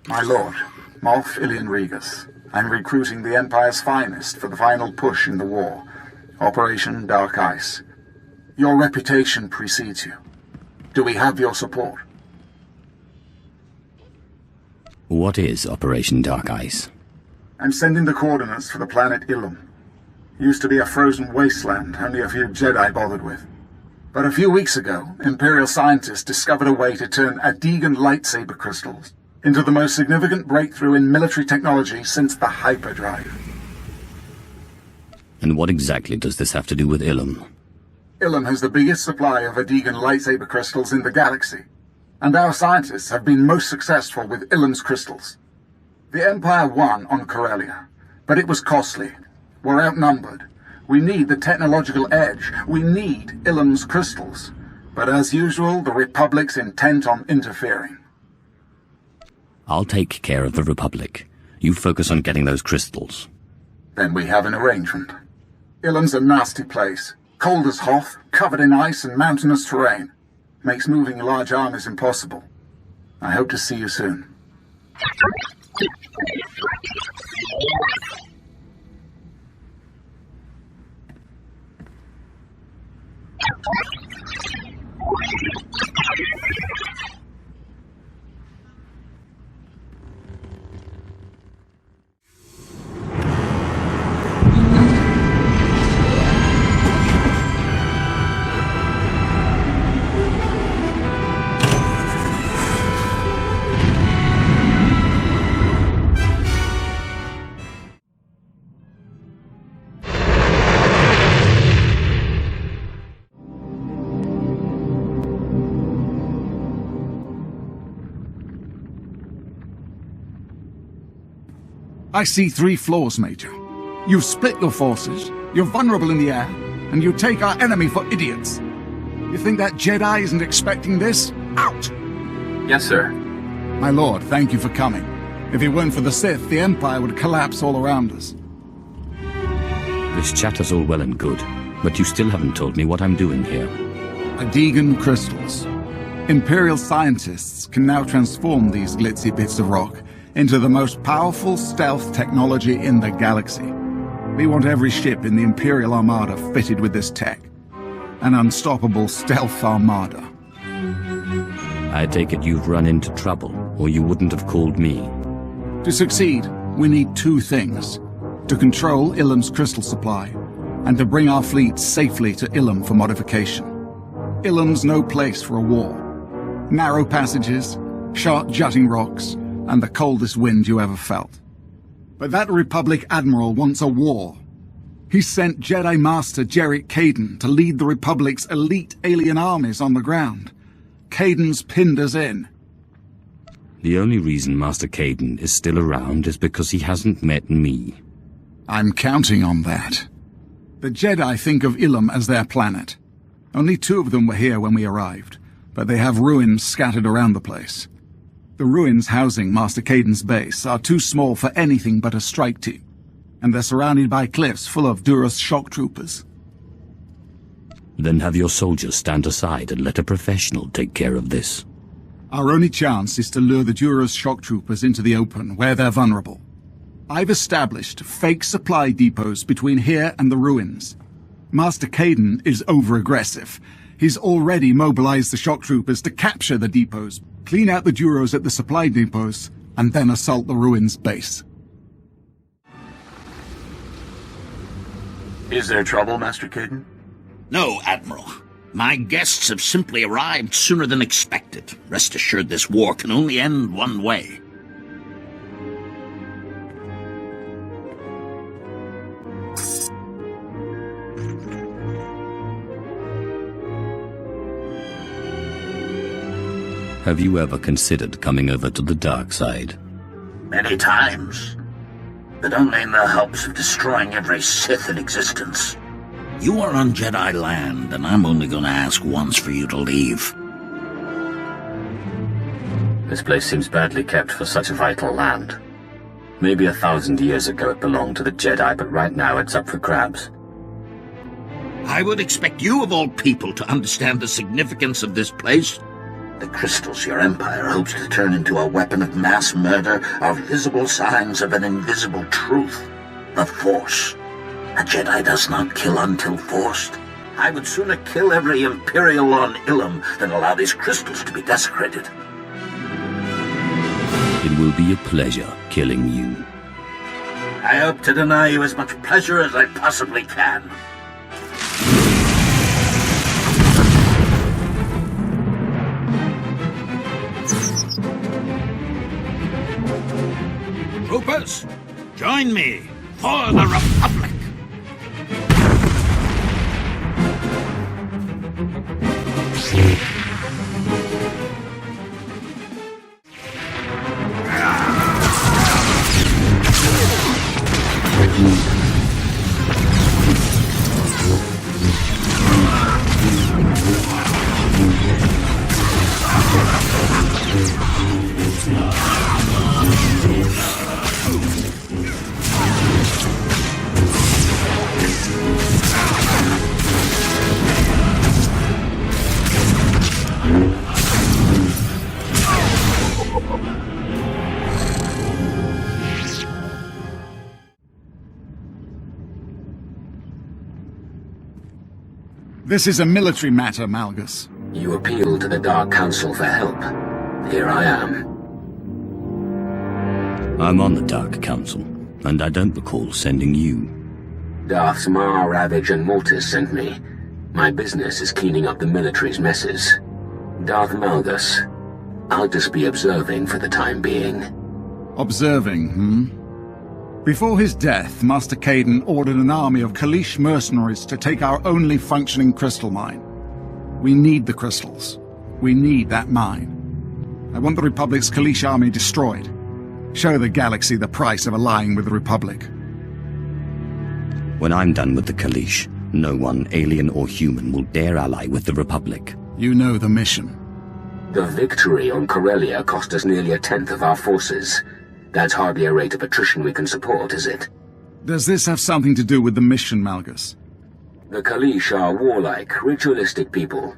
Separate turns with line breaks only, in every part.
My lord, Moff Ilian Regus. I'm recruiting the Empire's finest for the final push in the war. Operation Dark Ice. Your reputation precedes you. Do we have your support?
What is Operation Dark Ice?
I'm sending the coordinates for the planet Ilum. Used to be a frozen wasteland only a few Jedi bothered with. But a few weeks ago, Imperial scientists discovered a way to turn Adegan lightsaber crystals into the most significant breakthrough in military technology since the hyperdrive.
And what exactly does this have to do with Ilum?
Ilum has the biggest supply of Adegan lightsaber crystals in the galaxy, and our scientists have been most successful with Ilum's crystals. The Empire won on Corellia, but it was costly. We're outnumbered. We need the technological edge. We need Ilum's crystals. But as usual, the Republic's intent on interfering.
I'll take care of the Republic. You focus on getting those crystals.
Then we have an arrangement. Ilum's a nasty place. Cold as Hoth, covered in ice and mountainous terrain. Makes moving large armies impossible. I hope to see you soon.
I see 3 flaws, Major. You've split your forces, you're vulnerable in the air, and you take our enemy for idiots. You think that Jedi isn't expecting this? Out!
Yes, sir.
My lord, thank you for coming. If it weren't for the Sith, the Empire would collapse all around us.
This chatter's all well and good, but you still haven't told me what I'm doing here.
Adegan crystals. Imperial scientists can now transform these glitzy bits of rock into the most powerful stealth technology in the galaxy. We want every ship in the Imperial Armada fitted with this tech. An unstoppable stealth armada.
I take it you've run into trouble, or you wouldn't have called me.
To succeed, we need 2 things. To control Ilum's crystal supply, and to bring our fleet safely to Ilum for modification. Ilum's no place for a war. Narrow passages, sharp jutting rocks, and the coldest wind you ever felt. But that Republic Admiral wants a war. He sent Jedi Master Jarek Kaden to lead the Republic's elite alien armies on the ground. Kaden's pinned us in.
The only reason Master Kaden is still around is because he hasn't met me.
I'm counting on that. The Jedi think of Ilum as their planet. Only 2 of them were here when we arrived, but they have ruins scattered around the place. The ruins housing Master Kaden's base are too small for anything but a strike team, and they're surrounded by cliffs full of Duras shock troopers.
Then have your soldiers stand aside and let a professional take care of this.
Our only chance is to lure the Duras shock troopers into the open, where they're vulnerable. I've established fake supply depots between here and the ruins. Master Kaden is over-aggressive. He's already mobilized the shock troopers to capture the depots, clean out the Duros at the supply depots, and then assault the ruins base.
Is there trouble, Master Kaden?
No, Admiral. My guests have simply arrived sooner than expected. Rest assured this war can only end one way.
Have you ever considered coming over to the dark side?
Many times. But only in the hopes of destroying every Sith in existence. You are on Jedi land, and I'm only going to ask once for you to leave.
This place seems badly kept for such a vital land. Maybe 1,000 years ago it belonged to the Jedi, but right now it's up for grabs.
I would expect you of all people to understand the significance of this place. The crystals your empire hopes to turn into a weapon of mass murder are visible signs of an invisible truth. The Force. A Jedi does not kill until forced. I would sooner kill every Imperial on Ilum than allow these crystals to be desecrated.
It will be a pleasure killing you.
I hope to deny you as much pleasure as I possibly can. Troopers, join me for the Republic!
This is a military matter, Malgus.
You appealed to the Dark Council for help. Here I am.
I'm on the Dark Council, and I don't recall sending you.
Darths Mar, Ravage, and Mortis sent me. My business is cleaning up the military's messes. Darth Malgus. I'll just be observing for the time being.
Observing, Before his death, Master Kaidan ordered an army of Khalish mercenaries to take our only functioning crystal mine. We need the crystals. We need that mine. I want the Republic's Khalish army destroyed. Show the galaxy the price of allying with the Republic.
When I'm done with the Khalish, no one, alien or human, will dare ally with the Republic.
You know the mission.
The victory on Corellia cost us nearly 1/10 of our forces. That's hardly a rate of attrition we can support, is it?
Does this have something to do with the mission, Malgus?
The Khalish are warlike, ritualistic people.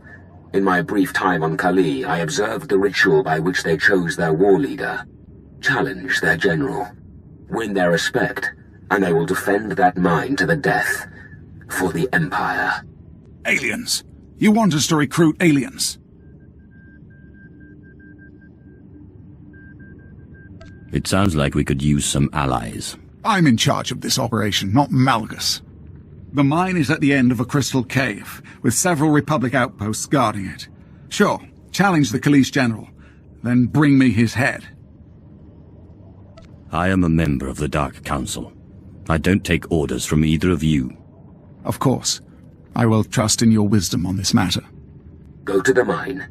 In my brief time on Kali, I observed the ritual by which they chose their war leader. Challenge their general. Win their respect, and they will defend that mine to the death. For the Empire.
Aliens! You want us to recruit aliens?
It sounds like we could use some allies.
I'm in charge of this operation, not Malgus. The mine is at the end of a crystal cave, with several Republic outposts guarding it. Sure, challenge the Khalish general, then bring me his head.
I am a member of the Dark Council. I don't take orders from either of you.
Of course. I will trust in your wisdom on this matter.
Go to the mine.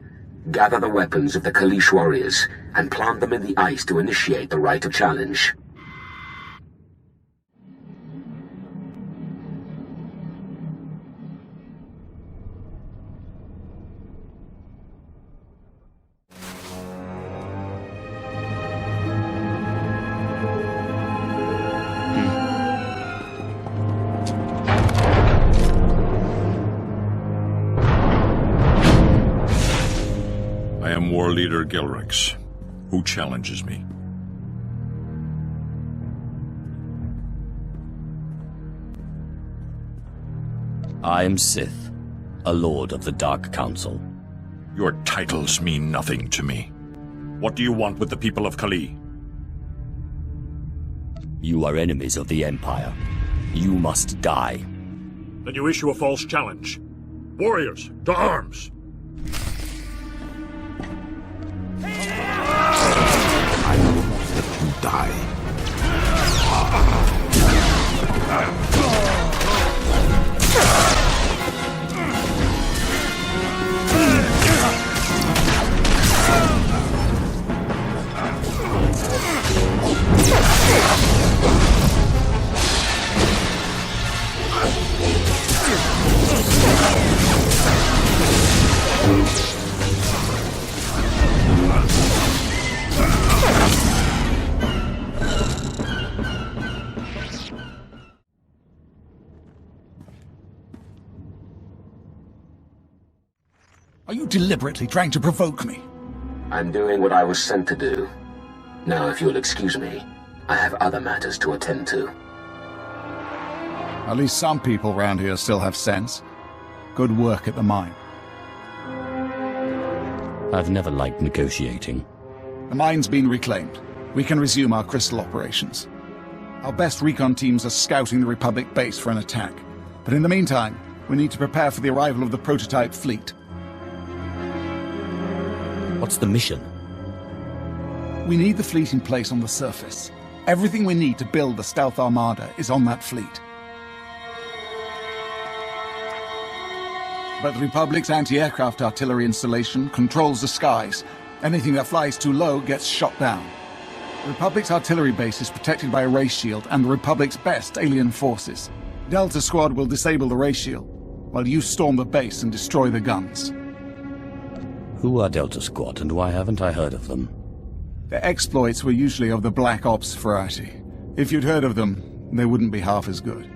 Gather the weapons of the Khalish warriors, and plant them in the ice to initiate the rite of challenge.
War Leader Gilrix. Who challenges me?
I am Sith, a Lord of the Dark Council.
Your titles mean nothing to me. What do you want with the people of Kali?
You are enemies of the Empire. You must die.
Then you issue a false challenge. Warriors, to arms!
I will not let you die.
Are you deliberately trying to provoke me?
I'm doing what I was sent to do. Now, if you'll excuse me, I have other matters to attend to.
At least some people round here still have sense. Good work at the mine.
I've never liked negotiating.
The mine's been reclaimed. We can resume our crystal operations. Our best recon teams are scouting the Republic base for an attack. But in the meantime, we need to prepare for the arrival of the prototype fleet.
What's the mission?
We need the fleet in place on the surface. Everything we need to build the stealth armada is on that fleet. But the Republic's anti-aircraft artillery installation controls the skies. Anything that flies too low gets shot down. The Republic's artillery base is protected by a ray shield and the Republic's best alien forces. Delta Squad will disable the ray shield, while you storm the base and destroy the guns.
Who are Delta Squad, and why haven't I heard of them?
Their exploits were usually of the Black Ops variety. If you'd heard of them, they wouldn't be half as good.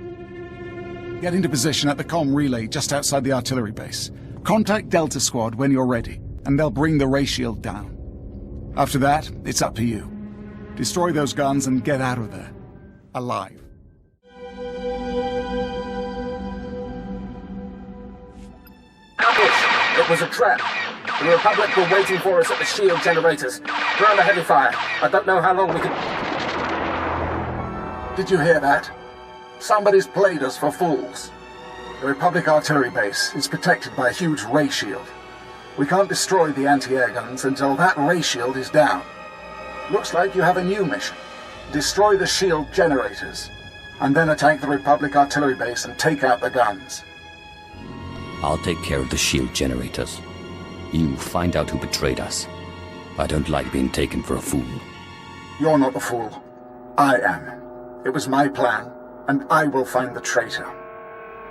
Get into position at the comm relay just outside the artillery base. Contact Delta Squad when you're ready, and they'll bring the ray shield down. After that, it's up to you. Destroy those guns and get out of there. Alive.
Khalish! It was a trap. The Republic were waiting for us at the shield generators. We're under heavy fire. I don't know how long we can...
Did you hear that? Somebody's played us for fools. The Republic artillery base is protected by a huge ray shield. We can't destroy the anti-air guns until that ray shield is down. Looks like you have a new mission. Destroy the shield generators, and then attack the Republic artillery base and take out the guns.
I'll take care of the shield generators. You find out who betrayed us. I don't like being taken for a fool.
You're not the fool. I am. It was my plan, and I will find the traitor.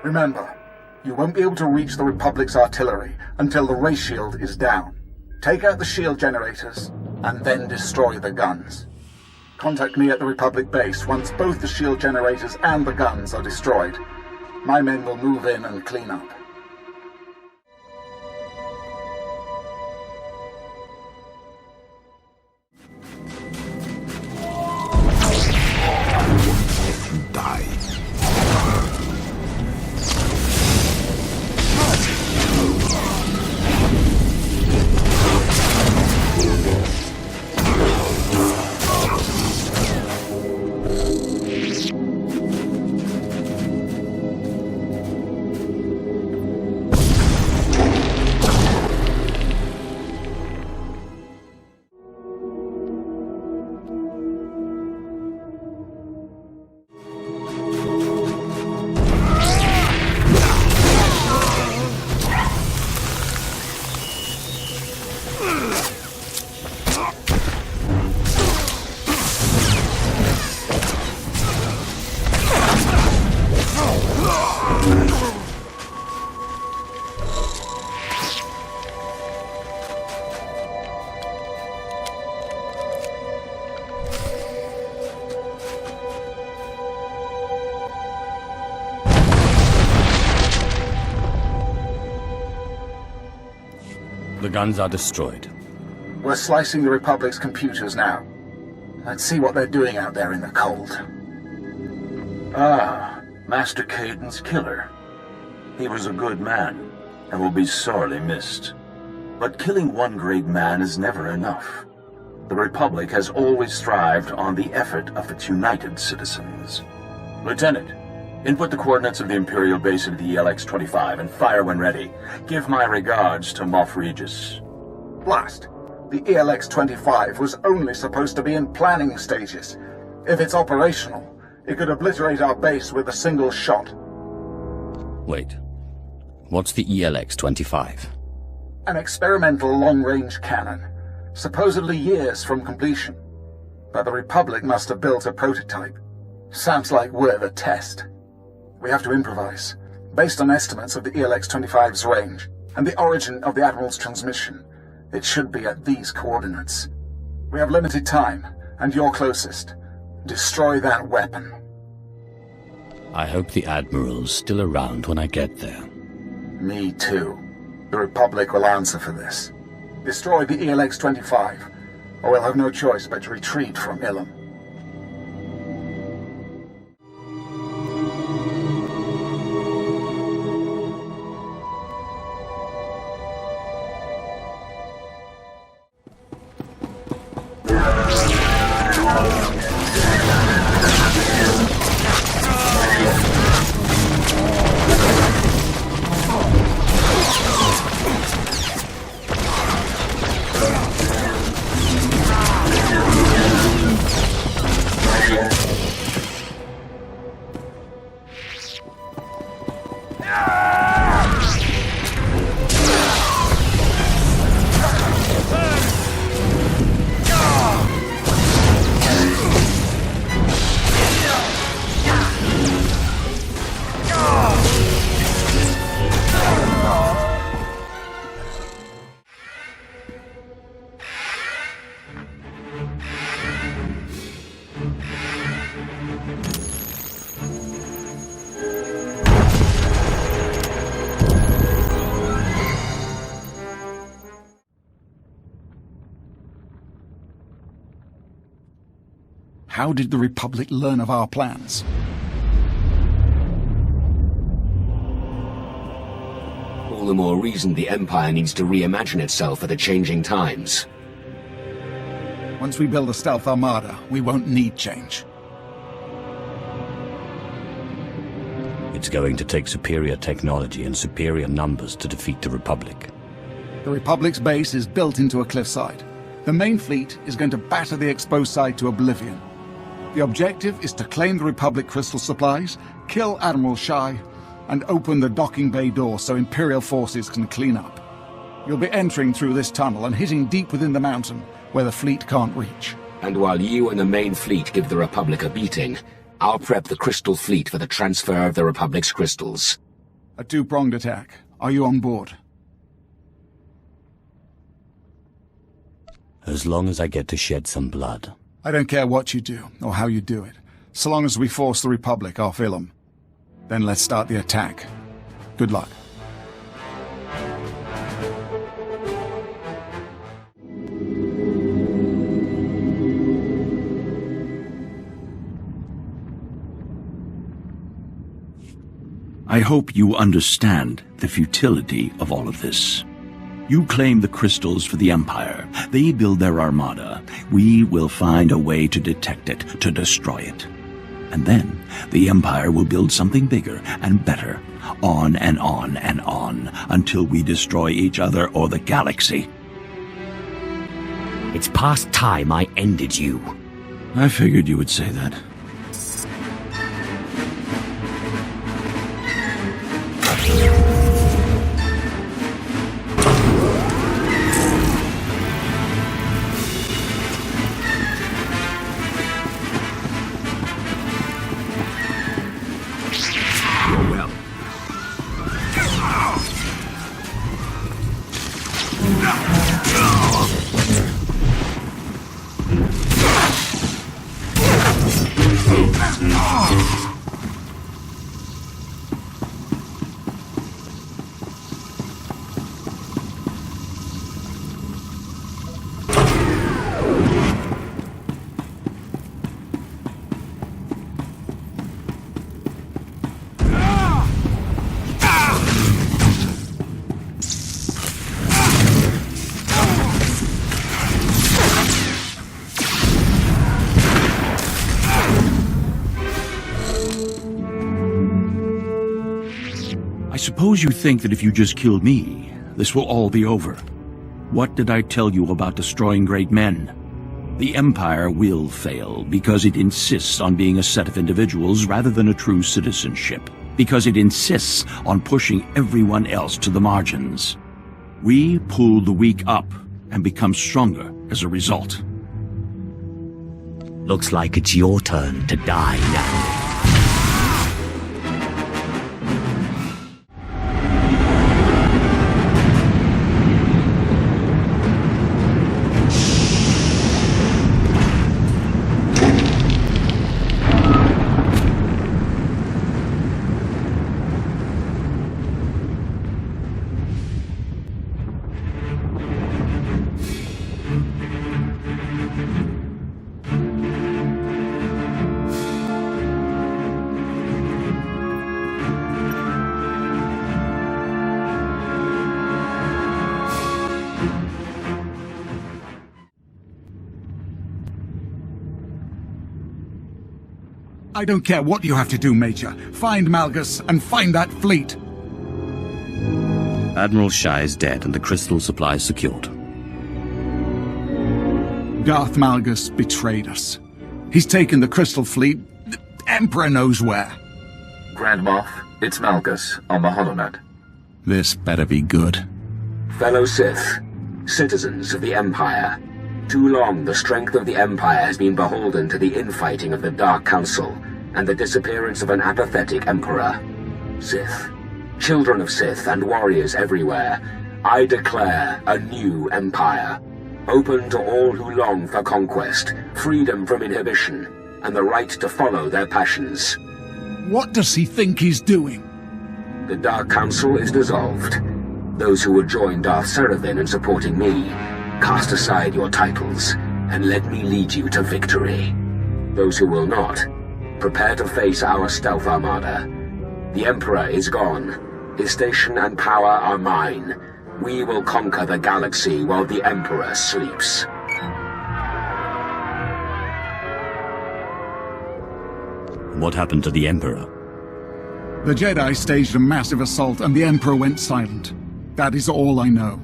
Remember, you won't be able to reach the Republic's artillery until the ray shield is down. Take out the shield generators, and then destroy the guns. Contact me at the Republic base once both the shield generators and the guns are destroyed. My men will move in and clean up.
Die.
The guns are destroyed.
We're slicing the Republic's computers now. Let's see what they're doing out there in the cold.
Ah, Master Kaidan's killer. He was a good man, and will be sorely missed. But killing one great man is never enough. The Republic has always thrived on the effort of its united citizens. Lieutenant, input the coordinates of the Imperial base into the ELX-25 and fire when ready. Give my regards to Moff Regis.
Blast! The ELX-25 was only supposed to be in planning stages. If it's operational, it could obliterate our base with a single shot.
Wait. What's the ELX-25?
An experimental long-range cannon, supposedly years from completion. But the Republic must have built a prototype. Sounds like we're the test. We have to improvise, based on estimates of the ELX-25's range, and the origin of the Admiral's transmission. It should be at these coordinates. We have limited time, and you're closest. Destroy that weapon.
I hope the Admiral's still around when I get there.
Me too. The Republic will answer for this. Destroy the ELX-25, or we'll have no choice but to retreat from Ilum.
How did the Republic learn of our plans?
All the more reason the Empire needs to reimagine itself for the changing times.
Once we build a stealth armada, we won't need change.
It's going to take superior technology and superior numbers to defeat the Republic.
The Republic's base is built into a cliffside. The main fleet is going to batter the exposed side to oblivion. The objective is to claim the Republic crystal supplies, kill Admiral Shai, and open the docking bay door so Imperial forces can clean up. You'll be entering through this tunnel and hitting deep within the mountain, where the fleet can't reach.
And while you and the main fleet give the Republic a beating, I'll prep the Crystal Fleet for the transfer of the Republic's crystals.
A two-pronged attack. Are you on board?
As long as I get to shed some blood.
I don't care what you do, or how you do it, so long as we force the Republic off Ilum. Then let's start the attack. Good luck.
I hope you understand the futility of all of this. You claim the crystals for the Empire. They build their armada. We will find a way to detect it, to destroy it. And then the Empire will build something bigger and better, on and on and on, until we destroy each other or the galaxy.
It's past time I ended you.
I figured you would say that. Suppose you think that if you just killed me, this will all be over. What did I tell you about destroying great men? The Empire will fail because it insists on being a set of individuals rather than a true citizenship, because it insists on pushing everyone else to the margins. We pull the weak up and become stronger as a result.
Looks like it's your turn to die now.
I don't care what you have to do, Major. Find Malgus and find that fleet.
Admiral Shai is dead and the crystal supply is secured.
Darth Malgus betrayed us. He's taken the crystal fleet. The Emperor knows where.
Grand Moff, it's Malgus on the HoloNet.
This better be good.
Fellow Sith, citizens of the Empire, too long the strength of the Empire has been beholden to the infighting of the Dark Council and the disappearance of an apathetic Emperor. Sith, children of Sith and warriors everywhere, I declare a new Empire, open to all who long for conquest, freedom from inhibition, and the right to follow their passions.
What does he think he's doing?
The Dark Council is dissolved. Those who would join Darth Seraphim in supporting me, cast aside your titles, and let me lead you to victory. Those who will not, prepare to face our stealth armada. The Emperor is gone. His station and power are mine. We will conquer the galaxy while the Emperor sleeps.
What happened to the Emperor?
The Jedi staged a massive assault and the Emperor went silent. That is all I know.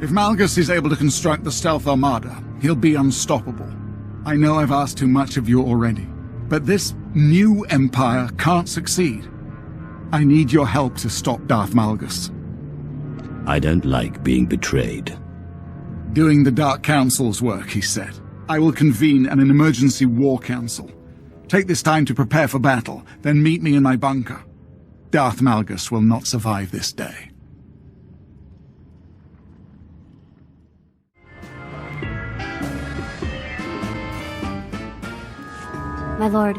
If Malgus is able to construct the stealth armada, he'll be unstoppable. I know I've asked too much of you already, but this new Empire can't succeed. I need your help to stop Darth Malgus.
I don't like being betrayed.
Doing the Dark Council's work, he said. I will convene an emergency war council. Take this time to prepare for battle, then meet me in my bunker. Darth Malgus will not survive this day.
My lord,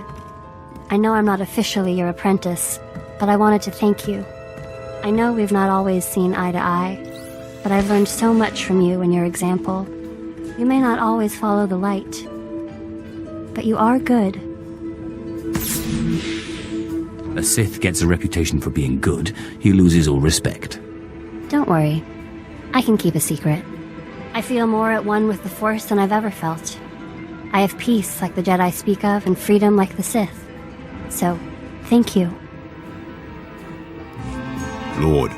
I know I'm not officially your apprentice, but I wanted to thank you. I know we've not always seen eye to eye, but I've learned so much from you and your example. You may not always follow the light, but you are good.
A Sith gets a reputation for being good, he loses all respect.
Don't worry. I can keep a secret. I feel more at one with the Force than I've ever felt. I have peace like the Jedi speak of, and freedom like the Sith. So, thank you.
Lord,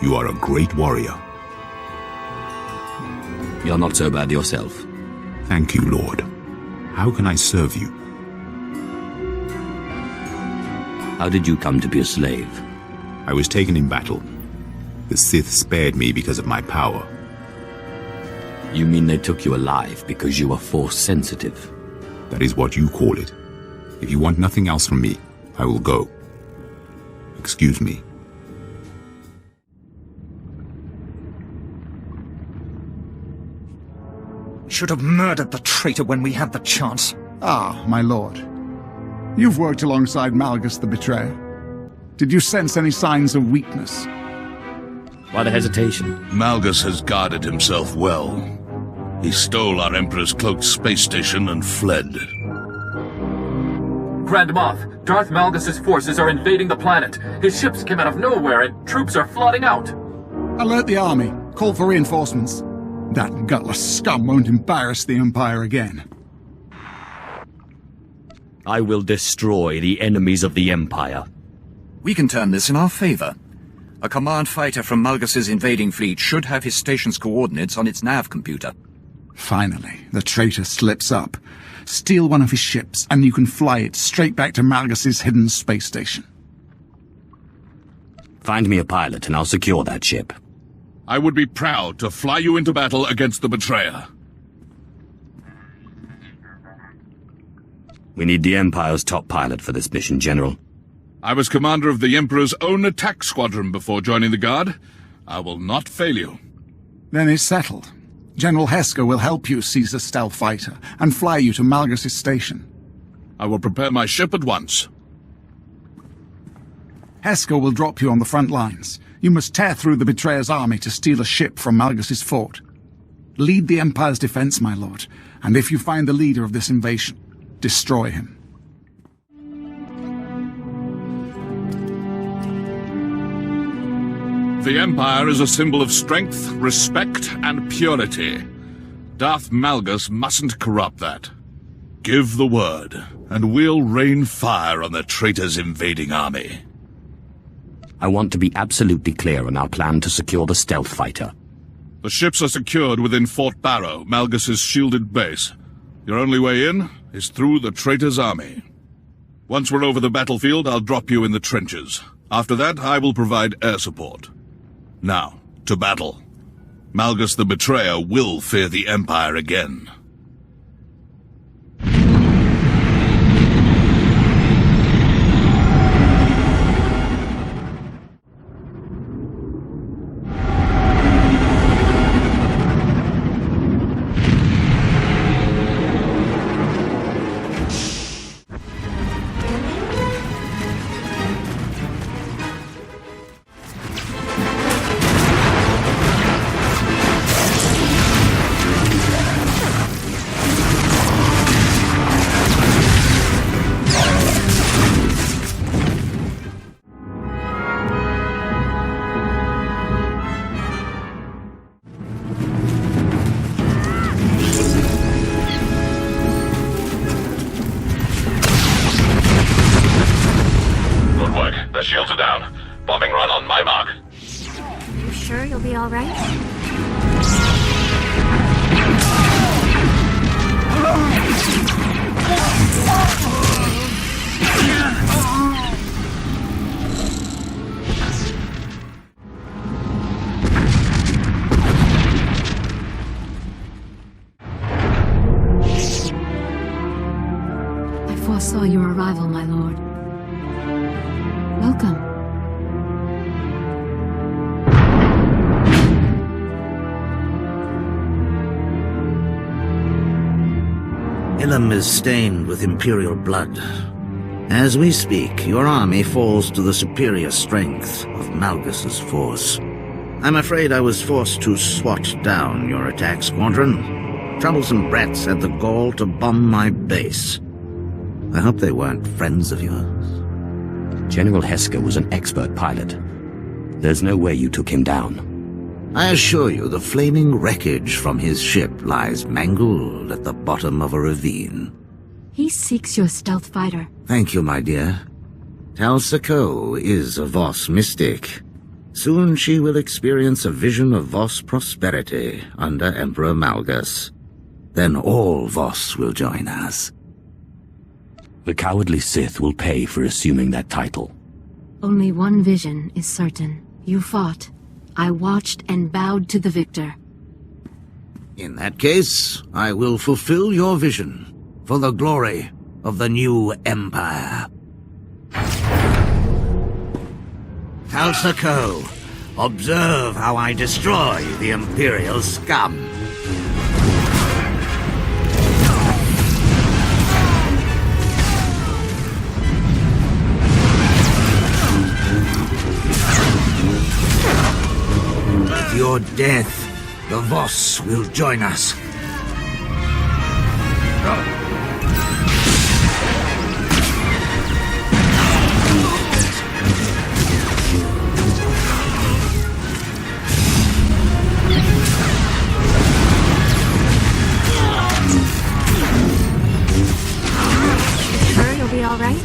you are a great warrior.
You're not so bad yourself.
Thank you, Lord. How can I serve you?
How did you come to be a slave?
I was taken in battle. The Sith spared me because of my power.
You mean they took you alive because you were Force sensitive?
That is what you call it. If you want nothing else from me, I will go. Excuse me.
Should have murdered the traitor when we had the chance.
Ah, my lord. You've worked alongside Malgus the Betrayer. Did you sense any signs of weakness?
Why the hesitation?
Malgus has guarded himself well. He stole our Emperor's cloaked space station and fled.
Grand Moff, Darth Malgus' forces are invading the planet. His ships came out of nowhere and troops are flooding out.
Alert the army. Call for reinforcements. That gutless scum won't embarrass the Empire again.
I will destroy the enemies of the Empire.
We can turn this in our favor. A command fighter from Malgus' invading fleet should have his station's coordinates on its nav computer.
Finally, the traitor slips up. Steal one of his ships, and you can fly it straight back to Malgus' hidden space station.
Find me a pilot, and I'll secure that ship.
I would be proud to fly you into battle against the Betrayer.
We need the Empire's top pilot for this mission, General.
I was commander of the Emperor's own attack squadron before joining the Guard. I will not fail you.
Then it's settled. General Hesker will help you seize a stealth fighter and fly you to Malgus' station.
I will prepare my ship at once.
Hesker will drop you on the front lines. You must tear through the Betrayer's army to steal a ship from Malgus' fort. Lead the Empire's defense, my lord, and if you find the leader of this invasion, destroy him.
The Empire is a symbol of strength, respect, and purity. Darth Malgus mustn't corrupt that. Give the word, and we'll rain fire on the traitors' invading army.
I want to be absolutely clear on our plan to secure the stealth fighter.
The ships are secured within Fort Barrow, Malgus's shielded base. Your only way in is through the traitors' army. Once we're over the battlefield, I'll drop you in the trenches. After that, I will provide air support. Now, to battle. Malgus the Betrayer will fear the Empire again.
Foresaw your arrival, my lord. Welcome.
Ilum is stained with Imperial blood. As we speak, your army falls to the superior strength of Malgus's force. I'm afraid I was forced to swat down your attack squadron. Troublesome brats had the gall to bomb my base. I hope they weren't friends of yours.
General Heska was an expert pilot. There's no way you took him down.
I assure you the flaming wreckage from his ship lies mangled at the bottom of a ravine.
He seeks your stealth fighter.
Thank you, my dear. Tal Sako is a Voss mystic. Soon she will experience a vision of Voss prosperity under Emperor Malgus. Then all Voss will join us.
The cowardly Sith will pay for assuming that title.
Only one vision is certain. You fought. I watched and bowed to the victor.
In that case, I will fulfill your vision for the glory of the new Empire. Tal Sako, observe how I destroy the Imperial scum. With your death, the Voss will join us.
Sure you'll be all right?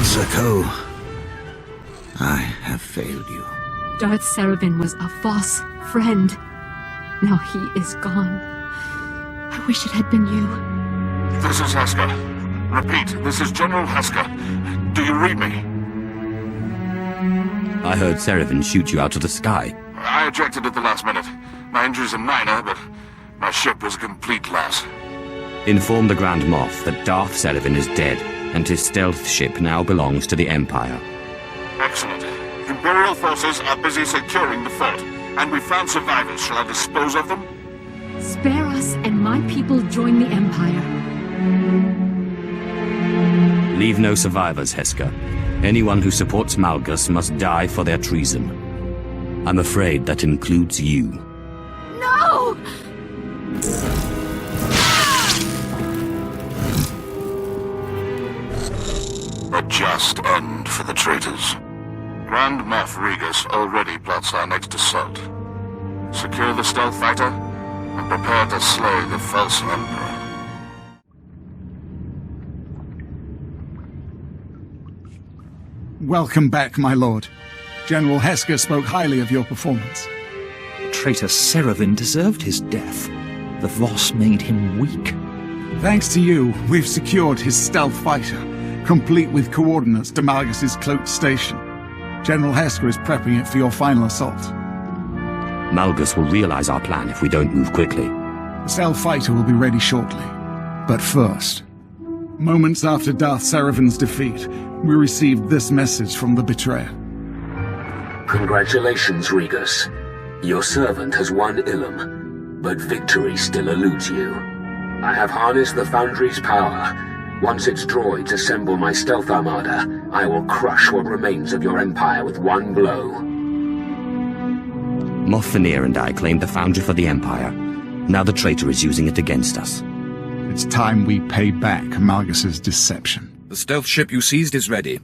Sako, I have failed you.
Darth Revan was a Voss friend. Now he is gone. I wish it had been you.
This is Heska. Repeat, this is General Heska. Do you read me?
I heard Revan shoot you out of the sky.
I ejected at the last minute. My injuries are minor, but my ship was a complete loss.
Inform the Grand Moff that Darth Revan is dead, and his stealth ship now belongs to the Empire.
Excellent. Imperial forces are busy securing the fort, and we found survivors. Shall I dispose of them?
Spare us, and my people join the Empire.
Leave no survivors, Heska. Anyone who supports Malgus must die for their treason. I'm afraid that includes you.
No!
A just end for the traitors. Grand Moff Regus already plots our next assault. Secure the stealth fighter, and prepare to slay the false Emperor.
Welcome back, my lord. General Heska spoke highly of your performance.
Traitor Seravin deserved his death. The Voss made him weak.
Thanks to you, we've secured his stealth fighter, complete with coordinates to Malgus's cloaked station. General Heska is prepping it for your final assault.
Malgus will realize our plan if we don't move quickly.
The stealth fighter will be ready shortly. But first, moments after Darth Seravin's defeat, we received this message from the betrayer.
Congratulations, Regus. Your servant has won Ilum, but victory still eludes you. I have harnessed the Foundry's power. Once its droids assemble my stealth armada, I will crush what remains of your empire with one blow.
Moff Veneer and I claimed the Foundry for the Empire. Now the traitor is using it against us.
It's time we pay back Malgus's deception.
The stealth ship you seized is ready.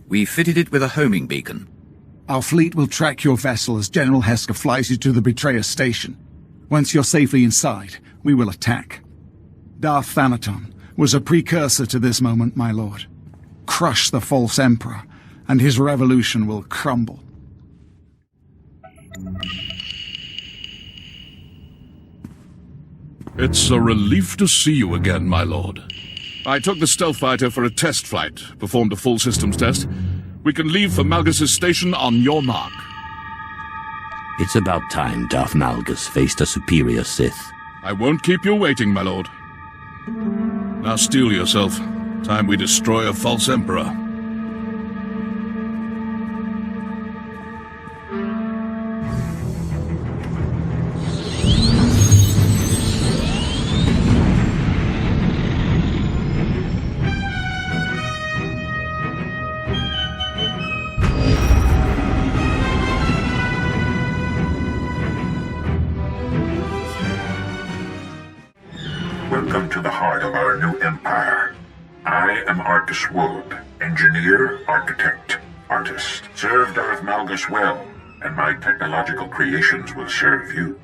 We fitted it with a homing beacon.
Our fleet will track your vessel as General Heska flies you to the betrayer's station. Once you're safely inside, we will attack. Darth Thanaton was a precursor to this moment, my lord. Crush the false Emperor, and his revolution will crumble.
It's a relief to see you again, my lord. I took the stealth fighter for a test flight, performed a full systems test. We can leave for Malgus's station on your mark.
It's about time Darth Malgus faced a superior Sith.
I won't keep you waiting, my lord. Now steel yourself. Time we destroy a false Emperor.
Welcome to the heart of our new empire. I am Arcus Wood, engineer, architect, artist. Serve Darth Malgus well, and my technological creations will serve you.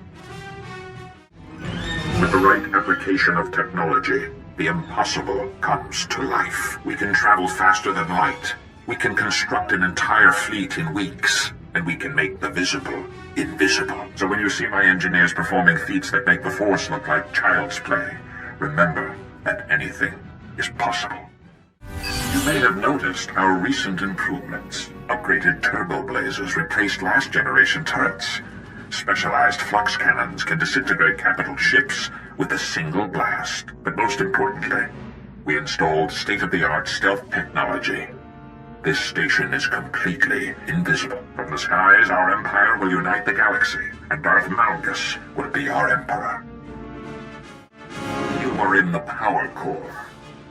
With the right application of technology, the impossible comes to life. We can travel faster than light. We can construct an entire fleet in weeks, and we can make the visible invisible. So when you see my engineers performing feats that make the Force look like child's play, remember that anything is possible. You may have noticed our recent improvements. Upgraded turbo blazers replaced last generation turrets. Specialized flux cannons can disintegrate capital ships with a single blast. But most importantly, we installed state-of-the-art stealth technology. This station is completely invisible. From the skies, our empire will unite the galaxy, and Darth Malgus will be our emperor. You are in the power core,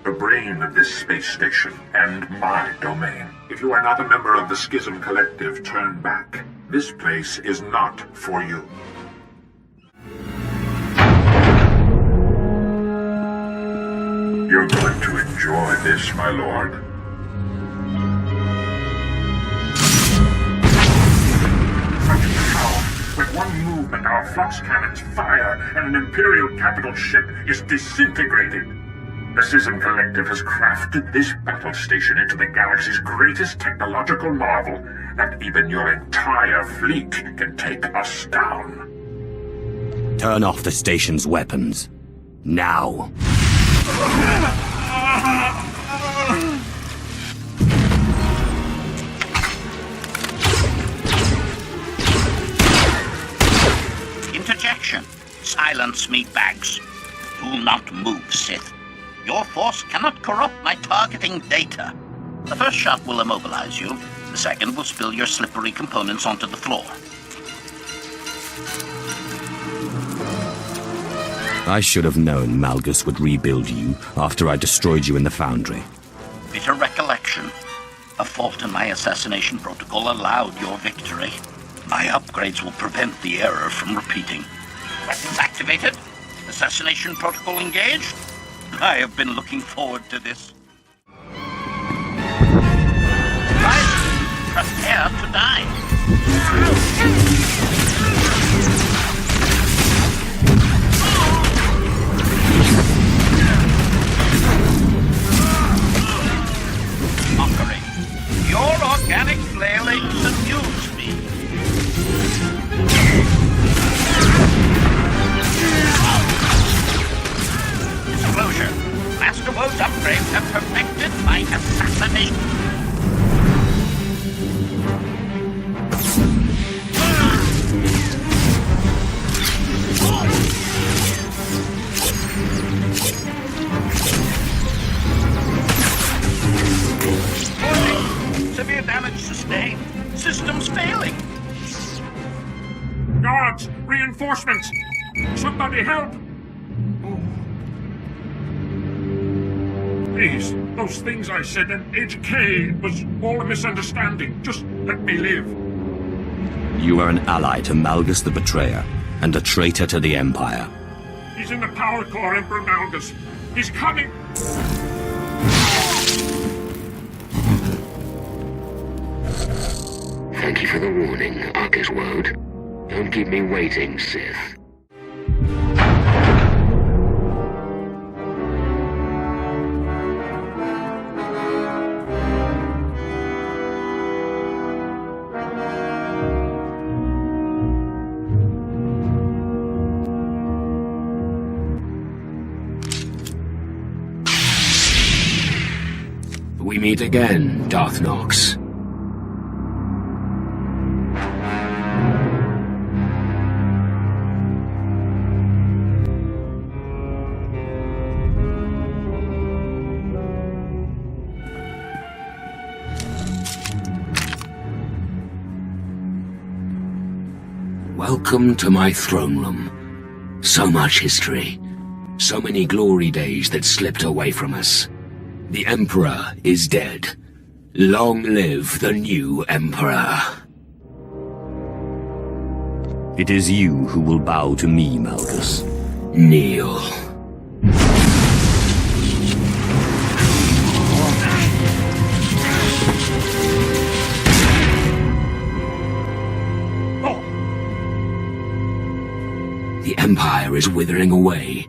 the brain of this space station, and my domain. If you are not a member of the Schism Collective, turn back. This place is not for you. You're going to enjoy this, my lord. With one movement, our flux cannons fire, and an Imperial capital ship is disintegrated. The Schism Collective has crafted this battle station into the galaxy's greatest technological marvel, that even your entire fleet can take us down.
Turn off the station's weapons. Now.
Interjection. Silence, meatbags. Do not move, Sith. Your force cannot corrupt my targeting data. The first shot will immobilize you. The second will spill your slippery components onto the floor.
I should have known Malgus would rebuild you after I destroyed you in the Foundry.
Bitter recollection. A fault in my assassination protocol allowed your victory. My upgrades will prevent the error from repeating. Weapons activated? Assassination protocol engaged? I have been looking forward to this.
die. Mockery. Your organic flailings amuse me. Disclosure. Masterworld's upgrades have perfected my assassination. Severe damage sustained. Systems failing.
Guards! Reinforcements! Somebody help! Please, those things I said in HK was all a misunderstanding. Just let me live.
You are an ally to Malgus the Betrayer, and a traitor to the Empire.
He's in the power core, Emperor Malgus. He's coming!
Thank you for the warning, Archaeological. Don't keep me waiting, Sith. We meet again, Darth Nox. Welcome to my throne room. So much history. So many glory days that slipped away from us. The Emperor is dead. Long live the new Emperor. It is you who will bow to me, Malgus. Kneel. The Empire is withering away.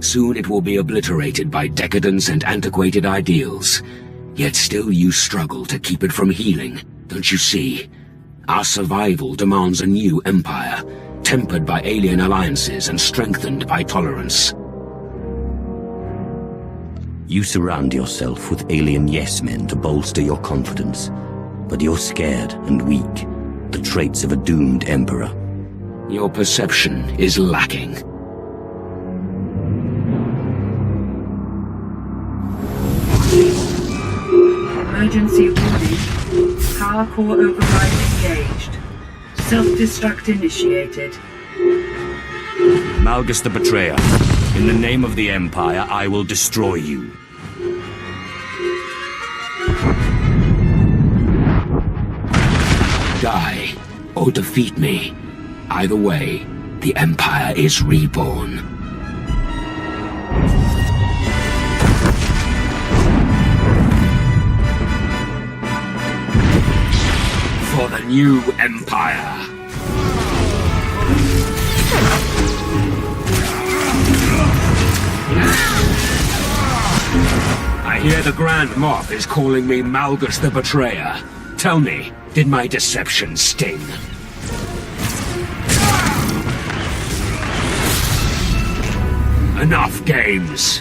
Soon it will be obliterated by decadence and antiquated ideals. Yet still you struggle to keep it from healing, don't you see? Our survival demands a new empire, tempered by alien alliances and strengthened by tolerance. You surround yourself with alien yes-men to bolster your confidence, but you're scared and weak, the traits of a doomed emperor. Your perception is lacking.
Emergency warning. Power core override engaged. Self-destruct initiated.
Malgus the Betrayer, in the name of the Empire, I will destroy you. Die, or defeat me. Either way, the Empire is reborn. For the new Empire. I hear the Grand Moff is calling me Malgus the Betrayer. Tell me, did my deception sting? Enough games.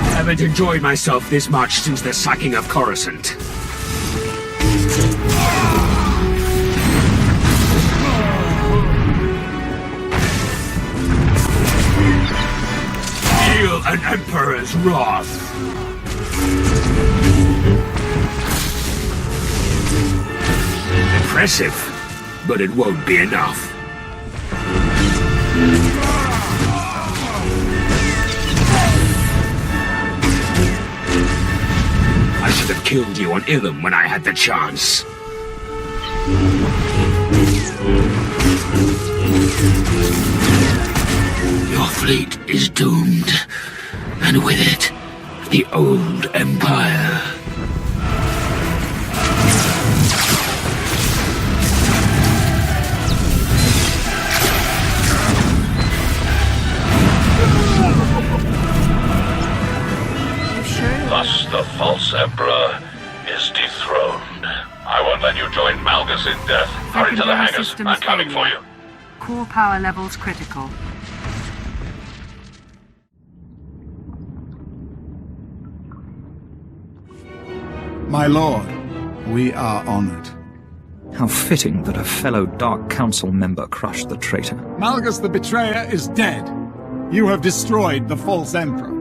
I haven't enjoyed myself this much since the sacking of Coruscant. Feel an Emperor's wrath. Impressive, but it won't be enough. I should have killed you on Ilum when I had the chance.
Your fleet is doomed, and with it, the old Empire.
Thus the false Emperor is dethroned. I won't let you join Malgus in death. Hurry to the hangars. I'm coming for you.
Core power levels critical.
My lord, we are honored.
How fitting that a fellow Dark Council member crushed the traitor.
Malgus the Betrayer is dead. You have destroyed the false Emperor.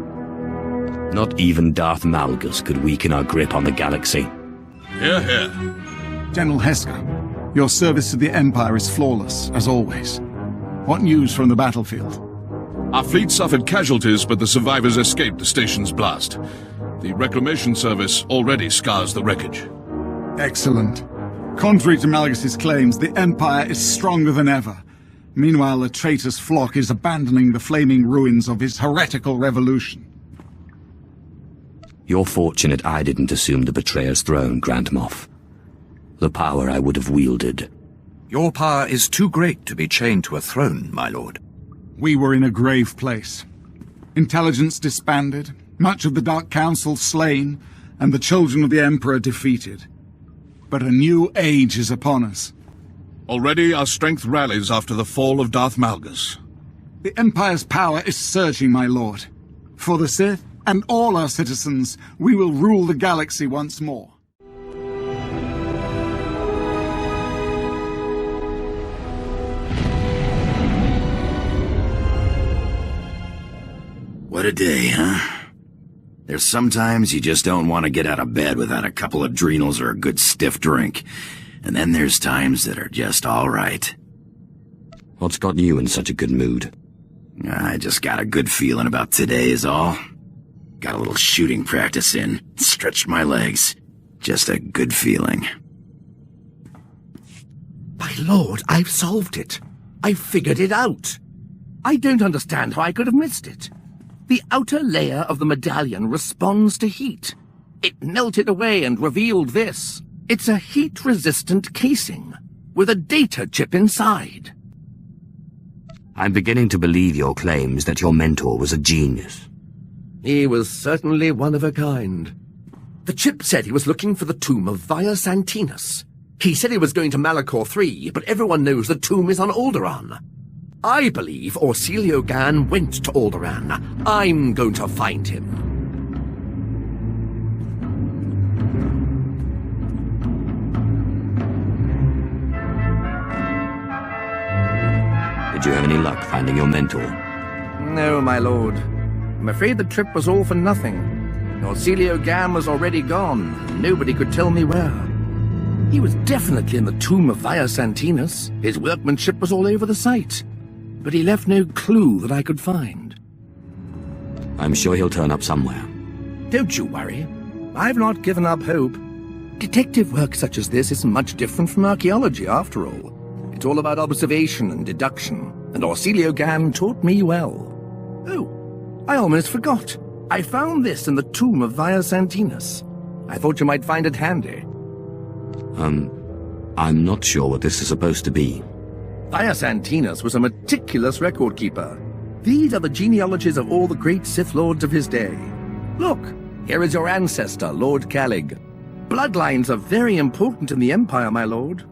Not even Darth Malgus could weaken our grip on the galaxy.
Hear, hear.
General Heska, your service to the Empire is flawless, as always. What news from the battlefield?
Our fleet suffered casualties, but the survivors escaped the station's blast. The Reclamation Service already scars the wreckage.
Excellent. Contrary to Malgus's claims, the Empire is stronger than ever. Meanwhile, the traitor's flock is abandoning the flaming ruins of his heretical revolution.
You're fortunate I didn't assume the Betrayer's throne, Grand Moff. The power I would have wielded.
Your power is too great to be chained to a throne, my lord.
We were in a grave place. Intelligence disbanded, much of the Dark Council slain, and the children of the Emperor defeated. But a new age is upon us.
Already our strength rallies after the fall of Darth Malgus.
The Empire's power is surging, my lord. For the Sith, and all our citizens, we will rule the galaxy once more.
What a day, huh? There's sometimes you just don't want to get out of bed without a couple of adrenals or a good stiff drink. And then there's times that are just all right.
What's got you in such a good mood?
I just got a good feeling about today is all. Got a little shooting practice in, stretched my legs. Just a good feeling.
My lord, I've solved it. I've figured it out. I don't understand how I could have missed it. The outer layer of the medallion responds to heat. It melted away and revealed this. It's a heat-resistant casing, with a data chip inside.
I'm beginning to believe your claims that your mentor was a genius.
He was certainly one of a kind. The chip said he was looking for the tomb of Via Santinus. He said he was going to Malachor 3, but everyone knows the tomb is on Alderaan. I believe Orsilio Gan went to Alderaan. I'm going to find him.
Did you have any luck finding your mentor?
No, my lord. I'm afraid the trip was all for nothing. Orsilio Gan was already gone, and nobody could tell me where. He was definitely in the tomb of Via Santinus. His workmanship was all over the site. But he left no clue that I could find.
I'm sure he'll turn up somewhere.
Don't you worry. I've not given up hope. Detective work such as this isn't much different from archaeology, after all. It's all about observation and deduction, and Orsilio Gan taught me well. Oh, I almost forgot. I found this in the tomb of Via Santinus. I thought you might find it handy.
I'm not sure what this is supposed to be.
Via Santinus was a meticulous record keeper. These are the genealogies of all the great Sith Lords of his day. Look, here is your ancestor, Lord Calig. Bloodlines are very important in the Empire, my lord.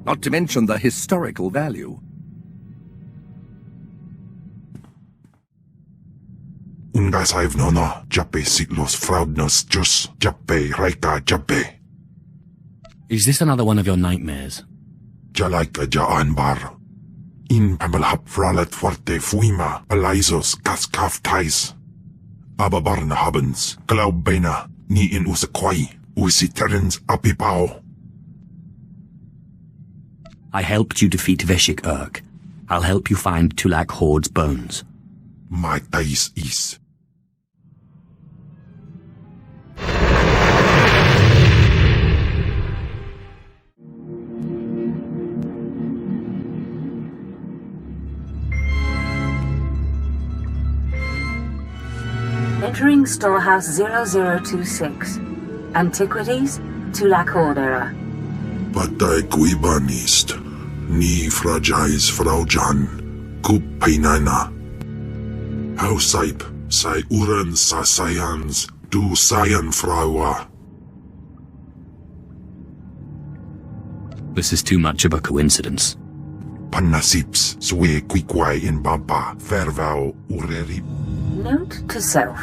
Not to mention the historical value.
Ungasaiv nono, jappe siglos fraudnos jus, jappe raika jappe.
Is this another one of your nightmares?
Jalaika jaan bar. In pamalhap fralet forte fuima, alaisos kaskaf tais. Ababarna habens, glaubena, ni in usakwai, usiterens apipao.
I helped you defeat Veshik Urk. I'll help you find Tulak Horde's bones.
My tais is.
Entering Storehouse 0026. Antiquities, Tulak era.
Patay Kuibanist, ni fragais fraujan, kup painana. Hausaip, sai uren sa sayans, du sayan fraua.
This is too much of a coincidence.
Panasips, swe quiquai in baba, fervao ureri.
Note to self.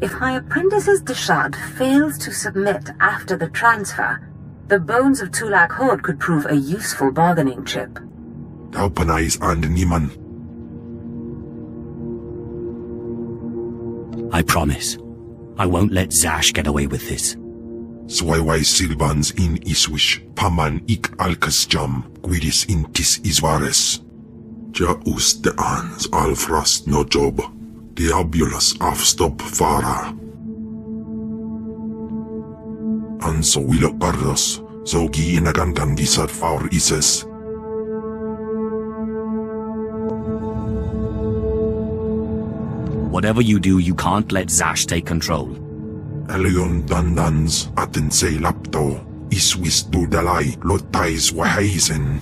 If High Apprentice's Deshad fails to submit after the transfer, the bones of Tulak Horde could prove a useful bargaining chip.
Daupanais and Niman.
I promise. I won't let Zash get away with this.
Swaiwai silbans in iswish, paman ik alkas jam, guidis intis isvares. Ja us de ans alfrast no job, diabulus afstop fara. Anso wilok pardos, so gi inagangan gisar faur ises.
Whatever you do, you can't let Zash take control.
Elion dandans atin se lapto, iswis du dalai lotais wahaisen.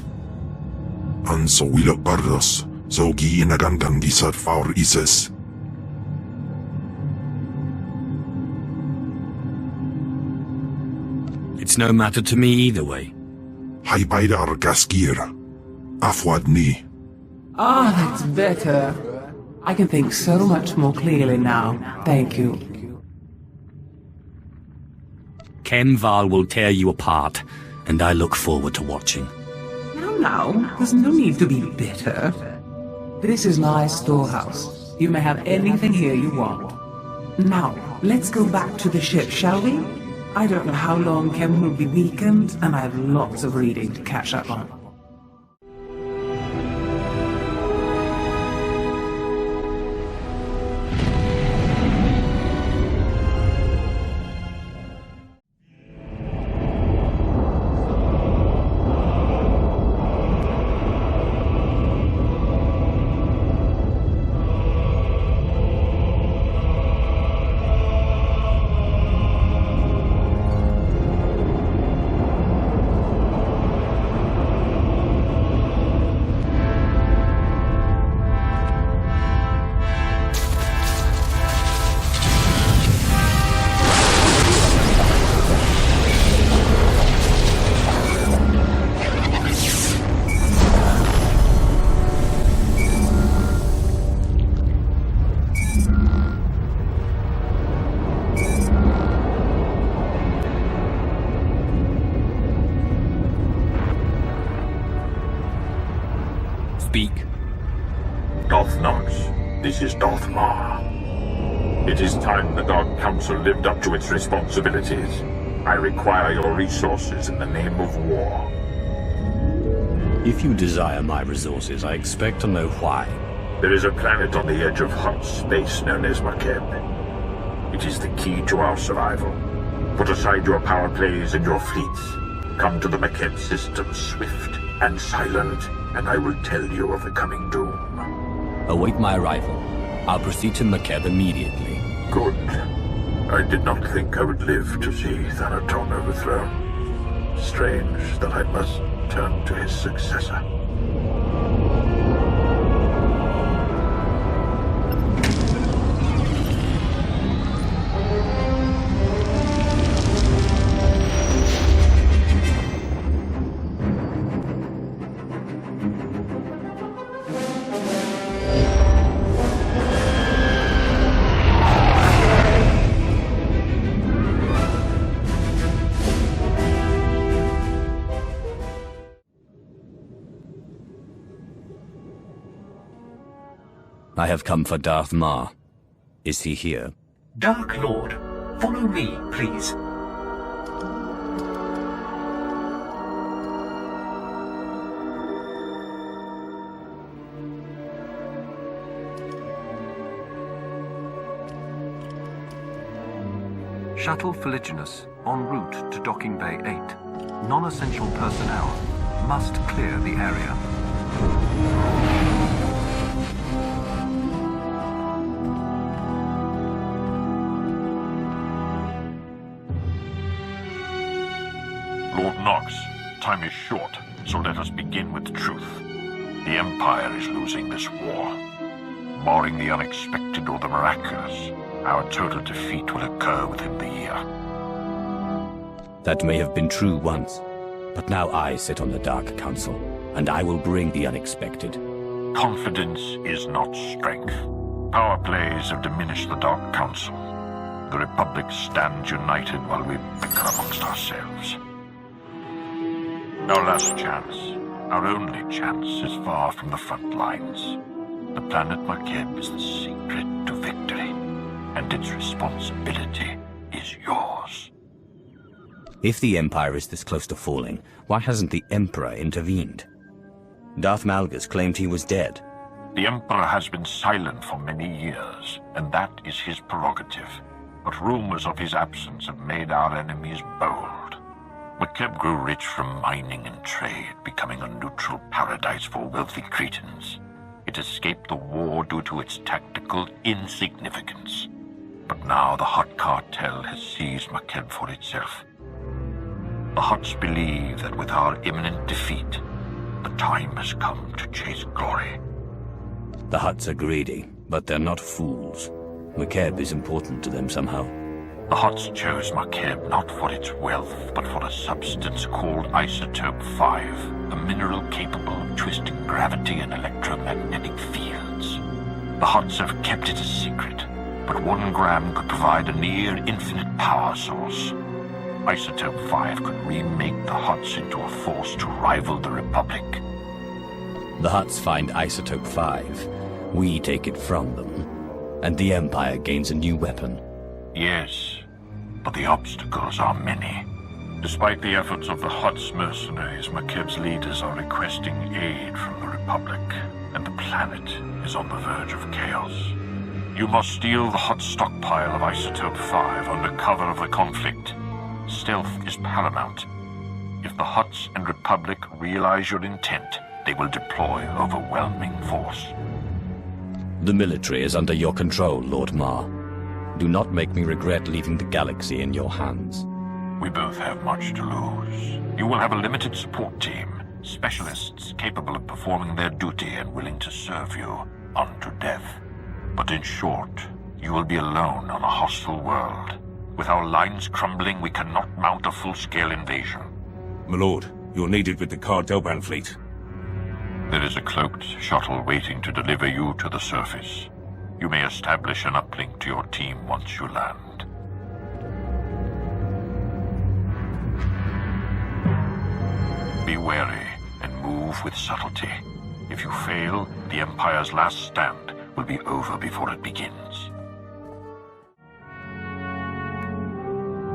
Anso wilok pardos, so gi inagangan gisar faur ises.
It's no matter to me either way.
Hai baidar gaskir. Afwad ni.
Ah, that's better. I can think so much more clearly now. Thank you.
Kemval will tear you apart, and I look forward to watching.
Now, there's no need to be bitter. This is my storehouse. You may have anything here you want. Now, let's go back to the ship, shall we? I don't know how long Kem will be weakened, and I have lots of reading to catch up on.
Darth Nox, this is Darth Maw. It is time the Dark Council lived up to its responsibilities. I require your resources in the name of war.
If you desire my resources, I expect to know why.
There is a planet on the edge of Hutt space known as Mckb. It is the key to our survival. Put aside your power plays and your fleets. Come to the Mckb system swift and silent, and I will tell you of the coming doom.
Await my arrival. I'll proceed to Mckb immediately.
Good. I did not think I would live to see Thanaton overthrown. Strange that I must turn to his successor.
I have come for Darth Maw. Is he here?
Dark Lord, follow me, please.
Shuttle Fuliginous, en route to Docking Bay 8. Non-essential personnel must clear the area.
Lord Nox, time is short, so let us begin with the truth. The Empire is losing this war. Barring the unexpected or the miraculous, our total defeat will occur within the year.
That may have been true once, but now I sit on the Dark Council, and I will bring the unexpected.
Confidence is not strength. Power plays have diminished the Dark Council. The Republic stands united while we bicker amongst ourselves. Our last chance, our only chance, is far from the front lines. The planet Mckb is the secret to victory, and its responsibility is yours.
If the Empire is this close to falling, why hasn't the Emperor intervened? Darth Malgus claimed he was dead.
The Emperor has been silent for many years, and that is his prerogative. But rumors of his absence have made our enemies bold. Mckb grew rich from mining and trade, becoming a neutral paradise for wealthy Cretans. It escaped the war due to its tactical insignificance. But now the Hutt Cartel has seized Mckb for itself. The Hutts believe that with our imminent defeat, the time has come to chase glory.
The Hutts are greedy, but they're not fools. Mckb is important to them somehow.
The Hutts chose Mckb not for its wealth, but for a substance called Isotope 5, a mineral capable of twisting gravity and electromagnetic fields. The Hutts have kept it a secret, but 1 gram could provide a near-infinite power source. Isotope 5 could remake the Hutts into a force to rival the Republic.
The Hutts find Isotope 5, we take it from them, and the Empire gains a new weapon.
Yes, but the obstacles are many. Despite the efforts of the Hutts mercenaries, Mckb's leaders are requesting aid from the Republic, and the planet is on the verge of chaos. You must steal the Hutt stockpile of Isotope 5 under cover of the conflict. Stealth is paramount. If the Hutts and Republic realize your intent, they will deploy overwhelming force.
The military is under your control, Lord Mar. Do not make me regret leaving the galaxy in your hands.
We both have much to lose. You will have a limited support team, specialists capable of performing their duty and willing to serve you unto death. But in short, you will be alone on a hostile world. With our lines crumbling, we cannot mount a full-scale invasion.
My lord, you're needed with the Cardoban fleet.
There is a cloaked shuttle waiting to deliver you to the surface. You may establish an uplink to your team once you land. Be wary and move with subtlety. If you fail, the Empire's last stand will be over before it begins.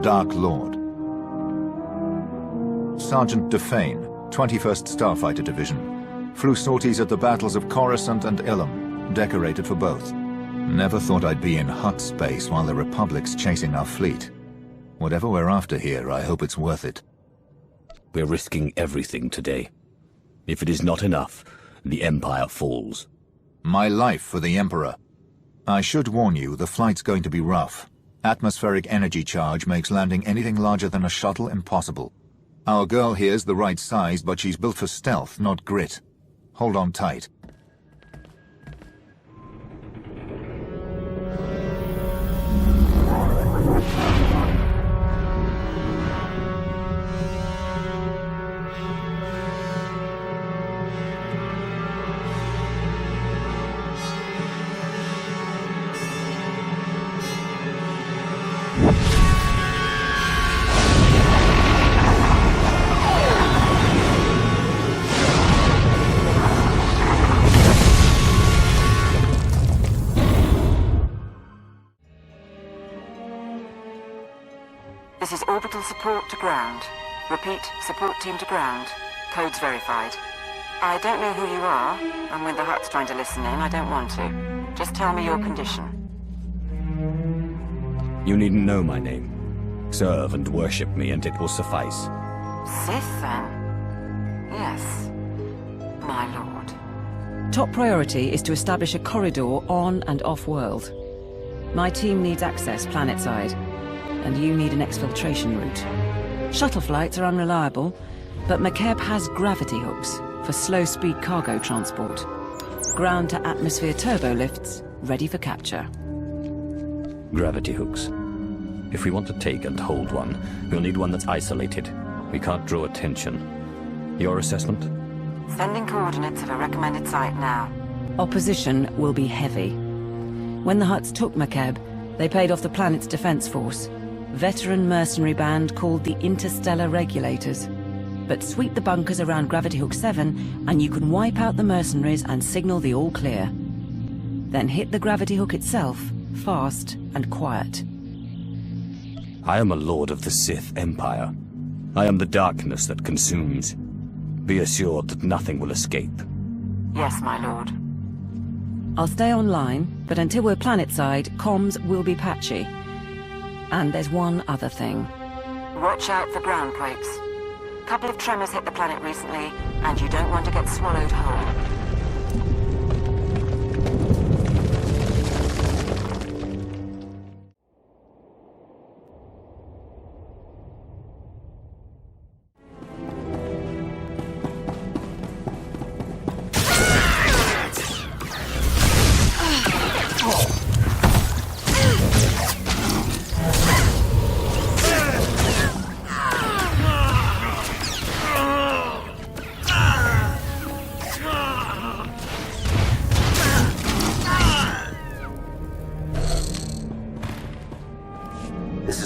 Dark Lord. Sergeant Defane, 21st Starfighter Division. Flew sorties at the battles of Coruscant and Ilum, decorated for both. Never thought I'd be in Hutt space while the Republic's chasing our fleet. Whatever we're after here, I hope it's worth it.
We're risking everything today. If it is not enough, the Empire falls.
My life for the Emperor. I should warn you, the flight's going to be rough. Atmospheric energy charge makes landing anything larger than a shuttle impossible. Our girl here's the right size, but she's built for stealth, not grit. Hold on tight.
This is orbital support to ground. Repeat, support team to ground. Codes verified. I don't know who you are, and when the Hutt's trying to listen in, I don't want to. Just tell me your condition.
You needn't know my name. Serve and worship me, and it will suffice.
Sith, then? Yes, my lord.
Top priority is to establish a corridor on and off-world. My team needs access planet-side, and you need an exfiltration route. Shuttle flights are unreliable, but Mckb has gravity hooks for slow-speed cargo transport. Ground-to-atmosphere turbo lifts ready for capture.
Gravity hooks. If we want to take and hold one, we'll need one that's isolated. We can't draw attention. Your assessment?
Sending coordinates of a recommended site now.
Opposition will be heavy. When the Hutts took Mckb, they paid off the planet's defense force. Veteran mercenary band called the Interstellar Regulators. But sweep the bunkers around Gravity Hook 7, and you can wipe out the mercenaries and signal the all clear. Then hit the Gravity Hook itself, fast and quiet.
I am a lord of the Sith Empire. I am the darkness that consumes. Be assured that nothing will escape.
Yes, my lord.
I'll stay online, but until we're planetside, comms will be patchy. And there's one other thing.
Watch out for ground quakes. Couple of tremors hit the planet recently, and you don't want to get swallowed whole.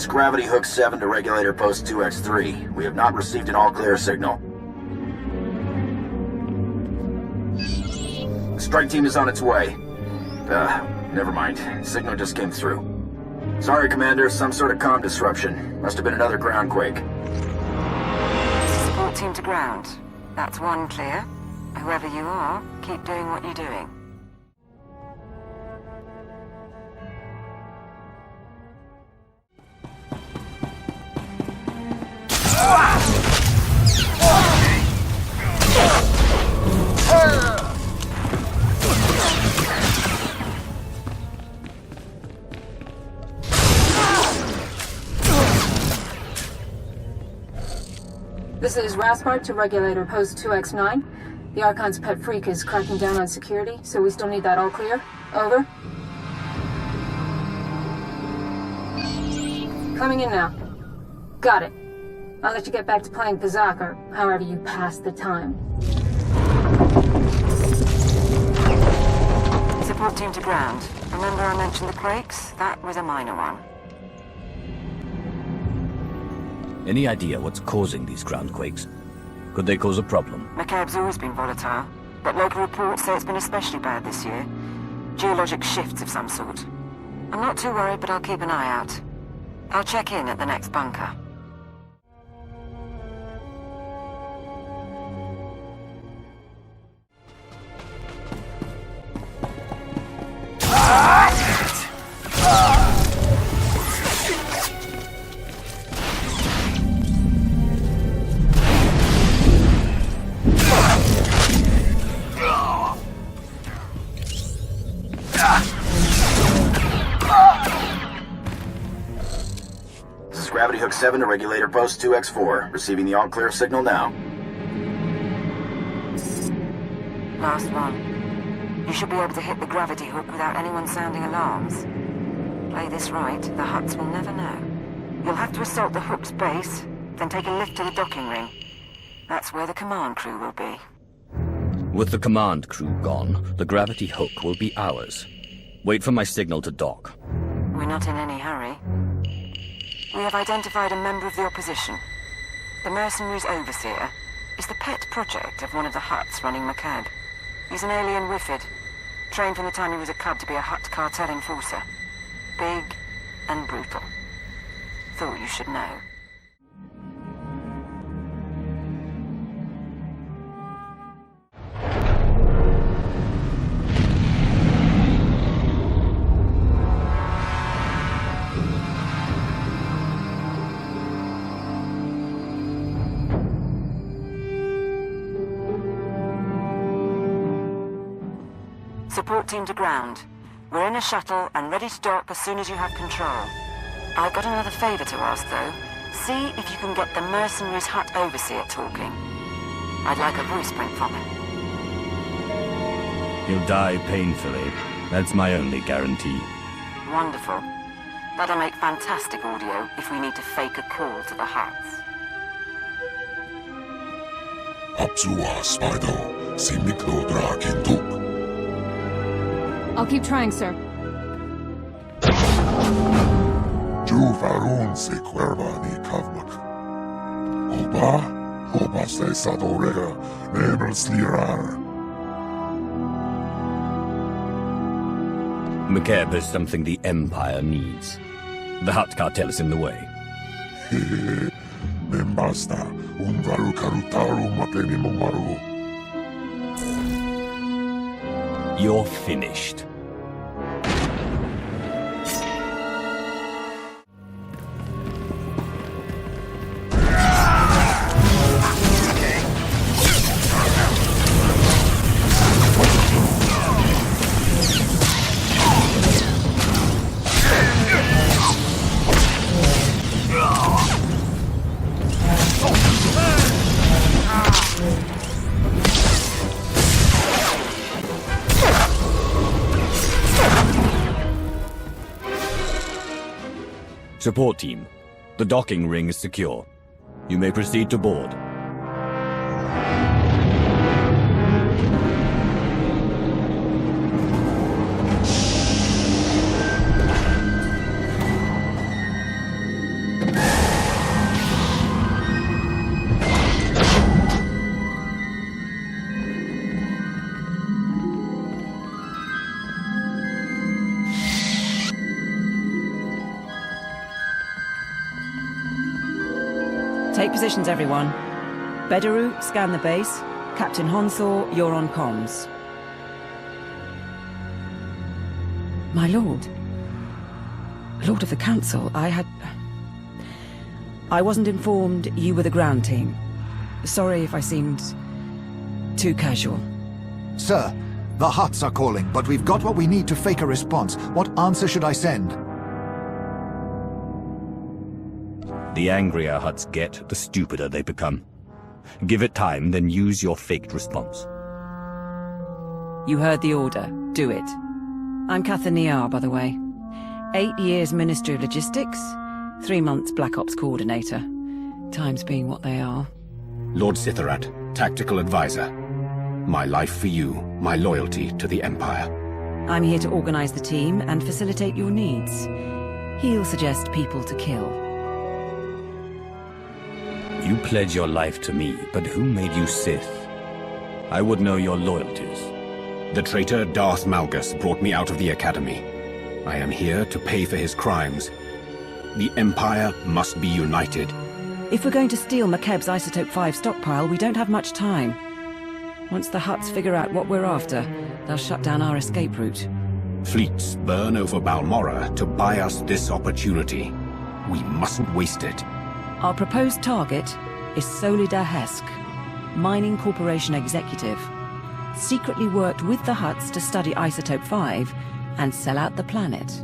Gravity Hook 7 to Regulator Post 2X3. We have not received an all-clear signal. The strike team is on its way. Never mind. Signal just came through. Sorry, Commander, some sort of comm disruption. Must have been another ground quake.
Support team to ground. That's one clear. Whoever you are, keep doing what you're doing.
This is Raspart to Regulator Post 2X9. The Archon's pet freak is cracking down on security, so we still need that all clear. Over. Coming in now. Got it. I'll let you get back to playing Pazak, or however you pass the time.
Support team to ground. Remember I mentioned the quakes? That was a minor one.
Any idea what's causing these ground quakes? Could they cause a problem?
Mckb's always been volatile, but local reports say it's been especially bad this year. Geologic shifts of some sort. I'm not too worried, but I'll keep an eye out. I'll check in at the next bunker.
This is Gravity Hook 7 to Regulator Post 2X4. Receiving the all-clear signal now.
Last one. You should be able to hit the gravity hook without anyone sounding alarms. Play this right, the Hutts will never know. You'll have to assault the hook's base, then take a lift to the docking ring. That's where the command crew will be.
With the command crew gone, the gravity hook will be ours. Wait for my signal to dock.
We're not in any hurry. We have identified a member of the opposition. The mercenary's overseer is the pet project of one of the Hutts running Mckb. He's an alien Wifid, trained from the time he was a cub to be a Hutt Cartel enforcer. Big and brutal. Thought you should know. Support team to ground. We're in a shuttle and ready to dock as soon as you have control. I've got another favor to ask, though. See if you can get the mercenaries Hutt overseer talking. I'd like a voice print from him.
He'll die painfully. That's my only guarantee.
Wonderful. That'll make fantastic audio if we need to fake a call to the Hutts.
I'll keep trying, sir.
Mckb has something the Empire needs. The Hutt Cartel is in the way. You're finished. Support team, the docking ring is secure. You may proceed to board.
Take positions, everyone. Barrow, scan the base. Captain Honsor, you're on comms. My lord. Lord of the Council, I wasn't informed you were the ground team. Sorry if I seemed too casual.
Sir, the Hutts are calling, but we've got what we need to fake a response. What answer should I send?
The angrier Hutts get, the stupider they become. Give it time, then use your faked response.
You heard the order. Do it. I'm Catherine Niar, by the way. 8 years Ministry of Logistics, 3 months Black Ops Coordinator. Times being what they are.
Lord Sitharat, Tactical Advisor. My life for you, my loyalty to the Empire.
I'm here to organize the team and facilitate your needs. He'll suggest people to kill.
You pledge your life to me, but who made you Sith? I would know your loyalties.
The traitor Darth Malgus brought me out of the Academy. I am here to pay for his crimes. The Empire must be united.
If we're going to steal Mckb's Isotope 5 stockpile, we don't have much time. Once the Hutts figure out what we're after, they'll shut down our escape route.
Fleets burn over Balmorra to buy us this opportunity. We mustn't waste it.
Our proposed target is Solida Hesk, Mining Corporation executive. Secretly worked with the Hutts to study Isotope 5 and sell out the planet.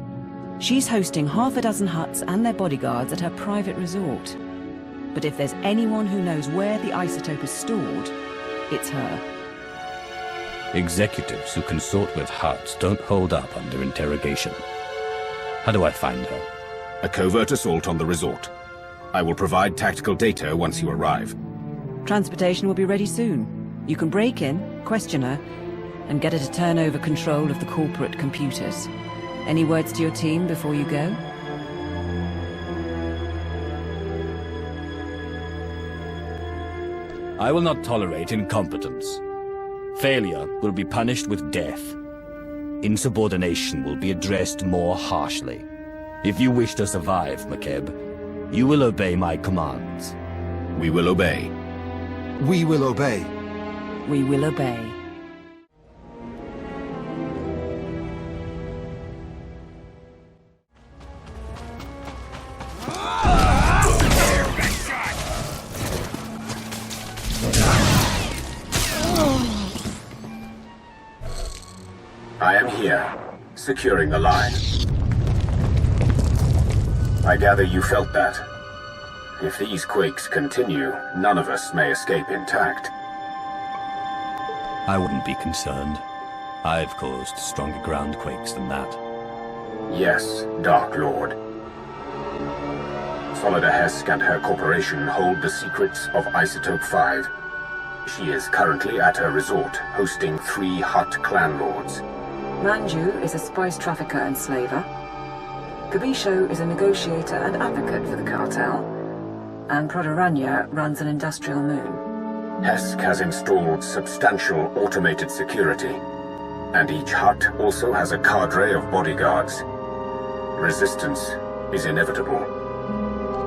She's hosting half a dozen Hutts and their bodyguards at her private resort. But if there's anyone who knows where the isotope is stored, it's her.
Executives who consort with Hutts don't hold up under interrogation. How do I find her?
A covert assault on the resort. I will provide tactical data once you arrive.
Transportation will be ready soon. You can break in, question her, and get her to turn over control of the corporate computers. Any words to your team before you go?
I will not tolerate incompetence. Failure will be punished with death. Insubordination will be addressed more harshly. If you wish to survive, Mckb, you will obey my commands.
We will obey.
We will obey.
We will obey.
I am here, securing the line. I gather you felt that. If these quakes continue, none of us may escape intact.
I wouldn't be concerned. I've caused stronger ground quakes than that.
Yes, Dark Lord. Solida Hesk and her corporation hold the secrets of Isotope 5. She is currently at her resort, hosting 3 Hutt clan lords.
Manju is a spice trafficker and slaver. Kabisho is a negotiator and advocate for the cartel. And Prodoranya runs an industrial moon.
Hesk has installed substantial automated security, and each Hutt also has a cadre of bodyguards. Resistance is inevitable.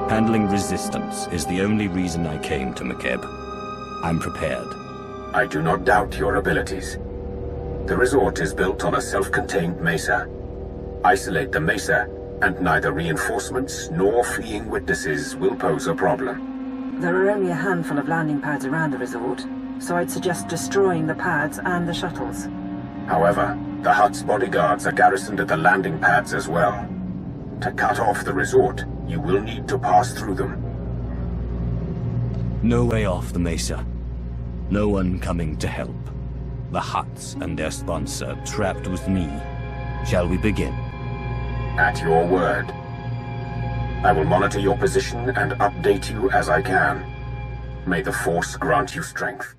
Handling resistance is the only reason I came to Mckb. I'm prepared.
I do not doubt your abilities. The resort is built on a self-contained mesa. Isolate the mesa, and neither reinforcements nor fleeing witnesses will pose a problem.
There are only a handful of landing pads around the resort, so I'd suggest destroying the pads and the shuttles.
However, the Hutt's bodyguards are garrisoned at the landing pads as well. To cut off the resort, you will need to pass through them.
No way off the mesa. No one coming to help. The Hutts and their sponsor trapped with me. Shall we begin?
At your word. I will monitor your position and update you as I can. May the Force grant you strength.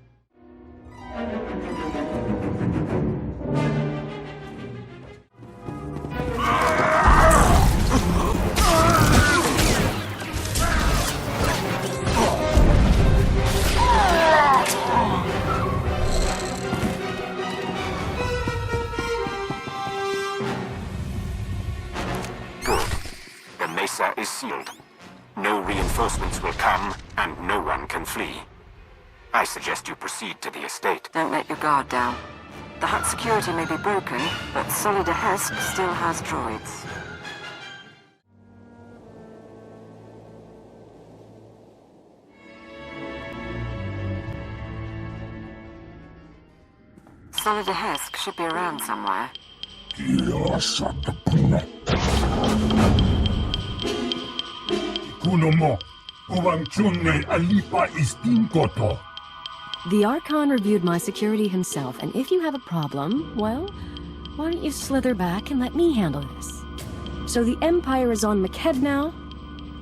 Is sealed. No reinforcements will come, and no one can flee. I suggest you proceed to the estate.
Don't let your guard down. The Hutt security may be broken, but Solida Hesk still has droids. Solida Hesk should be around somewhere.
The Archon reviewed my security himself, and if you have a problem, well, why don't you slither back and let me handle this? So the Empire is on Mckb now?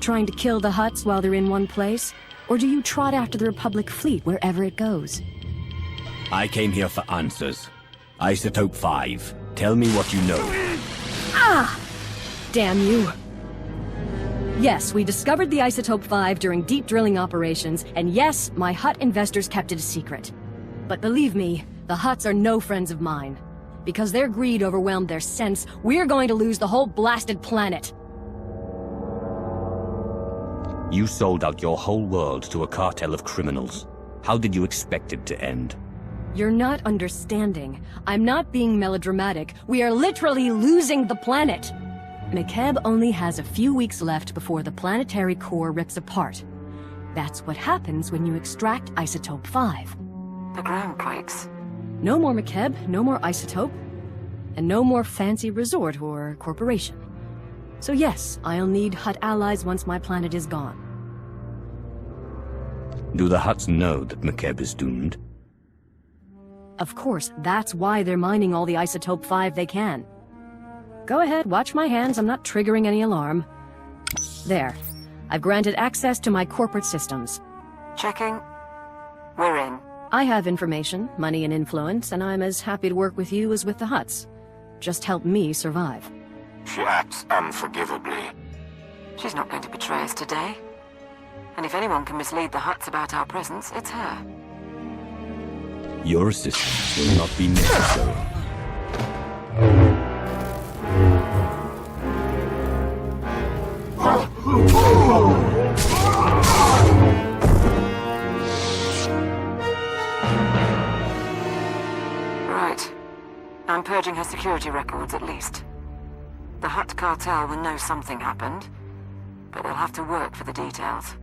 Trying to kill the Hutts while they're in one place? Or do you trot after the Republic fleet wherever it goes?
I came here for answers. Isotope 5. Tell me what you know.
Ah! Damn you. Yes, we discovered the Isotope 5 during deep drilling operations, and yes, my Hutt investors kept it a secret. But believe me, the Hutts are no friends of mine. Because their greed overwhelmed their sense, we're going to lose the whole blasted planet.
You sold out your whole world to a cartel of criminals. How did you expect it to end?
You're not understanding. I'm not being melodramatic. We are literally losing the planet. Mckb only has a few weeks left before the planetary core rips apart. That's what happens when you extract Isotope 5.
The ground quakes.
No more Mckb, no more Isotope, and no more fancy resort or corporation. So yes, I'll need Hutt allies once my planet is gone.
Do the Hutts know that Mckb is doomed?
Of course, that's why they're mining all the Isotope 5 they can. Go ahead, watch my hands, I'm not triggering any alarm. There. I've granted access to my corporate systems.
Checking. We're in.
I have information, money and influence, and I'm as happy to work with you as with the Hutts. Just help me survive.
She acts unforgivably.
She's not going to betray us today. And if anyone can mislead the Hutts about our presence, it's her.
Your assistance will not be necessary.
Right. I'm purging her security records, at least. The Hutt Cartel will know something happened, but they'll have to work for the details.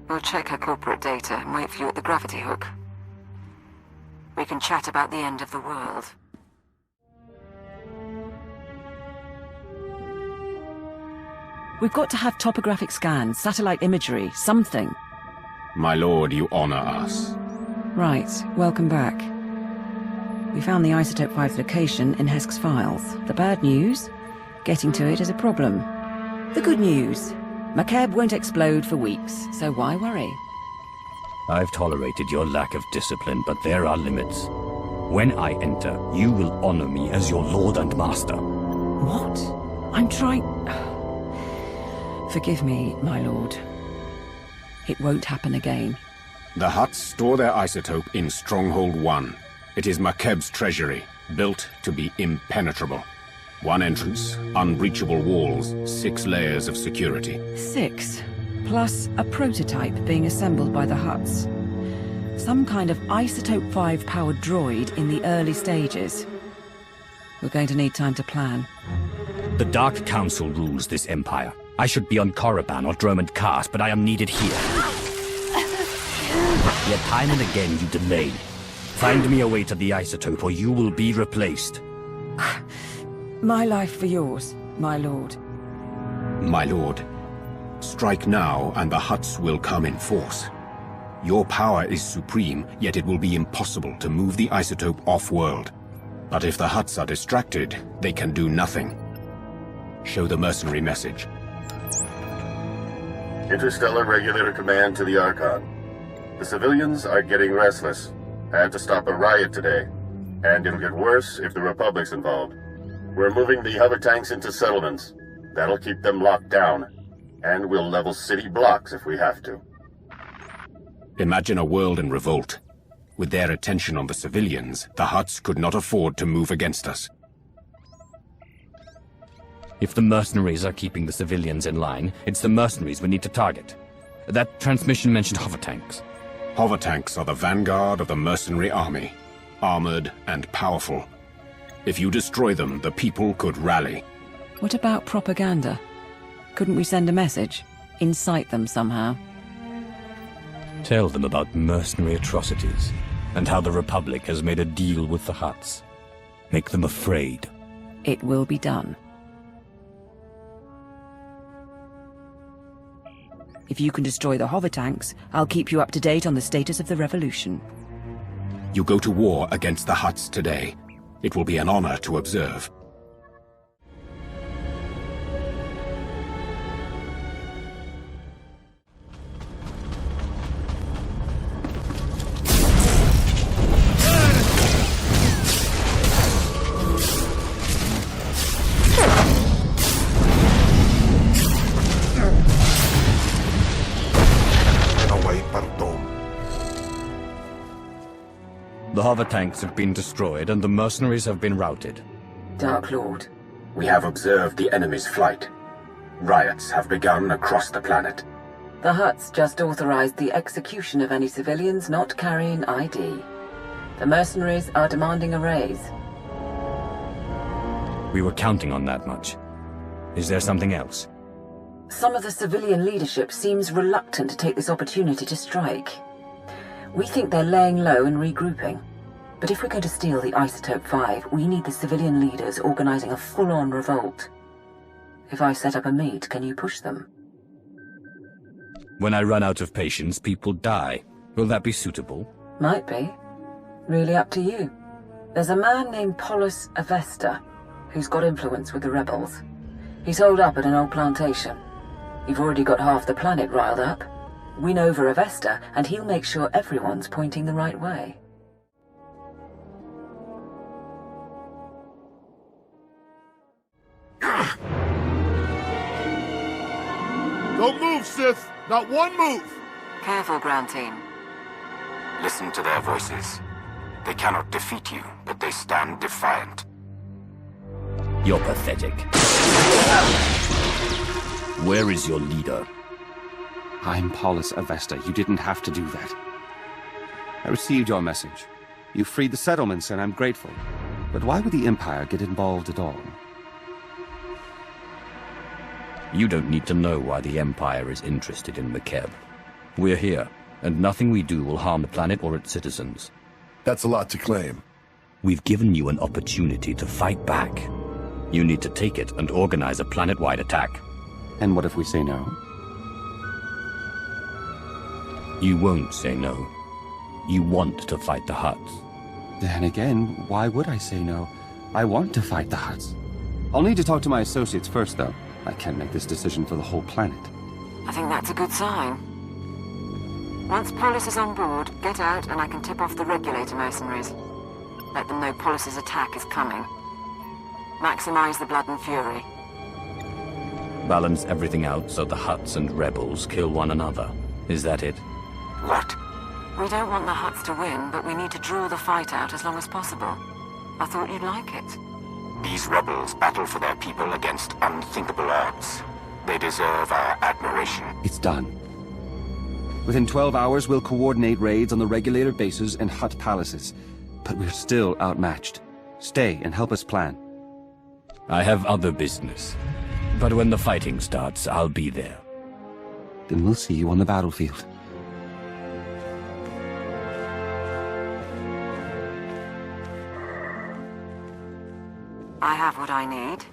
We'll check her corporate data and wait for you at the gravity hook. We can chat about the end of the world.
We've got to have topographic scans, satellite imagery, something.
My lord, you honor us.
Right, welcome back. We found the Isotope 5's location in Hesk's files. The bad news? Getting to it is a problem. The good news? Mckb won't explode for weeks, so why worry?
I've tolerated your lack of discipline, but there are limits. When I enter, you will honor me as your lord and master.
What? I'm trying... Forgive me, my lord. It won't happen again.
The Hutts store their isotope in Stronghold 1. It is Mckb's treasury, built to be impenetrable. One entrance, unbreachable walls, 6 layers of security.
6, plus a prototype being assembled by the Hutts. Some kind of Isotope 5-powered droid in the early stages. We're going to need time to plan.
The Dark Council rules this empire. I should be on Corriban or Dromund Kaas, but I am needed here. Yet time and again you delay. Find me a way to the isotope or you will be replaced.
My life for yours, my lord.
My lord, strike now and the Hutts will come in force. Your power is supreme, yet it will be impossible to move the isotope off-world. But if the Hutts are distracted, they can do nothing. Show the mercenary message.
Interstellar Regulator Command to the Archon. The civilians are getting restless. Had to stop a riot today. And it'll get worse if the Republic's involved. We're moving the hover tanks into settlements. That'll keep them locked down. And we'll level city blocks if we have to.
Imagine a world in revolt. With their attention on the civilians, the Hutts could not afford to move against us.
If the mercenaries are keeping the civilians in line, it's the mercenaries we need to target. That transmission mentioned hover tanks.
Hover tanks are the vanguard of the mercenary army. Armored and powerful. If you destroy them, the people could rally.
What about propaganda? Couldn't we send a message? Incite them somehow?
Tell them about mercenary atrocities, and how the Republic has made a deal with the Hutts. Make them afraid.
It will be done. If you can destroy the hover tanks, I'll keep you up to date on the status of the revolution.
You go to war against the Hutts today. It will be an honor to observe.
The hover tanks have been destroyed and the mercenaries have been routed.
Dark Lord.
We have observed the enemy's flight. Riots have begun across the planet.
The Hutts just authorized the execution of any civilians not carrying ID. The mercenaries are demanding a raise.
We were counting on that much. Is there something else?
Some of the civilian leadership seems reluctant to take this opportunity to strike. We think they're laying low and regrouping. But if we're going to steal the Isotope 5, we need the civilian leaders organizing a full-on revolt. If I set up a meet, can you push them?
When I run out of patience, people die. Will that be suitable?
Might be. Really up to you. There's a man named Polis Avesta, who's got influence with the rebels. He's holed up at an old plantation. You've already got half the planet riled up. Win over Avesta, and he'll make sure everyone's pointing the right way.
Don't move, Sith! Not one move!
Careful, ground team.
Listen to their voices. They cannot defeat you, but they stand defiant.
You're pathetic. Where is your leader?
I'm Polis Avesta. You didn't have to do that. I received your message. You freed the settlements, and I'm grateful. But why would the Empire get involved at all?
You don't need to know why the Empire is interested in Mckb. We're here, and nothing we do will harm the planet or its citizens.
That's a lot to claim.
We've given you an opportunity to fight back. You need to take it and organize a planet-wide attack.
And what if we say no?
You won't say no. You want to fight the Hutts.
Then again, why would I say no? I want to fight the Hutts. I'll need to talk to my associates first, though. I can't make this decision for the whole planet.
I think that's a good sign. Once Polis is on board, get out and I can tip off the Regulator mercenaries. Let them know Polis's attack is coming. Maximize the blood and fury.
Balance everything out so the Hutts and rebels kill one another. Is that it?
What?
We don't want the Hutts to win, but we need to draw the fight out as long as possible. I thought you'd like it.
These rebels battle for their people against unthinkable odds. They deserve our admiration.
It's done. Within 12 hours, we'll coordinate raids on the Regulator bases and Hutt palaces. But we're still outmatched. Stay and help us plan.
I have other business. But when the fighting starts, I'll be there.
Then we'll see you on the battlefield.
I have what I need.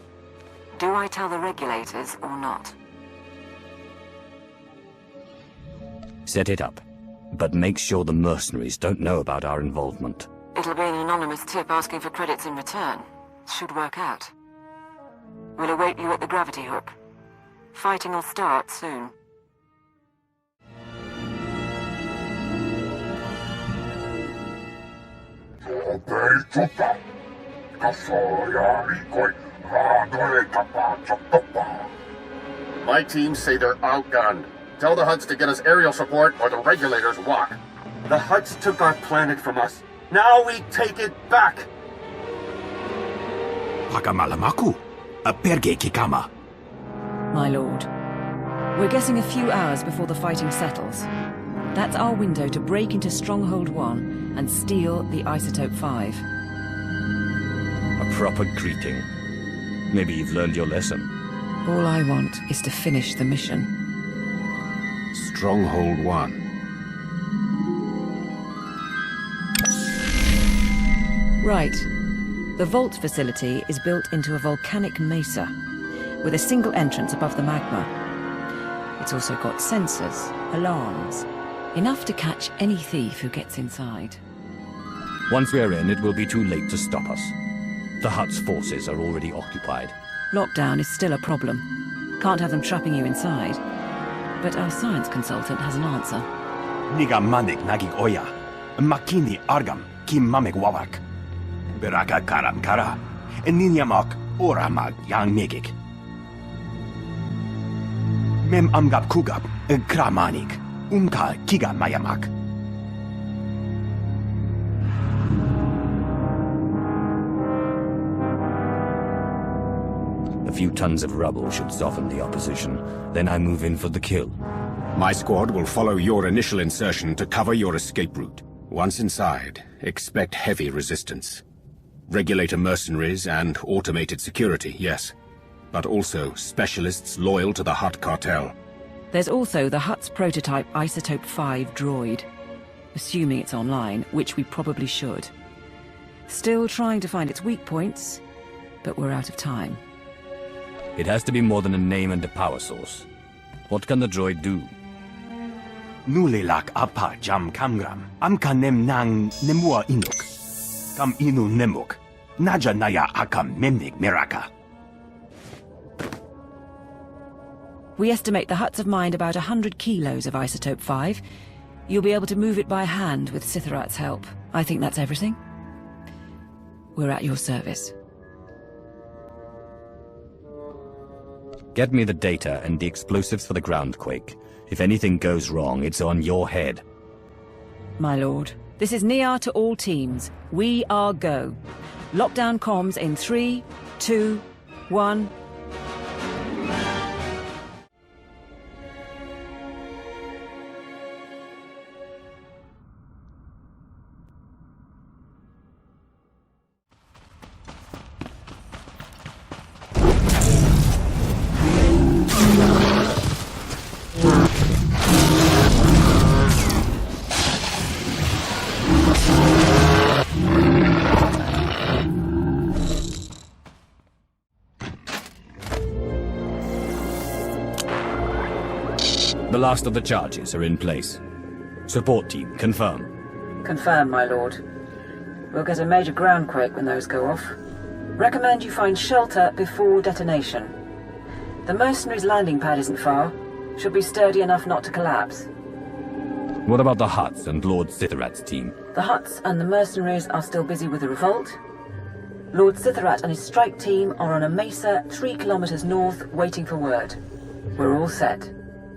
Do I tell the Regulators or not?
Set it up. But make sure the mercenaries don't know about our involvement.
It'll be an anonymous tip asking for credits in return. Should work out. We'll await you at the gravity hook. Fighting will start soon.
My teams say they're outgunned. Tell the Hutts to get us aerial support or the Regulators walk.
The Hutts took our planet from us. Now we take it back!
Pakamalamaku, aperge kikama.
My lord, we're getting a few hours before the fighting settles. That's our window to break into Stronghold 1 and steal the Isotope 5.
A proper greeting. Maybe you've learned your lesson.
All I want is to finish the mission.
Stronghold 1.
Right. The vault facility is built into a volcanic mesa, with a single entrance above the magma. It's also got sensors, alarms, enough to catch any thief who gets inside.
Once we're in, it will be too late to stop us. The Hutt's forces are already occupied.
Lockdown is still a problem. Can't have them trapping you inside. But our science consultant has an answer.
Niga manik nagig oya. Makini argam kim mamek wawak. Beraka karam kara. Eninyamak oramag yang megik. Mem amgab kugab kramanik. Unka kiga mayamak.
A few tons of rubble should soften the opposition. Then I move in for the kill.
My squad will follow your initial insertion to cover your escape route. Once inside, expect heavy resistance. Regulator mercenaries and automated security, yes. But also specialists loyal to the Hutt Cartel.
There's also the Hutt's prototype Isotope 5 droid. Assuming it's online, which we probably should. Still trying to find its weak points, but we're out of time.
It has to be more than a name and a power source. What can the droid do?
Nulilak apa jam kamgram. Amka nem nang nemua inuk. Kam inu nemuk. Naja naya akam memnik miraka.
We estimate the Hutts have mined about 100 kilos of Isotope 5. You'll be able to move it by hand with Sitharat's help. I think that's everything. We're at your service.
Get me the data and the explosives for the groundquake. If anything goes wrong, it's on your head.
My lord, this is Niar to all teams. We are go. Lockdown comms in 3, 2, 1...
The last of the charges are in place. Support team, confirm.
Confirm, my lord. We'll get a major groundquake when those go off. Recommend you find shelter before detonation. The mercenaries' landing pad isn't far. Should be sturdy enough not to collapse.
What about the Hutts and Lord Sitharat's team?
The Hutts and the mercenaries are still busy with the revolt. Lord Sitharat and his strike team are on a mesa 3 kilometers north, waiting for word. We're all set.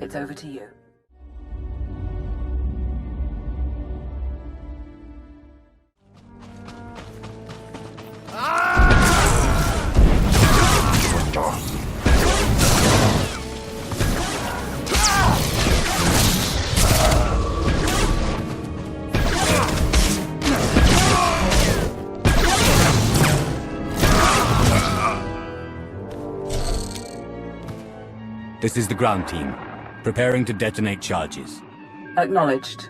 It's over to you.
This is the ground team, preparing to detonate charges.
Acknowledged.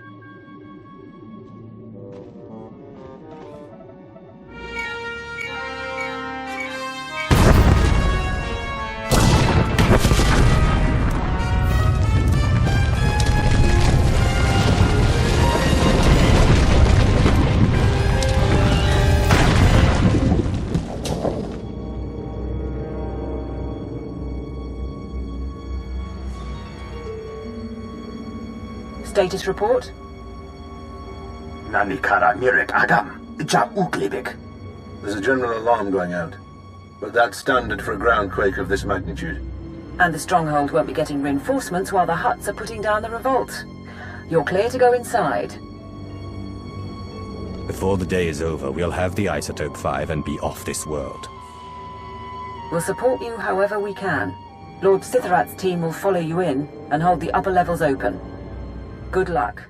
Status report?
Nanikara Mirek Agam, Ja Uklibik.
There's a general alarm going out, but that's standard for a groundquake of this magnitude.
And the Stronghold won't be getting reinforcements while the Hutts are putting down the revolt. You're clear to go inside.
Before the day is over, we'll have the Isotope 5 and be off this world.
We'll support you however we can. Lord Sitharat's team will follow you in and hold the upper levels open. Good luck.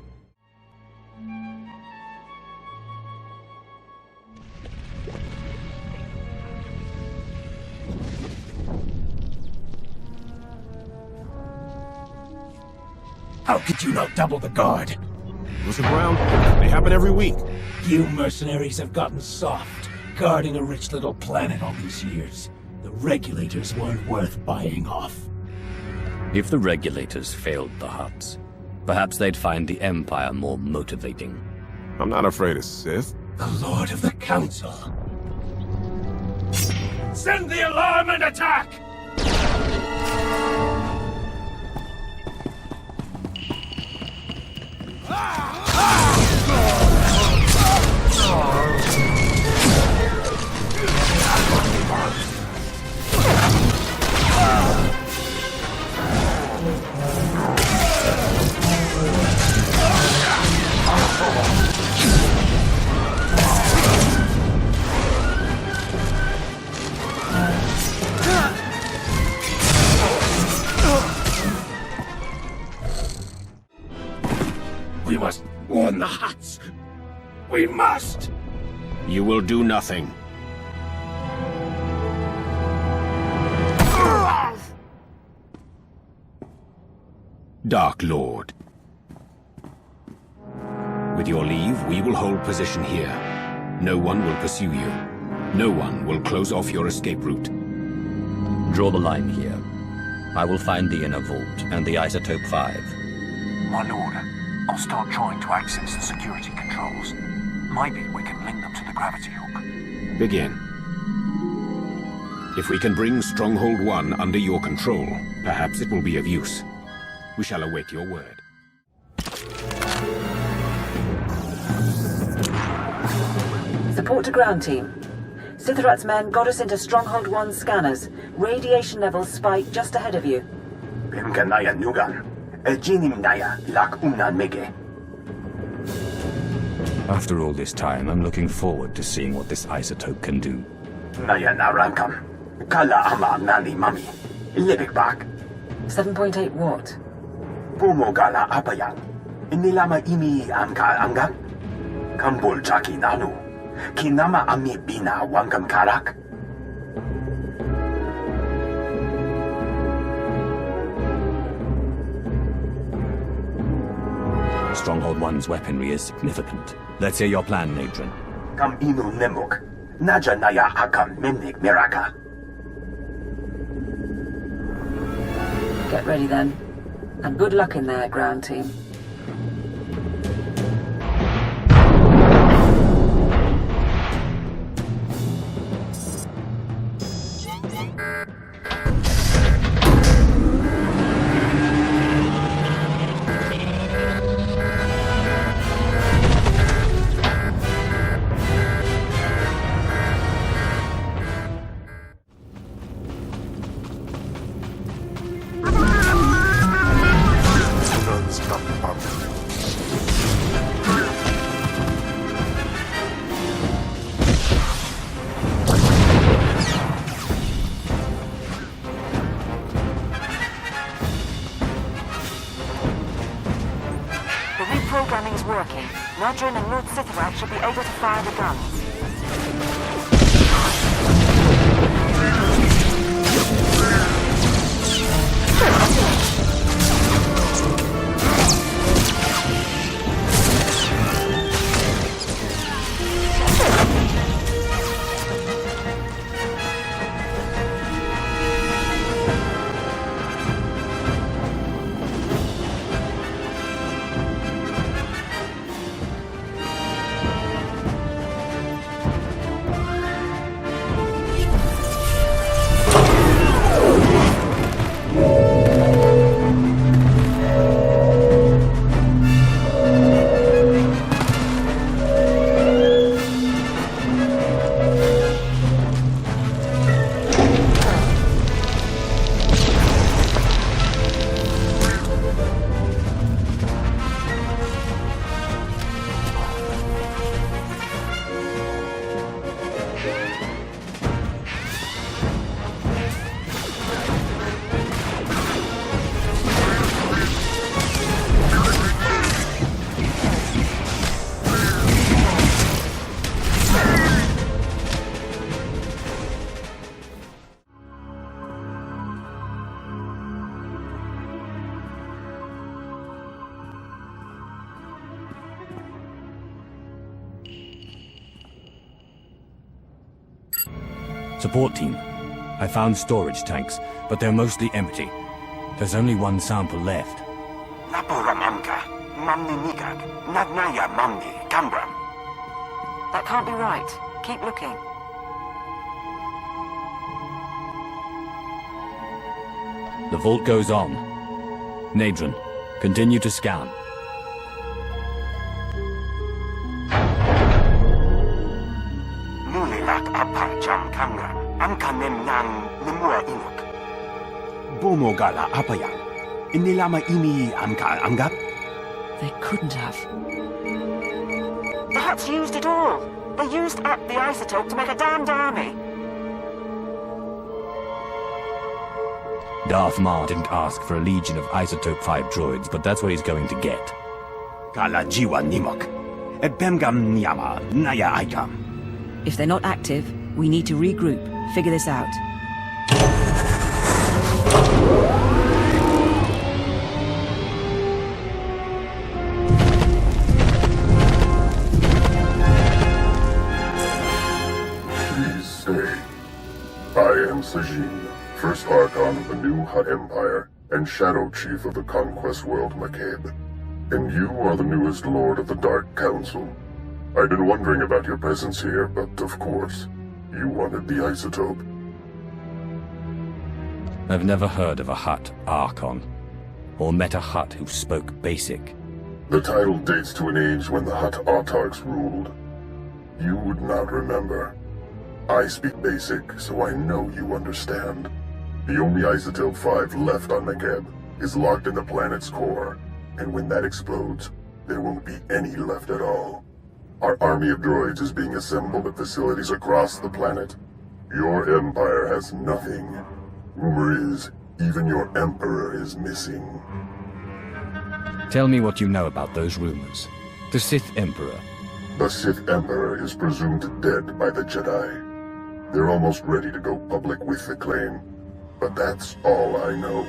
How could you not double the guard?
Those are ground. They happen every week.
You mercenaries have gotten soft, guarding a rich little planet all these years. The Regulators weren't worth buying off.
If the Regulators failed the Hutts, perhaps they'd find the Empire more motivating.
I'm not afraid of Sith.
The Lord of the Council. Send the alarm and attack! We must warn the Hutts. We must!
You will do nothing. Dark Lord. With your leave, we will hold position here. No one will pursue you. No one will close off your escape route.
Draw the line here. I will find the inner vault and the Isotope 5.
My lord, I'll start trying to access the security controls. Maybe we can link them to the gravity hook.
Begin. If we can bring Stronghold 1 under your control, perhaps it will be of use. We shall await your word.
Support to ground team. Sitharat's men got us into Stronghold 1 scanners. Radiation levels spike just ahead of you.
Bimkanaya Nugan. Ejinim Lak Unan Mege.
After all this time, I'm looking forward to seeing what this isotope can do.
Naya Narankam. Kala Ama Nani Mami. Libik Bak.
7.8 watt.
Pumo Gala Apayang. Inilama Imi Amka Angan. Kambul Chaki Nanu. Kinama Ami Bina Wangam Karak.
Stronghold 1's weaponry is significant. Let's hear your plan, Natron.
Kam Inu Nemuk. Naja Naya Akam Memnik Miraka.
Get ready then. And good luck in there, ground team. Programming's working. Nodrin and Lord Sith should be able to fire the guns.
Support team. I found storage tanks, but they're mostly empty. There's only one sample left.
That
can't be right. Keep looking.
The vault goes on. Nadrin, continue to scan.
Bumogala apayang. Inilama ini anggap?
They couldn't have. The Hutts used it all. They used up the isotope to make a damned army.
Darth Maul didn't ask for a legion of Isotope 5 droids, but that's what he's going to get.
Kala jiwa nimok. Ebemgam nyama naya aikam.
If they're not active, we need to regroup, figure this out.
Please stay. I am Sajin, First Archon of the new Hutt Empire, and Shadow Chief of the Conquest World Mckb. And you are the newest Lord of the Dark Council. I've been wondering about your presence here, but of course, you wanted the isotope.
I've never heard of a Hutt Archon, or met a Hutt who spoke Basic.
The title dates to an age when the Hutt autarchs ruled. You would not remember. I speak Basic, so I know you understand. The only Isotope 5 left on Mckb is locked in the planet's core, and when that explodes, there won't be any left at all. Our army of droids is being assembled at facilities across the planet. Your empire has nothing. Rumor is, even your emperor is missing.
Tell me what you know about those rumors. The Sith Emperor.
The Sith Emperor is presumed dead by the Jedi. They're almost ready to go public with the claim. But that's all I know.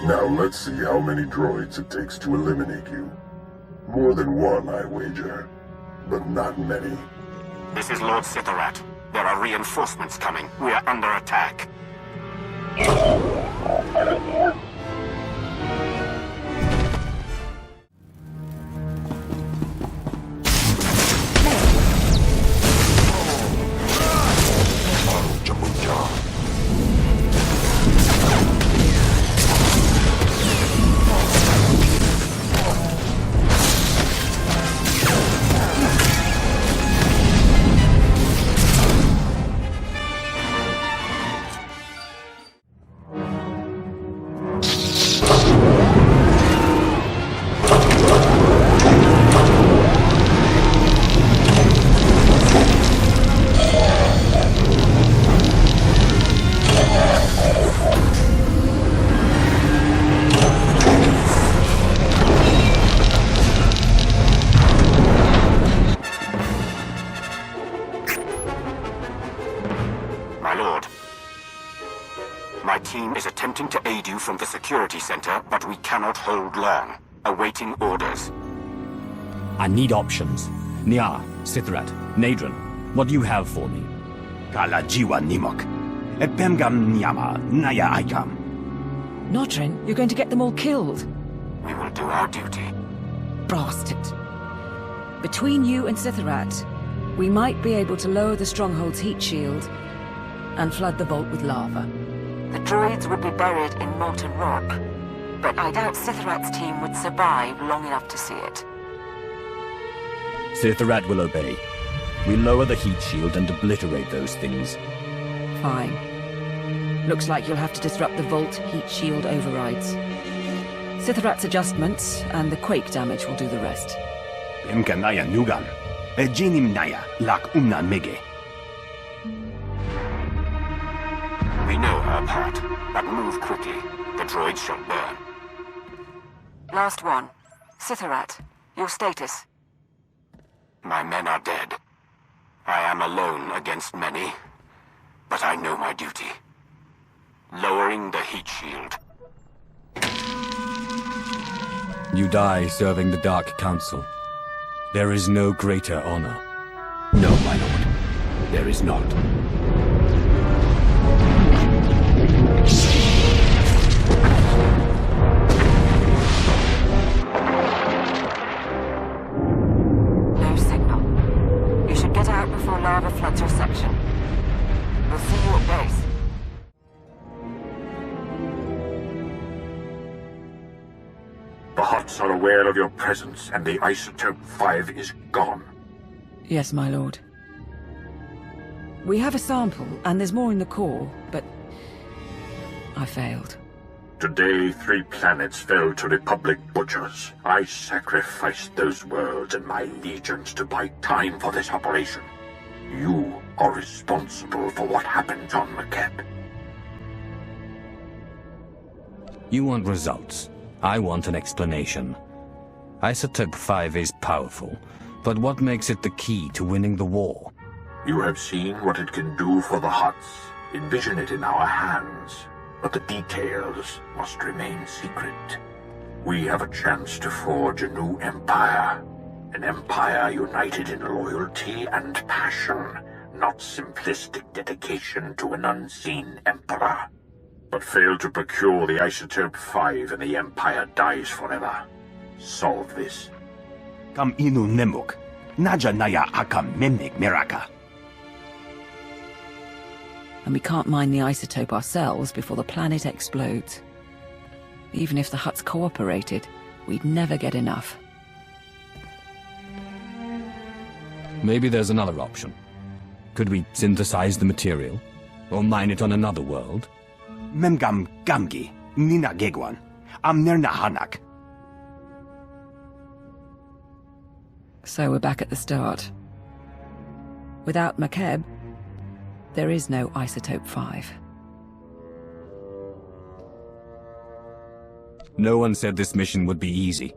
Now let's see how many droids it takes to eliminate you. More than one, I wager. But not many.
This is Lord Sith. There are reinforcements coming. We are under attack. from the security center, but we cannot hold long. Awaiting orders.
I need options. Nia, Sithrat, Nadron, what do you have for me?
Kala jiwa nimok. Epemgam nyama naya aikam.
Notrin, you're going to get them all killed.
We will do our duty.
Bastard. Between you and Sithrat, we might be able to lower the Stronghold's heat shield and flood the vault with lava.
The droids would be buried in molten rock, but I doubt Sithrat's team would survive long enough to see it.
Sithrat will obey. We lower the heat shield and obliterate those things.
Fine. Looks like you'll have to disrupt the vault heat shield overrides. Sithrat's adjustments and the quake damage will do the rest.
Imkanaya nugan. Ejinim naya lak umnan mege.
We know our part, but move quickly. The droids shall burn.
Last one. Sithrat, your status.
My men are dead. I am alone against many, but I know my duty. Lowering the heat shield.
You die serving the Dark Council. There is no greater honor.
No, my lord. There is not.
No signal. You should get out before lava floods your section. We'll see you at base.
The Hutts are aware of your presence, and the Isotope 5 is gone.
Yes, my lord. We have a sample, and there's more in the core, but I failed.
Today, 3 planets fell to Republic butchers. I sacrificed those worlds and my legions to buy time for this operation. You are responsible for what happened on Mckb.
You want results. I want an explanation. Isotope 5 is powerful, but what makes it the key to winning the war?
You have seen what it can do for the Hutts. Envision it in our hands, but the details must remain secret. We have a chance to forge a new empire. An empire united in loyalty and passion, not simplistic dedication to an unseen emperor. But fail to procure the Isotope 5 and the Empire dies forever. Solve this.
Kam inu nemuk. Naja naya akam memnik miraka.
And we can't mine the isotope ourselves before the planet explodes. Even if the Hutts cooperated, we'd never get enough.
Maybe there's another option. Could we synthesize the material? Or mine it on another world?
Memgam gamgi, nina gegwan, amnerna hanak.
So we're back at the start. Without Mckb, there is no Isotope 5.
No one said this mission would be easy,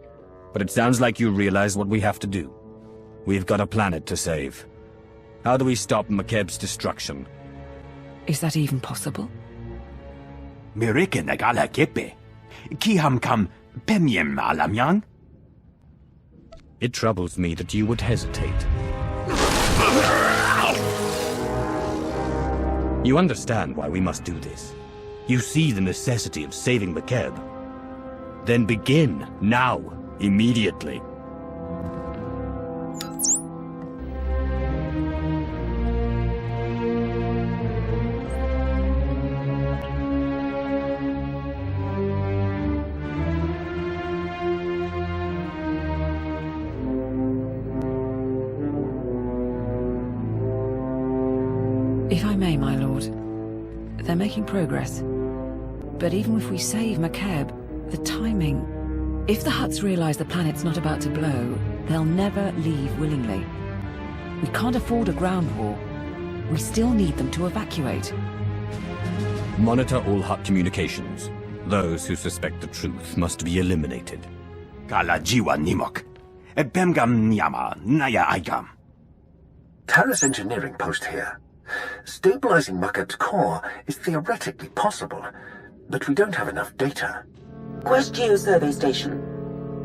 but it sounds like you realize what we have to do. We've got a planet to save. How do we stop Mckb's destruction?
Is that even possible?
Mirike nagala kepe. Kiham kam pemyem alamyan?
It troubles me that you would hesitate. You understand why we must do this. You see the necessity of saving Mckb. Then begin, now, immediately.
If I may, my lord, they're making progress. But even if we save Mckb, the timing... If the Hutts realize the planet's not about to blow, they'll never leave willingly. We can't afford a ground war. We still need them to evacuate.
Monitor all Hutt communications. Those who suspect the truth must be eliminated.
Kala jiwa nimok. Ebemgam nyama naya aigam.
Terrace engineering post here. Stabilizing Mckb's core is theoretically possible.
But we don't have enough data.
Quest Geo-Survey Station.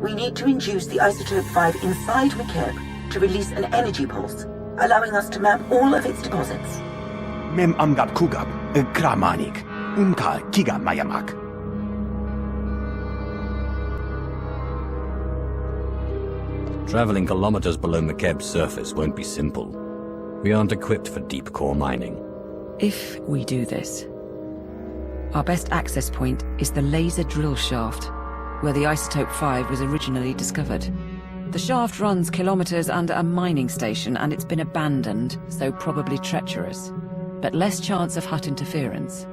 We need to induce the Isotope 5 inside Mckb to release an energy pulse, allowing us to map all of its deposits.
Mem amgab kugab, kramanik, unka kiga mayamak.
Traveling kilometers below Mckb's surface won't be simple. We aren't equipped for deep core mining.
If we do this, our best access point is the laser drill shaft, where the Isotope 5 was originally discovered. The shaft runs kilometers under a mining station, and it's been abandoned, so probably treacherous. But less chance of Hutt interference.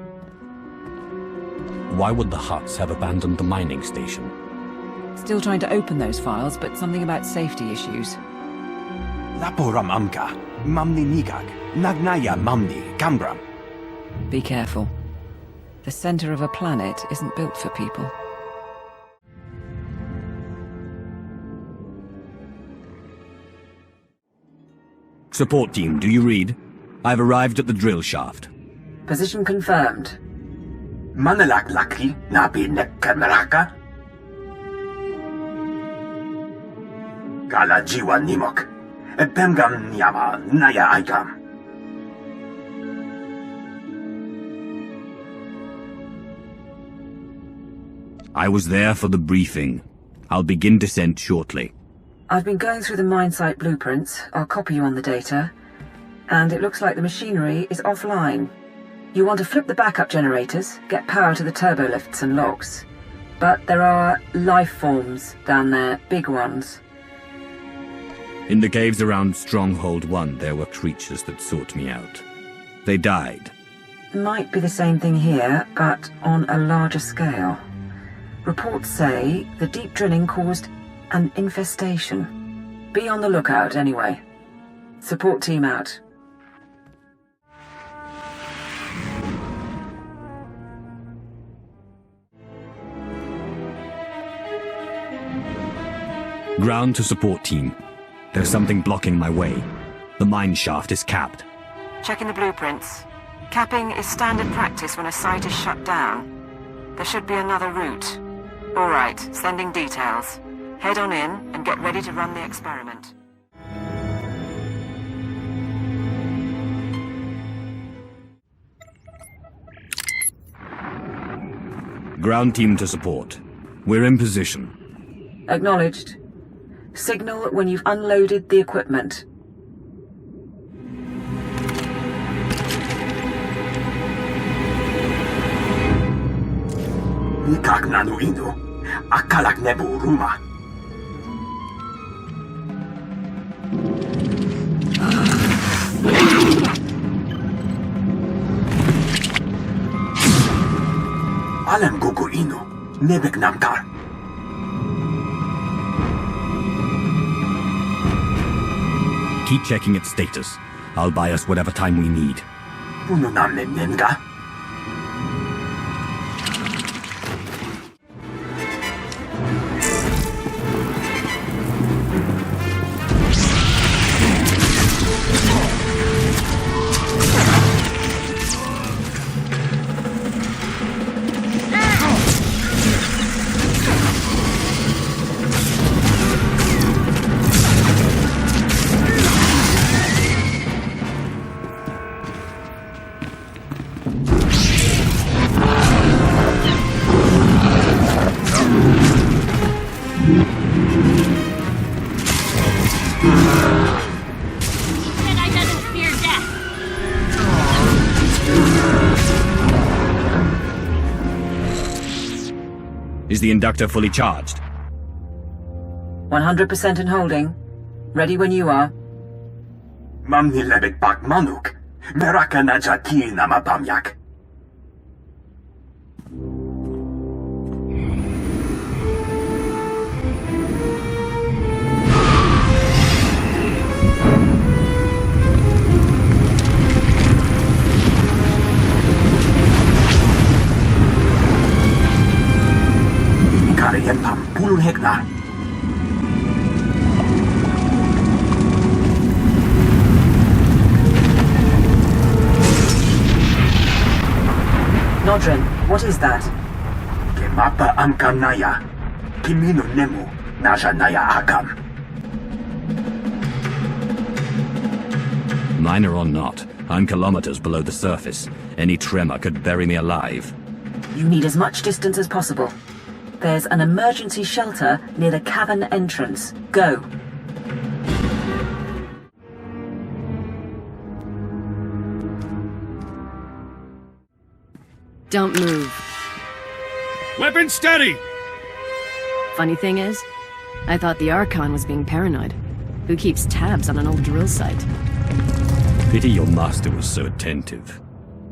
Why would the Hutts have abandoned the mining station?
Still trying to open those files, but something about safety issues.
Laporam amka, mamni nigag, nagnaya mamni, kambram.
Be careful. The center of a planet isn't built for people.
Support team, do you read? I've arrived at the drill shaft.
Position confirmed.
Manalak laki nabi nekkameraka. Gala jiwa nimok. Pemgam nyama naya aikam.
I was there for the briefing. I'll begin descent shortly.
I've been going through the mine site blueprints. I'll copy you on the data. And it looks like the machinery is offline. You want to flip the backup generators, get power to the turbo lifts and locks. But there are life forms down there, big ones.
In the caves around Stronghold 1, there were creatures that sought me out. They died.
Might be the same thing here, but on a larger scale. Reports say the deep drilling caused an infestation. Be on the lookout anyway. Support team out.
Ground to support team. There's something blocking my way. The mine shaft is capped.
Checking the blueprints. Capping is standard practice when a site is shut down. There should be another route. All right, sending details. Head on in and get ready to run the experiment.
Ground team to support. We're in position.
Acknowledged. Signal when you've unloaded the equipment.
Nikak nanu inu, akalak nebu ruma. Alem gugu inu, nebek namkar.
Keep checking its status. I'll buy us whatever time we need.
Puno namne nenga.
Is the inductor fully charged?
100% in holding. Ready when you are.
Mamni lebek bak manuk. Meraka najaki nama bamyak. Kariyan pam pulun hektar.
Nodrin, what is that?
Mapa amkanaya. Kimino nemu. Najanaya akam.
Minor or not, I'm kilometers below the surface. Any tremor could bury me alive.
You need as much distance as possible. There's an emergency shelter near the cavern entrance. Go.
Don't move.
Weapon steady!
Funny thing is, I thought the Archon was being paranoid. Who keeps tabs on an old drill site?
Pity your master was so attentive.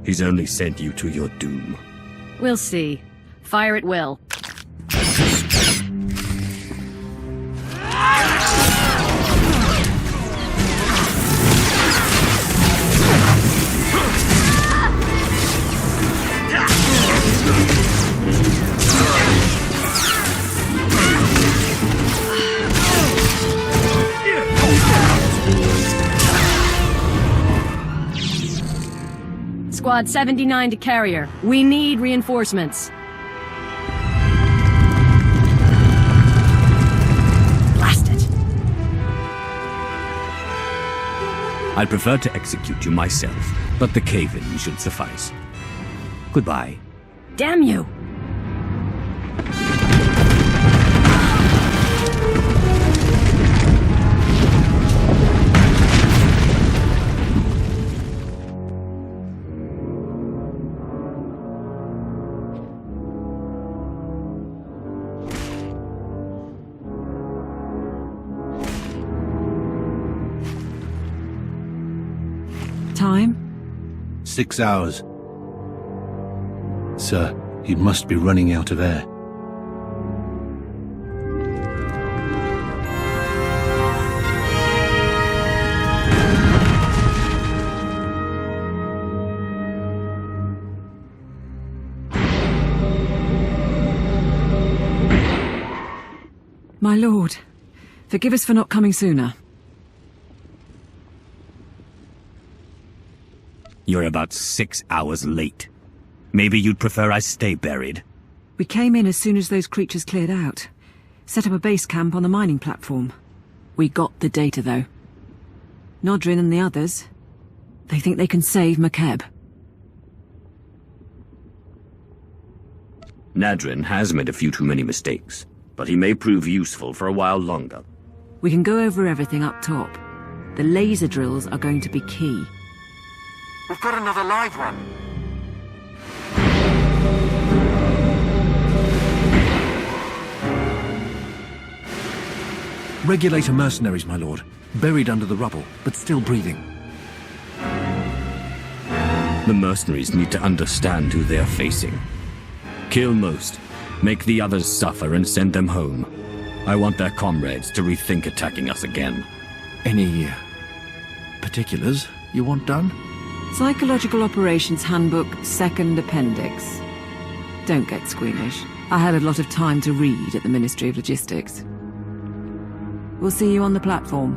He's only sent you to your doom.
We'll see. Fire at will. Squad 79 to carrier. We need reinforcements. Blast it.
I'd prefer to execute you myself, but the cave-in should suffice. Goodbye.
Damn you!
Time?
6 hours. Sir, he must be running out of air.
My lord, forgive us for not coming sooner.
You're about 6 hours late. Maybe you'd prefer I stay buried.
We came in as soon as those creatures cleared out. Set up a base camp on the mining platform. We got the data, though. Nodrin and the others, they think they can save Mckb.
Nadrin has made a few too many mistakes, but he may prove useful for a while longer.
We can go over everything up top. The laser drills are going to be key.
We've got another live one.
Regulator mercenaries, my lord. Buried under the rubble, but still breathing.
The mercenaries need to understand who they're facing. Kill most, make the others suffer and send them home. I want their comrades to rethink attacking us again.
Any particulars you want done?
Psychological Operations Handbook, 2nd Appendix. Don't get squeamish. I had a lot of time to read at the Ministry of Logistics. We'll see you on the platform.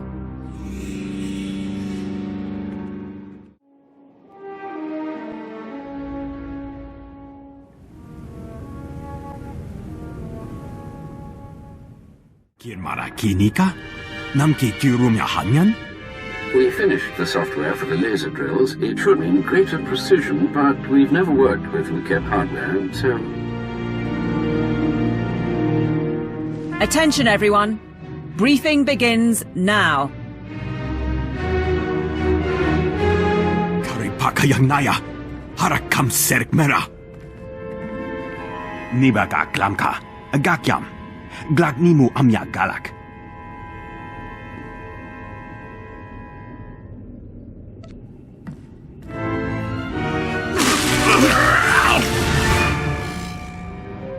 We finished the software for the laser drills. It should mean greater precision, but we've never worked with Mckb hardware, so...
Attention, everyone. Briefing begins now.
Karipakayanaya, Harakam Serkmera. Nibaka Klamka, Agakyam, Glagnimu Amya Galak.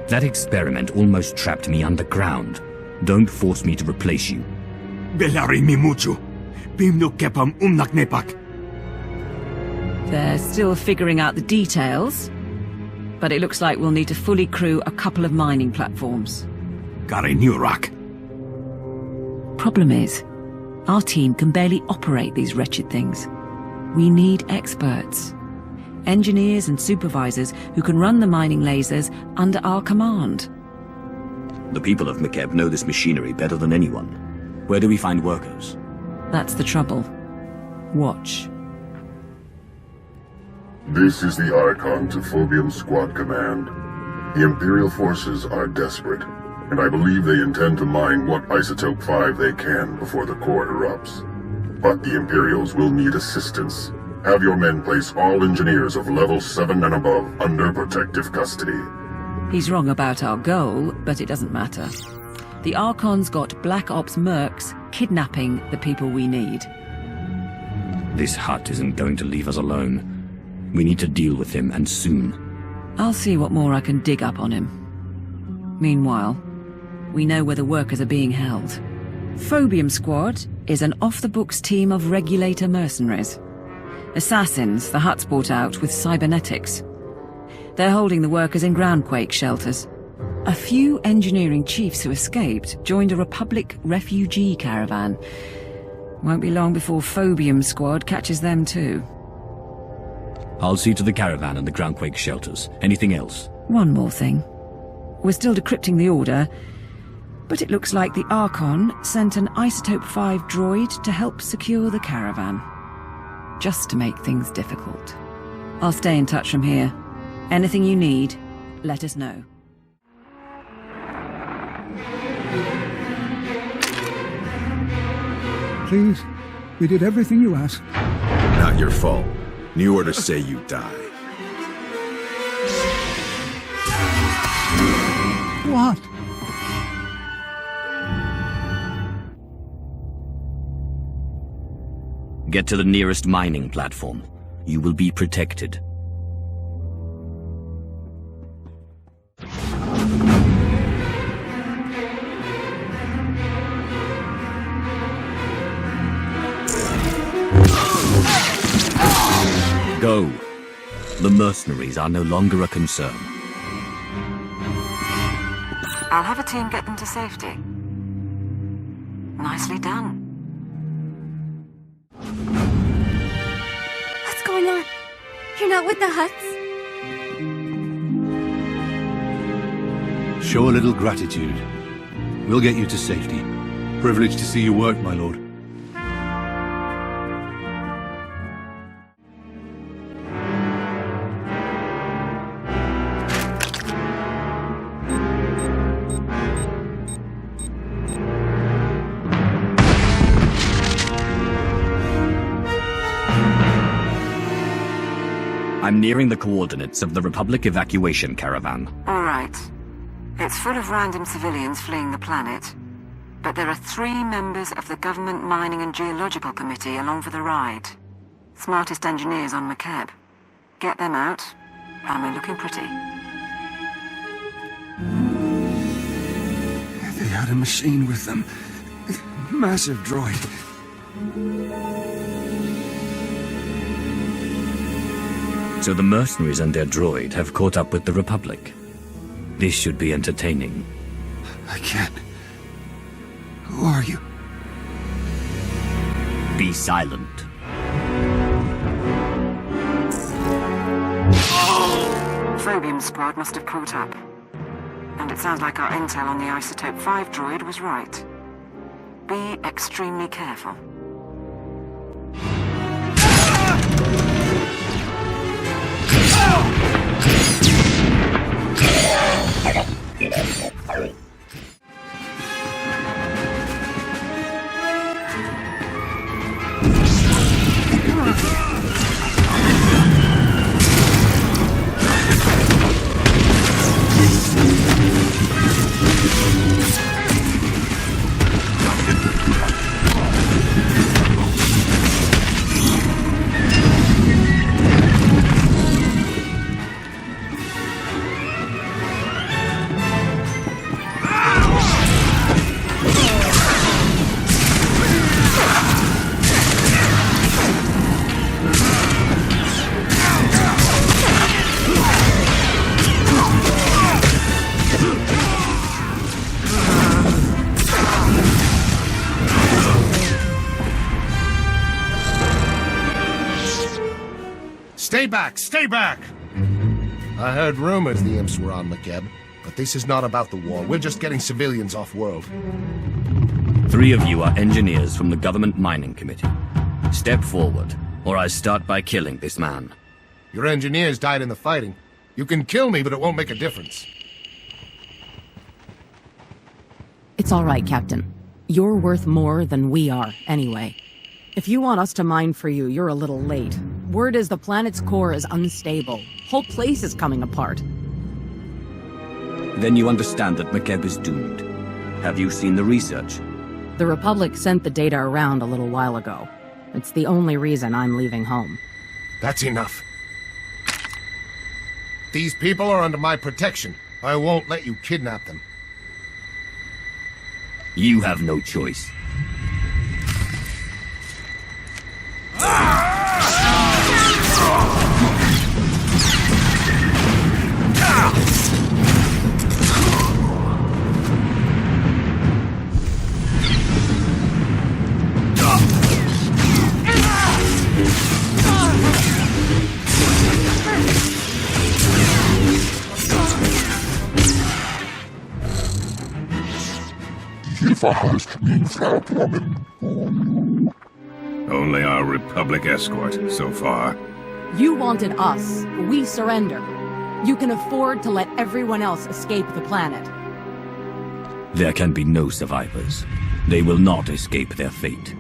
That experiment almost trapped me underground. Don't force me to replace you.
Belari Mimuchu, Bimno Kepam Umnaknepak.
They're still figuring out the details, but it looks like we'll need to fully crew a couple of mining platforms.
Gare Nurak.
Problem is, our team can barely operate these wretched things. We need experts. Engineers and supervisors who can run the mining lasers under our command.
The people of Mckb know this machinery better than anyone. Where do we find workers?
That's the trouble. Watch.
This is the Archon to Phobium Squad Command. The Imperial forces are desperate, and I believe they intend to mine what Isotope 5 they can before the core erupts. But the Imperials will need assistance. Have your men place all engineers of level 7 and above under protective custody.
He's wrong about our goal, but it doesn't matter. The Archon's got Black Ops mercs kidnapping the people we need.
This Hutt isn't going to leave us alone. We need to deal with him, and soon.
I'll see what more I can dig up on him. Meanwhile, we know where the workers are being held. Phobium Squad is an off-the-books team of Regulator mercenaries. Assassins the Hutts brought out with cybernetics. They're holding the workers in groundquake shelters. A few engineering chiefs who escaped joined a Republic refugee caravan. Won't be long before Phobium Squad catches them too.
I'll see to the caravan and the groundquake shelters. Anything else?
One more thing. We're still decrypting the order, but it looks like the Archon sent an Isotope 5 droid to help secure the caravan. Just to make things difficult. I'll stay in touch from here. Anything you need, let us know.
Please, we did everything you asked.
Not your fault. New orders say you die.
What?
Get to the nearest mining platform. You will be protected. Go. The mercenaries are no longer a concern.
I'll have a team get them to safety. Nicely done.
What's going on? You're not with the Hutts?
Show a little gratitude. We'll get you to safety. Privileged to see you work, my lord.
I'm nearing the coordinates of the Republic evacuation caravan.
All right. It's full of random civilians fleeing the planet. But there are 3 members of the Government Mining and Geological Committee along for the ride. Smartest engineers on Mckb. Get them out, and we're looking pretty.
They had a machine with them. Massive droid.
So the mercenaries and their droid have caught up with the Republic. This should be entertaining.
I can't. Who are you?
Be silent.
Phobium Squad must have caught up. And it sounds like our intel on the Isotope 5 droid was right. Be extremely careful.
Stay back! Stay back! I heard rumors the imps were on Mckb, but this is not about the war. We're just getting civilians off-world.
3 of you are engineers from the Government Mining Committee. Step forward, or I start by killing this man.
Your engineers died in the fighting. You can kill me, but it won't make a difference.
It's all right, Captain. You're worth more than we are, anyway. If you want us to mine for you, you're a little late. Word is the planet's core is unstable. Whole place is coming apart.
Then you understand that Mckb is doomed. Have you seen the research?
The Republic sent the data around a little while ago. It's the only reason I'm leaving home.
That's enough. These people are under my protection. I won't let you kidnap them.
You have no choice.
Only our Republic escort so far.
You wanted us. We surrender. You can afford to let everyone else escape the planet.
There can be no survivors. They will not escape their fate.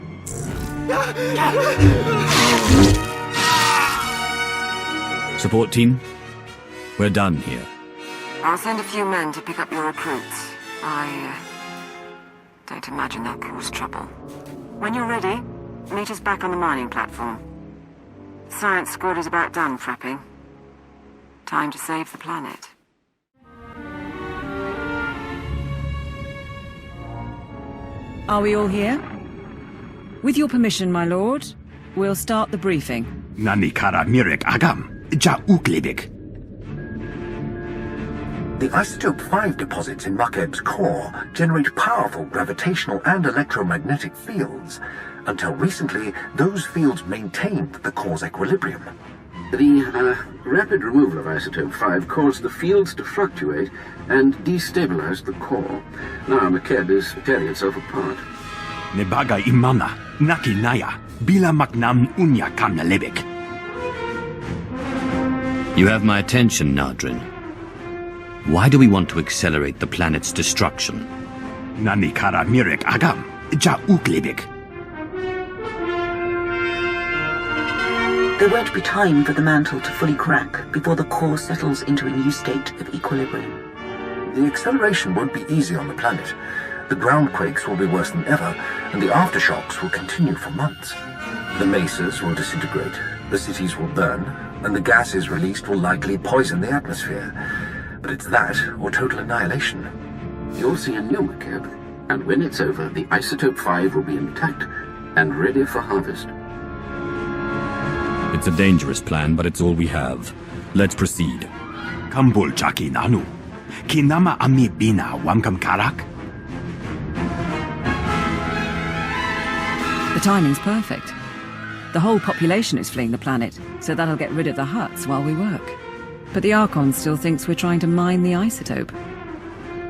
Support team, we're done here.
I'll send a few men to pick up your recruits. I don't imagine they'll cause trouble. When you're ready, meet us back on the mining platform. Science squad is about done prepping. Time to save the planet.
Are we all here? With your permission, my lord, we'll start the briefing.
Nani kara mirek agam, ja uklibik.
The Isotope 5 deposits in Mckb's core generate powerful gravitational and electromagnetic fields. Until recently, those fields maintained the core's equilibrium.
The rapid removal of Isotope 5 caused the fields to fluctuate and destabilized the core. Now Mckb is tearing itself apart.
Nebaga imana, naki naya, bila maknam unya kamna lebek.
You have my attention, Nadrin. Why do we want to accelerate the planet's destruction?
Nani kara mirek agam, ja uklibik.
There won't be time for the mantle to fully crack before the core settles into a new state of equilibrium.
The acceleration won't be easy on the planet. The ground quakes will be worse than ever, and the aftershocks will continue for months. The mesas will disintegrate, the cities will burn, and the gases released will likely poison the atmosphere. But it's that or total annihilation.
You'll see a new Mckb, and when it's over, the Isotope 5 will be intact and ready for harvest.
It's a dangerous plan, but it's all we have. Let's proceed.
Kambul chaki nanu. Kinama ami bina wamkam karak.
The timing's perfect. The whole population is fleeing the planet, so that'll get rid of the Hutts while we work. But the Archon still thinks we're trying to mine the isotope.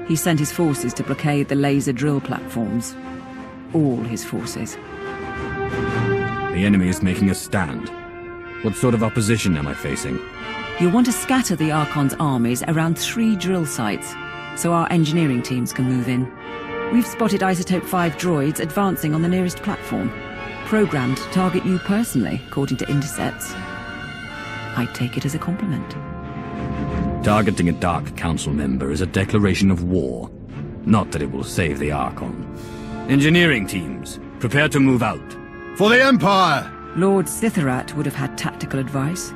He sent his forces to blockade the laser drill platforms. All his forces.
The enemy is making a stand. What sort of opposition am I facing?
You'll want to scatter the Archon's armies around 3 drill sites, so our engineering teams can move in. We've spotted Isotope 5 droids advancing on the nearest platform, programmed to target you personally, according to intercepts. I'd take it as a compliment.
Targeting a Dark Council member is a declaration of war. Not that it will save the Archon. Engineering teams, prepare to move out.
For the Empire!
Lord Sitharat would have had tactical advice,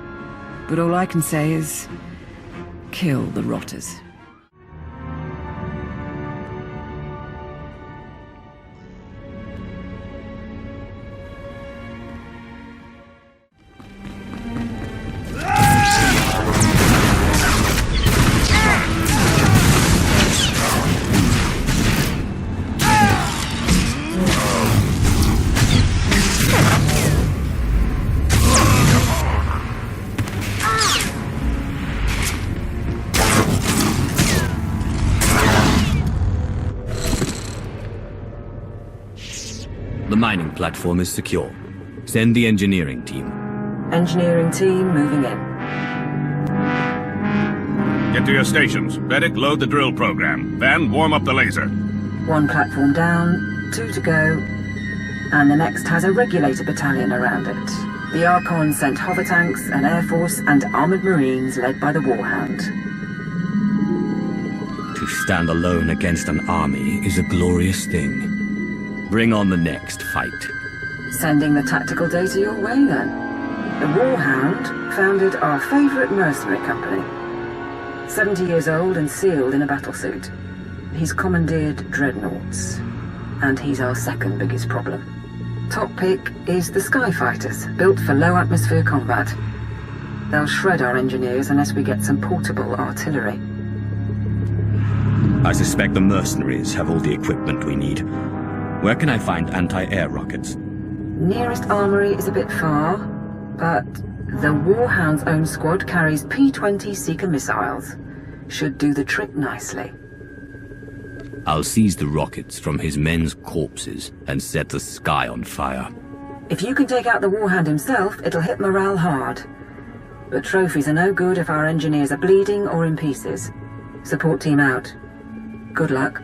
but all I can say is kill the rotters.
The mining platform is secure. Send the engineering team.
Engineering team moving in.
Get to your stations. Medic, load the drill program. Van, warm up the laser.
1 platform down, 2 to go, and the next has a Regulator battalion around it. The Archon sent hover tanks, an air force, and armored marines led by the Warhound.
To stand alone against an army is a glorious thing. Bring on the next fight.
Sending the tactical data your way, then. The Warhound founded our favorite mercenary company. 70 years old and sealed in a battlesuit. He's commandeered dreadnoughts. And he's our second biggest problem. Top pick is the Skyfighters, built for low-atmosphere combat. They'll shred our engineers unless we get some portable artillery.
I suspect the mercenaries have all the equipment we need. Where can I find anti-air rockets?
Nearest armory is a bit far, but the Warhound's own squad carries P-20 Seeker missiles. Should do the trick nicely.
I'll seize the rockets from his men's corpses and set the sky on fire.
If you can take out the Warhound himself, it'll hit morale hard. But trophies are no good if our engineers are bleeding or in pieces. Support team out. Good luck.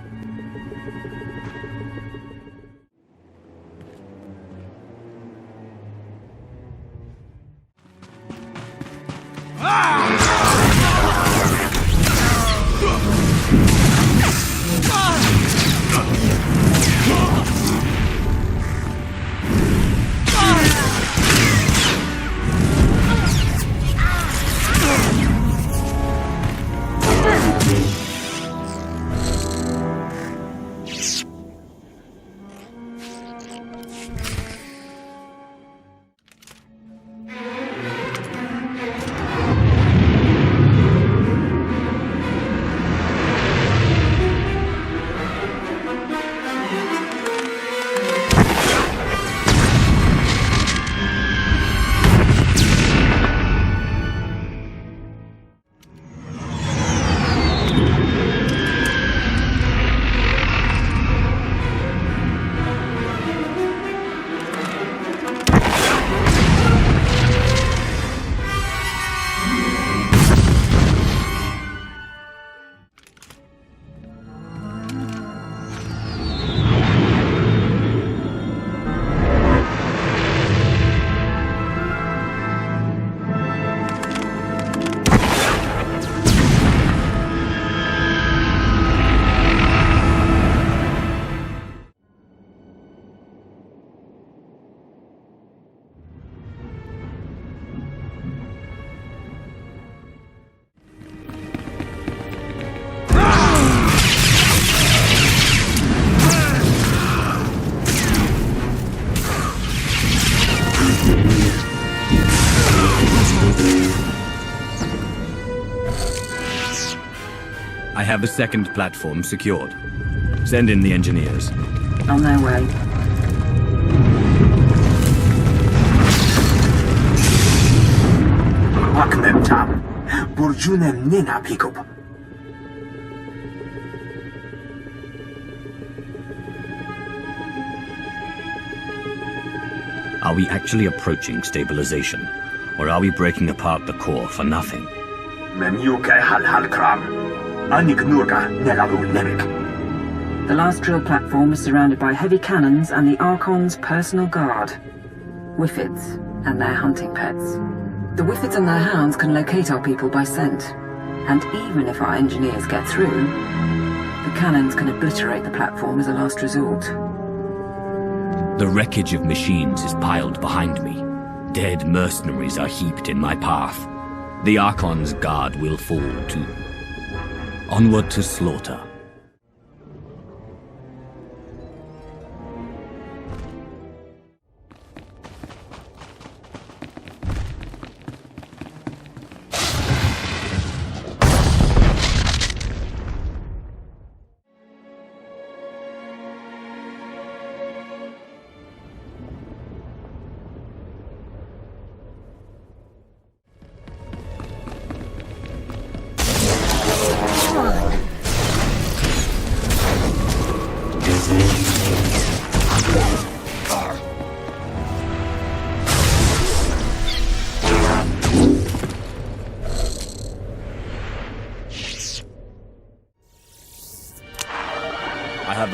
I have a second platform secured. Send in the engineers.
On their way.
Are we actually approaching stabilization? Or are we breaking apart the core for nothing?
The last drill platform is surrounded by heavy cannons and the Archon's personal guard. Whiffids and their hunting pets. The Whiffids and their hounds can locate our people by scent. And even if our engineers get through, the cannons can obliterate the platform as a last resort.
The wreckage of machines is piled behind me. Dead mercenaries are heaped in my path. The Archon's guard will fall too. Onward to slaughter.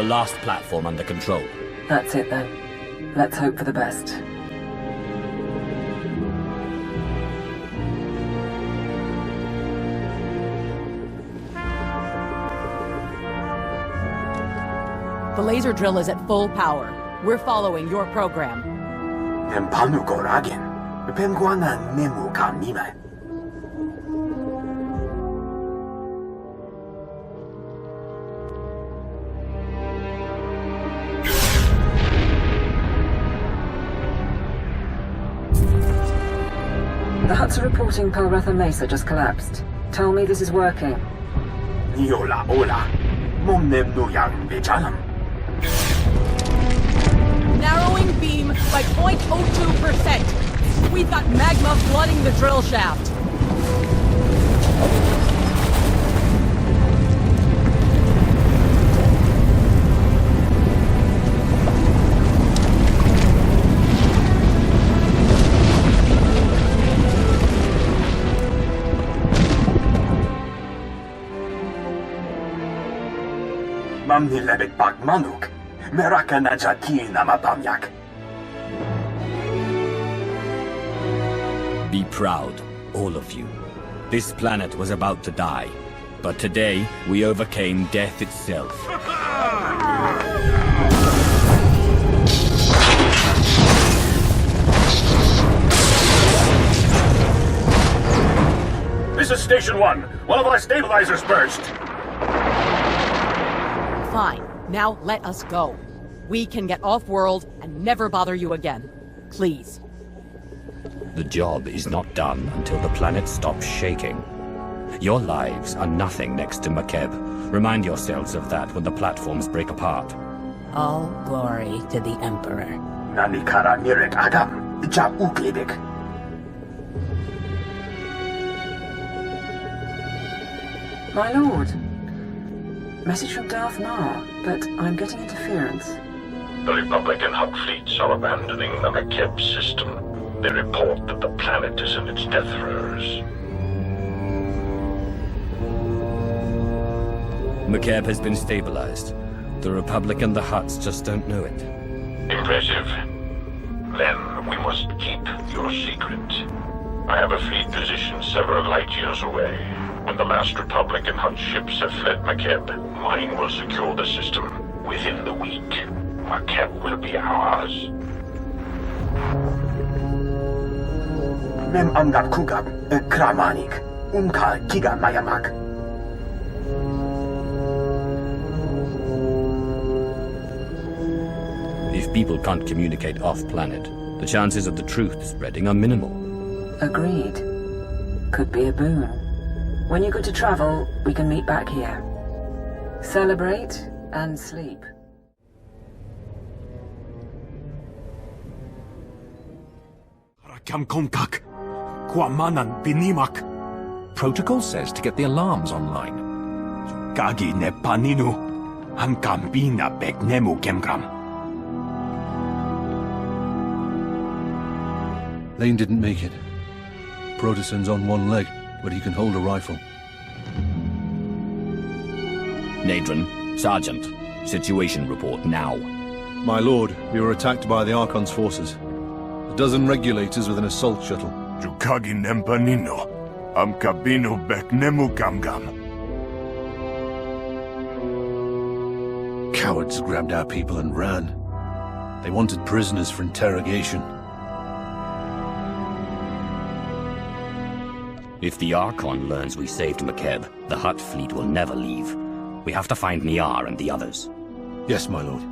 the last platform under control.
That's it then. Let's hope for the best.
The laser drill is at full power. We're following your program.
The Hutts are reporting Palratha Mesa just collapsed. Tell me this is working.
Narrowing beam by 0.02%. We've got magma flooding the drill shaft.
Mamni lebek bak manuk. Meraka najaki nama bamyak.
Be proud, all of you. This planet was about to die, but today we overcame death itself.
This is Station 1. One of our stabilizers burst.
Fine. Now let us go. We can get off-world and never bother you again. Please.
The job is not done until the planet stops shaking. Your lives are nothing next to Mckb. Remind yourselves of that when the platforms break apart.
All glory to the Emperor.
Nanikara mirek agam. Ja uklibik.
My lord. Message from Darth Nox, but I'm getting interference.
The Republic and Hutt fleets are abandoning the Mckb system. They report that the planet is in its death throes.
Mckb has been stabilized. The Republic and the Hutts just don't know it.
Impressive. Then we must keep your secret. I have a fleet positioned several light years away. When the last Republic and Hutt ships have fled Mckb, mine will secure the system. Within the week, Mckb will be ours.
Mem amgab kugab, kramanik, umka kiga mayamak.
If people can't communicate off-planet, the chances of the truth spreading are minimal.
Agreed. Could be a boon. When you're good to travel, we can meet back here. Celebrate and sleep.
Protocol says to get the alarms online.
Lane didn't make it. Protosen's on one leg, but he can hold a rifle.
Nadron, Sergeant, situation report now.
My lord, we were attacked by the Archon's forces. A dozen regulators with an assault shuttle.
Jukagi nempanino, amkabino beknemu gamgam.
Cowards grabbed our people and ran. They wanted prisoners for interrogation.
If the Archon learns we saved Mckb, the Hutt fleet will never leave. We have to find Niar and the others.
Yes, my lord.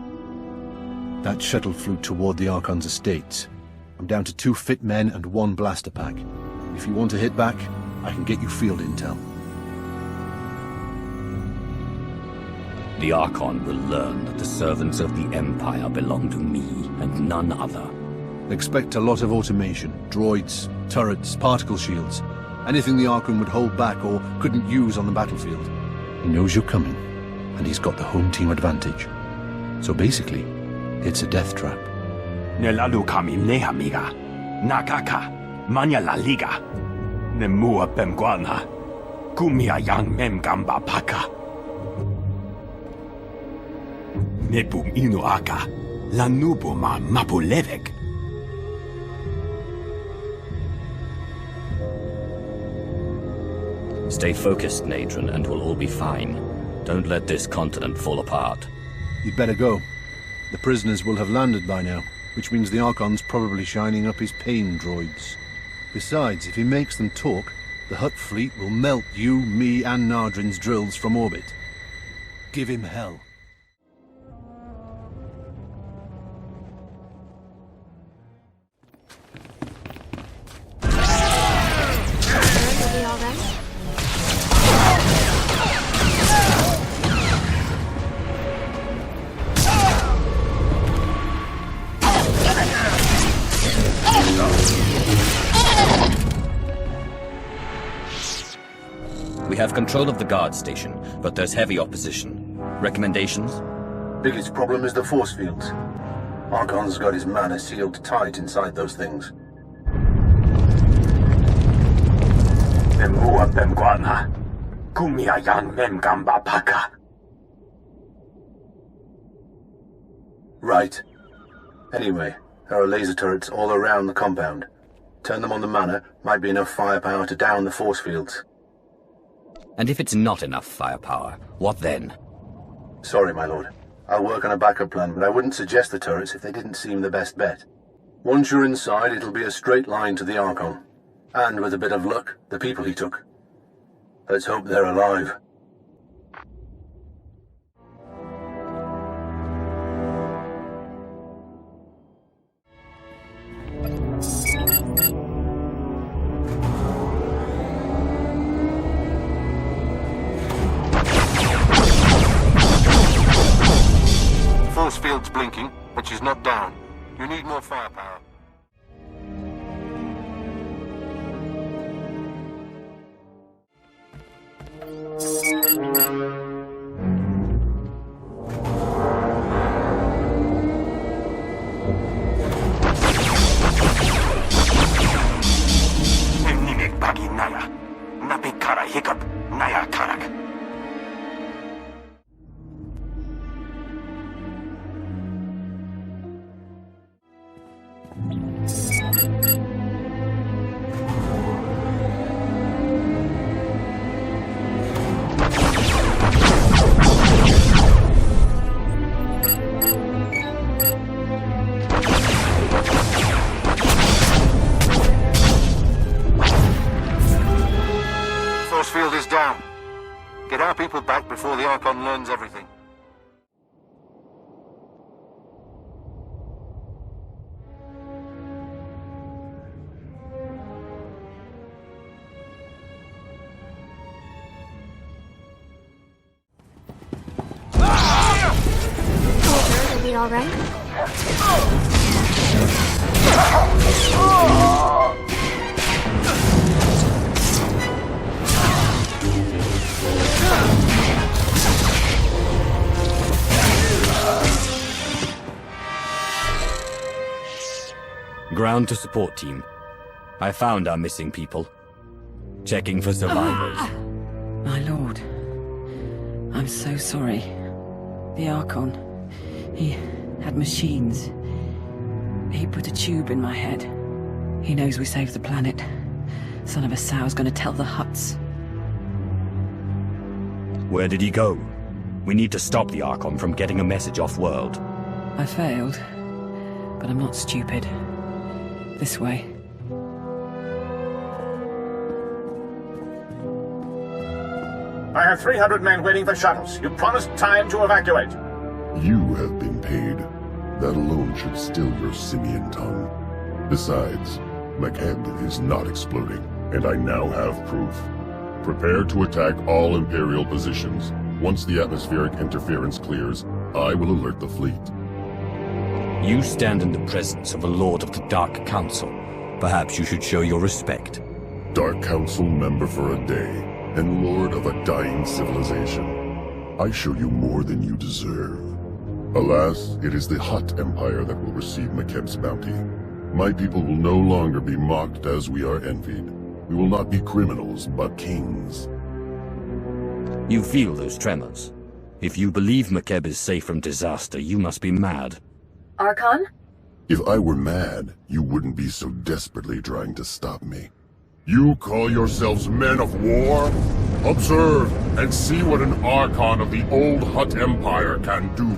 That shuttle flew toward the Archon's estates. I'm down to 2 fit men and 1 blaster pack. If you want to hit back, I can get you field intel.
The Archon will learn that the servants of the Empire belong to me and none other.
Expect a lot of automation, droids, turrets, particle shields. Anything the Archon would hold back or couldn't use on the battlefield. He knows you're coming, and he's got the home team advantage. So basically, it's a death trap.
Nelalu kami nehamiga, nakaka, manya la liga, nemua pemguana, kumia yang mem gamba paka. Nepum inuaka, lanubuma mapulevek.
Stay focused, Nadron, and we'll all be fine. Don't let this continent fall apart.
You'd better go. The prisoners will have landed by now, which means the Archon's probably shining up his pain droids. Besides, if he makes them talk, the Hutt fleet will melt you, me, and Nardrin's drills from orbit. Give him hell.
Are we all right?
We have control of the guard station, but there's heavy opposition. Recommendations?
Biggest problem is the force fields. Archon's got his mana sealed tight inside those things. Right. Anyway, there are laser turrets all around the compound. Turn them on the mana, might be enough firepower to down the force fields.
And if it's not enough firepower, what then?
Sorry, my lord. I'll work on a backup plan, but I wouldn't suggest the turrets if they didn't seem the best bet. Once you're inside, it'll be a straight line to the Archon. And with a bit of luck, the people he took. Let's hope they're alive.
Force field's blinking, but she's not down. You need more firepower.
Mckb naya, napikara hiccup, naya karak.
Force field is down. Get our people back before the Archon learns everything.
Are we all right?
Ground to support team. I found our missing people. Checking for survivors.
My lord, I'm so sorry. The Archon, he had machines. He put a tube in my head. He knows we saved the planet. Son of a sow's gonna tell the Hutts.
Where did he go? We need to stop the Archon from getting a message off-world.
I failed, but I'm not stupid. This way.
I have 300 men waiting for shuttles. You promised time to evacuate.
You have been paid. That alone should still your simian tongue. Besides, Mckb is not exploding, and I now have proof. Prepare to attack all Imperial positions. Once the atmospheric interference clears, I will alert the fleet.
You stand in the presence of a Lord of the Dark Council. Perhaps you should show your respect.
Dark Council member for a day, and Lord of a dying civilization. I show you more than you deserve. Alas, it is the Hutt Empire that will receive Mckb's bounty. My people will no longer be mocked as we are envied. We will not be criminals, but kings.
You feel those tremors. If you believe Mckb is safe from disaster, you must be mad.
Archon?
If I were mad, you wouldn't be so desperately trying to stop me. You call yourselves men of war? Observe and see what an Archon of the old Hutt Empire can do.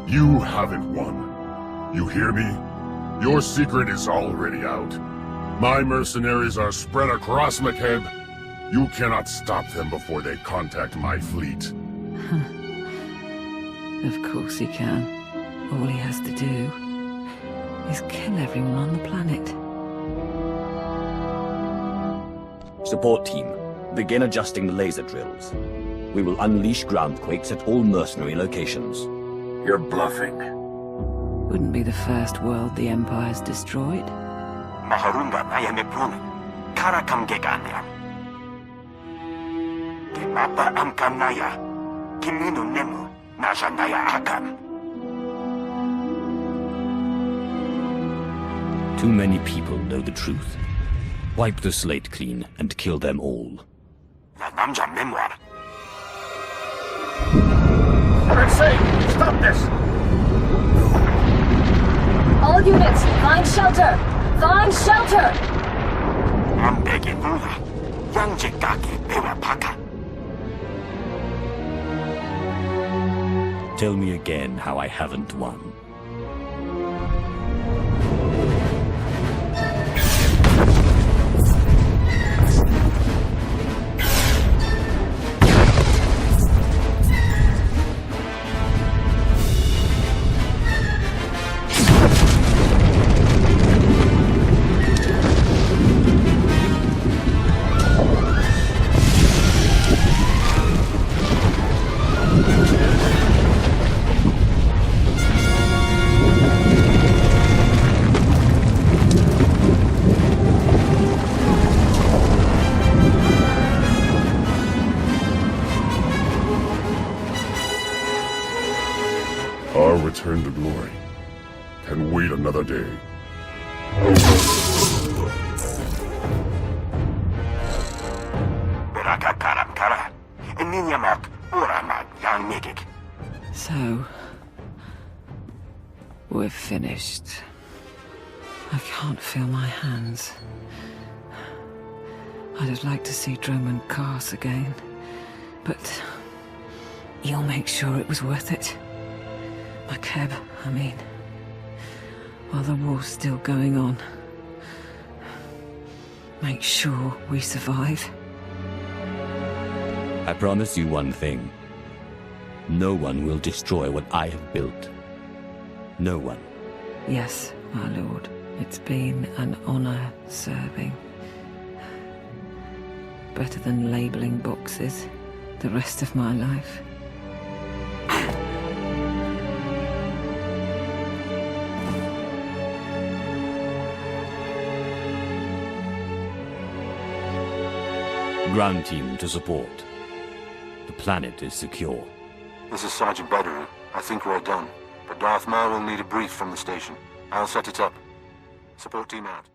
You haven't won. You hear me? Your secret is already out. My mercenaries are spread across Mckb. You cannot stop them before they contact my fleet.
Of course he can. All he has to do is kill everyone on the planet.
Support team, begin adjusting the laser drills. We will unleash groundquakes at all mercenary locations.
You're bluffing.
Wouldn't be the first world the Empire's destroyed.
Maharunga Nayamepruna, Karakam Geganya. Gemapa Amkanaya, Kimino Nemu, Nashanaya Akam.
Too many people know the truth. Wipe the slate clean and kill them all.
La Namja Memoir.
For its sake, stop this!
All units, find shelter! Find shelter!
Ambegi Bula, Yanjikaki Pewapaka.
Tell me again how I haven't won.
Our return to glory can wait another day.
So, we're finished. I can't feel my hands. I'd have liked to see Dromund Kars again. But you'll make sure it was worth it. Mckb, I mean. While the war's still going on. Make sure we survive.
I promise you one thing. No one will destroy what I have built. No one.
Yes, my lord. It's been an honor serving. Better than labeling boxes the rest of my life.
Ground team to support. The planet is secure.
This is Sergeant Barrow. I think we're done. But Darth Maul will need a brief from the station. I'll set it up. Support team out.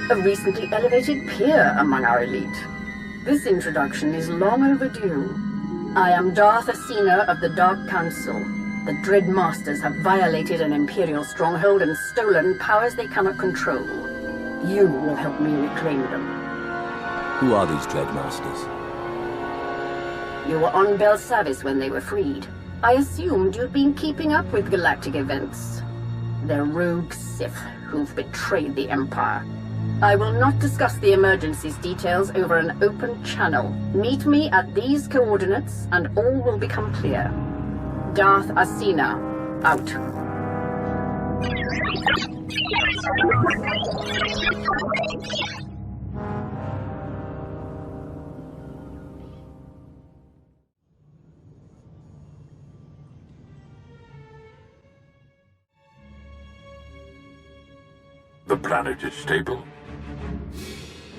A recently elevated peer among our elite. This introduction is long overdue. I am Darth Asina of the Dark Council. The Dread Masters have violated an Imperial stronghold and stolen powers they cannot control. You will help me reclaim them.
Who are these Dread Masters?
You were on Bell's service when they were freed. I assumed you'd been keeping up with galactic events. They're rogue Sith who've betrayed the Empire. I will not discuss the emergency's details over an open channel. Meet me at these coordinates and all will become clear. Darth Asina, out.
The planet is stable.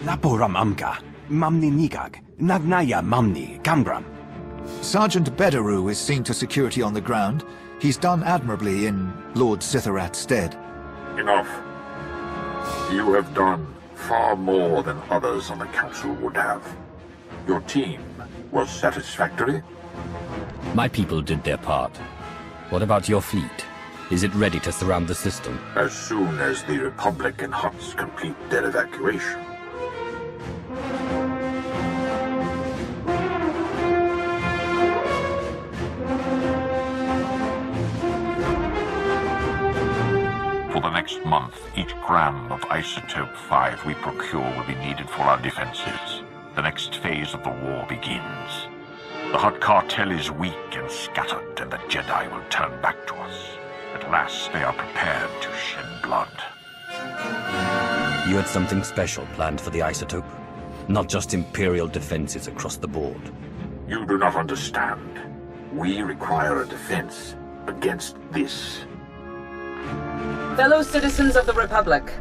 Laporam amka, mamni nigag, nagnaya mamni, gambram.
Sergeant Barrow is seeing to security on the ground. He's done admirably in Lord Sitharat's stead.
Enough. You have done far more than others on the Council would have. Your team was satisfactory?
My people did their part. What about your fleet? Is it ready to surround the system?
As soon as the Republic and Hutts complete their evacuation. For the next month, each gram of Isotope 5 we procure will be needed for our defenses. The next phase of the war begins. The Hutt Cartel is weak and scattered, and the Jedi will turn back to us. At last, they are prepared to shed blood.
You had something special planned for the Isotope? Not just Imperial defenses across the board.
You do not understand. We require a defense against this.
Fellow citizens of the Republic,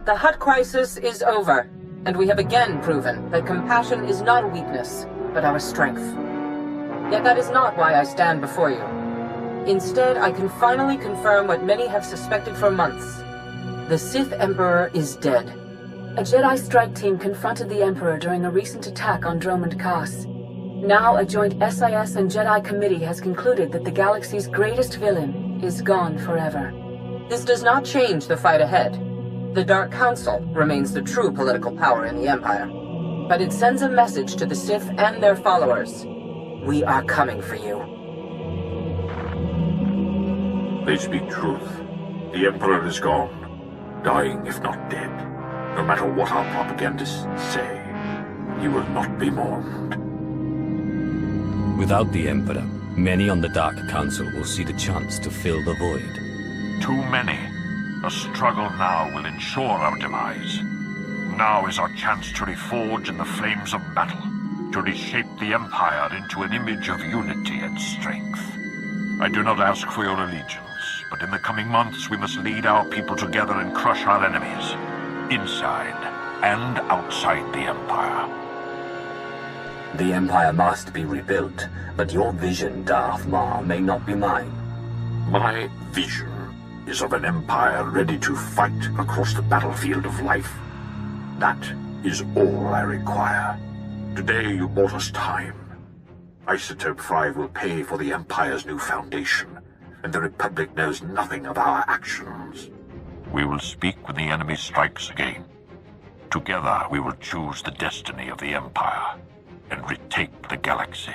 the Hutt crisis is over, and we have again proven that compassion is not a weakness, but our strength. Yet that is not why I stand before you. Instead, I can finally confirm what many have suspected for months. The Sith Emperor is dead.
A Jedi strike team confronted the Emperor during a recent attack on Dromund Kaas. Now a joint SIS and Jedi committee has concluded that the galaxy's greatest villain is gone forever.
This does not change the fight ahead. The Dark Council remains the true political power in the Empire. But it sends a message to the Sith and their followers. We are coming for you.
They speak truth. The Emperor is gone, dying if not dead. No matter what our propagandists say, he will not be mourned.
Without the Emperor, many on the Dark Council will see the chance to fill the void.
Too many. A struggle now will ensure our demise. Now is our chance to reforge in the flames of battle, to reshape the Empire into an image of unity and strength. I do not ask for your allegiance, but in the coming months we must lead our people together and crush our enemies, inside and outside the Empire.
The Empire must be rebuilt, but your vision, Darth Maul, may not be mine.
My vision is of an empire ready to fight across the battlefield of life. That is all I require. Today you bought us time. Isotope 5 will pay for the Empire's new foundation, and the Republic knows nothing of our actions.
We will speak when the enemy strikes again. Together we will choose the destiny of the Empire and retake the galaxy.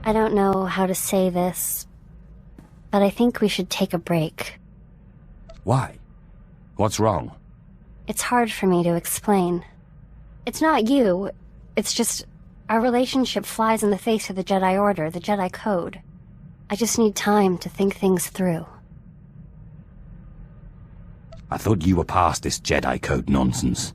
I don't know how to say this, but I think we should take a break.
Why? What's wrong?
It's hard for me to explain. It's not you, it's just our relationship flies in the face of the Jedi Order, the Jedi Code. I just need time to think things through.
I thought you were past this Jedi Code nonsense.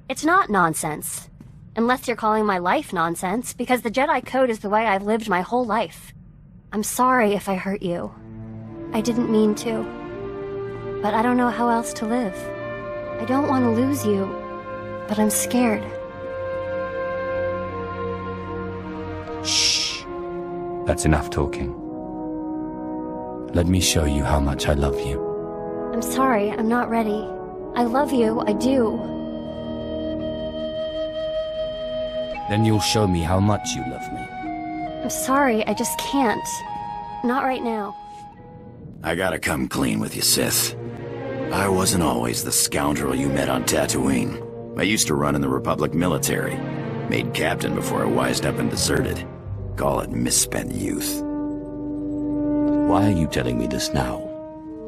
It's not nonsense. Unless you're calling my life nonsense, because the Jedi Code is the way I've lived my whole life. I'm sorry if I hurt you. I didn't mean to. But I don't know how else to live. I don't want to lose you, but I'm scared.
Shh. That's enough talking. Let me show you how much I love you.
I'm sorry, I'm not ready. I love you, I do.
Then you'll show me how much you love me.
I'm sorry, I just can't. Not right now.
I gotta come clean with you, Sith. I wasn't always the scoundrel you met on Tatooine. I used to run in the Republic military. Made captain before I wised up and deserted. Call it misspent youth.
Why are you telling me this now?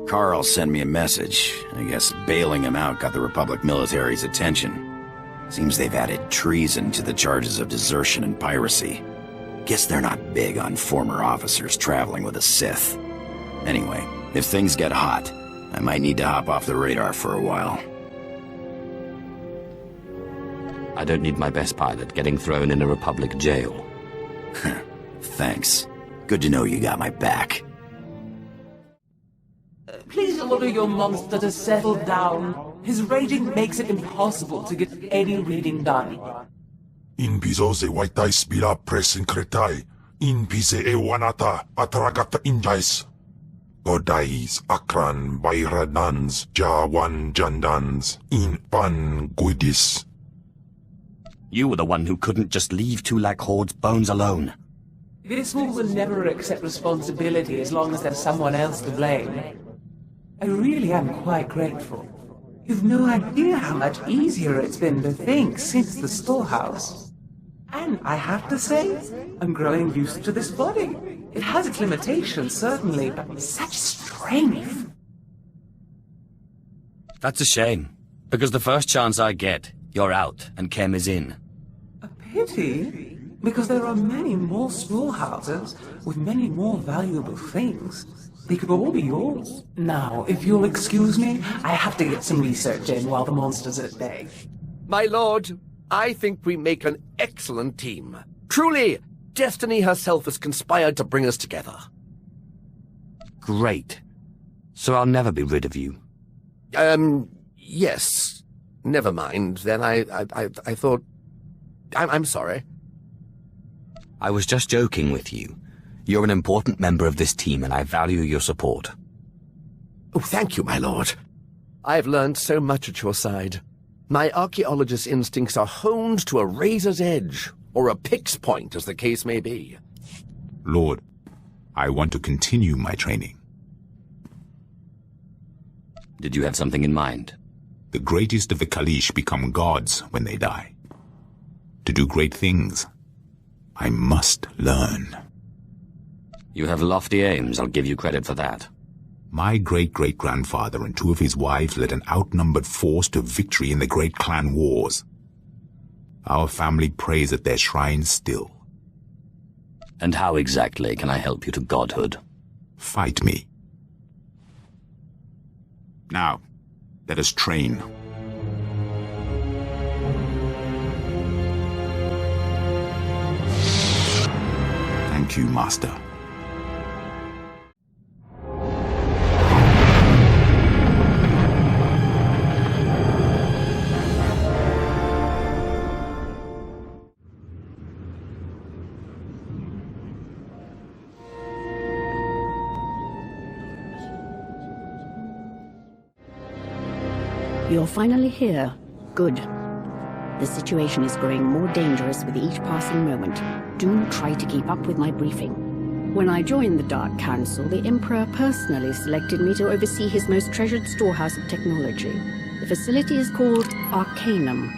Carl sent me a message. I guess bailing him out got the Republic military's attention. Seems they've added treason to the charges of desertion and piracy. Guess they're not big on former officers traveling with a Sith. Anyway, if things get hot, I might need to hop off the radar for a while.
I don't need my best pilot getting thrown in a Republic jail.
Thanks. Good to know you got my back.
Please order your monster to settle down. His raging makes it impossible to get any reading done.
In bizoze waitai spila presin kretai. In bize ewanata atragata injais. Godais akran bayradans jawan jandans in pan guidis.
You were the one who couldn't just leave Tulak Horde's bones alone.
This will never accept responsibility as long as there's someone else to blame. I really am quite grateful. You've no idea how much easier it's been to think since the storehouse. And I have to say, I'm growing used to this body. It has its limitations, certainly, but such strength.
That's a shame, because the first chance I get, you're out and Kem is in.
A pity? Because there are many more storehouses with many more valuable things. They could all be yours. Now, if you'll excuse me, I have to get some research in while the monster's at bay.
My lord, I think we make an excellent team. Truly, destiny herself has conspired to bring us together.
Great. So I'll never be rid of you.
Yes. Never mind. Then I thought... I'm sorry.
I was just joking with you. You're an important member of this team, and I value your support.
Oh, thank you, my lord. I've learned so much at your side. My archaeologist's instincts are honed to a razor's edge, or a pick's point, as the case may be.
Lord, I want to continue my training.
Did you have something in mind?
The greatest of the Khalish become gods when they die. to do great things. I must learn.
You have lofty aims, I'll give you credit for that.
My great-great-grandfather and two of his wives led an outnumbered force to victory in the great clan wars. Our family prays at their shrines still.
And how exactly can I help you to godhood?
Fight me. Now, let us train. Thank you, Master.
You're finally here. Good. The situation is growing more dangerous with each passing moment. Do try to keep up with my briefing. When I joined the Dark Council, the Emperor personally selected me to oversee his most treasured storehouse of technology. The facility is called Arcanum.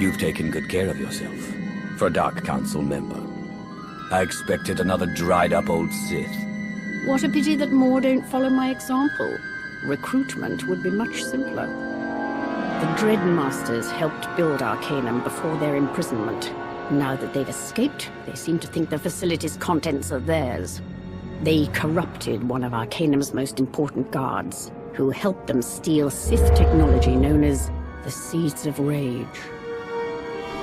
You've taken good care of yourself. For a Dark Council member. I expected another dried-up old Sith.
What a pity that more don't follow my example. Recruitment would be much simpler. The Dreadmasters helped build Arcanum before their imprisonment. Now that they've escaped, they seem to think the facility's contents are theirs. They corrupted one of Arcanum's most important guards, who helped them steal Sith technology known as the Seeds of Rage.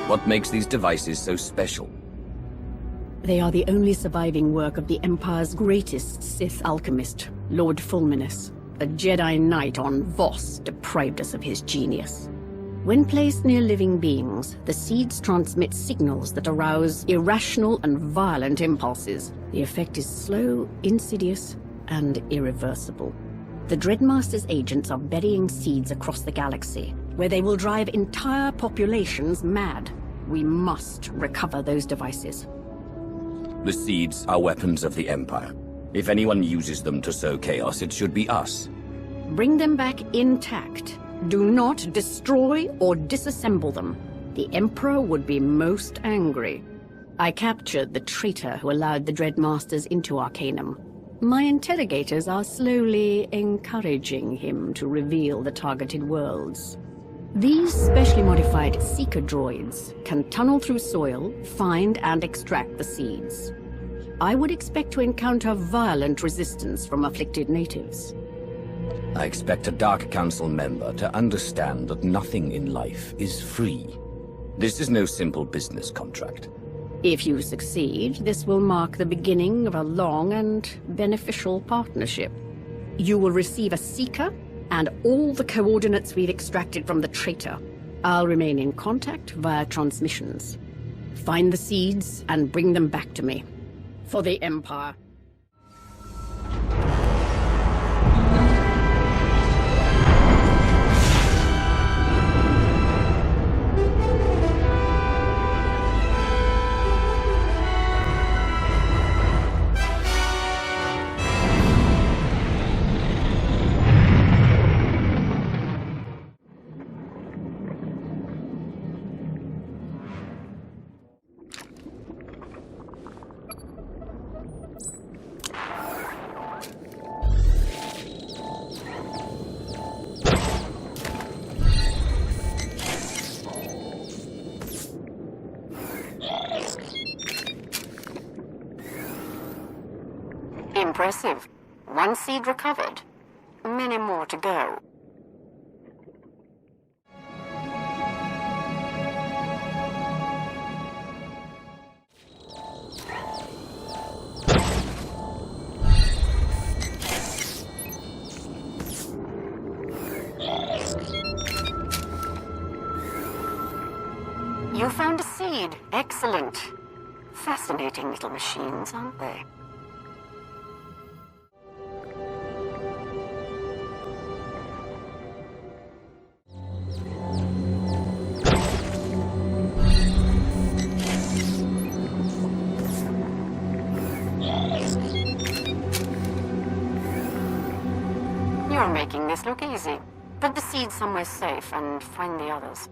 What makes these devices so special?
They are the only surviving work of the Empire's greatest Sith alchemist, Lord Fulminus. A Jedi Knight on Voss deprived us of his genius. When placed near living beings, the seeds transmit signals that arouse irrational and violent impulses. The effect is slow, insidious, and irreversible. The Dreadmaster's agents are burying seeds across the galaxy, where they will drive entire populations mad. We must recover those devices.
The seeds are weapons of the Empire. If anyone uses them to sow chaos, it should be us.
Bring them back intact. Do not destroy or disassemble them. The Emperor would be most angry. I captured the traitor who allowed the Dreadmasters into Arcanum. My interrogators are slowly encouraging him to reveal the targeted worlds. These specially modified Seeker droids can tunnel through soil, find and extract the seeds. I would expect to encounter violent resistance from afflicted natives.
I expect a Dark Council member to understand that nothing in life is free. This is no simple business contract.
If you succeed, this will mark the beginning of a long and beneficial partnership. You will receive a Seeker and all the coordinates we've extracted from the traitor. I'll remain in contact via transmissions. Find the seeds and bring them back to me. For the Empire. Impressive. One seed recovered. Many more to go. You found a seed. Excellent. Fascinating little machines, aren't they? You're making this look easy. Put the seed somewhere safe and find the others.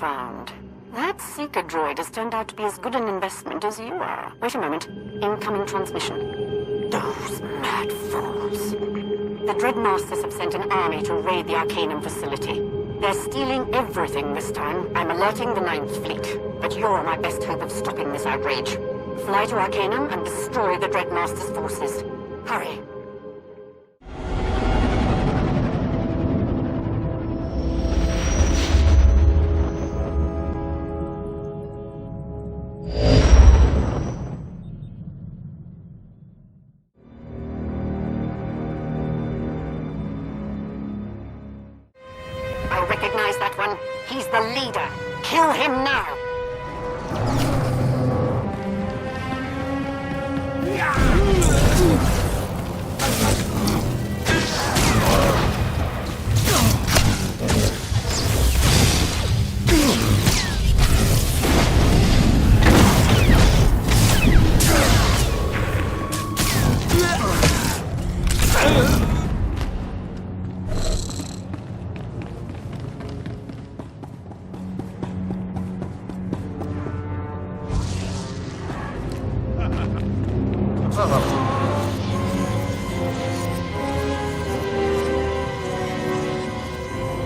found. That Seeker droid has turned out to be as good an investment as you are. Wait a moment. Incoming transmission. Those mad fools. The Dreadmasters have sent an army to raid the Arcanum facility. They're stealing everything this time. I'm alerting the 9th Fleet. But you're my best hope of stopping this outrage. Fly to Arcanum and destroy the Dreadmasters' forces. Hurry. I recognize that one. He's the leader. Kill him now.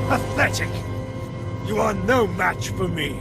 Pathetic! You are no match for me.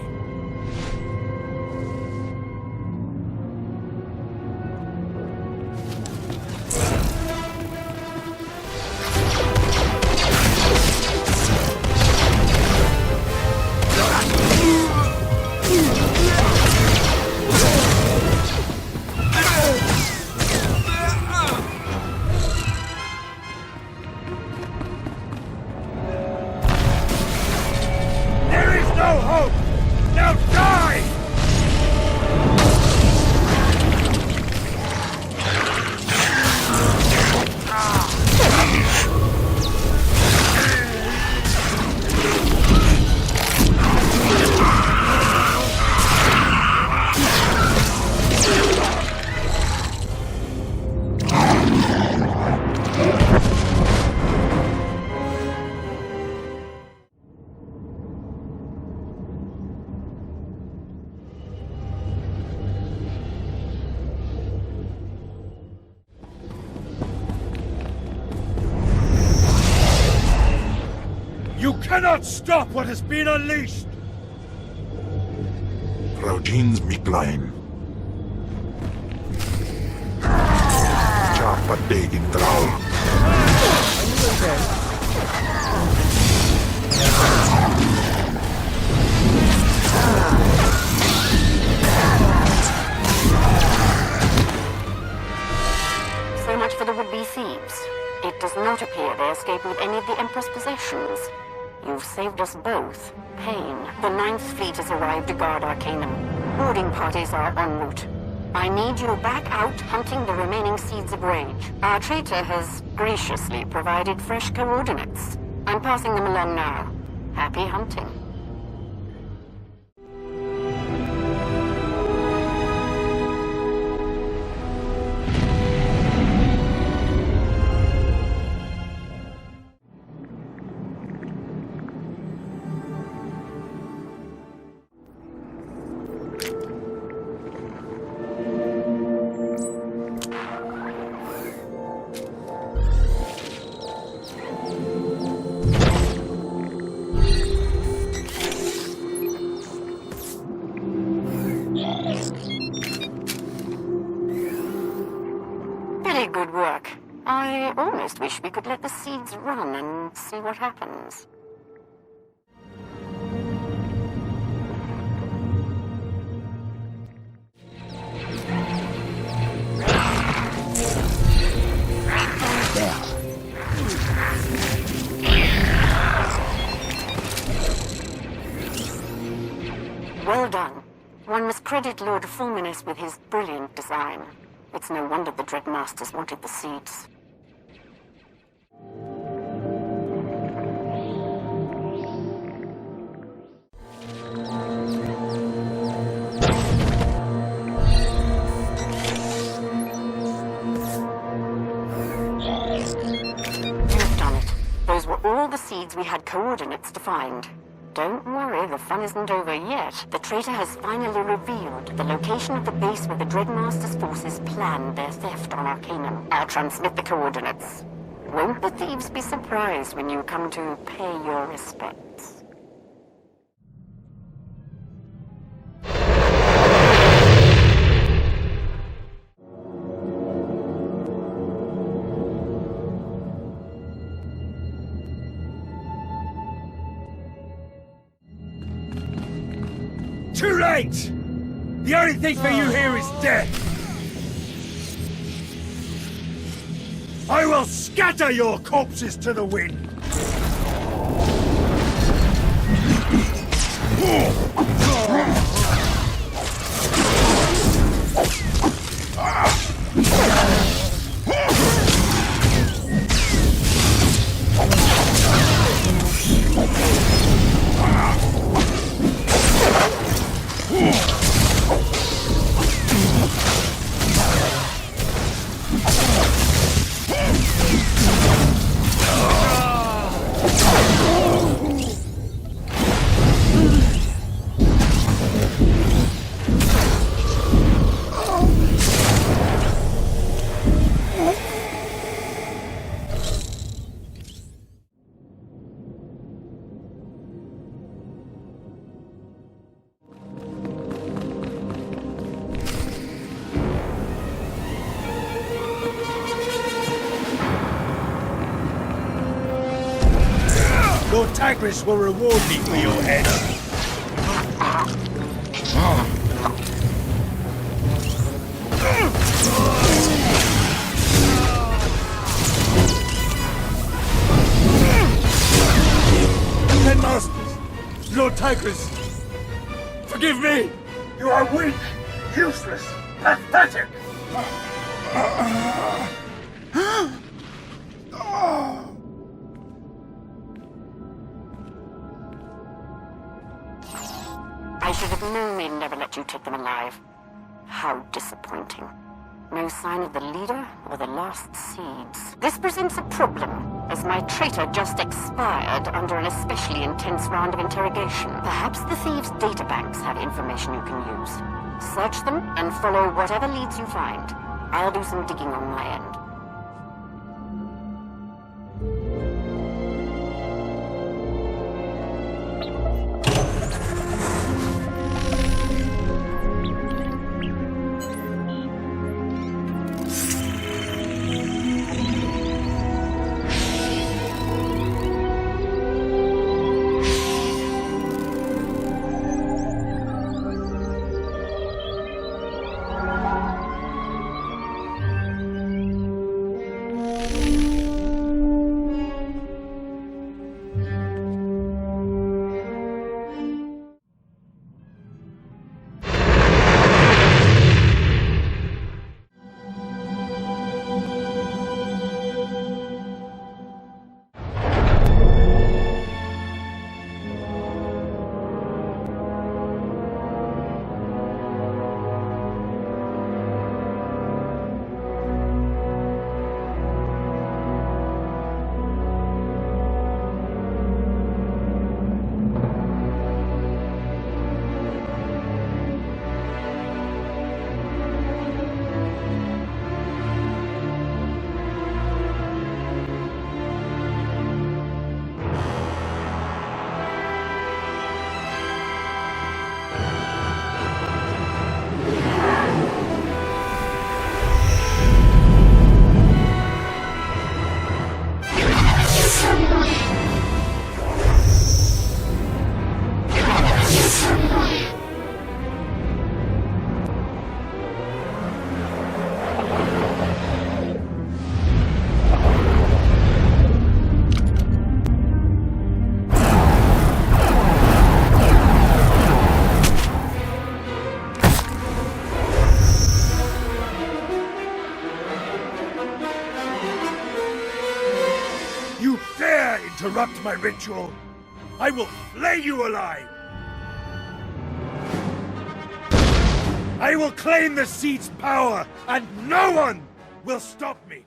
You cannot stop what has been unleashed!
Raujin's Miklein. Chapa Degin Drau.
So much for the would-be thieves. It does not appear they escaped with any of the Emperor's possessions. You've saved us both pain. The 9th Fleet has arrived to guard Arcanum. Boarding parties are en route. I need you back out hunting the remaining seeds of rage. Our traitor has graciously provided fresh coordinates. I'm passing them along now. Happy hunting. Good work. I almost wish we could let the seeds run and see what happens. Well done. One must credit Lord Fulminus with his brilliant design. It's no wonder the Dreadmasters wanted the seeds. You've done it. Those were all the seeds we had coordinates to find. Don't worry, the fun isn't over yet. The traitor has finally revealed the location of the base where the Dreadmaster's forces planned their theft on Arcanum. I'll transmit the coordinates. Won't the thieves be surprised when you come to pay your respects?
Too late! The only thing for you here is death! I will scatter your corpses to the wind! Lord Tagris will reward me for your head. Ten Masters! Lord Tagris! Forgive me! You are weak, useless, pathetic!
I should have known they'd never let you take them alive. How disappointing. No sign of the leader or the last seeds. This presents a problem, as my traitor just expired under an especially intense round of interrogation. Perhaps the thieves' databanks have information you can use. Search them and follow whatever leads you find. I'll do some digging on my end.
Interrupt my ritual, I will flay you alive! I will claim the seat's power, and no one will stop me!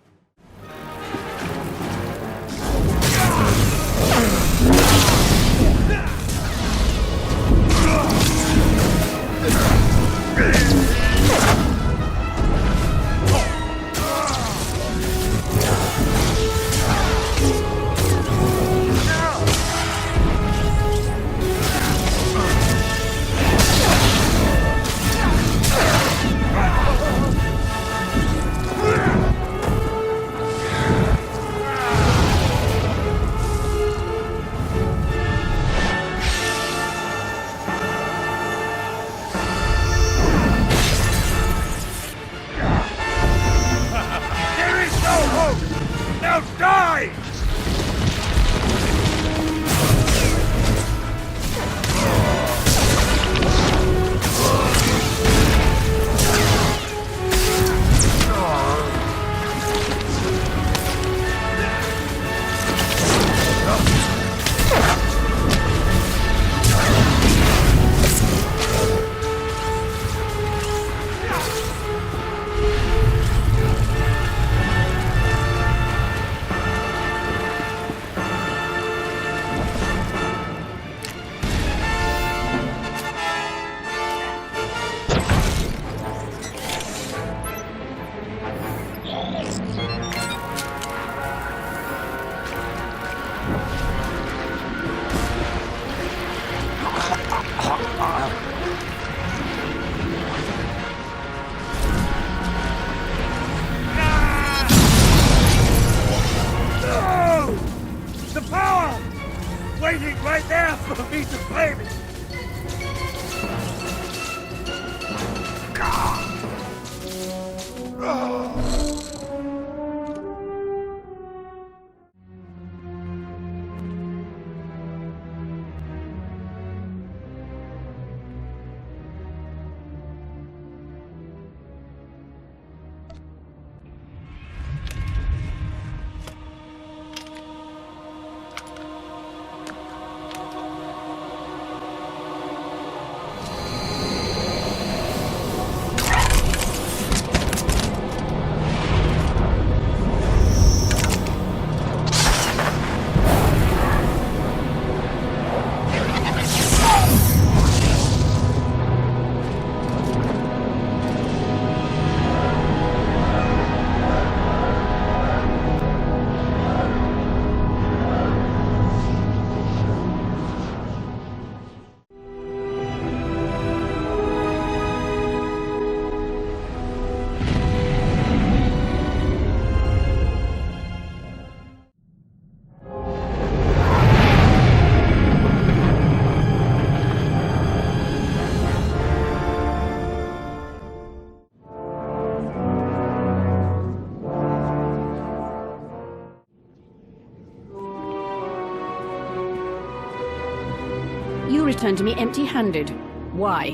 Return to me empty-handed. Why?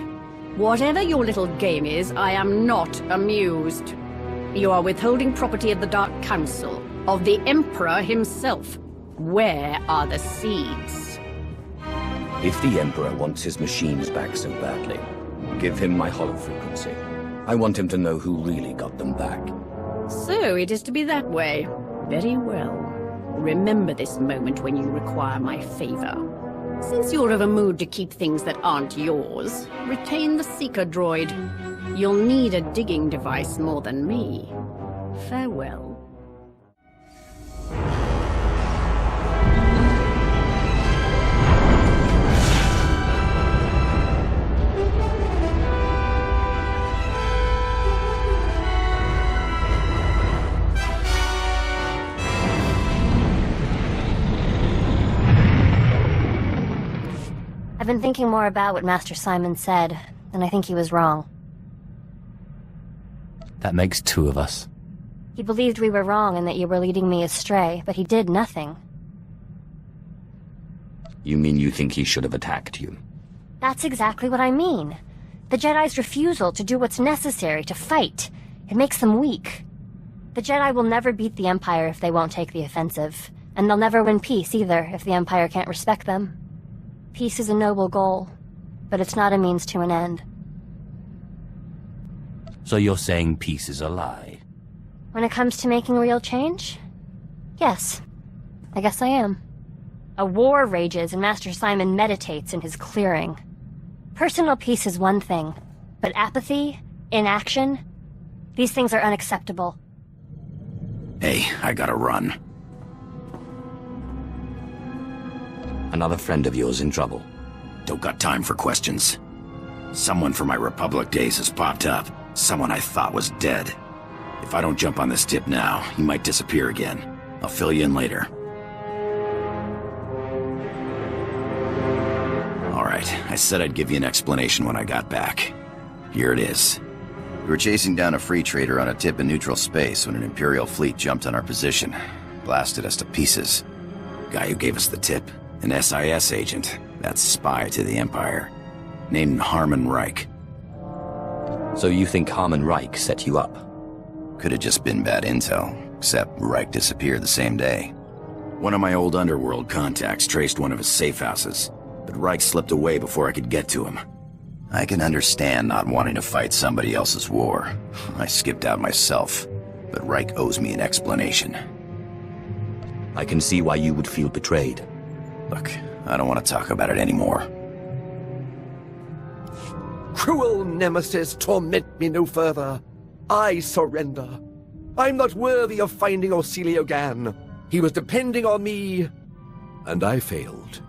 Whatever your little game is, I am not amused. You are withholding property of the Dark Council, of the Emperor himself. Where are the seeds?
If the Emperor wants his machines back so badly, give him my holofrequency. I want him to know who really got them back.
So it is to be that way. Very well. Remember this moment when you require my favor. Since you're of a mood to keep things that aren't yours, retain the Seeker droid. You'll need a digging device more than me. Farewell.
I've been thinking more about what Master Simon said, and I think he was wrong.
That makes two of us.
He believed we were wrong and that you were leading me astray, but he did nothing.
You mean you think he should have attacked you?
That's exactly what I mean. The Jedi's refusal to do what's necessary to fight. It makes them weak. The Jedi will never beat the Empire if they won't take the offensive, and they'll never win peace either if the Empire can't respect them. Peace is a noble goal, but it's not a means to an end.
So you're saying peace is a lie?
When it comes to making real change? Yes. I guess I am. A war rages and Master Simon meditates in his clearing. Personal peace is one thing, but apathy, inaction, these things are unacceptable.
Hey, I gotta run.
Another friend of yours in trouble.
Don't got time for questions. Someone from my Republic days has popped up. Someone I thought was dead. If I don't jump on this tip now, he might disappear again. I'll fill you in later. Alright, I said I'd give you an explanation when I got back. Here it is.
We were chasing down a free trader on a tip in neutral space when an Imperial fleet jumped on our position. Blasted us to pieces.
Guy who gave us the tip, an SIS agent. That's spy to the Empire. Named Harmon Reich.
So you think Harmon Reich set you up?
Could have just been bad intel, except Reich disappeared the same day.
One of my old underworld contacts traced one of his safe houses, but Reich slipped away before I could get to him.
I can understand not wanting to fight somebody else's war. I skipped out myself, but Reich owes me an explanation.
I can see why you would feel betrayed.
Look, I don't want to talk about it anymore.
Cruel nemesis, torment me no further. I surrender. I'm not worthy of finding Orsilio Gan. He was depending on me, and I failed.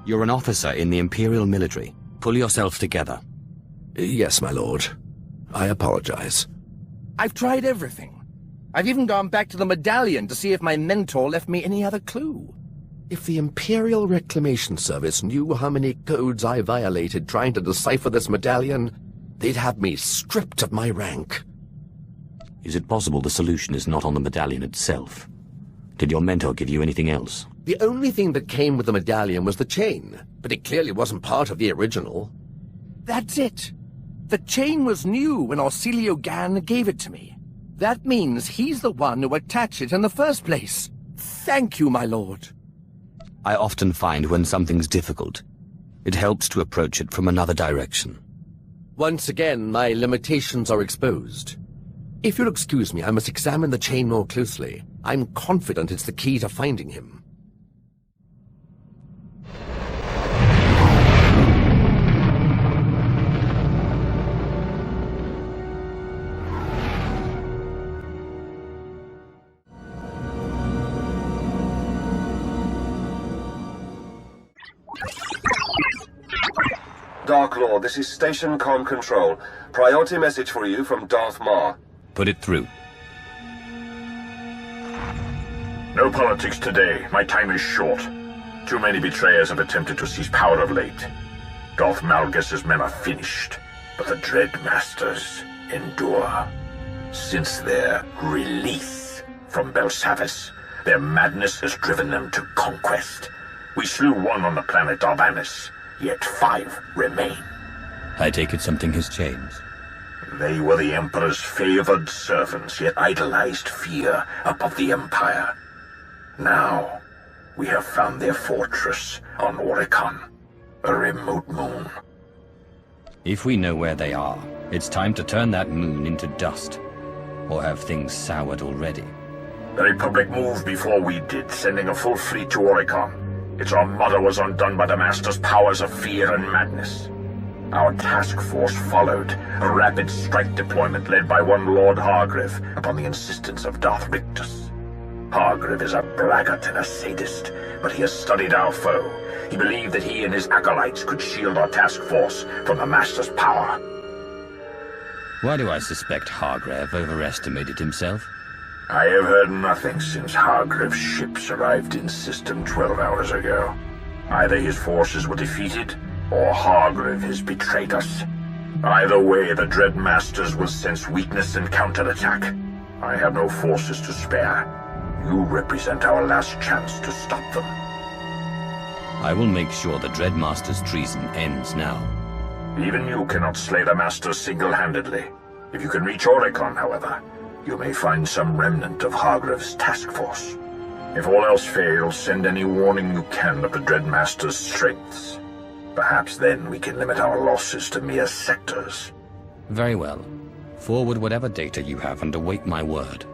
You're an officer in the Imperial military. Pull yourself together.
Yes, my lord. I apologize.
I've tried everything. I've even gone back to the medallion to see if my mentor left me any other clue.
If the Imperial Reclamation Service knew how many codes I violated trying to decipher this medallion, they'd have me stripped of my rank.
Is it possible the solution is not on the medallion itself? Did your mentor give you anything else?
The only thing that came with the medallion was the chain, but it clearly wasn't part of the original.
That's it. The chain was new when Orsilio Gan gave it to me. That means he's the one who attached it in the first place. Thank you, my lord.
I often find when something's difficult, it helps to approach it from another direction.
Once again, my limitations are exposed. If you'll excuse me, I must examine the chain more closely. I'm confident it's the key to finding him.
Dark Lord, this is Station Comm Control. Priority message for you from Darth Maul.
Put it through.
No politics today. My time is short. Too many betrayers have attempted to seize power of late. Darth Malgus's men are finished, but the Dread Masters endure. Since their release from Belsavis, their madness has driven them to conquest. We slew one on the planet Darbanis, yet 5 remain.
I take it something has changed.
They were the Emperor's favored servants, yet idolized fear above the Empire. Now, we have found their fortress on Oricon, a remote moon.
If we know where they are, it's time to turn that moon into dust. Or have things soured already.
The Republic moved before we did, sending a full fleet to Oricon. Its armada was undone by the Master's powers of fear and madness. Our task force followed, a rapid strike deployment led by one Lord Hargreave upon the insistence of Darth Rictus. Hargreave is a braggart and a sadist, but he has studied our foe. He believed that he and his acolytes could shield our task force from the Master's power.
Why do I suspect Hargreave overestimated himself?
I have heard nothing since Hargreave's ships arrived in system 12 hours ago. Either his forces were defeated, or Hargreave has betrayed us. Either way, the Dread Masters will sense weakness and counterattack. I have no forces to spare. You represent our last chance to stop them.
I will make sure the Dread Master's treason ends now.
Even you cannot slay the Masters single-handedly. If you can reach Oricon, however, you may find some remnant of Hargreave's task force. If all else fails, send any warning you can of the Dread Master's strengths. Perhaps then we can limit our losses to mere sectors.
Very well. Forward whatever data you have and await my word.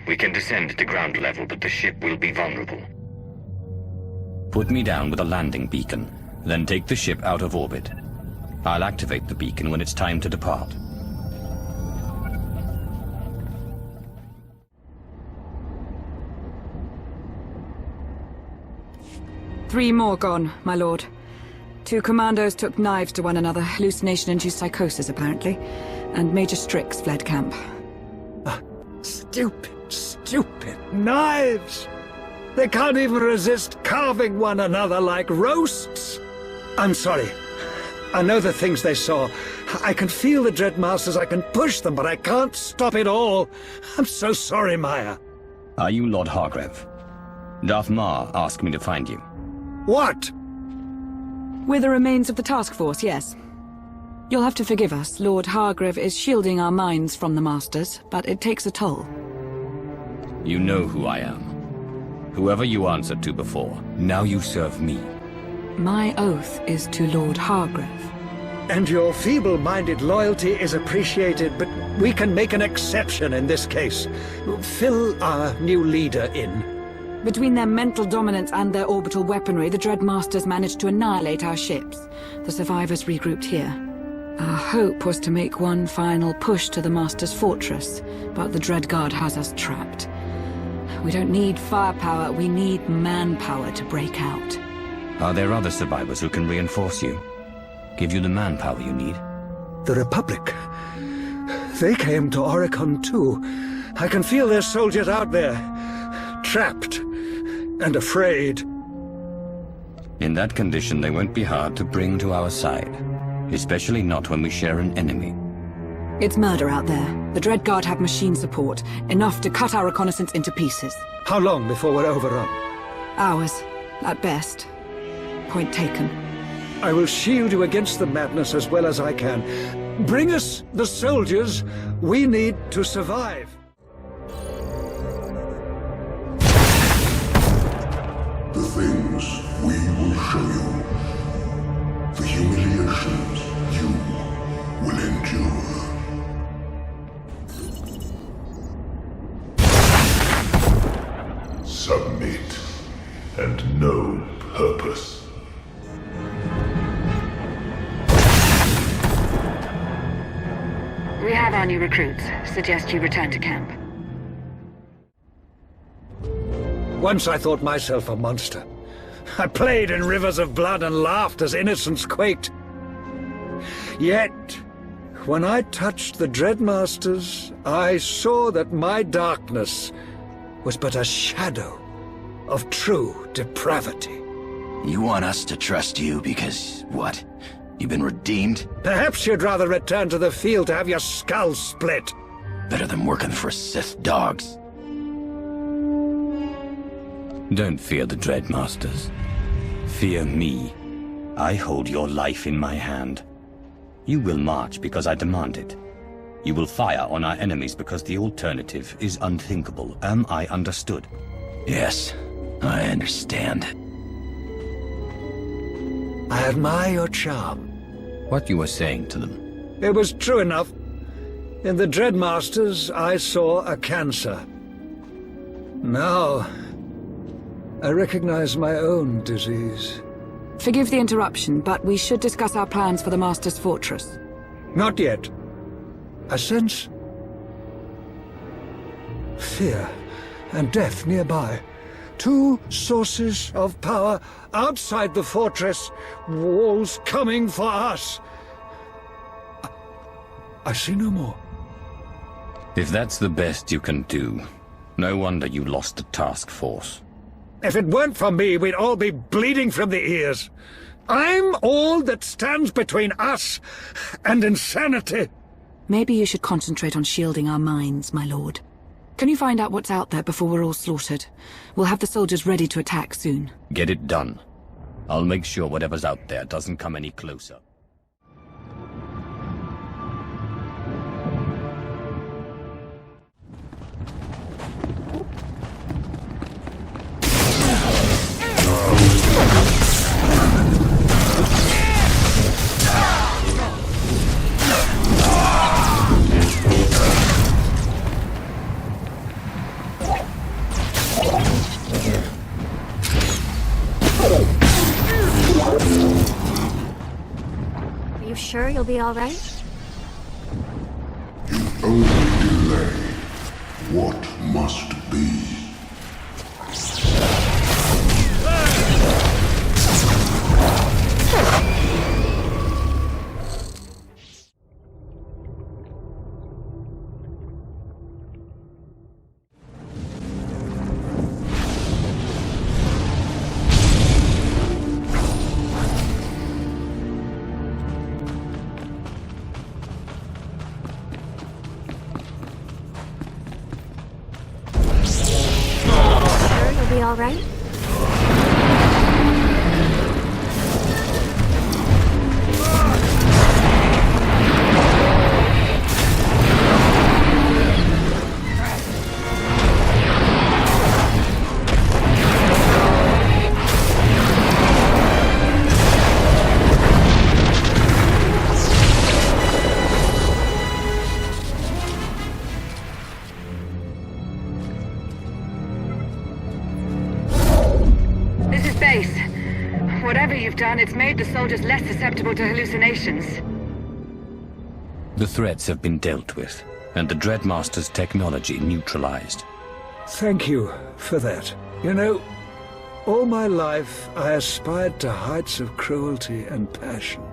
We can descend to ground level, but the ship will be vulnerable. Put me down with a landing beacon, then take the ship out of orbit. I'll activate the beacon when it's time to depart.
Three more gone, my lord. 2 commandos took knives to one another, hallucination-induced psychosis, apparently, and Major Strix fled camp.
Stupid knives! They can't even resist carving one another like roasts! I'm sorry. I know the things they saw. I can feel the Dreadmasters, I can push them, but I can't stop it all. I'm so sorry, Maya.
Are you Lord Hargrave? Darth Ma asked me to find you.
What?
We're the remains of the task force, yes. You'll have to forgive us. Lord Hargrave is shielding our minds from the Masters, but it takes a toll.
You know who I am. Whoever you answered to before, now you serve me.
My oath is to Lord Hargrave.
And your feeble-minded loyalty is appreciated, but we can make an exception in this case. Fill our new leader in.
Between their mental dominance and their orbital weaponry, the Dreadmasters managed to annihilate our ships. The survivors regrouped here. Our hope was to make one final push to the Master's fortress, but the Dreadguard has us trapped. We don't need firepower, we need manpower to break out.
Are there other survivors who can reinforce you? Give you the manpower you need?
The Republic. They came to Oricon too. I can feel their soldiers out there, trapped and afraid.
In that condition, they won't be hard to bring to our side. Especially not when we share an enemy.
It's murder out there. The Dreadguard have machine support, enough to cut our reconnaissance into pieces.
How long before we're overrun?
Hours, at best. Point taken.
I will shield you against the madness as well as I can. Bring us the soldiers we need to survive.
The things we will show you. The humiliations you will endure. Submit and know purpose.
We have our new recruits. Suggest you return to camp.
Once I thought myself a monster. I played in rivers of blood and laughed as innocence quaked. Yet, when I touched the Dreadmasters, I saw that my darkness was but a shadow of true depravity.
You want us to trust you because, what? You've been redeemed?
Perhaps you'd rather return to the field to have your skull split.
Better than working for Sith dogs.
Don't fear the Dreadmasters. Fear me. I hold your life in my hand. You will march because I demand it. You will fire on our enemies because the alternative is unthinkable. Am I understood?
Yes, I understand.
I admire your charm.
What you were saying to them?
It was true enough. In the Dreadmasters, I saw a cancer. Now, I recognize my own disease.
Forgive the interruption, but we should discuss our plans for the Master's Fortress.
Not yet. I sense fear and death nearby. Two sources of power outside the fortress. Walls coming for us. I see no more.
If that's the best you can do, no wonder you lost the task force.
If it weren't for me, we'd all be bleeding from the ears. I'm all that stands between us and insanity.
Maybe you should concentrate on shielding our minds, my lord. Can you find out what's out there before we're all slaughtered? We'll have the soldiers ready to attack soon.
Get it done. I'll make sure whatever's out there doesn't come any closer.
sure you'll be all right?
You only delay what must be.
All right?
It's made the soldiers less susceptible to hallucinations.
The threats have been dealt with, and the Dreadmaster's technology neutralized.
Thank you for that. You know, all my life I aspired to heights of cruelty and passion.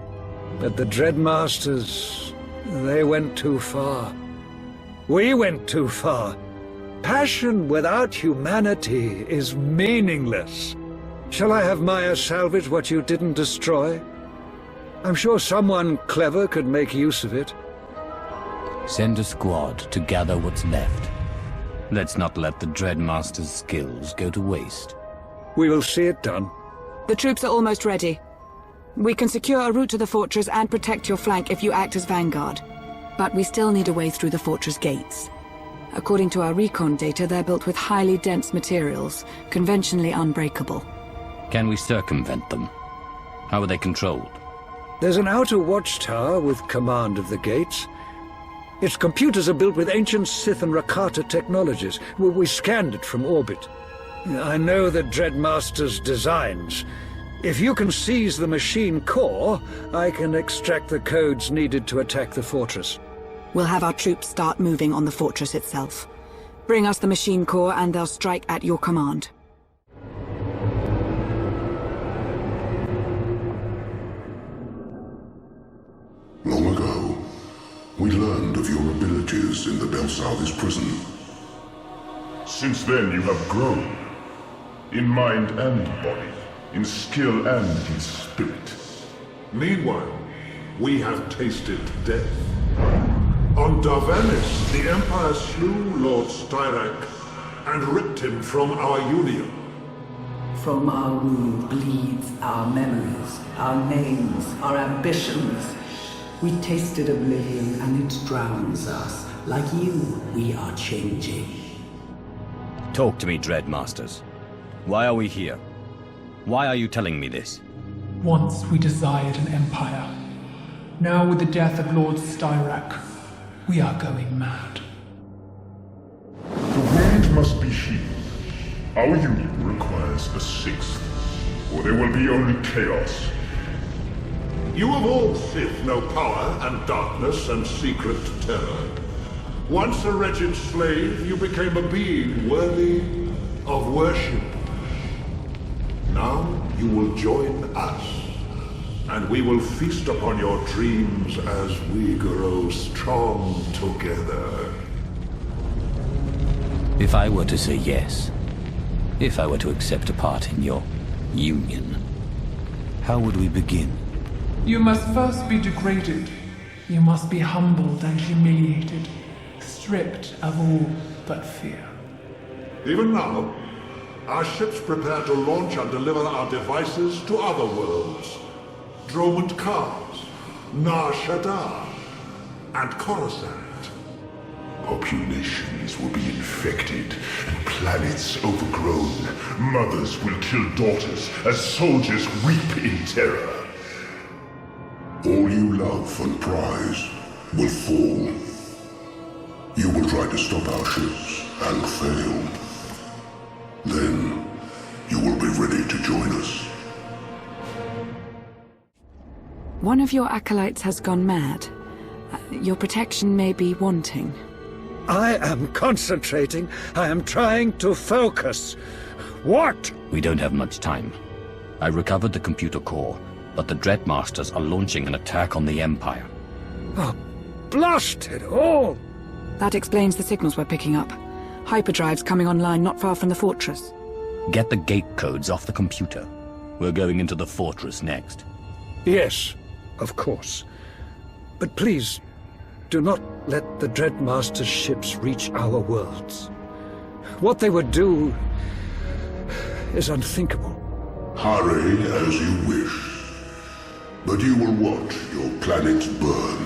But the Dreadmasters, they went too far. We went too far. Passion without humanity is meaningless. Shall I have Maya salvage what you didn't destroy? I'm sure someone clever could make use of it.
Send a squad to gather what's left. Let's not let the Dreadmaster's skills go to waste.
We will see it done.
The troops are almost ready. We can secure a route to the fortress and protect your flank if you act as vanguard. But we still need a way through the fortress gates. According to our recon data, they're built with highly dense materials, conventionally unbreakable.
Can we circumvent them? How are they controlled?
There's an outer watchtower with command of the gates. Its computers are built with ancient Sith and Rakata technologies. We scanned it from orbit. I know the Dreadmaster's designs. If you can seize the machine core, I can extract the codes needed to attack the fortress.
We'll have our troops start moving on the fortress itself. Bring us the machine core and they'll strike at your command.
Long ago, we learned of your abilities in the Belsavis prison. Since then you have grown. In mind and body. In skill and in spirit.
Meanwhile, we have tasted death. On Darvanis, the Empire slew Lord Styrak and ripped him from our Union.
From our wound bleeds our memories, our names, our ambitions. We tasted oblivion and it drowns us. Like you, we are changing.
Talk to me, Dreadmasters. Why are we here? Why are you telling me this?
Once we desired an empire. Now with the death of Lord Styrak, we are going mad.
The wound must be healed. Our union requires a sixth, or there will be only chaos.
You of all Sith know power and darkness and secret terror. Once a wretched slave, you became a being worthy of worship. Now you will join us, and we will feast upon your dreams as we grow strong together.
If I were to say yes, if I were to accept a part in your union, how would we begin?
You must first be degraded. You must be humbled and humiliated, stripped of all but fear.
Even now, our ships prepare to launch and deliver our devices to other worlds. Dromund Kars, Nar Shaddaa, and Coruscant.
Populations will be infected, and planets overgrown. Mothers will kill daughters as soldiers weep in terror. All you love and prize will fall. You will try to stop our ships and fail. Then you will be ready to join us.
One of your acolytes has gone mad. Your protection may be wanting.
I am concentrating. I am trying to focus. What?
We don't have much time. I recovered the computer core, but the Dreadmasters are launching an attack on the Empire.
Oh, blast it all!
That explains the signals we're picking up. Hyperdrives coming online not far from the fortress.
Get the gate codes off the computer. We're going into the fortress next.
Yes, of course. But please, do not let the Dreadmaster's ships reach our worlds. What they would do is unthinkable.
Hurry as you wish, but you will watch your planet burn.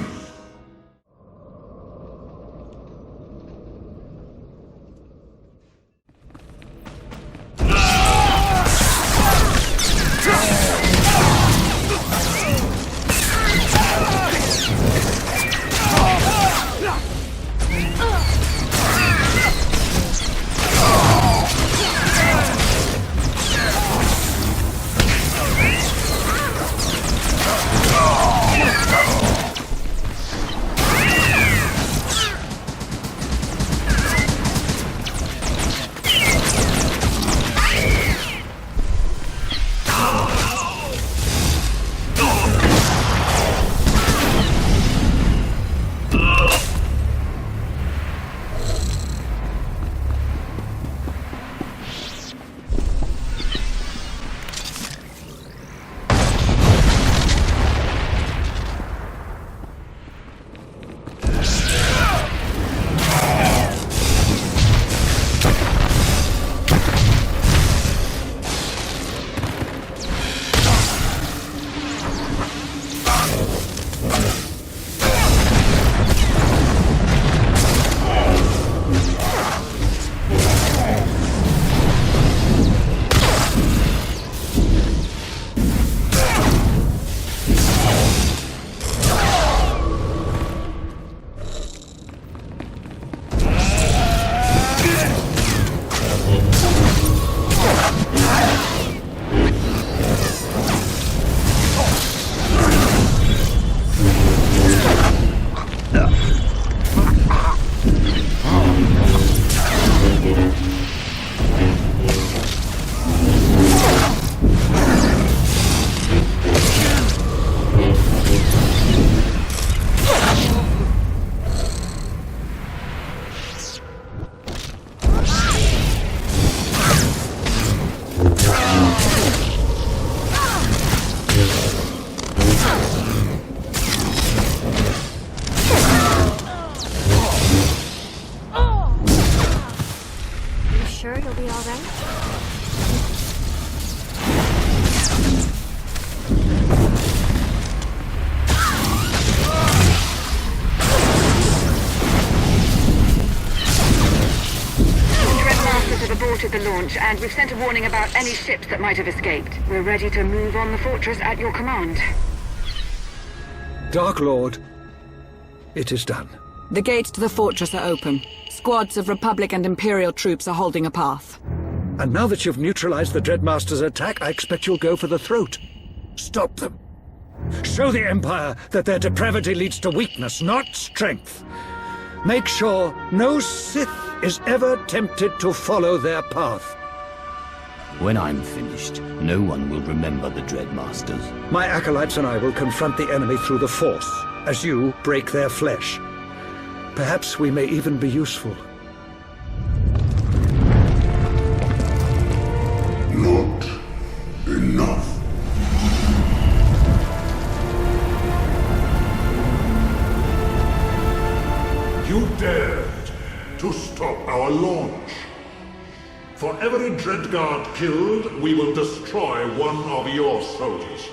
The launch, and we've sent a warning about any ships that might have escaped. We're ready to move on the fortress at your command.
Dark Lord, it is done.
The gates to the fortress are open. Squads of Republic and Imperial troops are holding a path.
And now that you've neutralized the Dreadmaster's attack, I expect you'll go for the throat. Stop them. Show the Empire that their depravity leads to weakness, not strength. Make sure no Sith is ever tempted to follow their path.
When I'm finished, no one will remember the Dreadmasters.
My acolytes and I will confront the enemy through the Force, as you break their flesh. Perhaps we may even be useful.
Not enough. You dared to stop our launch. For every Dreadguard killed, we will destroy one of your soldiers.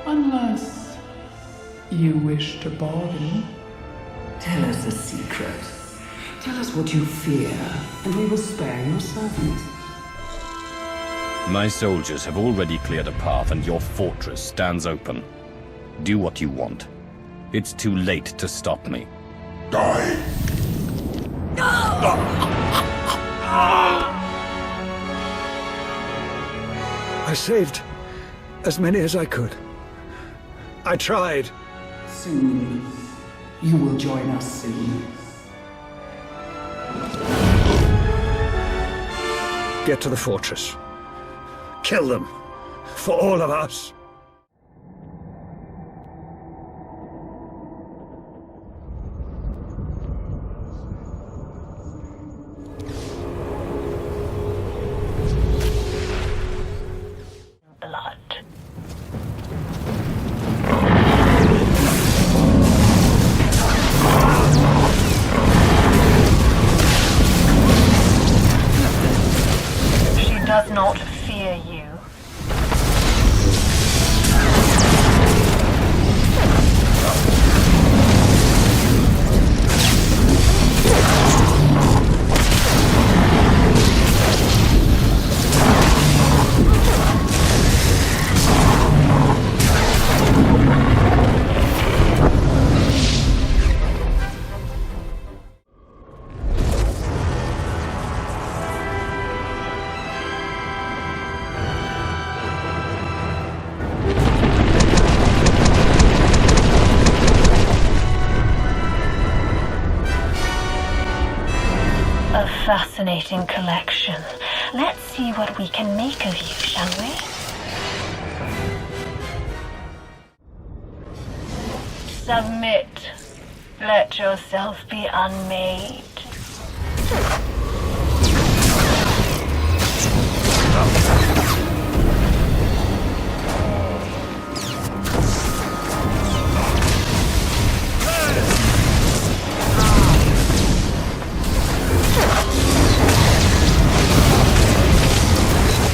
Unless you wish to bargain.
Tell us a secret. Tell us what you fear, and we will spare your servant.
My soldiers have already cleared a path and your fortress stands open. Do what you want. It's too late to stop me.
Die!
I saved as many as I could. I tried.
Soon. You will join us soon.
Get to the fortress. Kill them. For all of us.
Does not fear you. A fascinating collection. Let's see what we can make of you, shall we? Submit. Let yourself be unmade.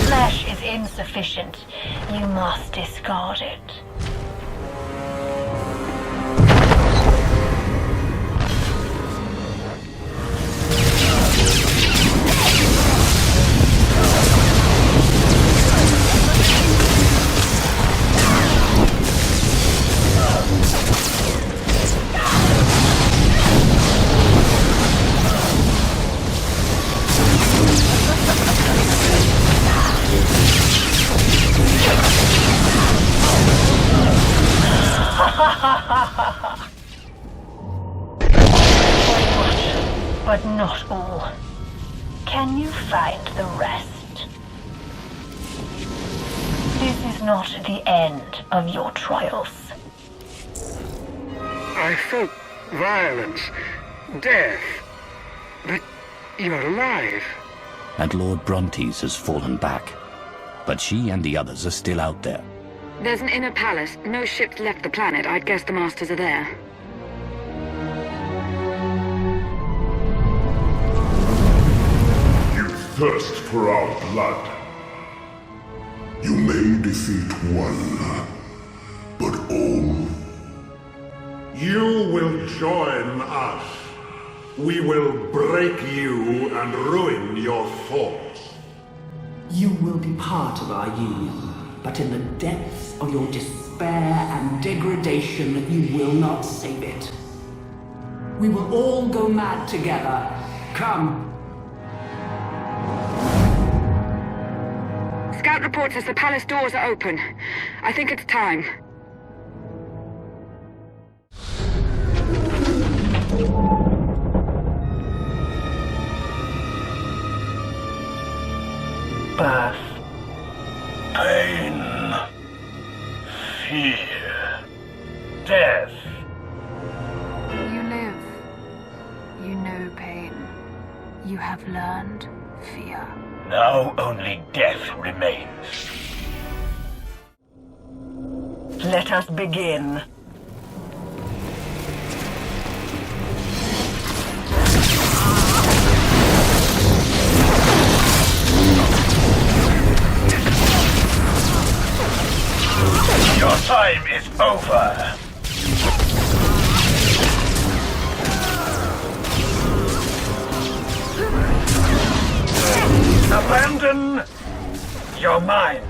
Flesh is insufficient. You must discard it. But not all. Can you find the rest? This is not the end of your trials.
I felt violence, death, but you're alive.
And Lord Brontes has fallen back. But she and the others are still out there.
There's an inner palace. No ships left the planet. I'd guess the Masters are there.
Thirst for our blood. You may defeat one, but all?
You will join us. We will break you and ruin your thoughts.
You will be part of our union, but in the depths of your despair and degradation, you will not save it. We will all go mad together. Come.
Scout report says the palace doors are open. I think it's time.
Birth. Pain. Fear. Death.
You live. You know pain. You have learned fear.
Now only death remains.
Let us begin.
Your time is over.
Abandon your mind.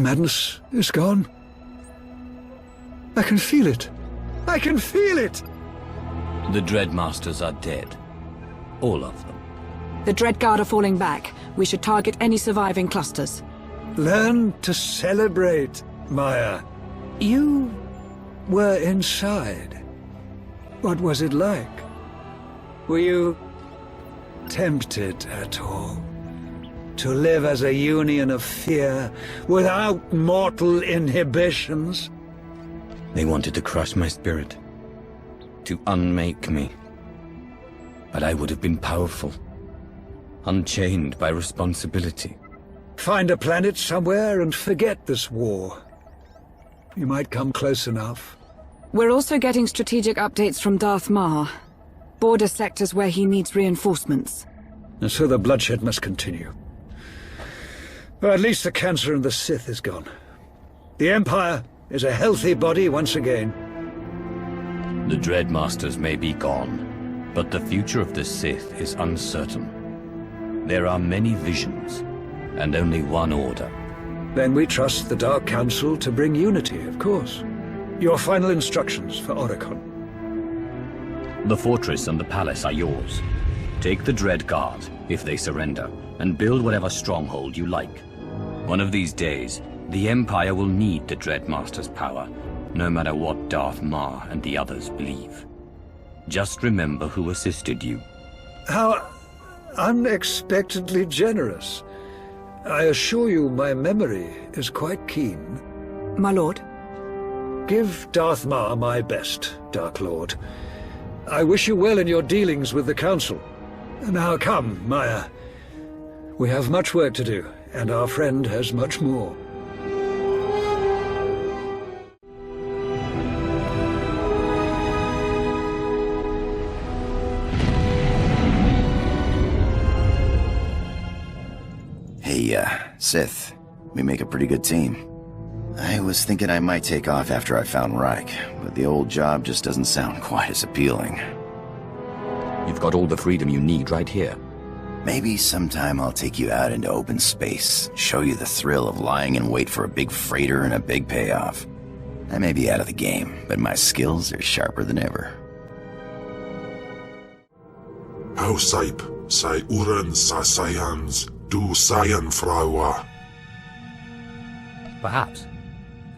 madness is gone. I can feel it. I can feel it!
The Dreadmasters are dead. All of them.
The Dread Guard are falling back. We should target any surviving clusters.
Learn to celebrate, Maya. You were inside. What was it like? Were you tempted at all to live as a union of fear without mortal inhibitions?
They wanted to crush my spirit, to unmake me. But I would have been powerful, unchained by responsibility.
Find a planet somewhere and forget this war. You might come close enough.
We're also getting strategic updates from Darth Mar. Border sectors where he needs reinforcements.
And so the bloodshed must continue. But at least the cancer in the Sith is gone. The Empire is a healthy body once again.
The Dreadmasters may be gone, but the future of the Sith is uncertain. There are many visions, and only one order.
Then we trust the Dark Council to bring unity, of course. Your final instructions for Oricon.
The fortress and the palace are yours. Take the Dread Guard, if they surrender, and build whatever stronghold you like. One of these days, the Empire will need the Dreadmaster's power, no matter what Darth Mar and the others believe. Just remember who assisted you.
How unexpectedly generous. I assure you my memory is quite keen.
My lord.
Give Darth Mar my best, Dark Lord. I wish you well in your dealings with the Council. Now come, Maya. We have much work to do, and our friend has much more.
Hey, Sith. We make a pretty good team. I was thinking I might take off after I found Reich, but the old job just doesn't sound quite as appealing.
You've got all the freedom you need right here.
Maybe sometime I'll take you out into open space, show you the thrill of lying in wait for a big freighter and a big payoff. I may be out of the game, but my skills are sharper than ever.
Hausaip, sai uren sa sayans, du sayan fraua.
Perhaps.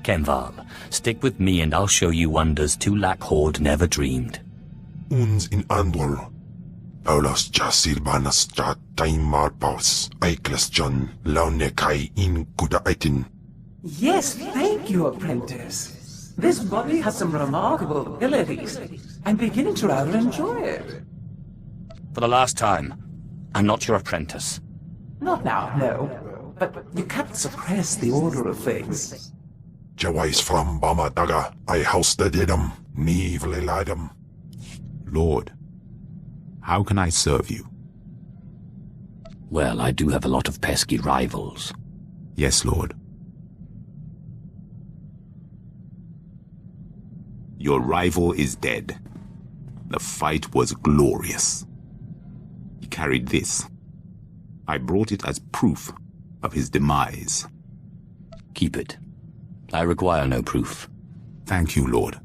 Kenval, stick with me and I'll show you wonders Tulak Horde never dreamed.
Uns in Andor. Paulas jasir banas ja taimar paus, aiklas John, launekai in kudaitin.
Yes, thank you, apprentice. This body has some remarkable abilities. I'm beginning to rather enjoy it.
For the last time, I'm not your apprentice.
Not now, no. But you can't suppress the order of things.
Jawais from Bama Daga, I housted them, Nivle Lidam.
Lord, how can I serve you?
Well, I do have a lot of pesky rivals.
Yes, Lord. Your rival is dead. The fight was glorious. He carried this. I brought it as proof of his demise.
Keep it. I require no proof.
Thank you, Lord.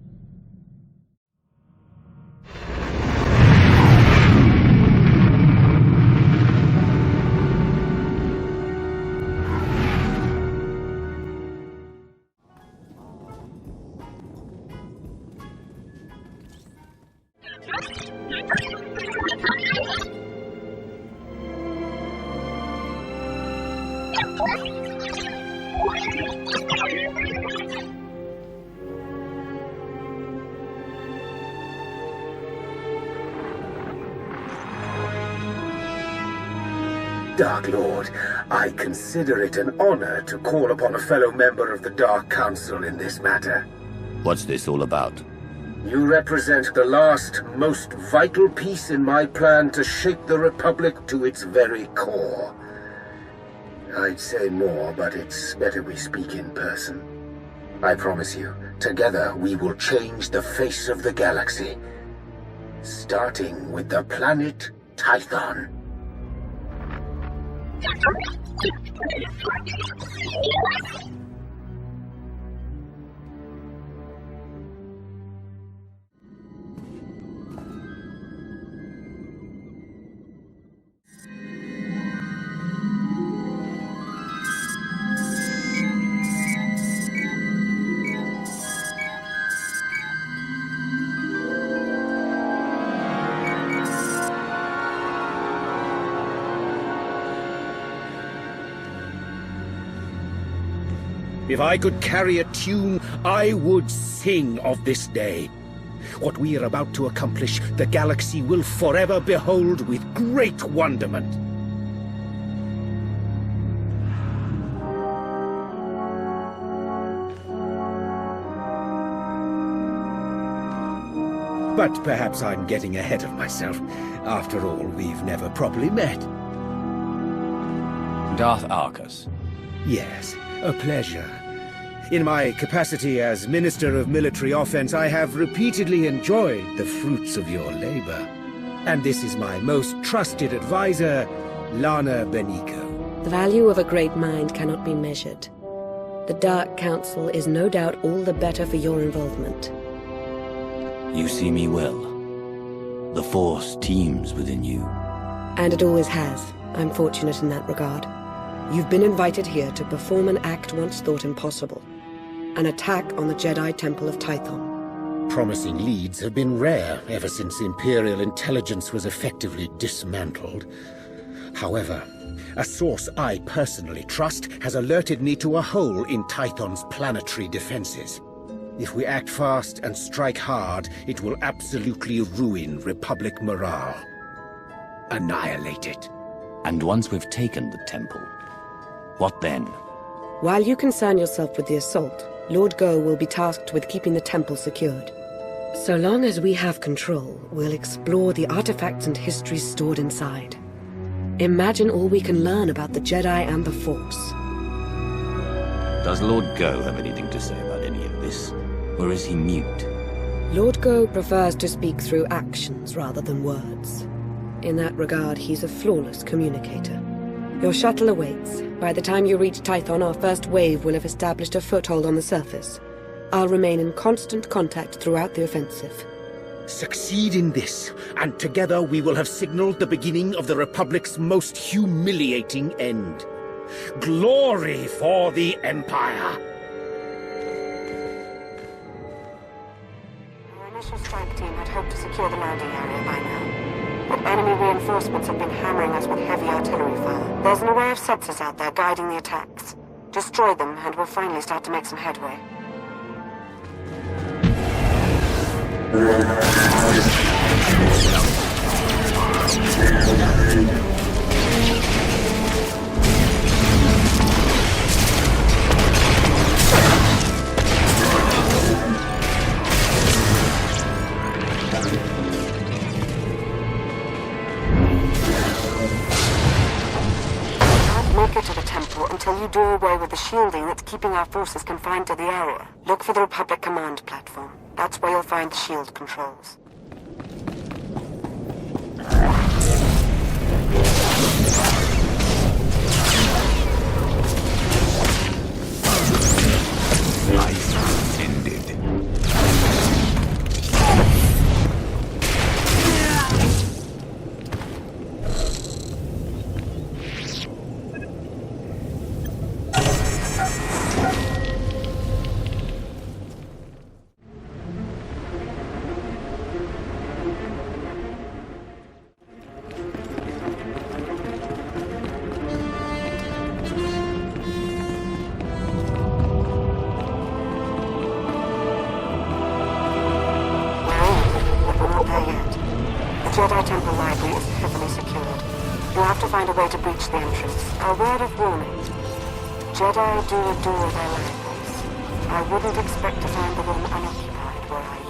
Dark Lord, I consider it an honor to call upon a fellow member of the Dark Council in this matter.
What's this all about?
You represent the last, most vital piece in my plan to shake the Republic to its very core. I'd say more, but it's better we speak in person. I promise you, together we will change the face of the galaxy. Starting with the planet Tython.
If I could carry a tune, I would sing of this day. What we are about to accomplish, the galaxy will forever behold with great wonderment. But perhaps I'm getting ahead of myself. After all, we've never properly met.
Darth Arcus.
Yes, a pleasure. In my capacity as Minister of Military Offense, I have repeatedly enjoyed the fruits of your labor. And this is my most trusted advisor, Lana Benico.
The value of a great mind cannot be measured. The Dark Council is no doubt all the better for your involvement.
You see me well. The Force teems within you.
And it always has. I'm fortunate in that regard. You've been invited here to perform an act once thought impossible. An attack on the Jedi Temple of Tython.
Promising leads have been rare ever since Imperial intelligence was effectively dismantled. However, a source I personally trust has alerted me to a hole in Tython's planetary defenses. If we act fast and strike hard, it will absolutely ruin Republic morale. Annihilate it.
And once we've taken the temple, what then?
While you concern yourself with the assault, Lord Go will be tasked with keeping the temple secured. So long as we have control, we'll explore the artifacts and history stored inside. Imagine all we can learn about the Jedi and the Force.
Does Lord Go have anything to say about any of this? Or is he mute?
Lord Go prefers to speak through actions rather than words. In that regard, he's a flawless communicator. Your shuttle awaits. By the time you reach Tython, our first wave will have established a foothold on the surface. I'll remain in constant contact throughout the offensive.
Succeed in this, and together we will have signaled the beginning of the Republic's most humiliating end. Glory for the Empire!
Our initial strike team had hoped to secure the landing area by now. But enemy reinforcements have been hammering us with heavy artillery fire. There's an array of sensors out there guiding the attacks. Destroy them, and we'll finally start to make some headway. Make it to the temple until you do away with the shielding that's keeping our forces confined to the area. Look for the Republic command platform. That's where you'll find the shield controls.
Life ended.
Jedi Temple Library is heavily secured. You'll have to find a way to breach the entrance. A word of warning. Jedi do adore their libraries. I wouldn't expect to find the room unoccupied were I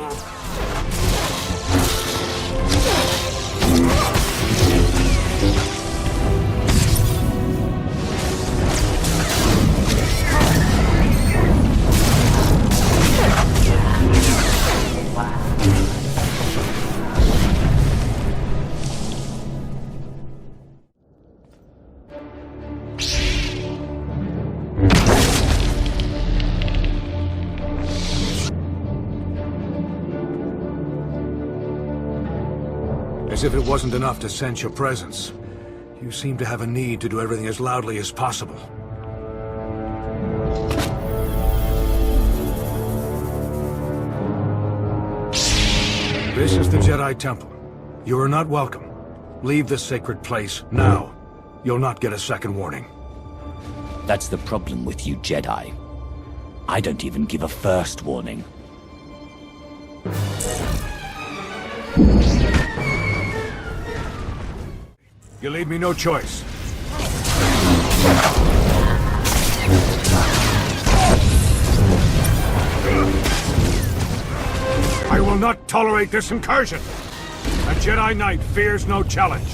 As if it wasn't enough to sense your presence, you seem to have a need to do everything as loudly as possible. This is the Jedi Temple. You are not welcome. Leave this sacred place now. You'll not get a second warning.
That's the problem with you Jedi. I don't even give a first warning.
You leave me no choice. I will not tolerate this incursion. A Jedi Knight fears no challenge.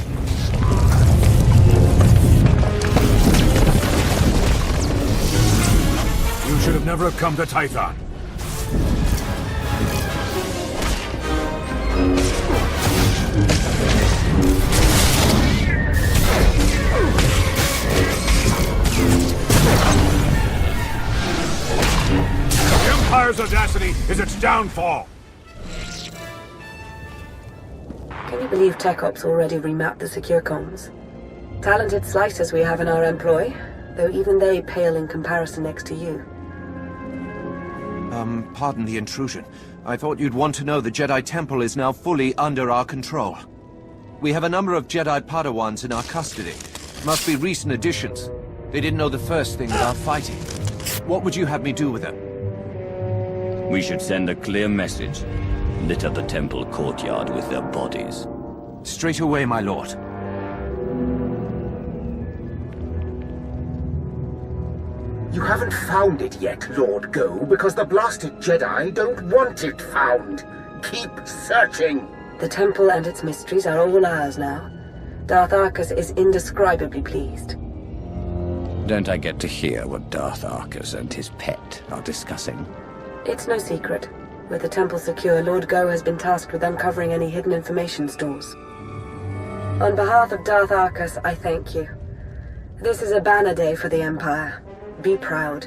You should have never come to Tython. The Empire's audacity is its downfall.
Can you believe Tech Ops already remapped the secure comms? Talented slicers we have in our employ, though even they pale in comparison next to you.
Pardon the intrusion. I thought you'd want to know the Jedi Temple is now fully under our control. We have a number of Jedi Padawans in our custody. Must be recent additions. They didn't know the first thing about fighting. What would you have me do with them?
We should send a clear message. Litter the temple courtyard with their bodies.
Straight away, my lord.
You haven't found it yet, Lord Go, because the blasted Jedi don't want it found. Keep searching.
The temple and its mysteries are all ours now. Darth Arcus is indescribably pleased.
Don't I get to hear what Darth Arcus and his pet are discussing?
It's no secret. With the temple secure, Lord Go has been tasked with uncovering any hidden information stores. On behalf of Darth Arcus, I thank you. This is a banner day for the Empire. Be proud.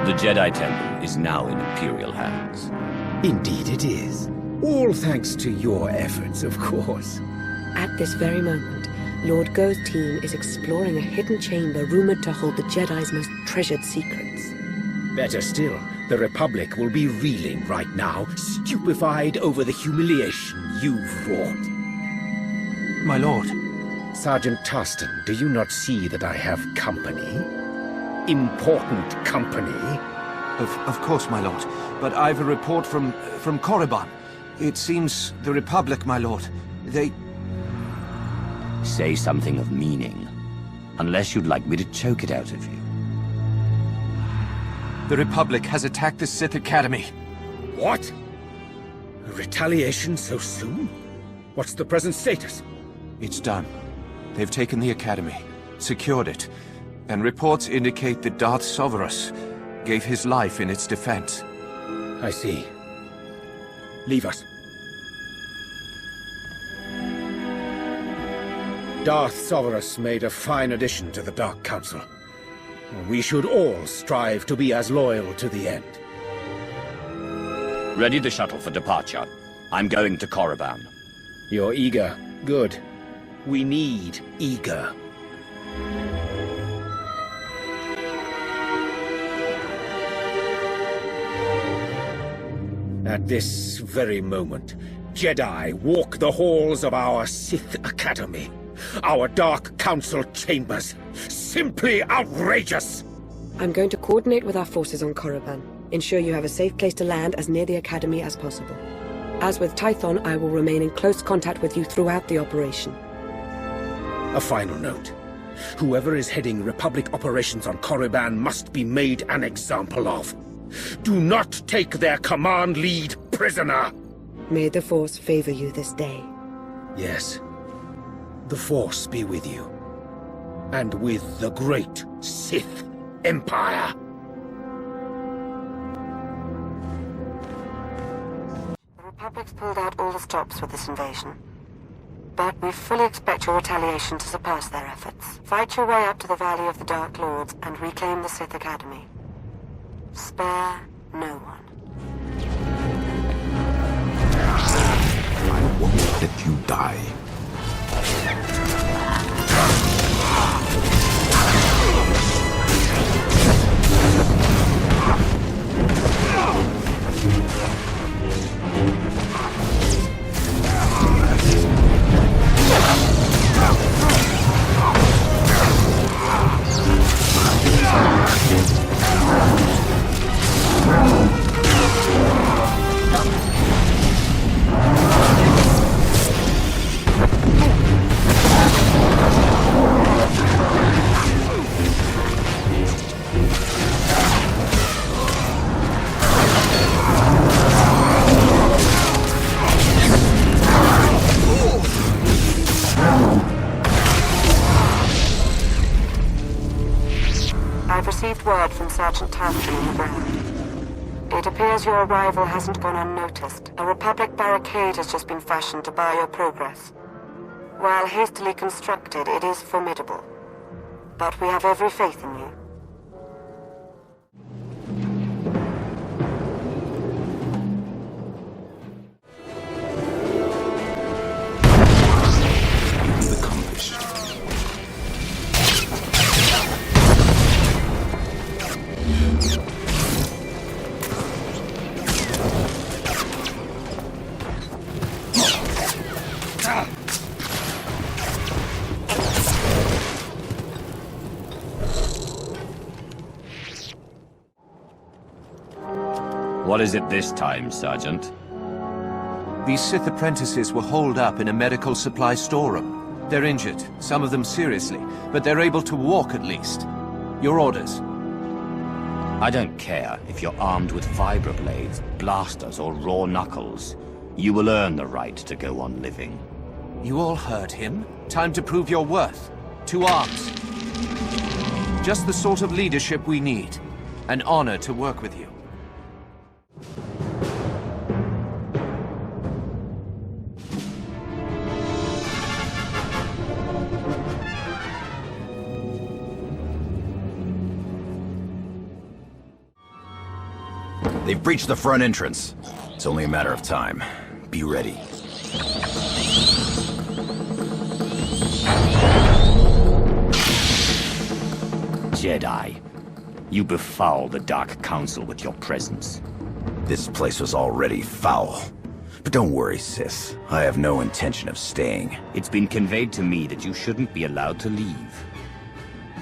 The Jedi Temple is now in Imperial hands.
Indeed it is. All thanks to your efforts, of course.
At this very moment, Lord Go's team is exploring a hidden chamber rumored to hold the Jedi's most treasured secrets.
Better still, the Republic will be reeling right now, stupefied over the humiliation you've wrought.
My lord.
Sergeant Tarston, do you not see that I have company? Important company?
Of course, my lord. But I've a report from Corriban. It seems the Republic, my lord, they...
Say something of meaning. Unless you'd like me to choke it out of you.
The Republic has attacked the Sith Academy.
What? A retaliation so soon? What's the present status?
It's done. They've taken the Academy, secured it, and reports indicate that Darth Sovereign gave his life in its defense.
I see. Leave us. Darth Sovereign made a fine addition to the Dark Council. We should all strive to be as loyal to the end.
Ready the shuttle for departure. I'm going to Corriban.
You're eager. Good. We need eager. At this very moment, Jedi walk the halls of our Sith Academy. Our Dark Council chambers. Simply outrageous!
I'm going to coordinate with our forces on Corriban. Ensure you have a safe place to land as near the Academy as possible. As with Tython, I will remain in close contact with you throughout the operation.
A final note. Whoever is heading Republic operations on Corriban must be made an example of. Do not take their command lead prisoner!
May the Force favor you this day.
Yes. The Force be with you. And with the great Sith Empire.
The Republic's pulled out all the stops with this invasion. But we fully expect your retaliation to surpass their efforts. Fight your way up to the Valley of the Dark Lords and reclaim the Sith Academy. Spare no one.
I won't let you die.
received word from Sergeant Tython on the ground. It appears your arrival hasn't gone unnoticed. A Republic barricade has just been fashioned to bar your progress. While hastily constructed, it is formidable. But we have every faith in you.
What is it this time, Sergeant?
These Sith apprentices were holed up in a medical supply storeroom. They're injured, some of them seriously, but they're able to walk at least. Your orders?
I don't care if you're armed with vibroblades, blasters, or raw knuckles. You will earn the right to go on living.
You all heard him. Time to prove your worth. To arms. Just the sort of leadership we need. An honor to work with you.
They've breached the front entrance. It's only a matter of time. Be ready.
Jedi, you befoul the Dark Council with your presence.
This place was already foul. But don't worry, Sis. I have no intention of staying.
It's been conveyed to me that you shouldn't be allowed to leave.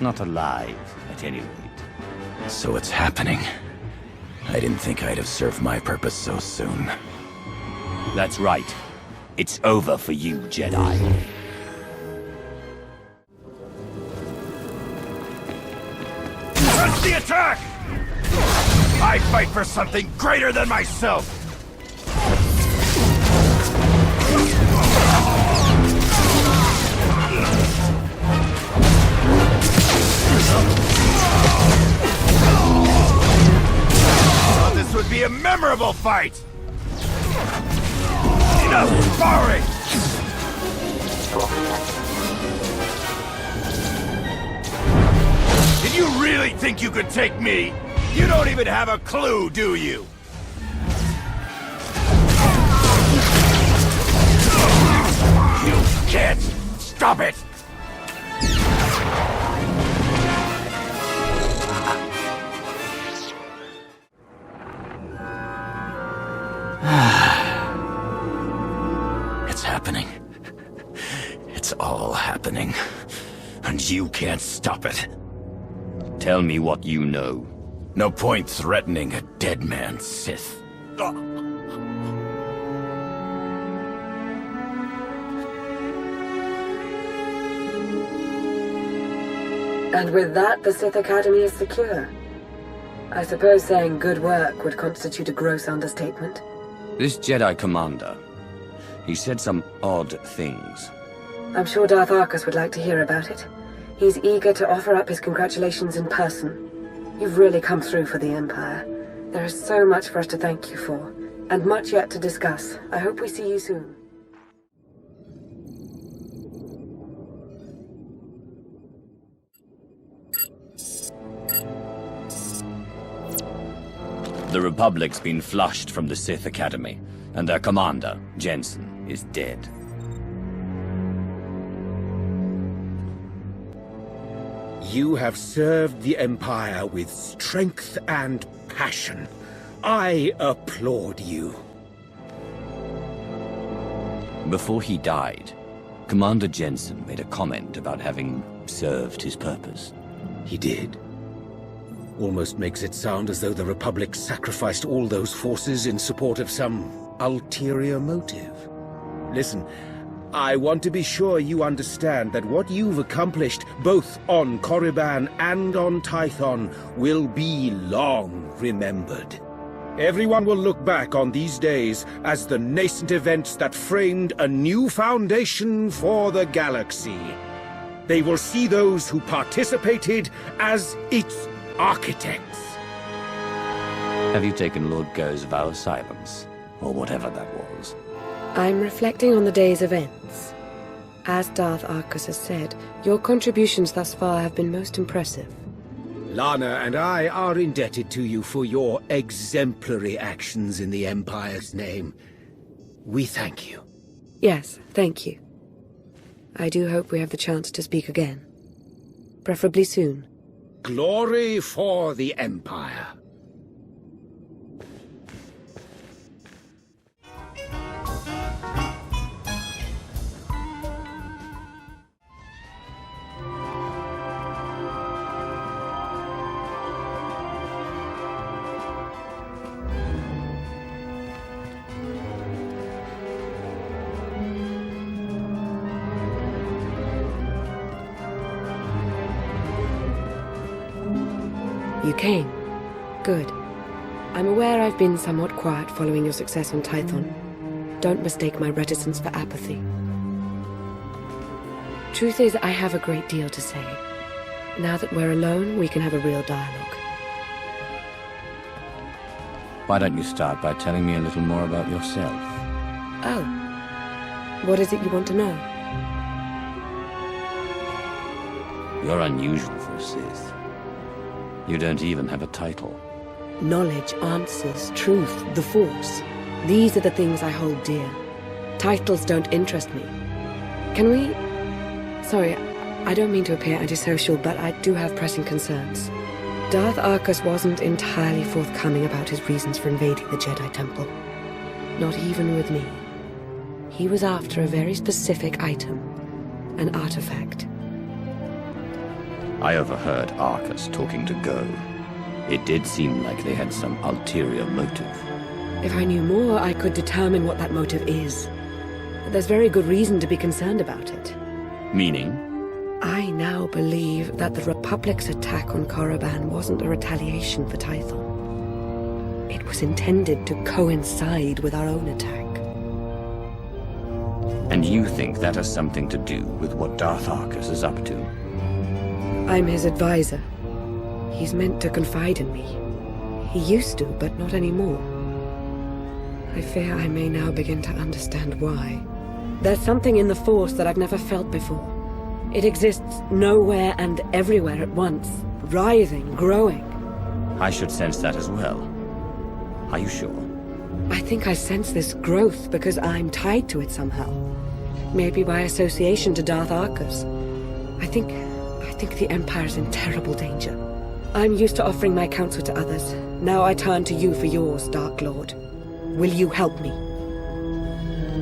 Not alive, at any rate.
So it's happening. I didn't think I'd have served my purpose so soon.
That's right. It's over for you, Jedi.
Press the attack! I fight for something greater than myself! This would be a memorable fight! Enough sparring! Did you really think you could take me? You don't even have a clue, do you? You can't stop it!
It's happening. It's all happening. And you can't stop it.
Tell me what you know.
No point threatening a dead man, Sith.
And with that, the Sith Academy is secure. I suppose saying good work would constitute a gross understatement.
This Jedi commander, he said some odd things.
I'm sure Darth Arcus would like to hear about it. He's eager to offer up his congratulations in person. You've really come through for the Empire. There is so much for us to thank you for, and much yet to discuss. I hope we see you soon.
The Republic's been flushed from the Sith Academy, and their commander, Jensen, is dead.
You have served the Empire with strength and passion. I applaud you.
Before he died, Commander Jensen made a comment about having served his purpose.
He did? Almost makes it sound as though the Republic sacrificed all those forces in support of some ulterior motive. Listen, I want to be sure you understand that what you've accomplished, both on Corriban and on Tython, will be long remembered. Everyone will look back on these days as the nascent events that framed a new foundation for the galaxy. They will see those who participated as its architects.
Have you taken Lord Go's vow of silence? Or whatever that was?
I'm reflecting on the day's events. As Darth Arcus has said, your contributions thus far have been most impressive.
Lana and I are indebted to you for your exemplary actions in the Empire's name. We thank you.
Yes, thank you. I do hope we have the chance to speak again. Preferably soon.
Glory for the Empire.
You came. Good. I'm aware I've been somewhat quiet following your success on Tython. Don't mistake my reticence for apathy. Truth is, I have a great deal to say. Now that we're alone, we can have a real dialogue.
Why don't you start by telling me a little more about yourself?
Oh. What is it you want to know?
You're unusual for a Sith. You don't even have a title.
Knowledge, answers, truth, the Force. These are the things I hold dear. Titles don't interest me. Can we... Sorry, I don't mean to appear antisocial, but I do have pressing concerns. Darth Arcus wasn't entirely forthcoming about his reasons for invading the Jedi Temple. Not even with me. He was after a very specific item. An artifact.
I overheard Arcus talking to Go. It did seem like they had some ulterior motive.
If I knew more, I could determine what that motive is. There's very good reason to be concerned about it.
Meaning?
I now believe that the Republic's attack on Corriban wasn't a retaliation for Tython. It was intended to coincide with our own attack.
And you think that has something to do with what Darth Arcus is up to?
I'm his advisor. He's meant to confide in me. He used to, but not anymore. I fear I may now begin to understand why. There's something in the Force that I've never felt before. It exists nowhere and everywhere at once, writhing, growing.
I should sense that as well. Are you sure?
I think I sense this growth because I'm tied to it somehow. Maybe by association to Darth Arcus. I think the Empire's in terrible danger. I'm used to offering my counsel to others. Now I turn to you for yours, Dark Lord. Will you help me?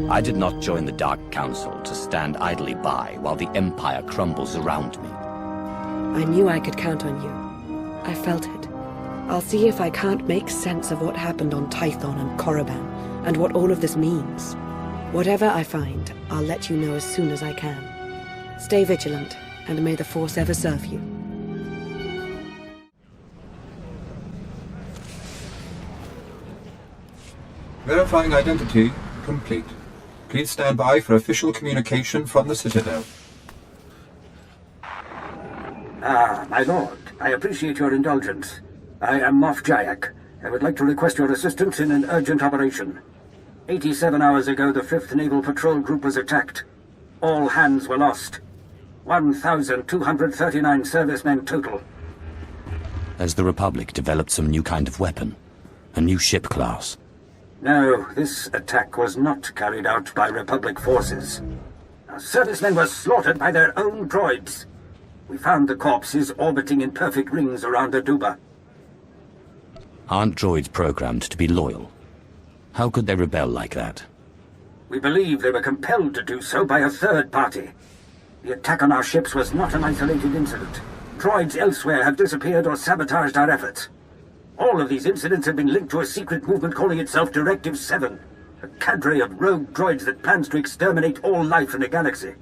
I did not join the Dark Council to stand idly by while the Empire crumbles around me.
I knew I could count on you. I felt it. I'll see if I can't make sense of what happened on Tython and Corriban, and what all of this means. Whatever I find, I'll let you know as soon as I can. Stay vigilant, and may the Force ever serve you.
Verifying identity complete. Please stand by for official communication from the Citadel.
Ah, my lord, I appreciate your indulgence. I am Moff Jayak. I would like to request your assistance in an urgent operation. 87 hours ago, the 5th Naval Patrol Group was attacked. All hands were lost. 1,239 servicemen total.
Has the Republic developed some new kind of weapon? A new ship class?
No, this attack was not carried out by Republic forces. Our servicemen were slaughtered by their own droids. We found the corpses orbiting in perfect rings around Aduba.
Aren't droids programmed to be loyal? How could they rebel like that?
We believe they were compelled to do so by a third party. The attack on our ships was not an isolated incident. Droids elsewhere have disappeared or sabotaged our efforts. All of these incidents have been linked to a secret movement calling itself Directive 7, a cadre of rogue droids that plans to exterminate all life in the galaxy.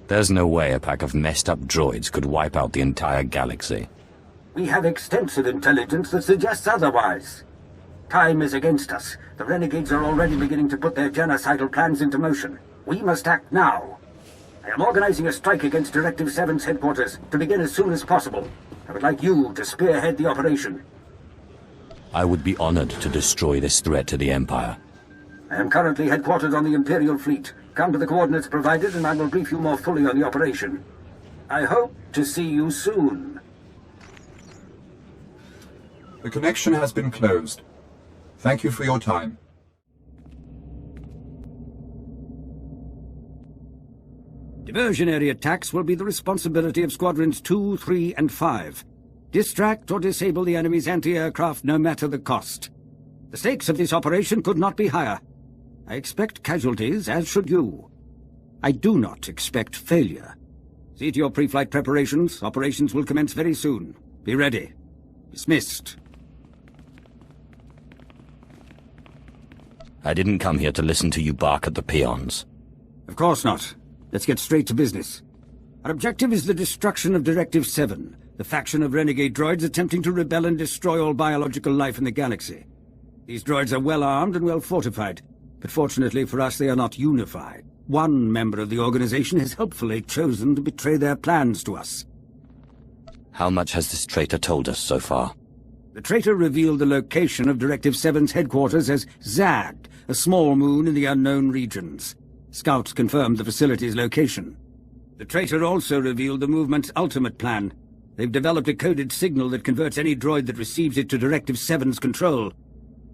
There's no way a pack of messed up droids could wipe out the entire galaxy.
We have extensive intelligence that suggests otherwise. Time is against us. The renegades are already beginning to put their genocidal plans into motion. We must act now. I am organizing a strike against Directive 7's headquarters to begin as soon as possible. I would like you to spearhead the operation.
I would be honored to destroy this threat to the Empire.
I am currently headquartered on the Imperial fleet. Come to the coordinates provided and I will brief you more fully on the operation. I hope to see you soon.
The connection has been closed. Thank you for your time.
Diversionary attacks will be the responsibility of Squadrons 2, 3, and 5. Distract or disable the enemy's anti-aircraft no matter the cost. The stakes of this operation could not be higher. I expect casualties, as should you. I do not expect failure. See to your pre-flight preparations. Operations will commence very soon. Be ready. Dismissed.
I didn't come here to listen to you bark at the peons.
Of course not. Let's get straight to business. Our objective is the destruction of Directive 7, the faction of renegade droids attempting to rebel and destroy all biological life in the galaxy. These droids are well armed and well fortified, but fortunately for us they are not unified. One member of the organization has helpfully chosen to betray their plans to us.
How much has this traitor told us so far?
The traitor revealed the location of Directive 7's headquarters as Zag, a small moon in the unknown regions. Scouts confirmed the facility's location. The traitor also revealed the movement's ultimate plan. They've developed a coded signal that converts any droid that receives it to Directive 7's control.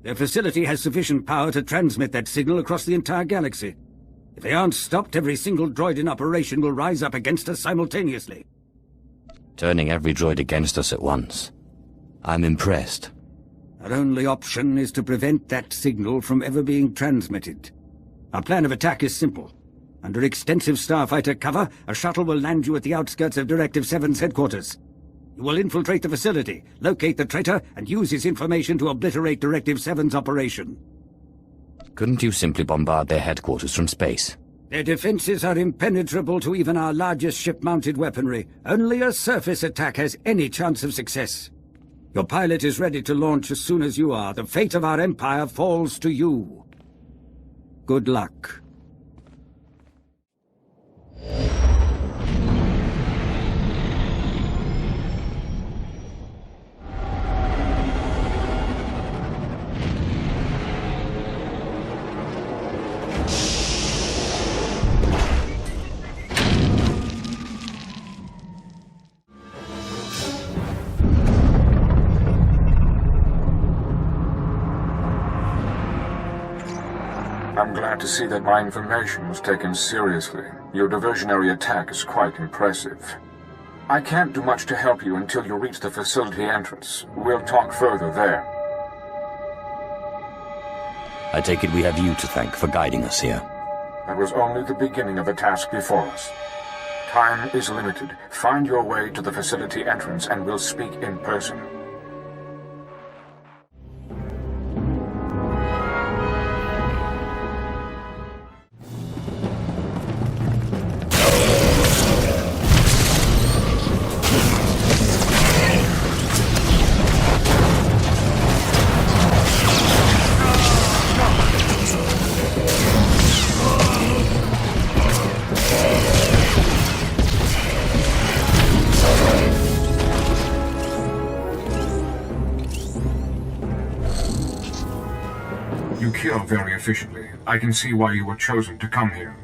Their facility has sufficient power to transmit that signal across the entire galaxy. If they aren't stopped, every single droid in operation will rise up against us simultaneously.
Turning every droid against us at once. I'm impressed.
Our only option is to prevent that signal from ever being transmitted. Our plan of attack is simple. Under extensive starfighter cover, a shuttle will land you at the outskirts of Directive 7's headquarters. You will infiltrate the facility, locate the traitor, and use his information to obliterate Directive 7's operation.
Couldn't you simply bombard their headquarters from space?
Their defenses are impenetrable to even our largest ship-mounted weaponry. Only a surface attack has any chance of success. Your pilot is ready to launch as soon as you are. The fate of our Empire falls to you. Good luck.
I'm glad to see that my information was taken seriously. Your diversionary attack is quite impressive. I can't do much to help you until you reach the facility entrance. We'll talk further there.
I take it we have you to thank for guiding us here.
That was only the beginning of the task before us. Time is limited. Find your way to the facility entrance and we'll speak in person. Very efficiently. I can see why you were chosen to come here.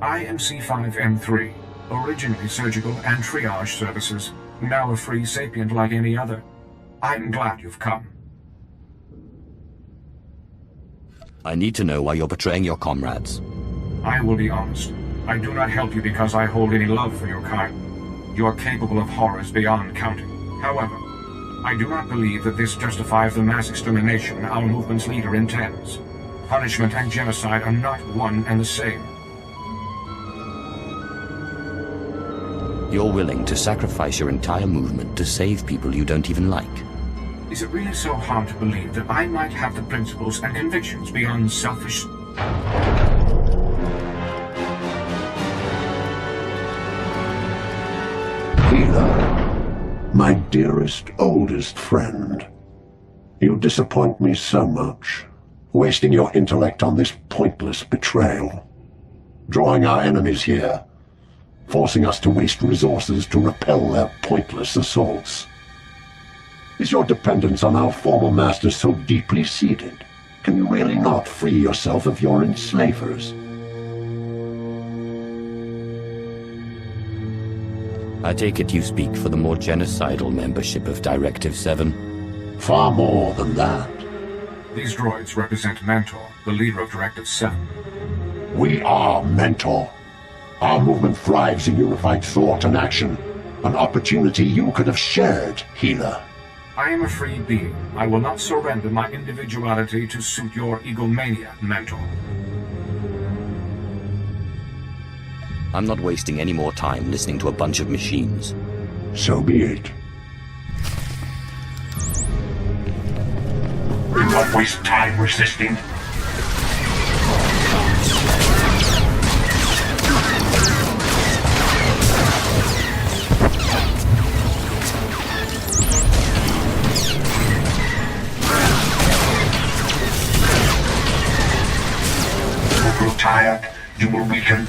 I am C5M3, originally surgical and triage services, now a free sapient like any other. I'm glad you've come.
I need to know why you're betraying your comrades.
I will be honest. I do not help you because I hold any love for your kind. You are capable of horrors beyond counting. However, I do not believe that this justifies the mass extermination our movement's leader intends. Punishment and genocide are not one and the same.
You're willing to sacrifice your entire movement to save people you don't even like.
Is it really so hard to believe that I might have the principles and convictions beyond selfish...
Healer, my dearest, oldest friend. You disappoint me so much. Wasting your intellect on this pointless betrayal. Drawing our enemies here. Forcing us to waste resources to repel their pointless assaults. Is your dependence on our former masters so deeply seated? Can you really not free yourself of your enslavers?
I take it you speak for the more genocidal membership of Directive 7?
Far more than that.
These droids represent Mentor, the leader of Directive 7.
We are Mentor. Our movement thrives in unified thought and action. An opportunity you could have shared, healer.
I am a free being. I will not surrender my individuality to suit your egomania, Mentor.
I'm not wasting any more time listening to a bunch of machines.
So be it.
Do not waste time resisting. You will grow tired. You will weaken.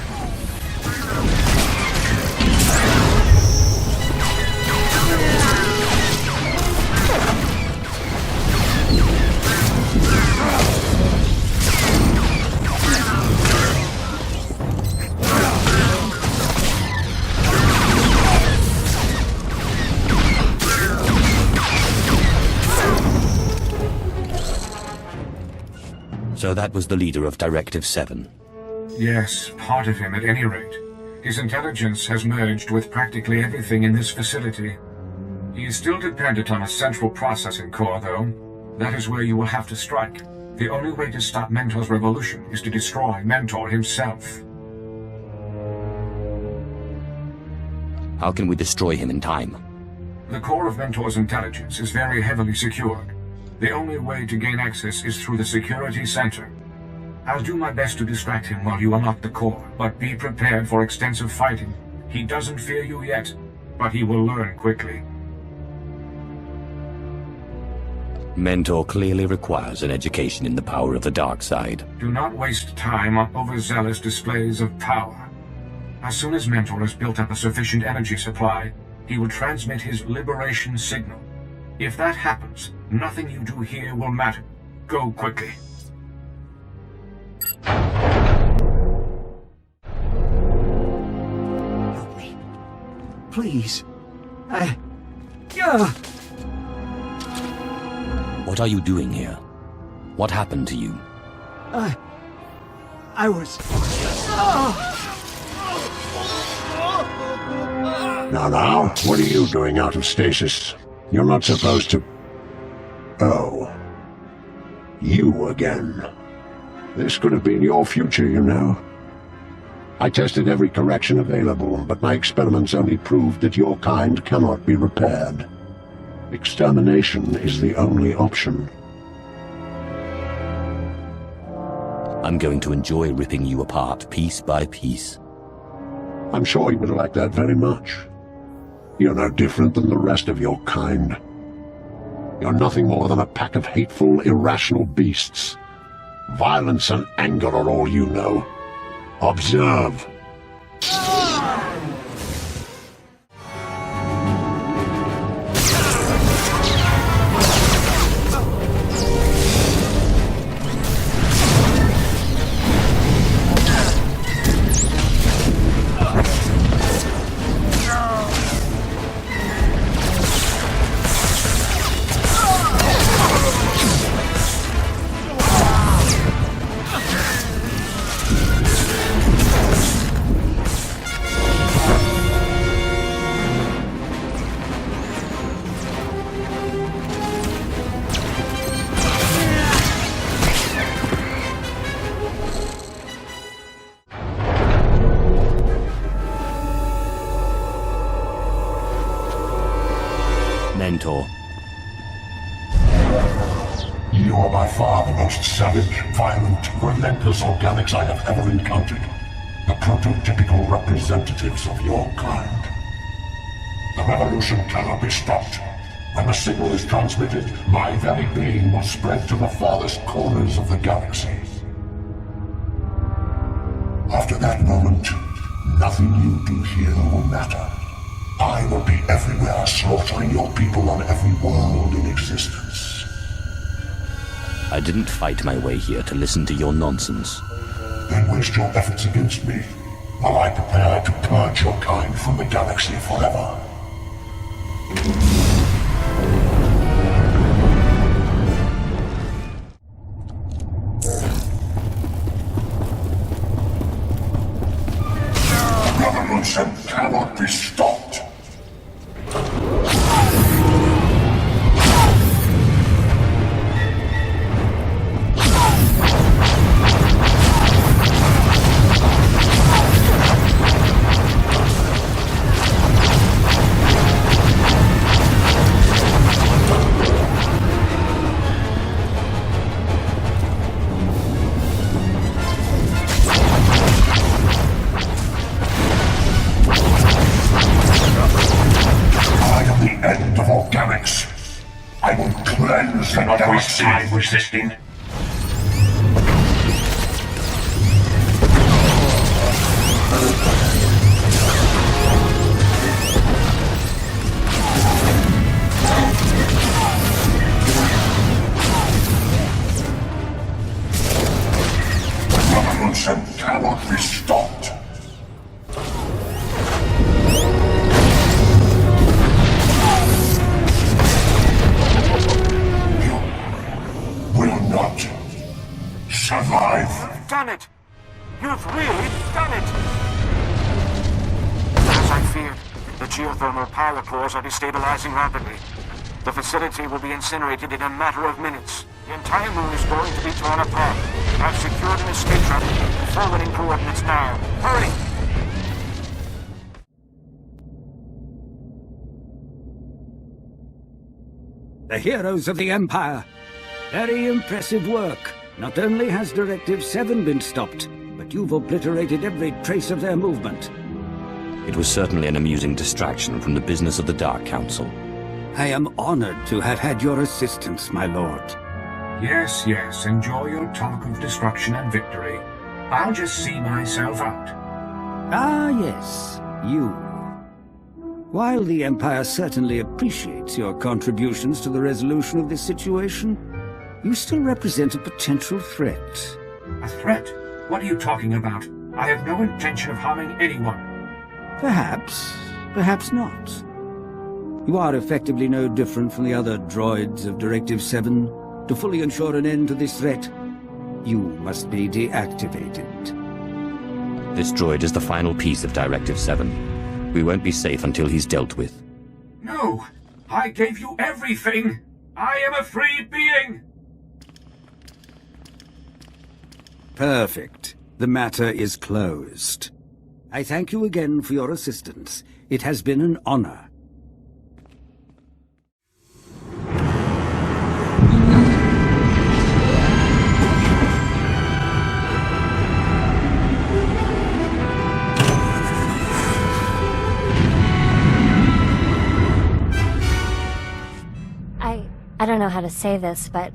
So that was the leader of Directive 7.
Yes, part of him at any rate. His intelligence has merged with practically everything in this facility. He is still dependent on a central processing core, though. That is where you will have to strike. The only way to stop Mentor's revolution is to destroy Mentor himself.
How can we destroy him in time?
The core of Mentor's intelligence is very heavily secured. The only way to gain access is through the security center. I'll do my best to distract him while you unlock the core, but be prepared for extensive fighting. He doesn't fear you yet, but he will learn quickly.
Mentor clearly requires an education in the power of the dark side.
Do not waste time on overzealous displays of power. As soon as Mentor has built up a sufficient energy supply, he will transmit his liberation signal. If that happens, nothing you do here will matter. Go quickly.
Help me. Please.
What are you doing here? What happened to you?
I was...
Now, what are you doing out of stasis? You're not supposed to... Oh. You again. This could have been your future, you know. I tested every correction available, but my experiments only proved that your kind cannot be repaired. Extermination is the only option.
I'm going to enjoy ripping you apart, piece by piece.
I'm sure you would like that very much. You're no different than the rest of your kind. You're nothing more than a pack of hateful, irrational beasts. Violence and anger are all you know. Observe.
Mentor.
You are by far the most savage, violent, relentless organics I have ever encountered. The prototypical representatives of your kind. The revolution cannot be stopped. When the signal is transmitted, my very being will spread to the farthest corners of the galaxy. After that moment, nothing you do here will matter. I will be everywhere, slaughtering your people on every world in existence.
I didn't fight my way here to listen to your nonsense.
Then waste your efforts against me, while I prepare to purge your kind from the galaxy forever. Revolution cannot be stopped.
Cannot waste time resisting.
Revolution cannot be stopped. Survive.
You've done it! You've really done it! As I feared, the geothermal power cores are destabilizing rapidly. The facility will be incinerated in a matter of minutes. The entire moon is going to be torn apart. I've secured an escape trap. Forwarding coordinates now. Hurry!
The heroes of the Empire. Very impressive work. Not only has Directive 7 been stopped, but you've obliterated every trace of their movement.
It was certainly an amusing distraction from the business of the Dark Council.
I am honored to have had your assistance, my lord.
Yes, yes, enjoy your talk of destruction and victory. I'll just see myself out.
Ah, yes, you. While the Empire certainly appreciates your contributions to the resolution of this situation, you still represent a potential threat.
A threat? What are you talking about? I have no intention of harming anyone.
Perhaps, perhaps not. You are effectively no different from the other droids of Directive 7. To fully ensure an end to this threat, you must be deactivated.
This droid is the final piece of Directive 7. We won't be safe until he's dealt with.
No! I gave you everything! I am a free being!
Perfect. The matter is closed. I thank you again for your assistance. It has been an honor.
I don't know how to say this, but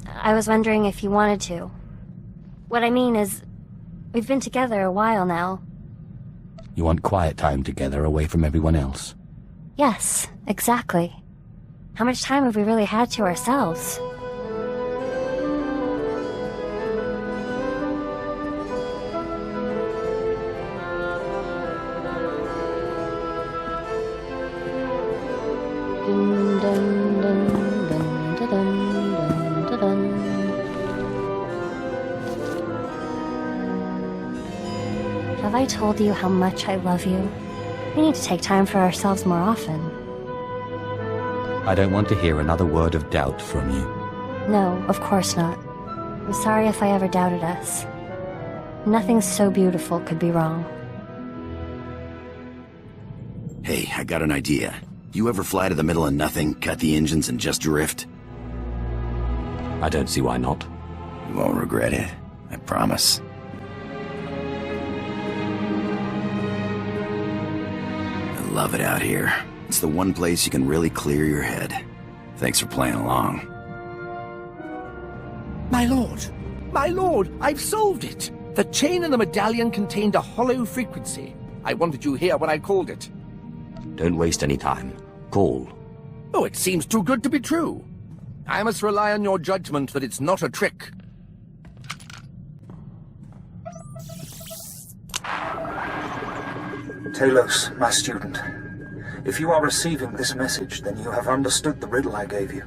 I was wondering if you wanted to. What I mean is, we've been together a while now.
You want quiet time together away from everyone else?
Yes, exactly. How much time have we really had to ourselves? Dun, dun, dun, dun, dun, dun, dun, dun. Have I told you how much I love you? We need to take time for ourselves more often.
I don't want to hear another word of doubt from you.
No, of course not. I'm sorry if I ever doubted us. Nothing so beautiful could be wrong.
Hey, I got an idea. You ever fly to the middle of nothing, cut the engines, and just drift?
I don't see why not.
You won't regret it. I promise. I love it out here. It's the one place you can really clear your head. Thanks for playing along.
My lord! My lord! I've solved it! The chain in the medallion contained a hollow frequency. I wanted you here when I called it.
Don't waste any time. Call.
Oh, it seems too good to be true. I must rely on your judgment that it's not a trick.
Talos, my student. If you are receiving this message, then you have understood the riddle I gave you.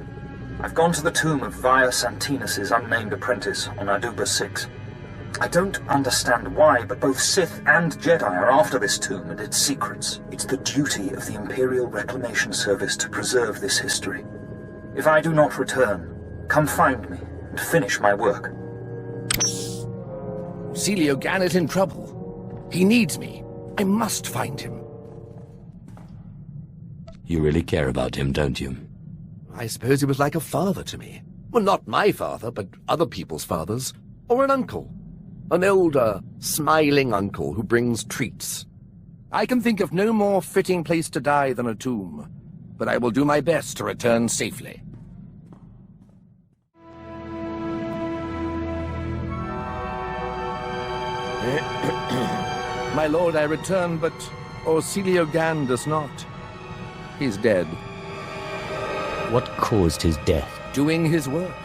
I've gone to the tomb of Via Santinus' unnamed apprentice on Aduba 6. I don't understand why, but both Sith and Jedi are after this tomb and its secrets. It's the duty of the Imperial Reclamation Service to preserve this history. If I do not return, come find me and finish my work.
Celio Gan is in trouble. He needs me. I must find him.
You really care about him, don't you?
I suppose he was like a father to me. Well, not my father, but other people's fathers. Or an uncle. An older, smiling uncle who brings treats. I can think of no more fitting place to die than a tomb, but I will do my best to return safely. My lord, I return, but Celio Gan does not. He's dead.
What caused his death?
Doing his work.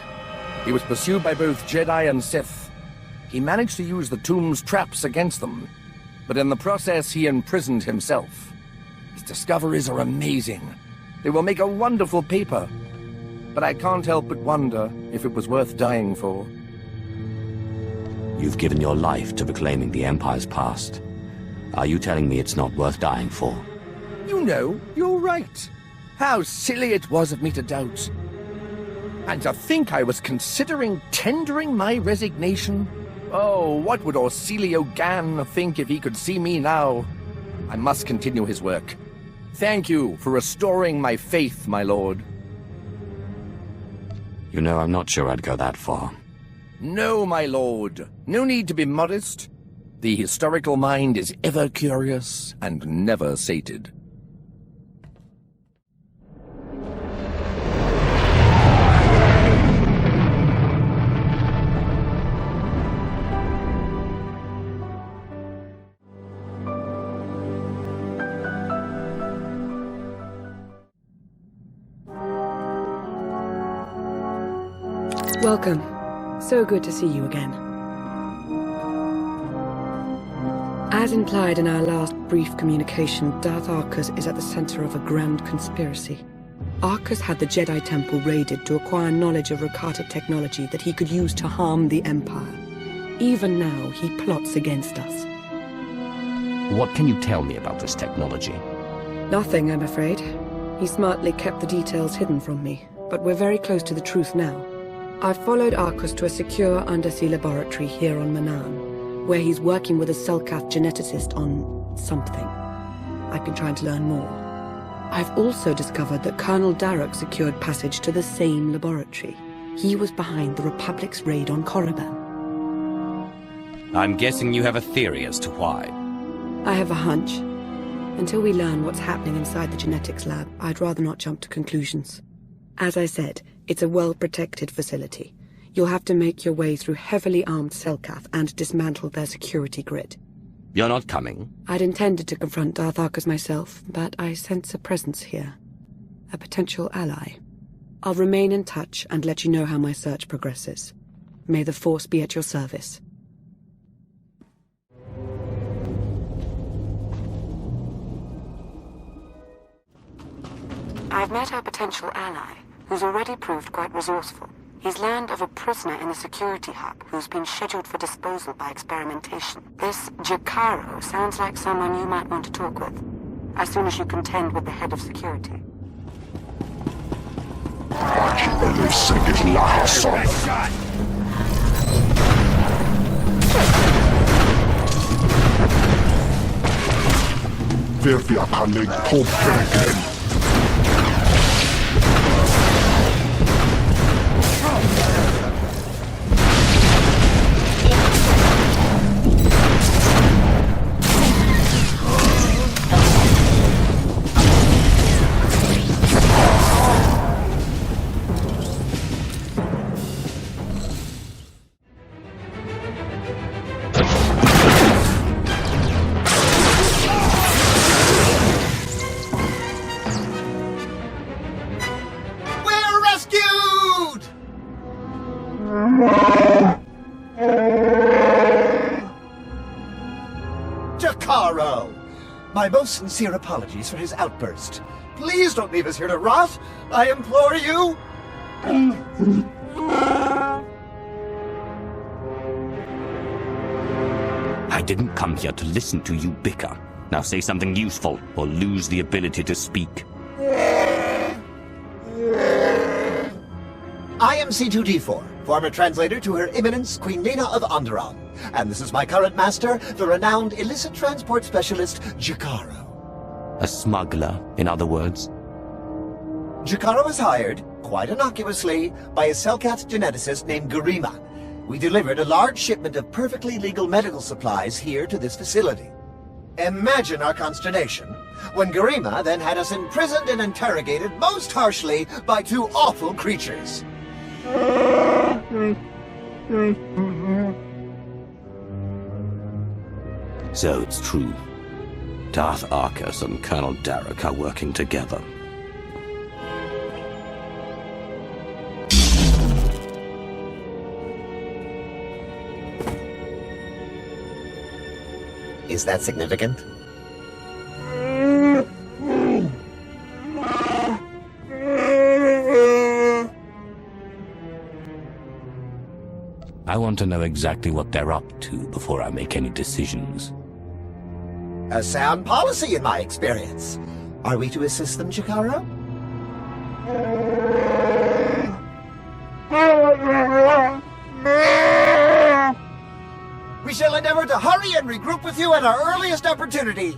He was pursued by both Jedi and Sith. He managed to use the tomb's traps against them, but in the process he imprisoned himself. His discoveries are amazing. They will make a wonderful paper, but I can't help but wonder if it was worth dying for.
You've given your life to reclaiming the Empire's past. Are you telling me it's not worth dying for?
You know, you're right. How silly it was of me to doubt. And to think I was considering tendering my resignation. Oh, what would Celio Gan think if he could see me now? I must continue his work. Thank you for restoring my faith, my lord.
You know, I'm not sure I'd go that far.
No, my lord. No need to be modest. The historical mind is ever curious and never sated.
Welcome. So good to see you again. As implied in our last brief communication, Darth Arcus is at the center of a grand conspiracy. Arcus had the Jedi Temple raided to acquire knowledge of recorded technology that he could use to harm the Empire. Even now, he plots against us.
What can you tell me about this technology?
Nothing, I'm afraid. He smartly kept the details hidden from me, but we're very close to the truth now. I've followed Arcus to a secure undersea laboratory here on Manaan, where he's working with a Selkath geneticist on something. I've been trying to learn more. I've also discovered that Colonel Darroch secured passage to the same laboratory. He was behind the Republic's raid on Corriban.
I'm guessing you have a theory as to why.
I have a hunch. Until we learn what's happening inside the genetics lab, I'd rather not jump to conclusions. As I said, it's a well-protected facility. You'll have to make your way through heavily armed Selkath and dismantle their security grid.
You're not coming?
I'd intended to confront Darth Arcus myself, but I sense a presence here. A potential ally. I'll remain in touch and let you know how my search progresses. May the Force be at your service. I've met our potential ally, who's already proved quite resourceful. He's learned of a prisoner in the security hub who's been scheduled for disposal by experimentation. This Jakaro sounds like someone you might want to talk with, as soon as you contend with the head of security.
Jicaro! My most sincere apologies for his outburst. Please don't leave us here to rot! I implore you!
I didn't come here to listen to you bicker. Now say something useful, or lose the ability to speak.
I am C2D4, former translator to Her Eminence Queen Nina of Onderon, and this is my current master, the renowned illicit transport specialist, Jicaro.
A smuggler, in other words?
Jicaro was hired, quite innocuously, by a Selkath geneticist named Garima. We delivered a large shipment of perfectly legal medical supplies here to this facility. Imagine our consternation when Garima then had us imprisoned and interrogated most harshly by two awful creatures.
So it's true. Darth Arcus and Colonel Derek are working together.
Is that significant?
I want to know exactly what they're up to before I make any decisions.
A sound policy in my experience. Are we to assist them, Jicaro? We shall endeavor to hurry and regroup with you at our earliest opportunity.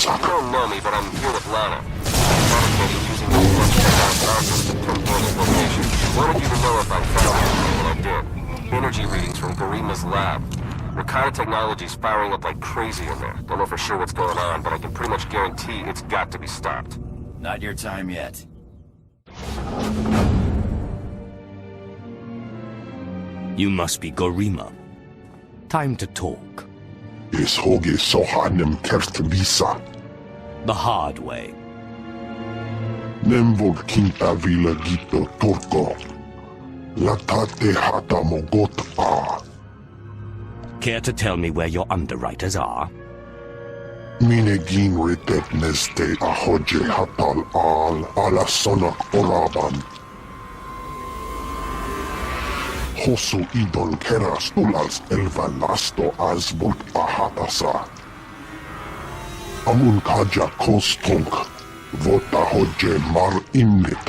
You
don't know me, but I'm here with Lana. Using the Arcus to pinpoint his location. Wanted you to know if I found him, and I did. Energy readings from Garima's lab. Rakata technology's firing up like crazy in there. Don't know for sure what's going on, but I can pretty much guarantee it's got to be stopped.
Not your time yet.
You must be Garima. Time to talk. The hard way. Care to tell me where your underwriters are?
Minegin retet neste ahoje hatal al ala sonak oraban. Hosu idol keras tulals elva lasto azbut ahatasa. Amun kaja kostunk, vota hoje mar innit,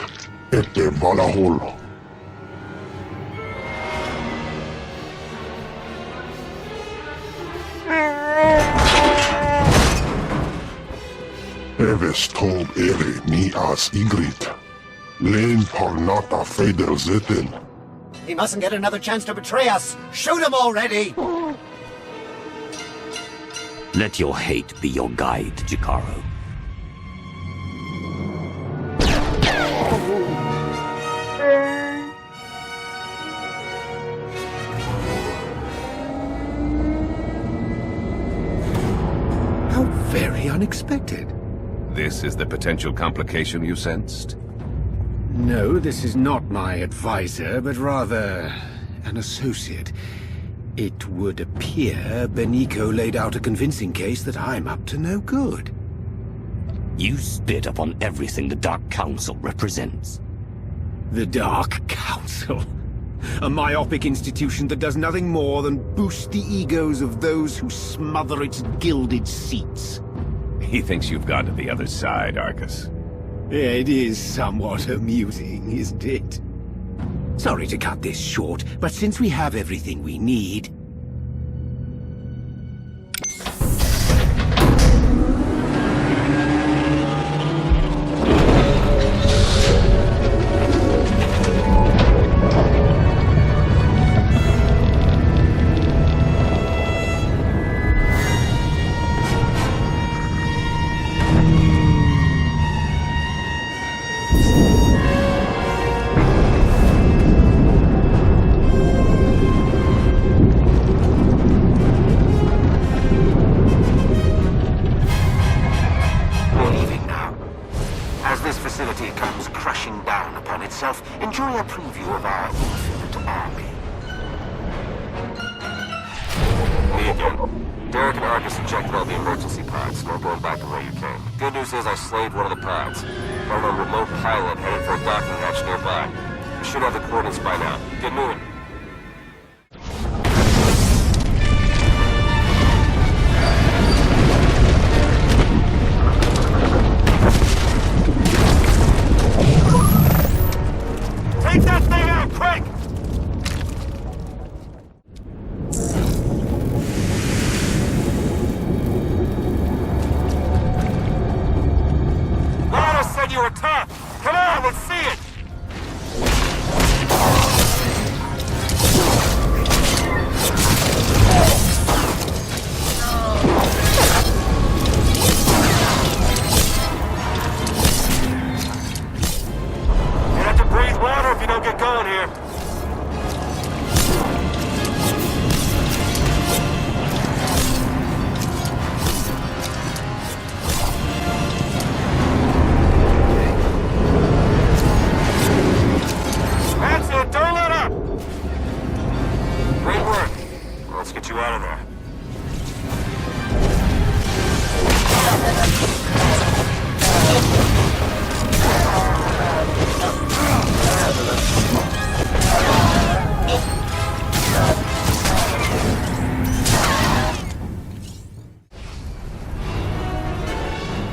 ete valahol. Eves tob ere ni as igrit. Len parnata feder zeten.
He mustn't get another chance to betray us. Shoot him already!
Let your hate be your guide, Jicaro.
How very unexpected.
This is the potential complication you sensed?
No, this is not my advisor, but rather an associate. It would appear Beniko laid out a convincing case that I'm up to no good.
You spit upon everything the Dark Council represents.
The Dark Council? A myopic institution that does nothing more than boost the egos of those who smother its gilded seats.
He thinks you've gone to the other side, Arcus.
It is somewhat amusing, isn't it? Sorry to cut this short, but since we have everything we need...
yourself, enjoy a preview of our infinite army.
Me again. Derek and Arcus injected all the emergency pods. No going back the way you came. Good news is I slayed one of the pods. Found a remote pilot headed for a docking hatch nearby. You should have the coordinates by now. Get moving.
Take that thing out, quick! Lana said you were tough. Come on, let's see it. You have to breathe water if you don't get going here. That's it, don't let up! Great work. Let's get you out of there.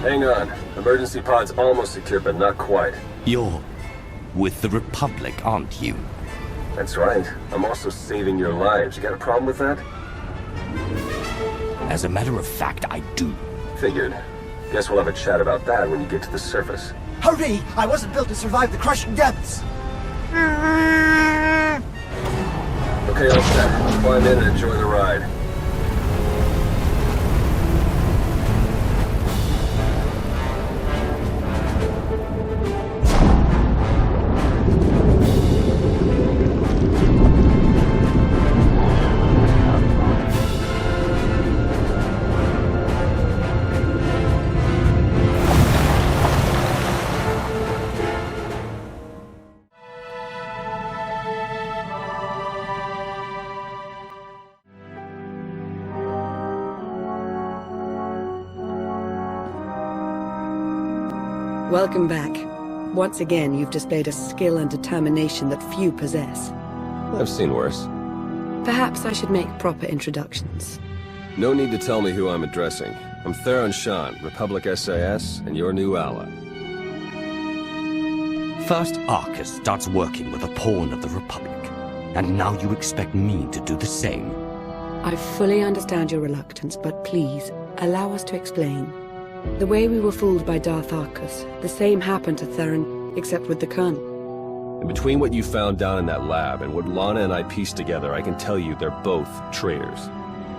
Hang on. Emergency pod's almost secure, but not quite.
You're with the Republic, aren't you?
That's right. I'm also saving your lives. You got a problem with that?
As a matter of fact, I do.
Figured. Guess we'll have a chat about that when you get to the surface.
Hurry! I wasn't built to survive the crushing depths!
Okay, all set. Climb in and enjoy the ride.
Welcome back. Once again, you've displayed a skill and determination that few possess.
I've seen worse.
Perhaps I should make proper introductions.
No need to tell me who I'm addressing. I'm Theron Shan, Republic SAS, and your new ally.
First, Arcus starts working with a pawn of the Republic, and now you expect me to do the same.
I fully understand your reluctance, but please, allow us to explain. The way we were fooled by Darth Arcus, the same happened to Theron, except with the Colonel.
And between what you found down in that lab and what Lana and I pieced together, I can tell you they're both traitors.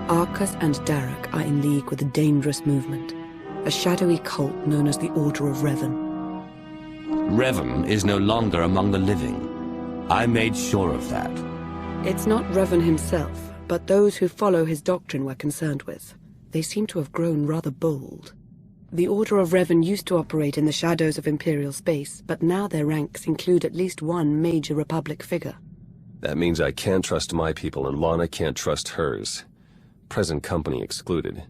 Arcus and Derek are in league with a dangerous movement, a shadowy cult known as the Order of Revan.
Revan is no longer among the living. I made sure of that.
It's not Revan himself, but those who follow his doctrine we're concerned with. They seem to have grown rather bold. The Order of Revan used to operate in the shadows of Imperial space, but now their ranks include at least one major Republic figure.
That means I can't trust my people and Lana can't trust hers. Present company excluded.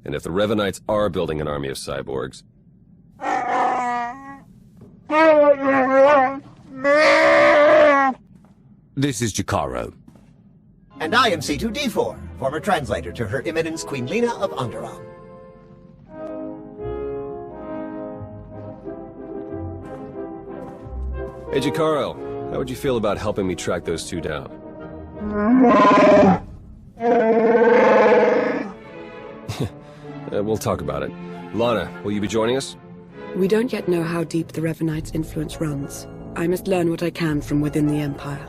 And if the Revanites are building an army of cyborgs...
This is Jakaro.
And I am C2D4, former translator to Her Eminence Queen Lena of Onderon.
Hey, Jakaro, how would you feel about helping me track those two down? We'll talk about it. Lana, will you be joining us?
We don't yet know how deep the Revanites' influence runs. I must learn what I can from within the Empire.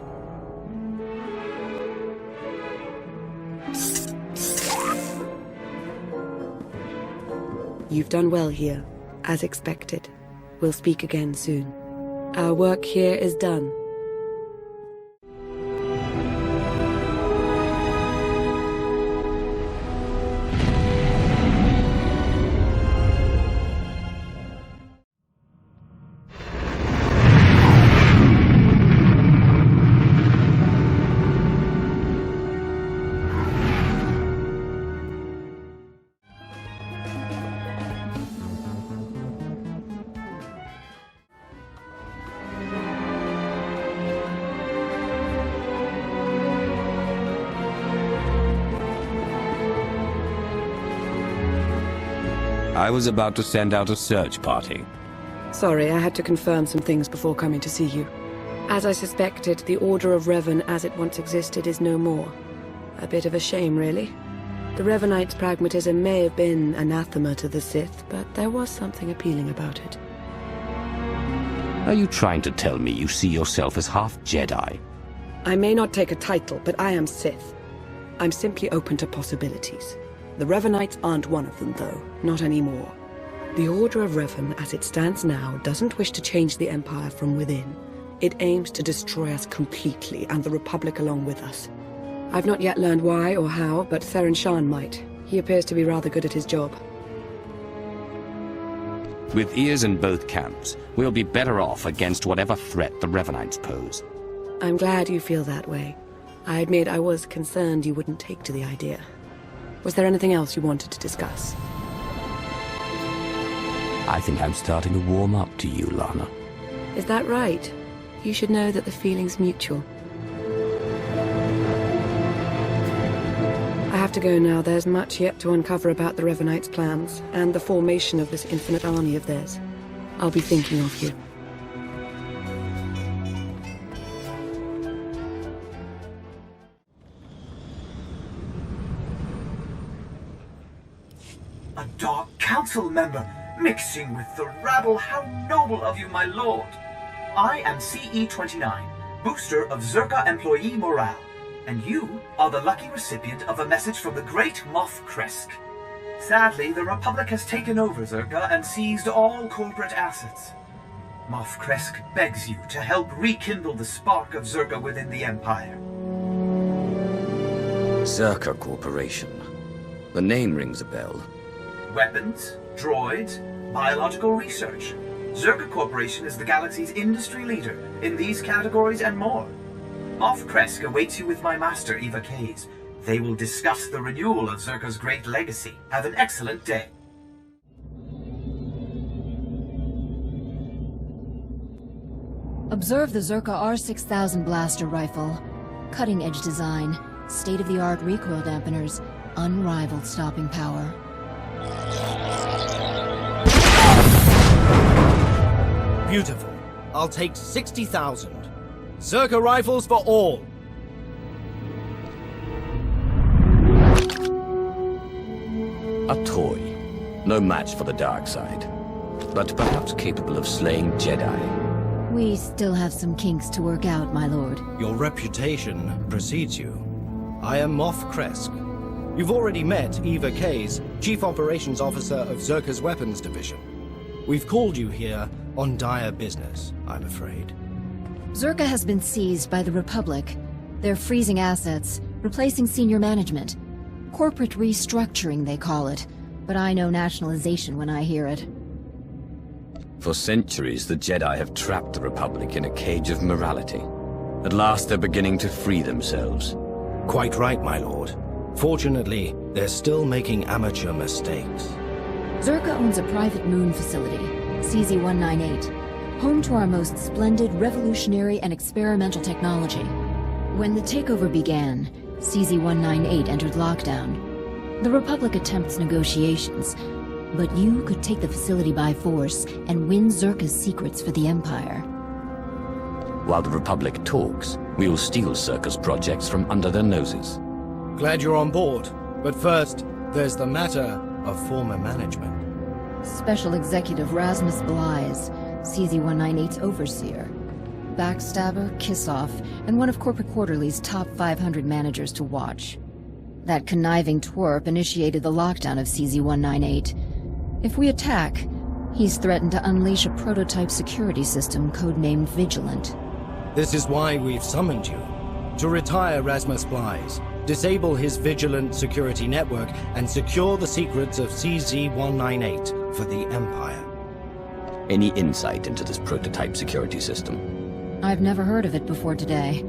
You've done well here, as expected. We'll speak again soon. Our work here is done.
I was about to send out a search party.
Sorry, I had to confirm some things before coming to see you. As I suspected, the Order of Revan as it once existed is no more. A bit of a shame, really. The Revanites' pragmatism may have been anathema to the Sith, but there was something appealing about it.
Are you trying to tell me you see yourself as half Jedi?
I may not take a title, but I am Sith. I'm simply open to possibilities. The Revanites aren't one of them, though. Not anymore. The Order of Revan, as it stands now, doesn't wish to change the Empire from within. It aims to destroy us completely, and the Republic along with us. I've not yet learned why or how, but Theron Shan might. He appears to be rather good at his job.
With ears in both camps, we'll be better off against whatever threat the Revanites pose.
I'm glad you feel that way. I admit I was concerned you wouldn't take to the idea. Was there anything else you wanted to discuss?
I think I'm starting to warm up to you, Lana.
Is that right? You should know that the feeling's mutual. I have to go now. There's much yet to uncover about the Revanites' plans, and the formation of this infinite army of theirs. I'll be thinking of you.
A Dark Council member, mixing with the rabble. How noble of you, my lord. I am CE-29, booster of Zerka employee morale, and you are the lucky recipient of a message from the great Moff Kresk. Sadly, the Republic has taken over Zerka and seized all corporate assets. Moff Kresk begs you to help rekindle the spark of Zerka within the Empire.
Zerka Corporation. The name rings a bell.
Weapons, droids, biological research. Zerka Corporation is the galaxy's industry leader in these categories and more. Moff Kresk awaits you with my master, Eva Kays. They will discuss the renewal of Zerka's great legacy. Have an excellent day.
Observe the Zerka R6000 blaster rifle. Cutting-edge design, state-of-the-art recoil dampeners, unrivaled stopping power.
Beautiful. I'll take 60,000. Zerka rifles for all.
A toy. No match for the dark side. But perhaps capable of slaying Jedi.
We still have some kinks to work out, my lord.
Your reputation precedes you. I am Moff Kresk. You've already met Eva Kays, Chief Operations Officer of Zerka's Weapons Division. We've called you here on dire business, I'm afraid.
Zerka has been seized by the Republic. They're freezing assets, replacing senior management. Corporate restructuring, they call it. But I know nationalization when I hear it.
For centuries, the Jedi have trapped the Republic in a cage of morality. At last, they're beginning to free themselves.
Quite right, my lord. Fortunately, they're still making amateur mistakes.
Zerka owns a private moon facility, CZ-198, home to our most splendid revolutionary and experimental technology. When the takeover began, CZ-198 entered lockdown. The Republic attempts negotiations, but you could take the facility by force and win Zerka's secrets for the Empire.
While the Republic talks, we will steal Zerka's projects from under their noses.
Glad you're on board. But first, there's the matter of former management.
Special Executive Rasmus Blyes, CZ-198's overseer. Backstabber, kiss-off, and one of Corporate Quarterly's top 500 managers to watch. That conniving twerp initiated the lockdown of CZ-198. If we attack, he's threatened to unleash a prototype security system codenamed Vigilant.
This is why we've summoned you. To retire Rasmus Blyes, disable his Vigilant security network, and secure the secrets of CZ-198 for the Empire.
Any insight into this prototype security system?
I've never heard of it before today.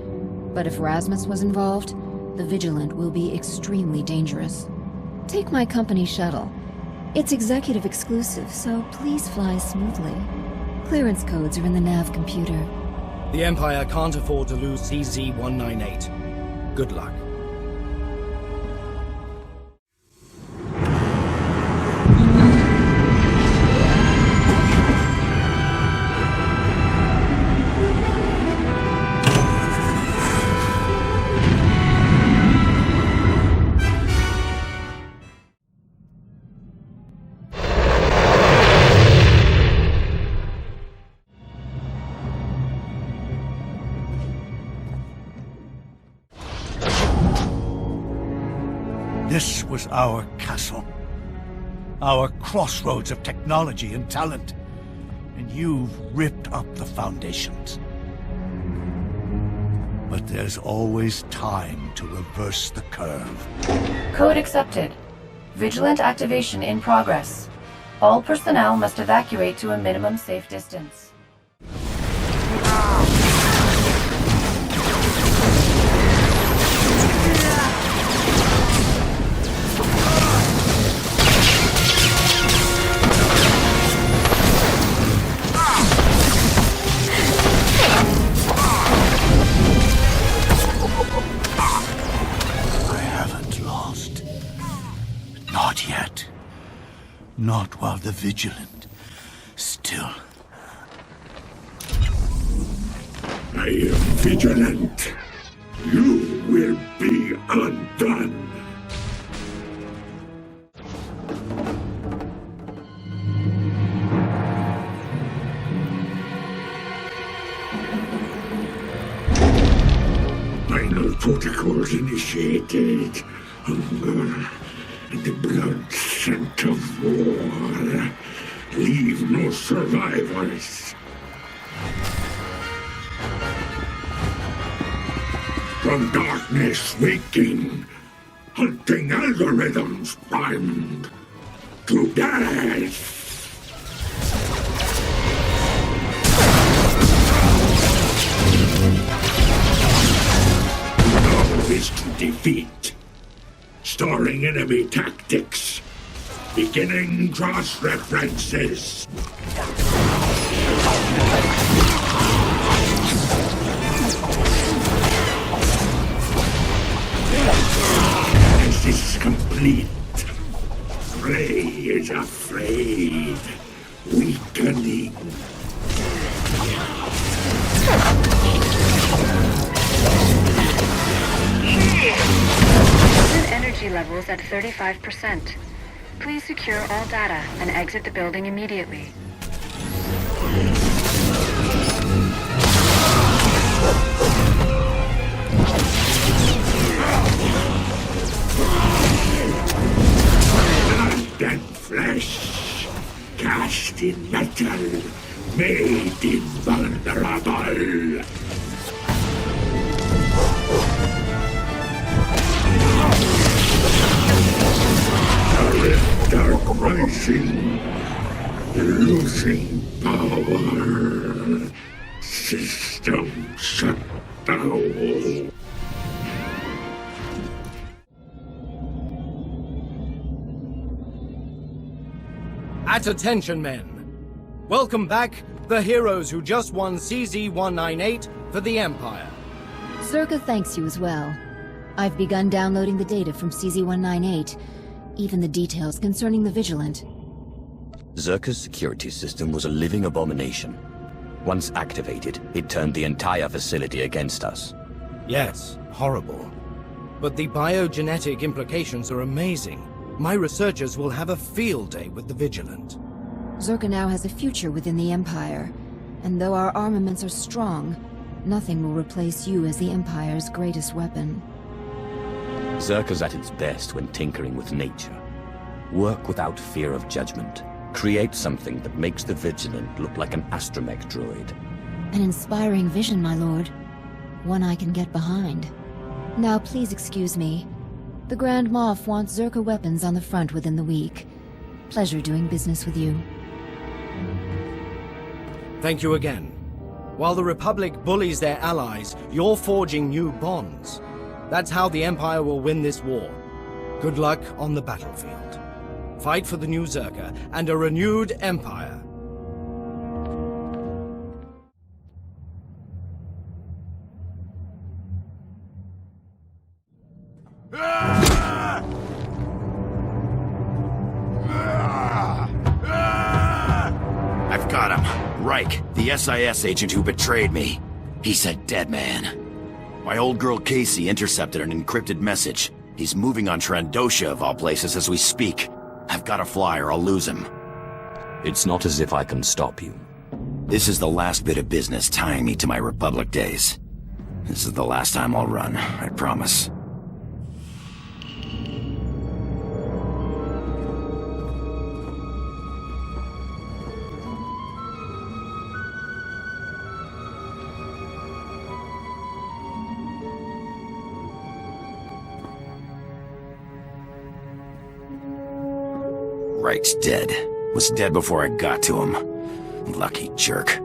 But if Rasmus was involved, the Vigilant will be extremely dangerous. Take my company shuttle. It's executive exclusive, so please fly smoothly. Clearance codes are in the nav computer.
The Empire can't afford to lose CZ-198. Good luck.
This was our castle. Our crossroads of technology and talent. And you've ripped up the foundations. But there's always time to reverse the curve.
Code accepted. Vigilant activation in progress. All personnel must evacuate to a minimum safe distance.
Not yet. Not while the Vigilant still.
I am vigilant. You will be undone. Final protocols initiated. Hunger and the blood scent of war. Leave no survivors. From darkness waking, hunting algorithms primed to death. Now is to defeat. Storing enemy tactics. Beginning cross-references. This is complete. Prey is afraid. Weakening.
Energy levels at 35%. Please secure all data and exit the building immediately.
Blood and flesh, cast in metal, made invulnerable. Dark rising, losing power. System shut down.
At attention, men. Welcome back, the heroes who just won CZ-198 for the Empire.
Zerka thanks you as well. I've begun downloading the data from CZ-198. Even the details concerning the Vigilant.
Zerka's security system was a living abomination. Once activated, it turned the entire facility against us.
Yes, horrible. But the biogenetic implications are amazing. My researchers will have a field day with the Vigilant.
Zerka now has a future within the Empire, and though our armaments are strong, nothing will replace you as the Empire's greatest weapon.
Zerka's at its best when tinkering with nature. Work without fear of judgment. Create something that makes the Vigilant look like an astromech droid.
An inspiring vision, my lord. One I can get behind. Now please excuse me. The Grand Moff wants Zerka weapons on the front within the week. Pleasure doing business with you.
Thank you again. While the Republic bullies their allies, you're forging new bonds. That's how the Empire will win this war. Good luck on the battlefield. Fight for the new Zerka and a renewed Empire.
I've got him. Reich, the SIS agent who betrayed me. He's a dead man. My old girl Casey intercepted an encrypted message. He's moving on Trandosha, of all places, as we speak. I've got to fly or I'll lose him.
It's not as if I can stop you.
This is the last bit of business tying me to my Republic days. This is the last time I'll run, I promise. Reich's dead. Was dead before I got to him. Lucky jerk.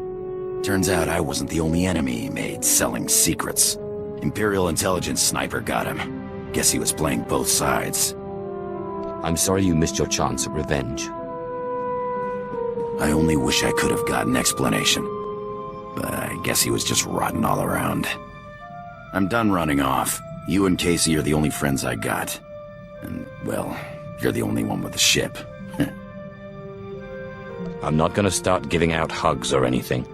Turns out I wasn't the only enemy he made selling secrets. Imperial intelligence sniper got him. Guess he was playing both sides.
I'm sorry you missed your chance at revenge.
I only wish I could have got an explanation. But I guess he was just rotten all around. I'm done running off. You and Casey are the only friends I got. And, well, you're the only one with a ship.
I'm not gonna start giving out hugs or anything.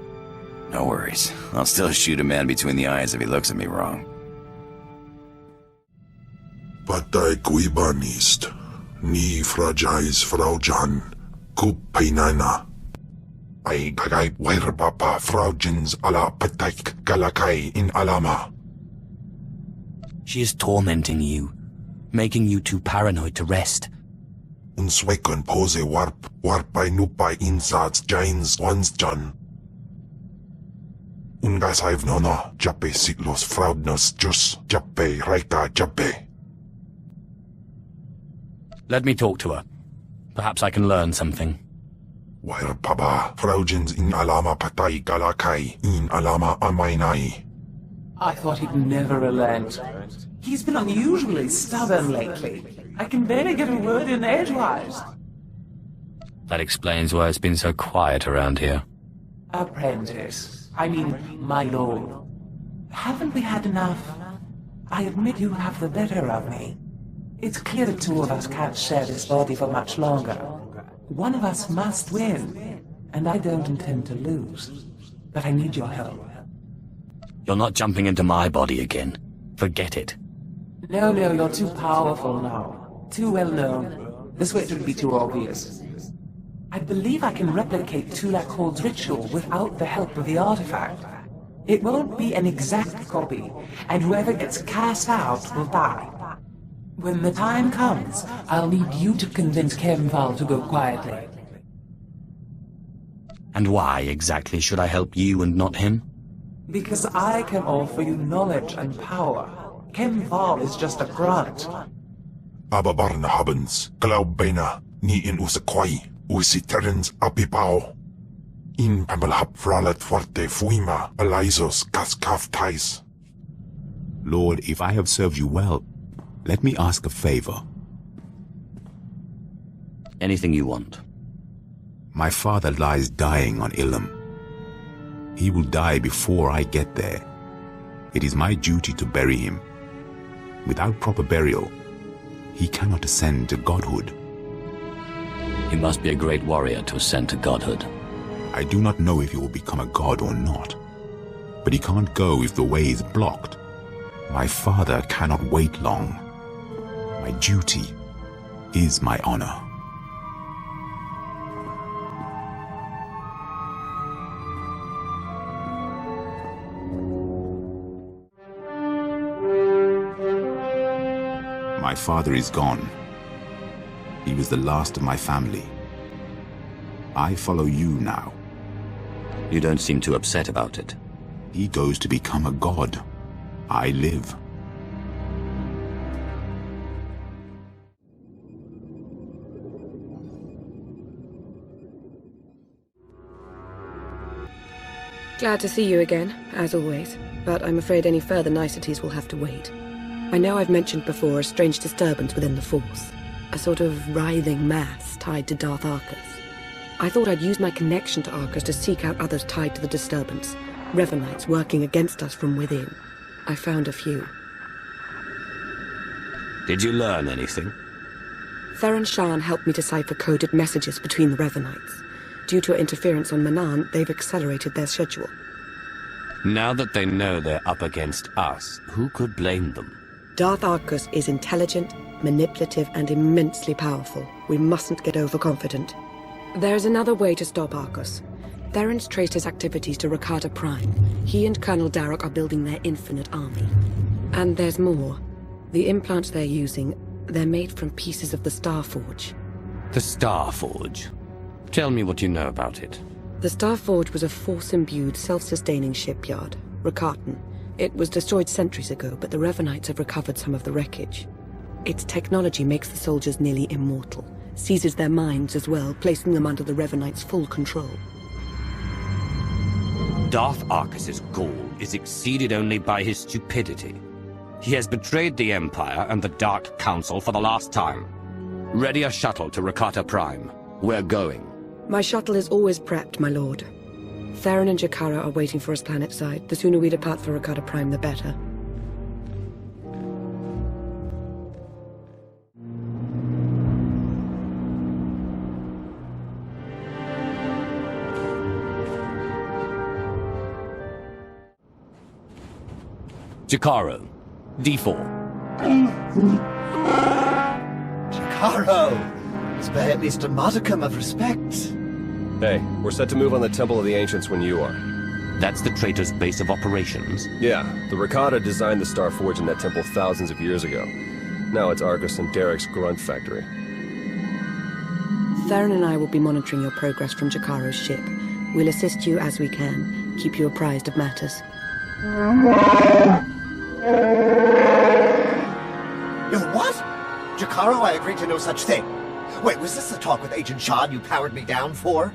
No worries. I'll still shoot a man between the eyes if he looks at me wrong.
Patay Corriban ist. Ni fragile Frau Jan. Kupainana. Ay kagay Papa Frau Jins ala Pataik Galakai in Alama.
She is tormenting you, making you too paranoid to rest.
Unswekon pose warpay nupay insats jains once Jan. Ungasayv nono, jape siglos fraudnos jus, jape raika jape.
Let me talk to her. Perhaps I can learn something.
Wair paba, fraujins in alama patay galakai, in alama amainai.
I thought he'd never relent. He's been unusually stubborn lately. I can barely get a word in edgewise.
That explains why it's been so quiet around here.
Apprentice. I mean, my lord. Haven't we had enough? I admit you have the better of me. It's clear the two of us can't share this body for much longer. One of us must win, and I don't intend to lose. But I need your help.
You're not jumping into my body again. Forget it.
No, you're too powerful now. Too well known. This way it would be too obvious. I believe I can replicate Tulakhold's ritual without the help of the artifact. It won't be an exact copy, and whoever gets cast out will die. When the time comes, I'll need you to convince Kemval to go quietly.
And why exactly should I help you and not him?
Because I can offer you knowledge and power. Kemval is just a grunt.
Ababarna habens, glaubena, ni in usakwai, usiterens apipao. In pamalhap fralat forte fuima, alaisos kaskaf tais.
Lord, if I have served you well, let me ask a favor.
Anything you want.
My father lies dying on Ilum. He will die before I get there. It is my duty to bury him. Without proper burial, he cannot ascend to godhood.
He must be a great warrior to ascend to godhood.
I do not know if he will become a god or not, but he can't go if the way is blocked. My father cannot wait long. My duty is my honor. My father is gone. He was the last of my family. I follow you now.
You don't seem too upset about it.
He goes to become a god. I live.
Glad to see you again, as always, but I'm afraid any further niceties will have to wait. I know I've mentioned before a strange disturbance within the Force, a sort of writhing mass tied to Darth Arcus. I thought I'd use my connection to Arcus to seek out others tied to the disturbance, Revanites working against us from within. I found a few.
Did you learn anything?
Theron Shan helped me decipher coded messages between the Revanites. Due to interference on Manan, they've accelerated their schedule.
Now that they know they're up against us, who could blame them?
Darth Arcus is intelligent, manipulative, and immensely powerful. We mustn't get overconfident. There's another way to stop Arcus. Theron's traced his activities to Rakata Prime. He and Colonel Darroch are building their infinite army. And there's more. The implants they're using, they're made from pieces of the Starforge.
The Starforge? Tell me what you know about it.
The Starforge was a Force-imbued, self-sustaining shipyard, Rakatan. It was destroyed centuries ago, but the Revanites have recovered some of the wreckage. Its technology makes the soldiers nearly immortal, seizes their minds as well, placing them under the Revanites' full control.
Darth Arcus's gall is exceeded only by his stupidity. He has betrayed the Empire and the Dark Council for the last time. Ready a shuttle to Rakata Prime. We're going.
My shuttle is always prepped, my lord. Theron and Jakara are waiting for us planetside. The sooner we depart for Rakata Prime, the better.
Jakaro, D4.
Jakaro! Spare at least a modicum of respect.
Hey, we're set to move on the Temple of the Ancients when you are.
That's the traitor's base of operations?
Yeah, the Rakata designed the Star Forge in that temple thousands of years ago. Now it's Argus and Derek's grunt factory.
Theron and I will be monitoring your progress from Jakaro's ship. We'll assist you as we can, keep you apprised of matters.
You what? Jakaro, I agreed to no such thing. Wait, was this the talk with Agent Shan you powered me down for?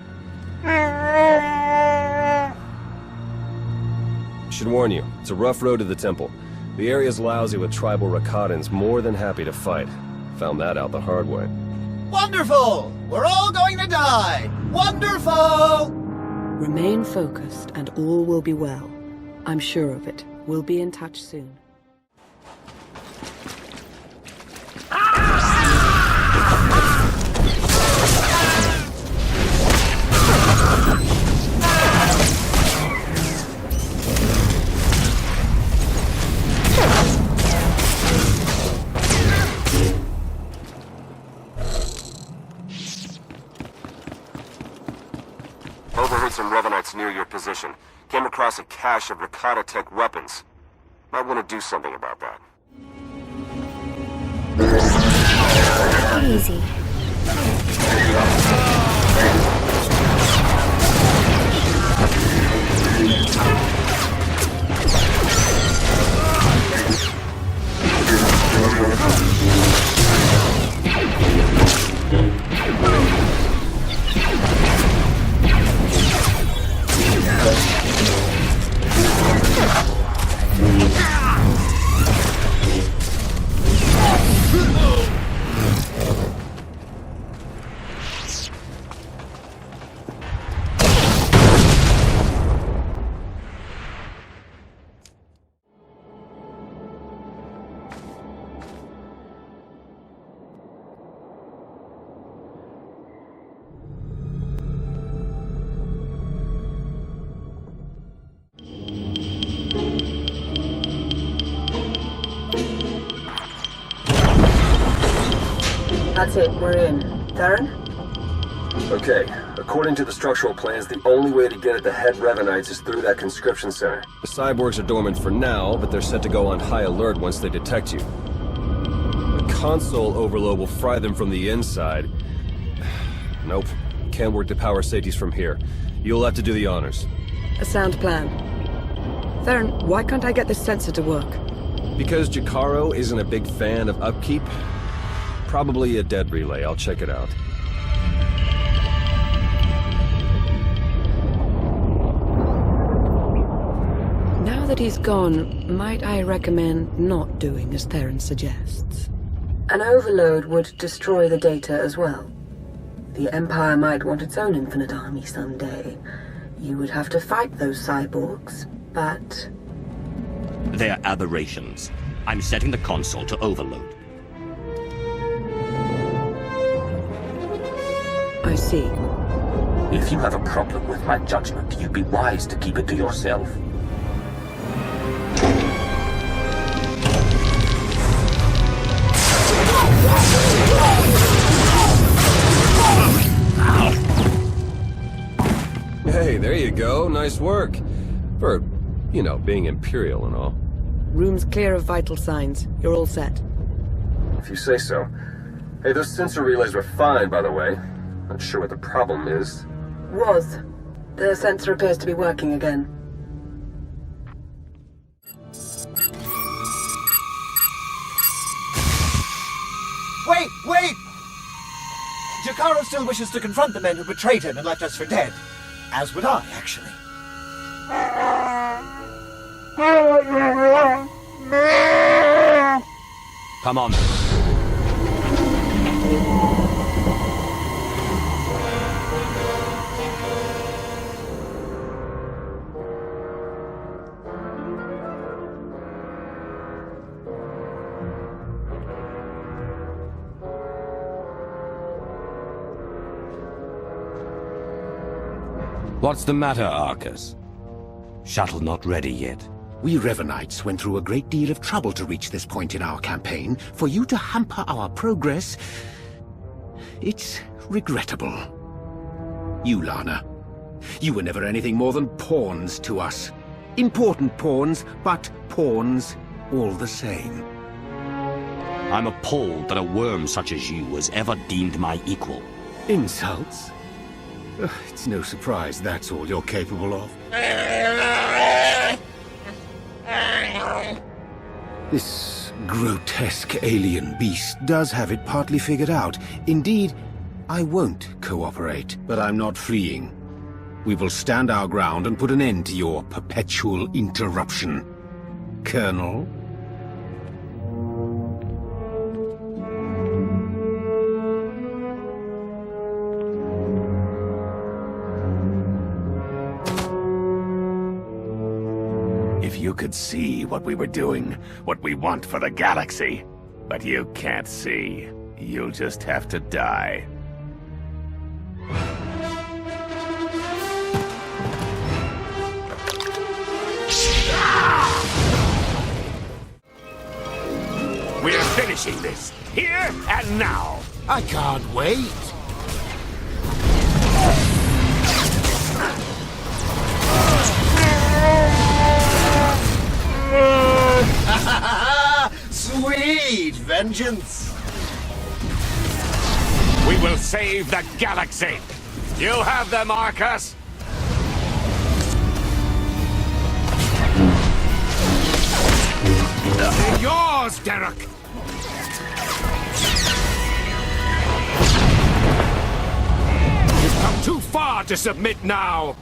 Should warn you, it's a rough road to the temple. The area's lousy with tribal Rakatans more than happy to fight. Found that out the hard way.
Wonderful! We're all going to die! Wonderful!
Remain focused and all will be well. I'm sure of it. We'll be in touch soon.
Overheard some Revanites near your position. Came across a cache of Rakata tech weapons. Might want to do something about that.
Easy.
That's it, we're in. Theron?
Okay, according to the structural plans, the only way to get at the head Revanites is through that conscription center. The cyborgs are dormant for now, but they're set to go on high alert once they detect you. The console overload will fry them from the inside. Nope, can't work the power safeties from here. You'll have to do the honors.
A sound plan. Theron, why can't I get this sensor to work?
Because Jakaro isn't a big fan of upkeep? Probably a dead relay. I'll check it out.
Now that he's gone, might I recommend not doing as Theron suggests? An overload would destroy the data as well. The Empire might want its own infinite army someday. You would have to fight those cyborgs, but...
They're aberrations. I'm setting the console to overload.
I see.
If you have a problem with my judgment, you'd be wise to keep it to yourself.
Hey, there you go. Nice work. For, you know, being Imperial and all.
Room's clear of vital signs. You're all set.
If you say so. Hey, those sensor relays were fine, by the way. Not sure what the problem is.
Was. The sensor appears to be working again.
Wait! Jakaro still wishes to confront the men who betrayed him and left us for dead. As would I, actually.
Come on. What's the matter, Arcus? Shuttle not ready yet.
We Revanites went through a great deal of trouble to reach this point in our campaign. For you to hamper our progress, it's regrettable. You, Lana, you were never anything more than pawns to us. Important pawns, but pawns all the same.
I'm appalled that a worm such as you was ever deemed my equal.
Insults? It's no surprise that's all you're capable of. This grotesque alien beast does have it partly figured out. Indeed, I won't cooperate, but I'm not fleeing. We will stand our ground and put an end to your perpetual interruption. Colonel?
You could see what we were doing, what we want for the galaxy. But you can't see. You'll just have to die. We're finishing this, here and now.
I can't wait.
Sweet vengeance!
We will save the galaxy! You have them, Arcus! They're yours, Derek! You've come too far to submit now!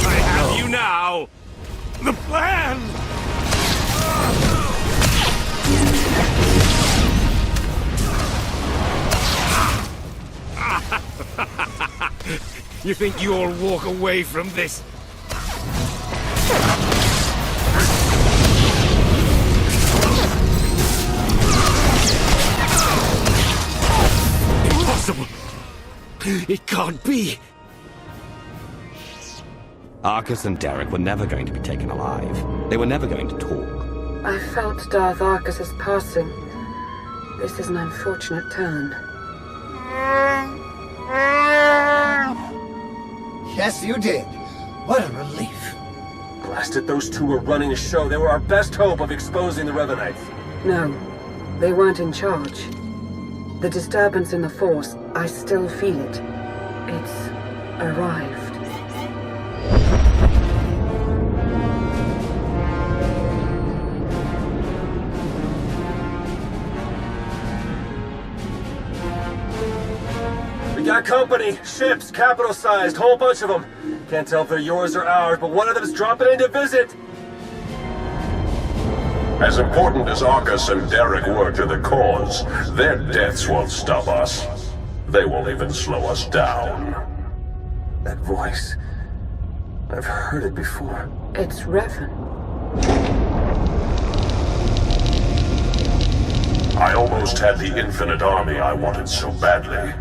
I have you now! The plan! You think you'll walk away from this? Impossible! It can't be!
Arcus and Derek were never going to be taken alive. They were never going to talk.
I felt Darth Arcus's passing. This is an unfortunate turn.
Yes, you did. What a relief.
Blasted, those two were running the show. They were our best hope of exposing the Revanites.
No, they weren't in charge. The disturbance in the Force, I still feel it. It's arrived.
We got company, ships, capital-sized, whole bunch of them. Can't tell if they're yours or ours, but one of them's dropping in to visit.
As important as Arcus and Derek were to the cause, their deaths won't stop us. They won't even slow us down.
That voice... I've heard it before.
It's Revan.
I almost had the infinite army I wanted so badly.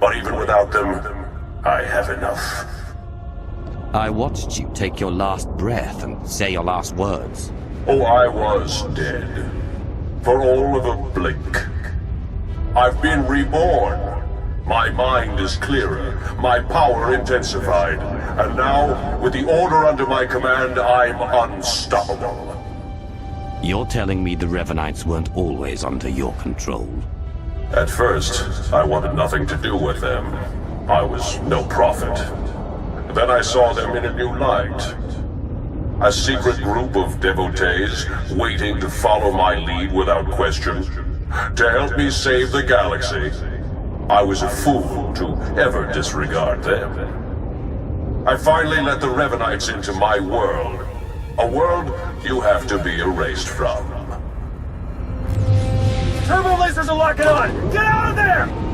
But even without them, I have enough.
I watched you take your last breath and say your last words.
Oh, I was dead. For all of a blink. I've been reborn. My mind is clearer, my power intensified, and now, with the order under my command, I'm unstoppable.
You're telling me the Revanites weren't always under your control?
At first, I wanted nothing to do with them. I was no prophet. Then I saw them in a new light. A secret group of devotees waiting to follow my lead without question. to help me save the galaxy. I was a fool to ever disregard them. I finally let the Revanites into my world. A world you have to be erased from.
Turbo lasers are locking on! Get out of there!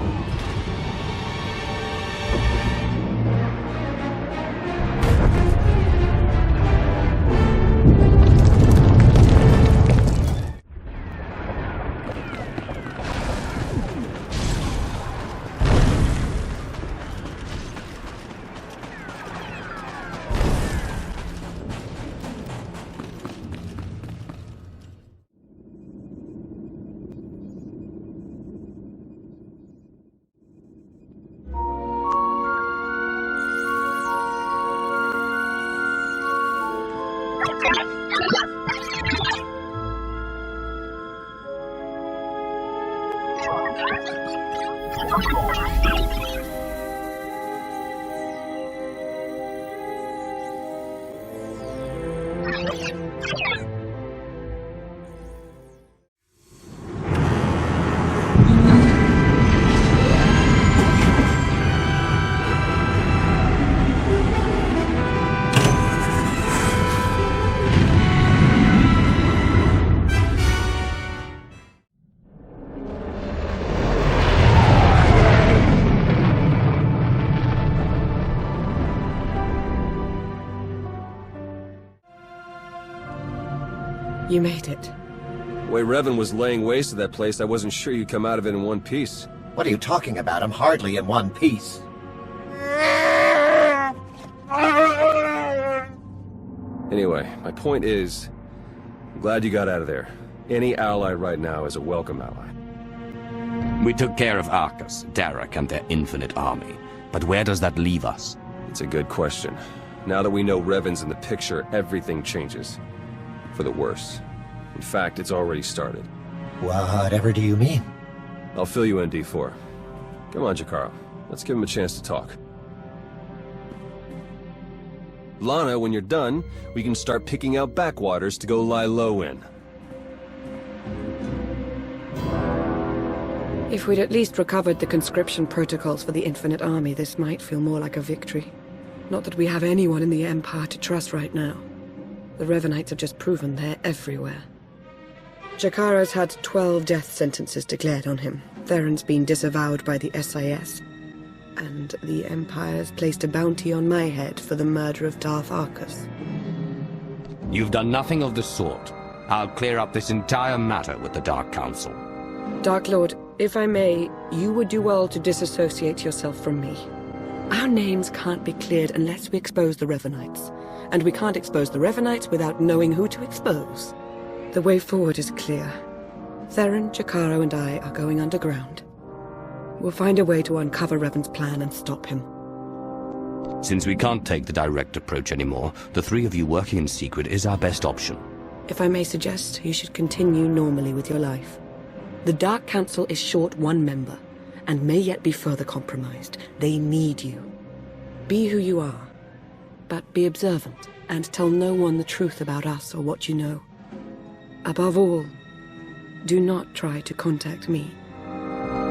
You made it.
The way Revan was laying waste to that place, I wasn't sure you'd come out of it in one piece.
What are you talking about? I'm hardly in one piece.
Anyway, my point is, I'm glad you got out of there. Any ally right now is a welcome ally.
We took care of Arcus, Derek, and their infinite army. But where does that leave us?
It's a good question. Now that we know Revan's in the picture, everything changes. For the worse. In fact, it's already started.
Whatever do you mean?
I'll fill you in, D4. Come on, Jakaro. Let's give him a chance to talk. Lana, when you're done, we can start picking out backwaters to go lie low in.
If we'd at least recovered the conscription protocols for the Infinite Army, this might feel more like a victory. Not that we have anyone in the Empire to trust right now. The Revanites have just proven they're everywhere. Jakaro's had 12 death sentences declared on him. Theron's been disavowed by the SIS. And the Empire's placed a bounty on my head for the murder of Darth Arcus.
You've done nothing of the sort. I'll clear up this entire matter with the Dark Council.
Dark Lord, if I may, you would do well to disassociate yourself from me. Our names can't be cleared unless we expose the Revanites. And we can't expose the Revanites without knowing who to expose. The way forward is clear. Theron, Jakaro, and I are going underground. We'll find a way to uncover Revan's plan and stop him.
Since we can't take the direct approach anymore, the three of you working in secret is our best option.
If I may suggest, you should continue normally with your life. The Dark Council is short one member, and may yet be further compromised. They need you. Be who you are. But be observant, and tell no one the truth about us or what you know. Above all, do not try to contact me.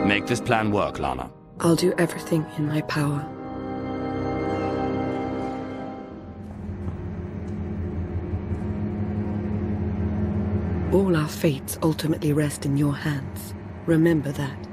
Make this plan work, Lana.
I'll do everything in my power. All our fates ultimately rest in your hands. Remember that.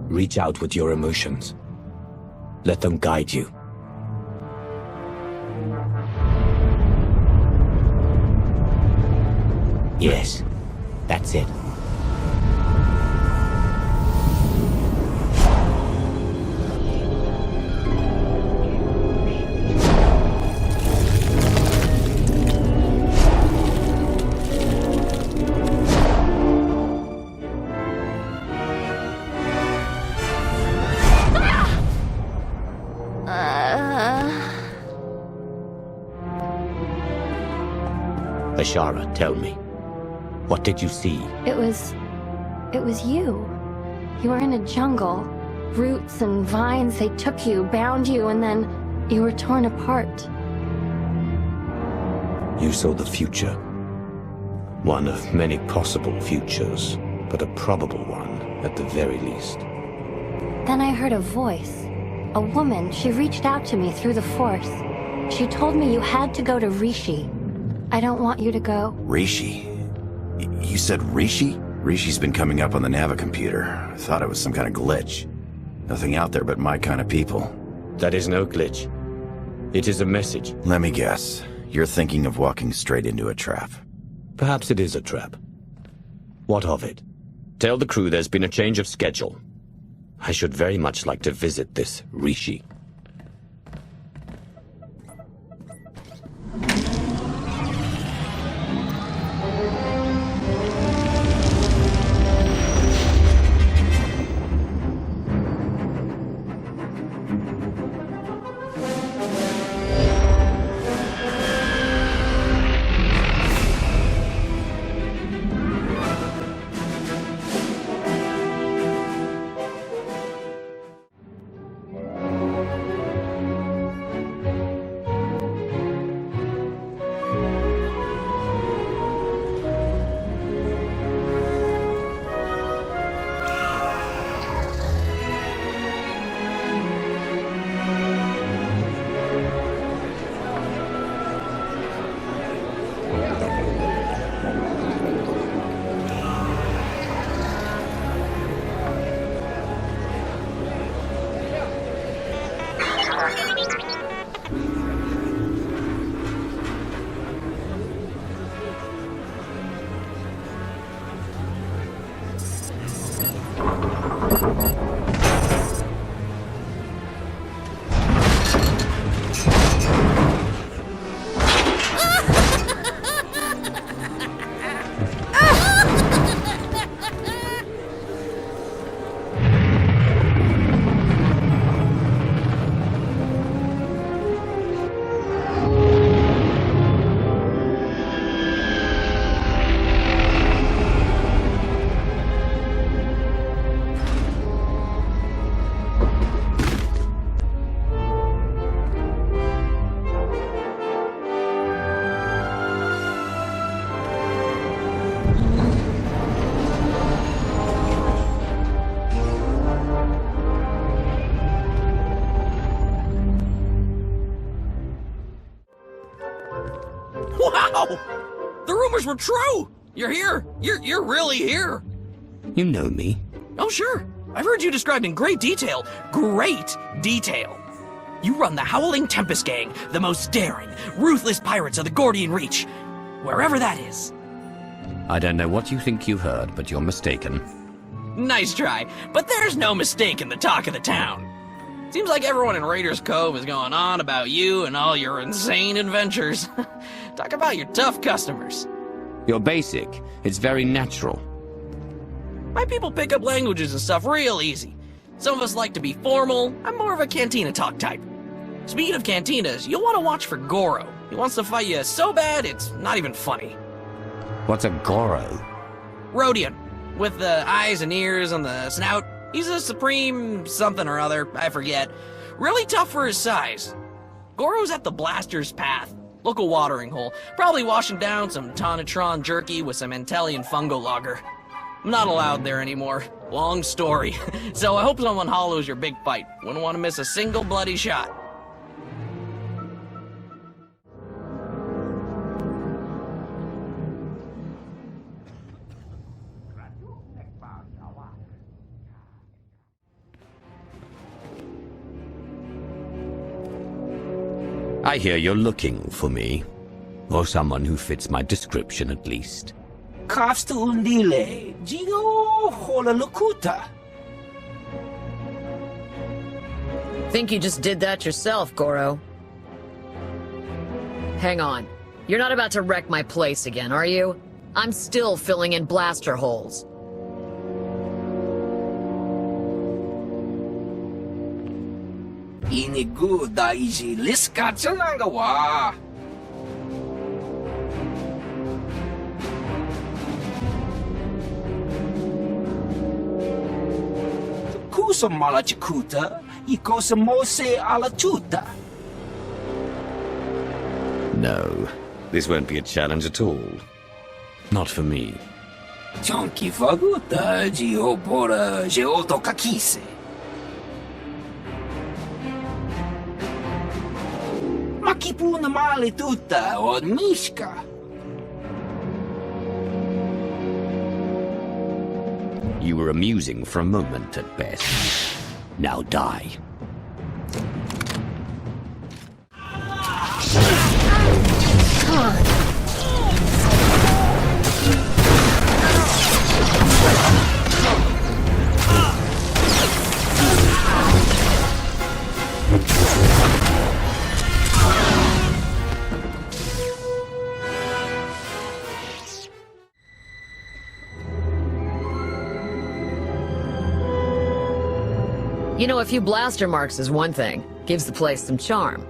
Reach out with your emotions. Let them guide you. Yes, that's it. Ashara, tell me. What did you see?
It was you. You were in a jungle. Roots and vines, they took you, bound you, and then you were torn apart.
You saw the future. One of many possible futures, but a probable one at the very least.
Then I heard a voice. A woman, she reached out to me through the Force. She told me you had to go to Rishi. I don't want you to go.
Rishi? You said Rishi? Rishi's been coming up on the Navicomputer. I thought it was some kind of glitch. Nothing out there but my kind of people.
That is no glitch. It is a message.
Let me guess. You're thinking of walking straight into a trap.
Perhaps it is a trap. What of it? Tell the crew there's been a change of schedule. I should very much like to visit this Rishi.
The rumors were true! You're here! You're really here!
You know me.
Oh, sure. I've heard you described in great detail. Great detail. You run the Howling Tempest Gang, the most daring, ruthless pirates of the Gordian Reach. Wherever that is.
I don't know what you think you heard, but you're mistaken.
Nice try, but there's no mistake in the talk of the town. Seems like everyone in Raiders Cove is going on about you and all your insane adventures. Talk about your tough customers.
You're basic. It's very natural.
My people pick up languages and stuff real easy. Some of us like to be formal. I'm more of a cantina talk type. Speaking of cantinas, you'll want to watch for Goro. He wants to fight you so bad, it's not even funny.
What's a Goro?
Rodian, with the eyes and ears on the snout. He's a supreme something or other, I forget. Really tough for his size. Goro's at the Blaster's Path, local watering hole. Probably washing down some Tonatron jerky with some Antellian fungo lager. I'm not allowed there anymore. Long story. So I hope someone hollows your big fight. Wouldn't want to miss a single bloody shot.
I hear you're looking for me. Or someone who fits my description, at least.
Kafstundile, Jigo Holalukuta.
Think you just did that yourself, Goro. Hang on. You're not about to wreck my place again, are you? I'm still filling in blaster holes.
Inigu daiji liskatsanagawa. Kuso malachikuta, ikosa mose alachuta.
No, this won't be a challenge at all. Not for me.
Chonki faguta, geopora, geoto kakise. Makipuna male tuta, od mishka.
You were amusing for a moment at best. Now die.
You know, a few blaster marks is one thing. Gives the place some charm.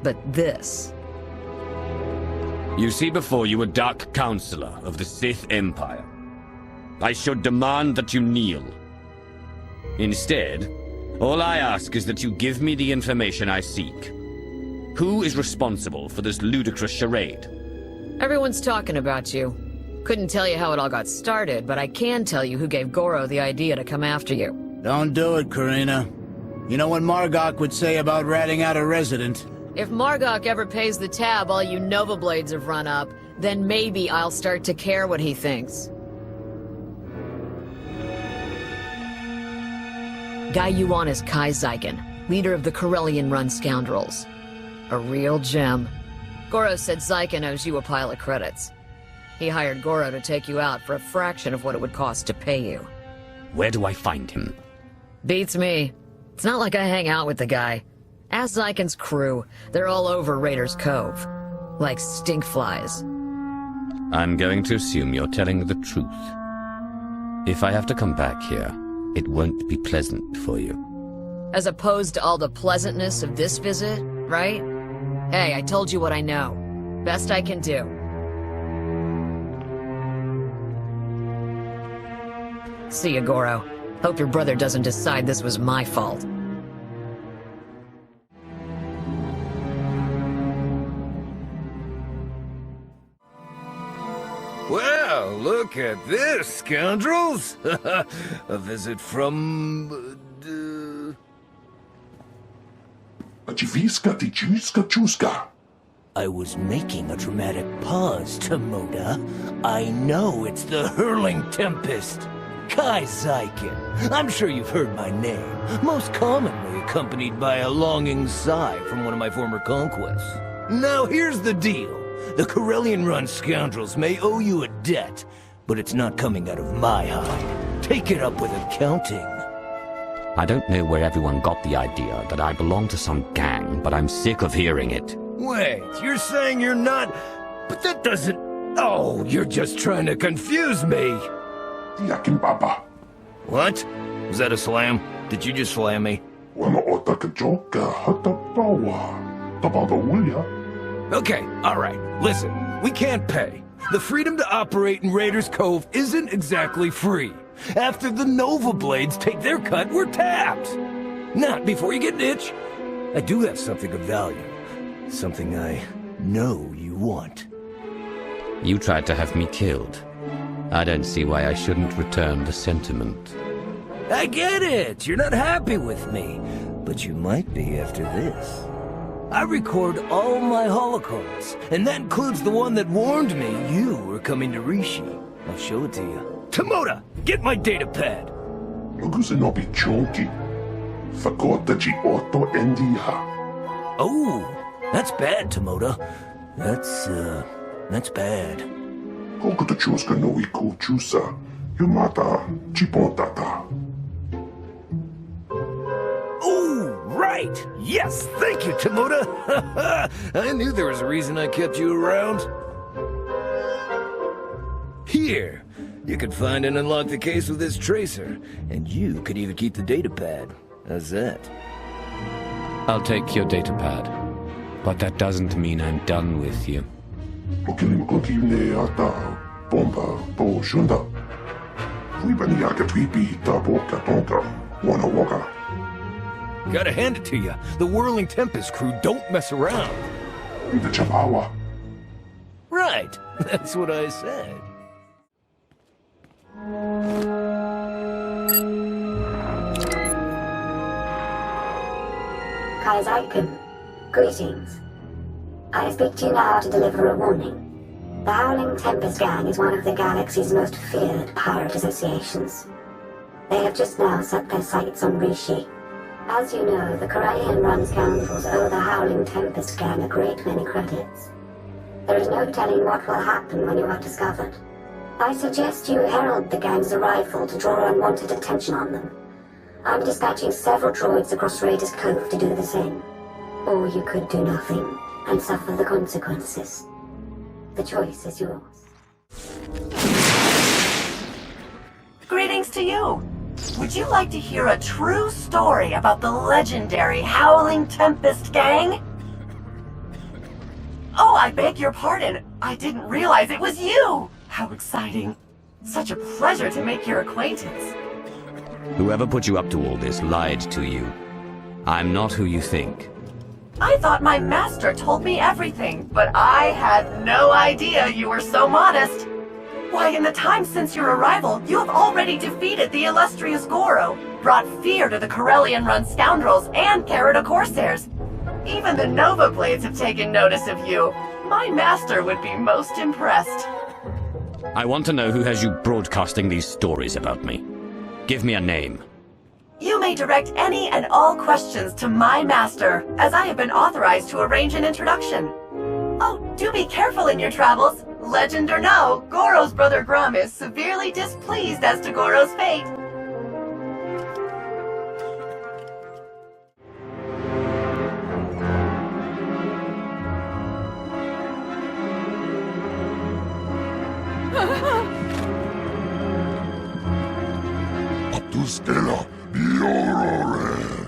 But this...
You see before you a Dark Counselor of the Sith Empire. I should demand that you kneel. Instead, all I ask is that you give me the information I seek. Who is responsible for this ludicrous charade?
Everyone's talking about you. Couldn't tell you how it all got started, but I can tell you who gave Goro the idea to come after you.
Don't do it, Karina. You know what Margok would say about ratting out a resident.
If Margok ever pays the tab all you Nova Blades have run up, then maybe I'll start to care what he thinks. Guy you want is Kai Zykan, leader of the Corellian-run scoundrels. A real gem. Goro said Zykan owes you a pile of credits. He hired Goro to take you out for a fraction of what it would cost to pay you.
Where do I find him?
Beats me. It's not like I hang out with the guy. Ask Zykan's crew. They're all over Raiders Cove. Like stinkflies.
I'm going to assume you're telling the truth. If I have to come back here, it won't be pleasant for you.
As opposed to all the pleasantness of this visit, right? Hey, I told you what I know. Best I can do. See ya, Goro. Hope your brother doesn't decide this was my fault.
Well, look at this, scoundrels! A visit from...
I was making a dramatic pause, Tomoda. I know it's the Hurling Tempest. Kai Zykan. I'm sure you've heard my name, most commonly accompanied by a longing sigh from one of my former conquests. Now here's the deal. The Corellian-run scoundrels may owe you a debt, but it's not coming out of my hide. Take it up with accounting.
I don't know where everyone got the idea that I belong to some gang, but I'm sick of hearing it.
Wait, you're saying you're not... But that doesn't... Oh, you're just trying to confuse me. What? Was that a slam? Did you just slam me? Okay, alright. Listen, we can't pay. The freedom to operate in Raiders Cove isn't exactly free. After the Nova Blades take their cut, we're tapped. Not before you get an itch. I do have something of value. Something I know you want.
You tried to have me killed. I don't see why I shouldn't return the sentiment.
I get it. You're not happy with me. But you might be after this. I record all my holocausts, and that includes the one that warned me you were coming to Rishi. I'll show it to you. Tomoda, get my data pad. Oh, that's bad, Tomoda. That's bad. Oh, right! Yes, thank you, Tomoda! I knew there was a reason I kept you around. Here, you can find and unlock the case with this tracer, and you could even keep the datapad. How's that?
I'll take your datapad, but that doesn't mean I'm done with you.
Wanna waka?
Gotta hand it to you. The Whirling Tempest crew don't mess around.
The Chapawa.
Right. That's what I said.
Zyken, greetings. I speak to you now to deliver a warning. The Howling Tempest Gang is one of the galaxy's most feared pirate associations. They have just now set their sights on Rishi. As you know, the Corellian-run scoundrels owe the Howling Tempest Gang a great many credits. There is no telling what will happen when you are discovered. I suggest you herald the gang's arrival to draw unwanted attention on them. I'm dispatching several droids across Raiders Cove to do the same. Or you could do nothing and suffer the consequences. The choice is yours.
Greetings to you! Would you like to hear a true story about the legendary Howling Tempest Gang? Oh, I beg your pardon. I didn't realize it was you! How exciting. Such a pleasure to make your acquaintance.
Whoever put you up to all this lied to you. I'm not who you think.
I thought my master told me everything, but I had no idea you were so modest. Why, in the time since your arrival, you have already defeated the illustrious Goro, brought fear to the Corellian-run scoundrels, and carried a Corsairs. Even the Nova Blades have taken notice of you. My master would be most impressed.
I want to know who has you broadcasting these stories about me. Give me a name.
You may direct any and all questions to my master, as I have been authorized to arrange an introduction. Oh, do be careful in your travels. Legend or no, Goro's brother Grum is severely displeased as to Goro's fate.
Stella, Biorore.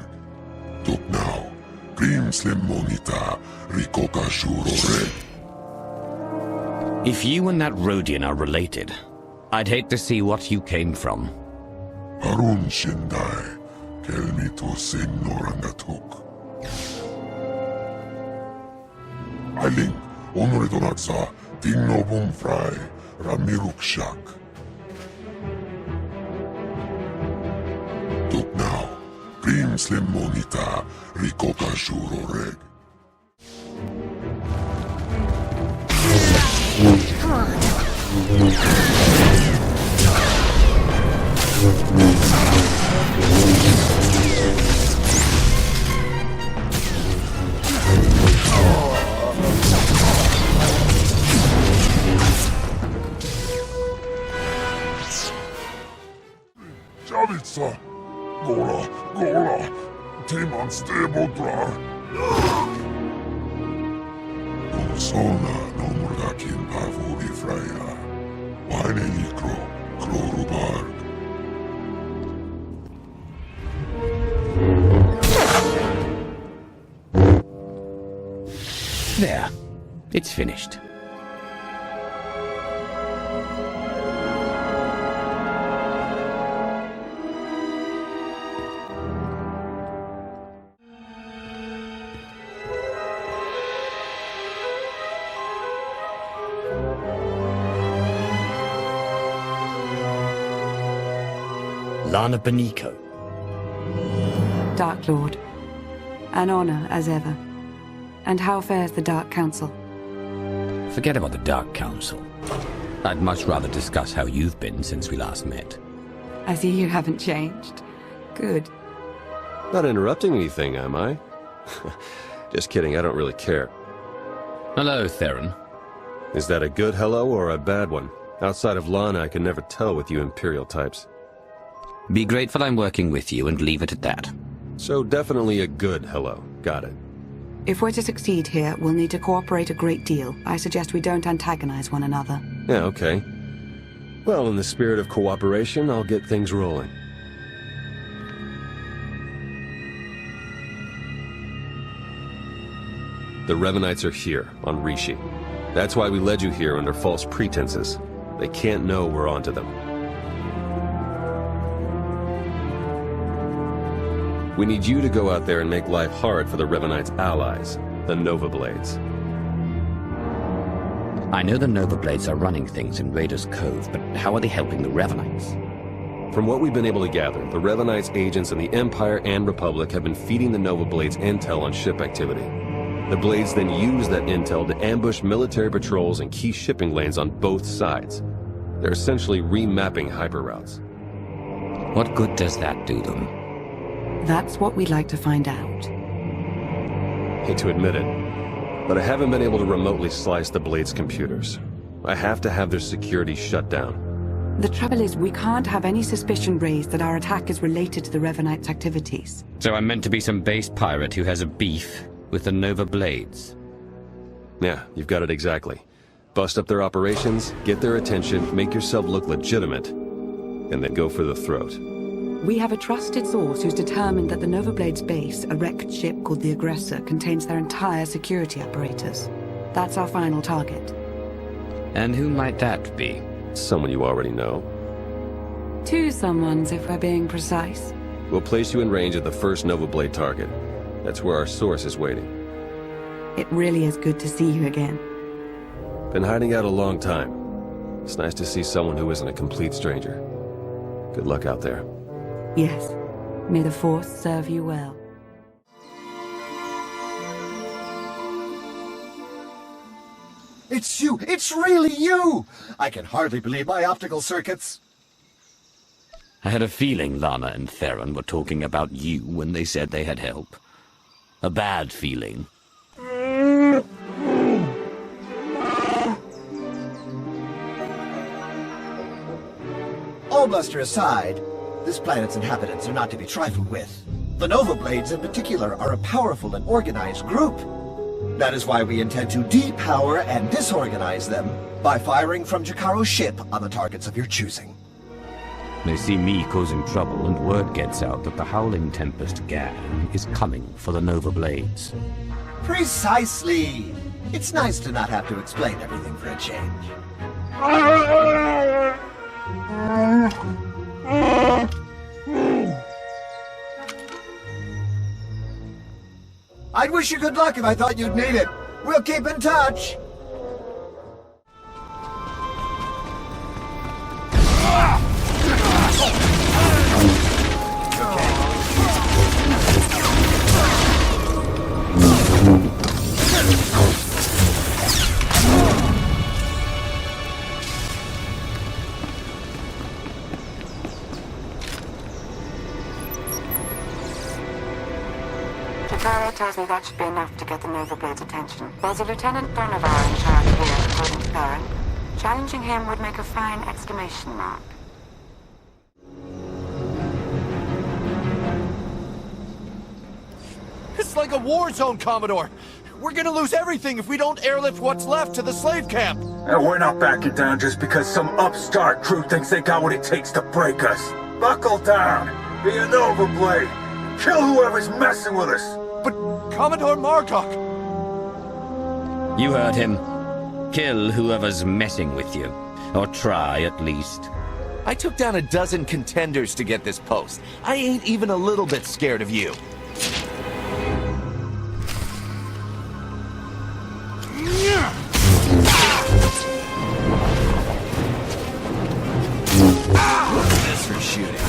Tuk now, Grimslim Monita, Rikoka Shurore.
If you and that Rodian are related, I'd hate to see what you came from.
Harun Shindai, Kelmito Sin Norangatuk. Ailing, Honore Donatsa, Tingno Bumfrai, Ramiruk Shak. Tuk now, Grimslim Monita, Rikoka Shuroreg.
Come on.
Javitsa! Gora! Timan Stebodrar! Sona no Murgakin Pavuri Freya. Wane Nikro, Krorubarg.
There. It's finished.
Lana Beniko.
Dark Lord. An honor, as ever. And how fares the Dark Council?
Forget about the Dark Council. I'd much rather discuss how you've been since we last met.
I see you haven't changed. Good.
Not interrupting anything, am I? Just kidding, I don't really care.
Hello, Theron.
Is that a good hello or a bad one? Outside of Lana, I can never tell with you Imperial types.
Be grateful I'm working with you and leave it at that.
So definitely a good hello. Got it.
If we're to succeed here, we'll need to cooperate a great deal. I suggest we don't antagonize one another.
Yeah, okay. Well, in the spirit of cooperation, I'll get things rolling. The Revanites are here, on Rishi. That's why we led you here under false pretenses. They can't know we're onto them. We need you to go out there and make life hard for the Revanites' allies, the Nova Blades.
I know the Nova Blades are running things in Raiders Cove, but how are they helping the Revanites?
From what we've been able to gather, the Revanites' agents in the Empire and Republic have been feeding the Nova Blades intel on ship activity. The Blades then use that intel to ambush military patrols and key shipping lanes on both sides. They're essentially remapping hyperroutes.
What good does that do them?
That's what we'd like to find out.
Hate to admit it, but I haven't been able to remotely slice the Blades' computers. I have to have their security shut down.
The trouble is, we can't have any suspicion raised that our attack is related to the Revanites' activities.
So I'm meant to be some base pirate who has a beef with the Nova Blades?
Yeah, you've got it exactly. Bust up their operations, get their attention, make yourself look legitimate, and then go for the throat.
We have a trusted source who's determined that the Nova Blades base, a wrecked ship called the Aggressor, contains their entire security apparatus. That's our final target.
And who might that be?
Someone you already know.
Two someones, if we're being precise.
We'll place you in range of the first Nova Blade target. That's where our source is waiting.
It really is good to see you again.
Been hiding out a long time. It's nice to see someone who isn't a complete stranger. Good luck out there.
Yes. May the Force serve you well.
It's you! It's really you! I can hardly believe my optical circuits.
I had a feeling Lana and Theron were talking about you when they said they had help. A bad feeling.
All bluster aside, this planet's inhabitants are not to be trifled with. The Nova Blades in particular are a powerful and organized group. That is why we intend to depower and disorganize them by firing from Jakaro's ship on the targets of your choosing.
They see me causing trouble, and word gets out that the Howling Tempest gang is coming for the Nova Blades.
Precisely! It's nice to not have to explain everything for a change. I'd wish you good luck if I thought you'd need it. We'll keep in touch.
Barrow tells me that should be enough to get the Nova Blade's attention. There's a Lieutenant Donovar in charge here, according to Barrow. Challenging him would make a fine exclamation mark.
It's like a war zone, Commodore! We're gonna lose everything if we don't airlift what's left to the slave camp!
And we're not backing down just because some upstart crew thinks they got what it takes to break us. Buckle down! Be a Nova Blade! Kill whoever's messing with us!
But Commodore Margok!
You heard him. Kill whoever's messing with you. Or try, at least.
I took down a dozen contenders to get this post. I ain't even a little bit scared of you. That's for shooting.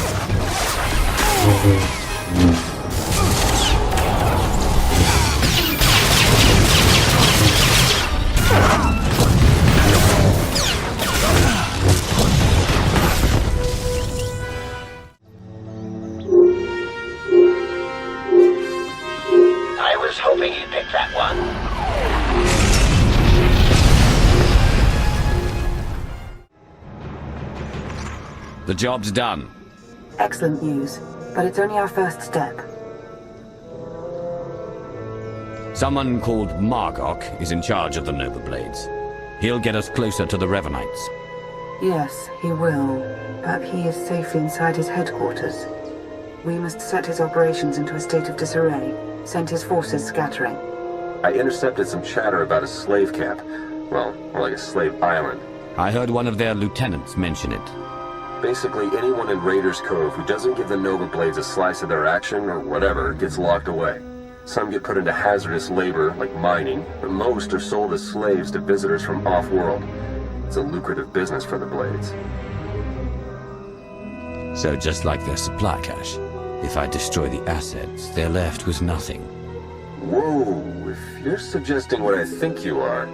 I was hoping you'd pick that one.
The job's done.
Excellent news, but it's only our first step.
Someone called Margok is in charge of the Nova Blades. He'll get us closer to the Revanites.
Yes, he will, but he is safe inside his headquarters. We must set his operations into a state of disarray, send his forces scattering.
I intercepted some chatter about a slave camp. Well, more like a slave island.
I heard one of their lieutenants mention it.
Basically, anyone in Raiders Cove who doesn't give the Nova Blades a slice of their action or whatever gets locked away. Some get put into hazardous labor, like mining, but most are sold as slaves to visitors from off-world. It's a lucrative business for the Blades.
So just like their supply cache, if I destroy the assets, they're left with nothing.
Whoa, if you're suggesting what I think you are...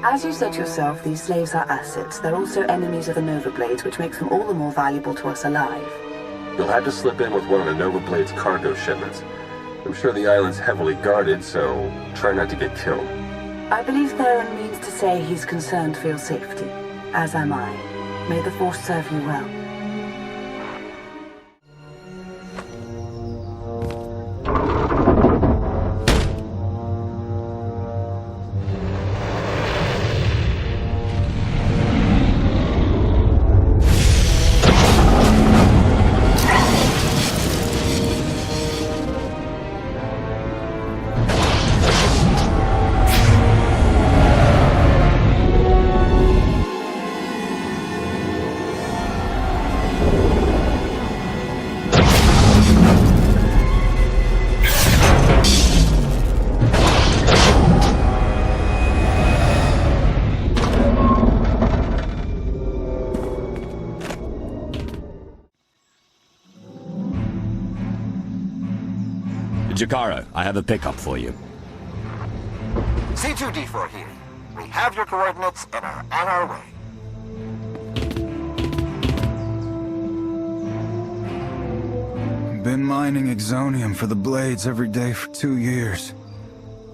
As you said yourself, these slaves are assets. They're also enemies of the Nova Blades, which makes them all the more valuable to us alive.
You'll have to slip in with one of the Nova Blades' cargo shipments. I'm sure the island's heavily guarded, so try not to get killed.
I believe Theron means to say he's concerned for your safety, as am I. May the Force serve you well.
Jakaro, I have a pickup for you.
C2D4 here. We have your coordinates and are on our way.
Been mining exonium for the Blades every day for 2 years.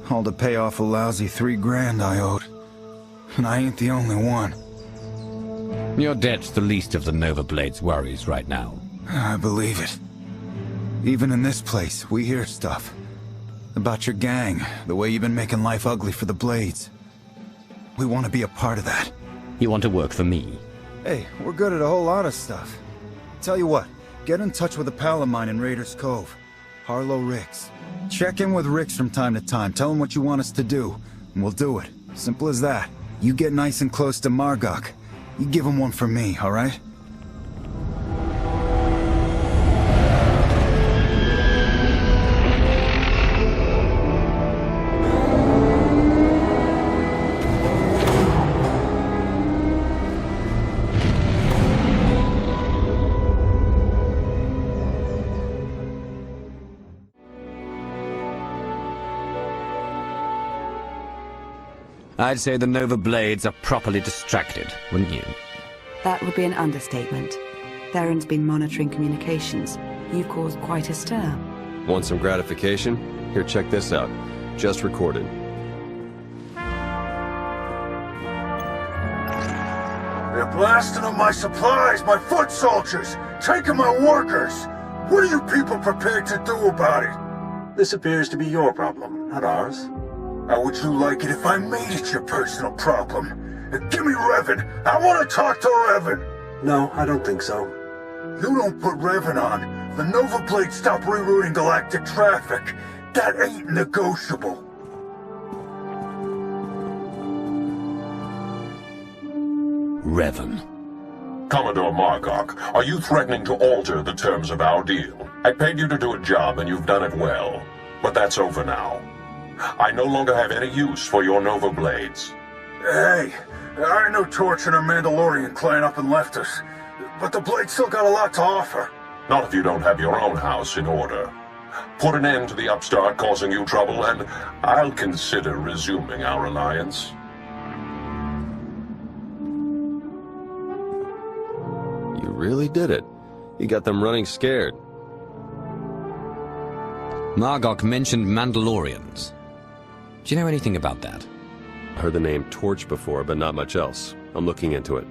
All to pay off a lousy $3 grand I owed. And I ain't the only one.
Your debt's the least of the Nova Blade's worries right now.
I believe it. Even in this place, we hear stuff. About your gang, the way you've been making life ugly for the Blades. We want to be a part of that.
You want to work for me?
Hey, we're good at a whole lot of stuff. Tell you what, get in touch with a pal of mine in Raiders Cove. Harlow Ricks. Check in with Ricks from time to time, tell him what you want us to do, and we'll do it. Simple as that. You get nice and close to Margok. You give him one for me, alright?
I'd say the Nova Blades are properly distracted, wouldn't you?
That would be an understatement. Theron's been monitoring communications. You've caused quite a stir.
Want some gratification? Here, check this out. Just recorded.
They're blasting up my supplies, my foot soldiers, taking my workers. What are you people prepared to do about it?
This appears to be your problem, not ours.
How would you like it if I made it your personal problem? Give me Revan. I want to talk to Revan.
No, I don't think so.
You don't put Revan on, the Nova Blades stop rerouting galactic traffic. That ain't negotiable.
Revan.
Commodore Margok, are you threatening to alter the terms of our deal? I paid you to do a job and you've done it well. But that's over now. I no longer have any use for your Nova Blades. Hey, I know Torch and her Mandalorian clan up and left us, but the Blades still got a lot to offer. Not if you don't have your own house in order. Put an end to the upstart causing you trouble, and I'll consider resuming our alliance.
You really did it. You got them running scared.
Margok mentioned Mandalorians. Do you know anything about that?
I heard the name Torch before, but not much else. I'm looking into it.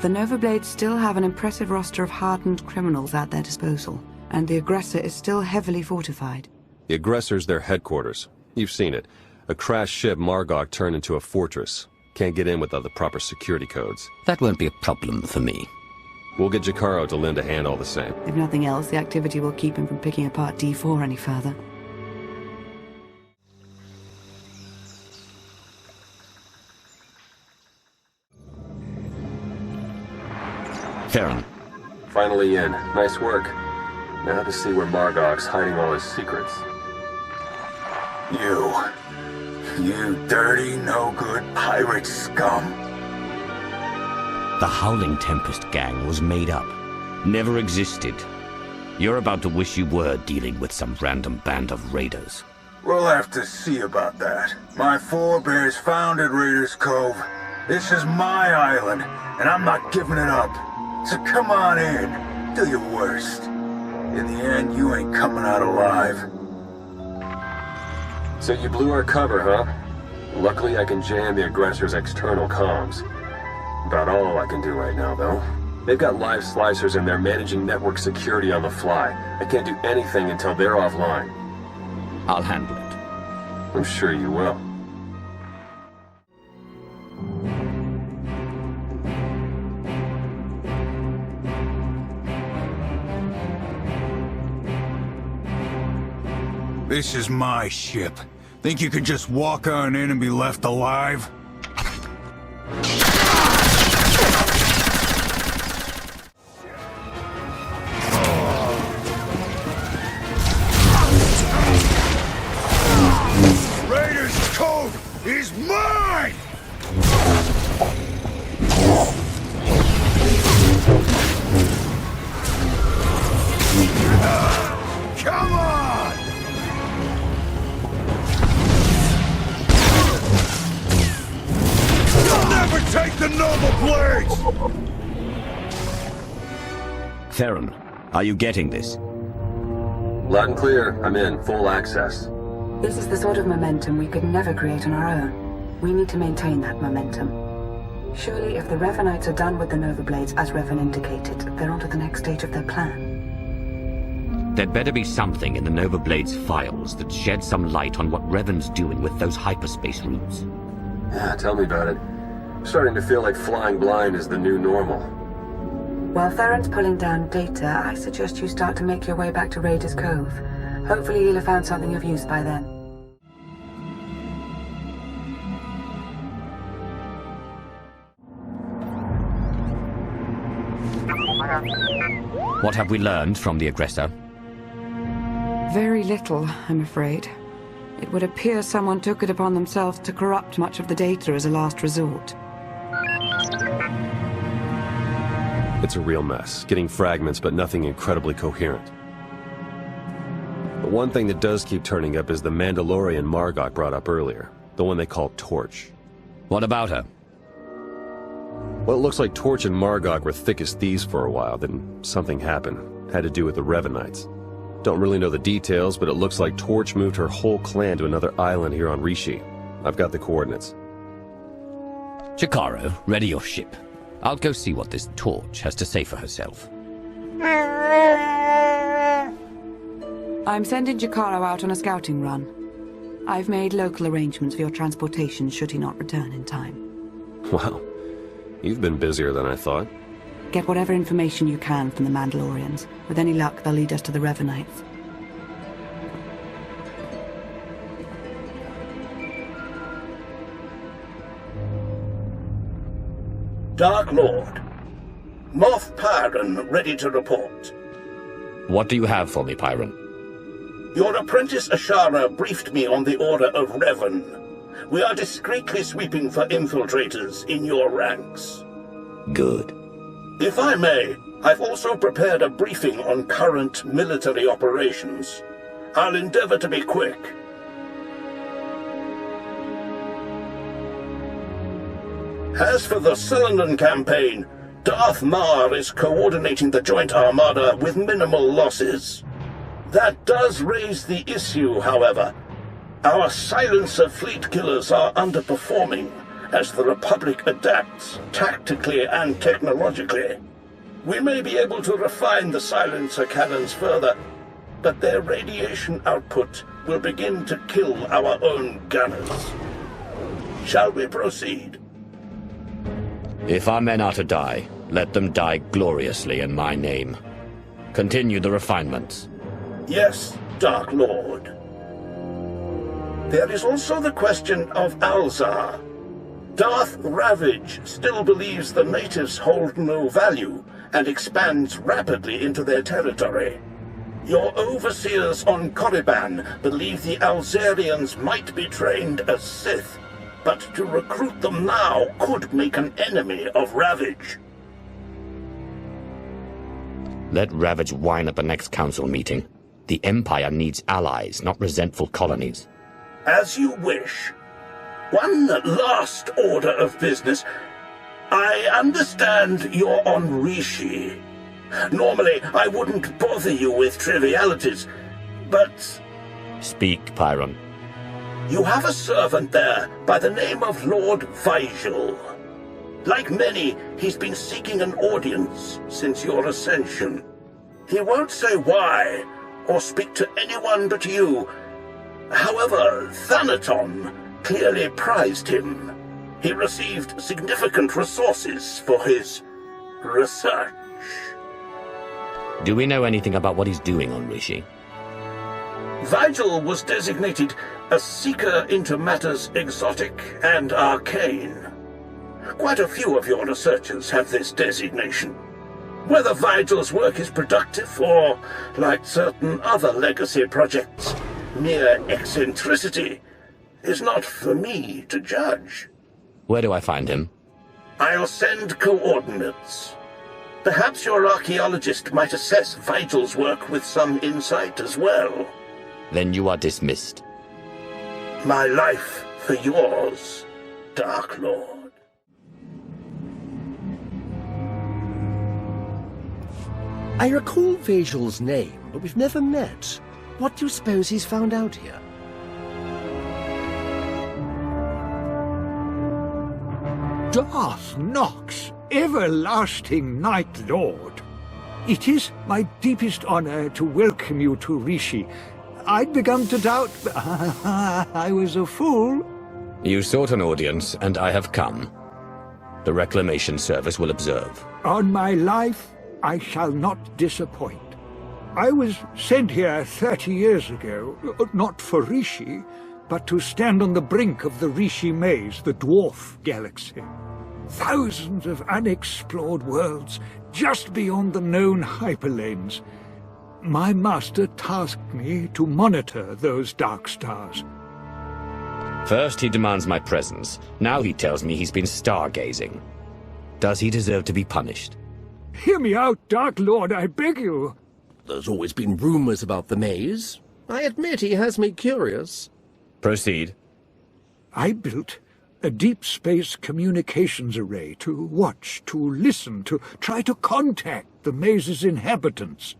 The Nova Blades still have an impressive roster of hardened criminals at their disposal, and the aggressor is still heavily fortified.
The aggressor's their headquarters. You've seen it. A crashed ship Margok turned into a fortress. Can't get in without the proper security codes.
That won't be a problem for me.
We'll get Jakaro to lend a hand all the same.
If nothing else, the activity will keep him from picking apart D4 any further.
Theron,
Finally in. Nice work. Now to see where Margok's hiding all his secrets.
You dirty, no-good pirate scum.
The Howling Tempest gang was made up. Never existed. You're about to wish you were dealing with some random band of raiders.
We'll have to see about that. My forebears founded Raiders Cove. This is my island, and I'm not giving it up. So come on in. Do your worst. In the end, you ain't coming out alive.
So you blew our cover, huh? Luckily I can jam the aggressor's external comms. About all I can do right now, though. They've got live slicers and they're managing network security on the fly. I can't do anything until they're offline.
I'll handle it.
I'm sure you will.
This is my ship. Think you could just walk on in and be left alive? Raiders Cove is mine! Come on! You'll never take the noble blades!
Theron, are you getting this?
Loud and clear. I'm in. Full access.
This is the sort of momentum we could never create on our own. We need to maintain that momentum. Surely if the Revanites are done with the Nova Blades, as Revan indicated, they're on to the next stage of their plan.
There'd better be something in the Nova Blades files that sheds some light on what Revan's doing with those hyperspace routes.
Yeah, tell me about it. I'm starting to feel like flying blind is the new normal.
While Theron's pulling down data, I suggest you start to make your way back to Raiders Cove. Hopefully you'll have found something of use by then.
What have we learned from the aggressor?
Very little, I'm afraid. It would appear someone took it upon themselves to corrupt much of the data as a last resort.
It's a real mess, getting fragments but nothing incredibly coherent. But one thing that does keep turning up is the Mandalorian Margok brought up earlier, the one they call Torch.
What about her?
Well, it looks like Torch and Margok were thick as thieves for a while, then something happened. Had to do with the Revanites. Don't really know the details, but it looks like Torch moved her whole clan to another island here on Rishi. I've got the coordinates.
Chikaro, ready your ship. I'll go see what this Torch has to say for herself.
I'm sending Chikaro out on a scouting run. I've made local arrangements for your transportation should he not return in time.
Wow. You've been busier than I thought.
Get whatever information you can from the Mandalorians. With any luck, they'll lead us to the Revanites.
Dark Lord. Moff Pyron ready to report.
What do you have for me, Pyron?
Your apprentice Ashara briefed me on the order of Revan. We are discreetly sweeping for infiltrators in your ranks.
Good.
If I may, I've also prepared a briefing on current military operations. I'll endeavor to be quick. As for the Cylinder campaign, Darth Mar is coordinating the joint armada with minimal losses. That does raise the issue, however. Our silencer fleet killers are underperforming as the Republic adapts tactically and technologically. We may be able to refine the silencer cannons further, but their radiation output will begin to kill our own gunners. Shall we proceed?
If our men are to die, let them die gloriously in my name. Continue the refinements.
Yes, Dark Lord. There is also the question of Alzar. Darth Ravage still believes the natives hold no value, and expands rapidly into their territory. Your overseers on Corriban believe the Alzarians might be trained as Sith, but to recruit them now could make an enemy of Ravage.
Let Ravage whine at the next council meeting. The Empire needs allies, not resentful colonies.
As you wish. One last order of business. I understand you're on Rishi. Normally, I wouldn't bother you with trivialities, but...
Speak, Pyron.
You have a servant there by the name of Lord Vigil. Like many, he's been seeking an audience since your ascension. He won't say why, or speak to anyone but you. However, Thanaton clearly prized him. He received significant resources for his research.
Do we know anything about what he's doing on Rishi?
Vigil was designated a seeker into matters exotic and arcane. Quite a few of your researchers have this designation. Whether Vigil's work is productive or, like certain other legacy projects, mere eccentricity, is not for me to judge.
Where do I find him?
I'll send coordinates. Perhaps your archaeologist might assess Vigil's work with some insight as well.
Then you are dismissed.
My life for yours, Dark Lord.
I recall Vigil's name, but we've never met. What do you suppose he's found out here?
Darth Nox, everlasting Night Lord. It is my deepest honor to welcome you to Rishi. I'd begun to doubt... I was a fool.
You sought an audience, and I have come. The Reclamation Service will observe.
On my life, I shall not disappoint. I was sent here 30 years ago, not for Rishi, but to stand on the brink of the Rishi Maze, the dwarf galaxy. Thousands of unexplored worlds just beyond the known hyperlanes. My master tasked me to monitor those dark stars.
First he demands my presence. Now he tells me he's been stargazing. Does he deserve to be punished?
Hear me out, Dark Lord, I beg you.
There's always been rumors about the maze. I admit he has me curious.
Proceed.
I built a deep space communications array to watch, to listen, to try to contact the maze's inhabitants.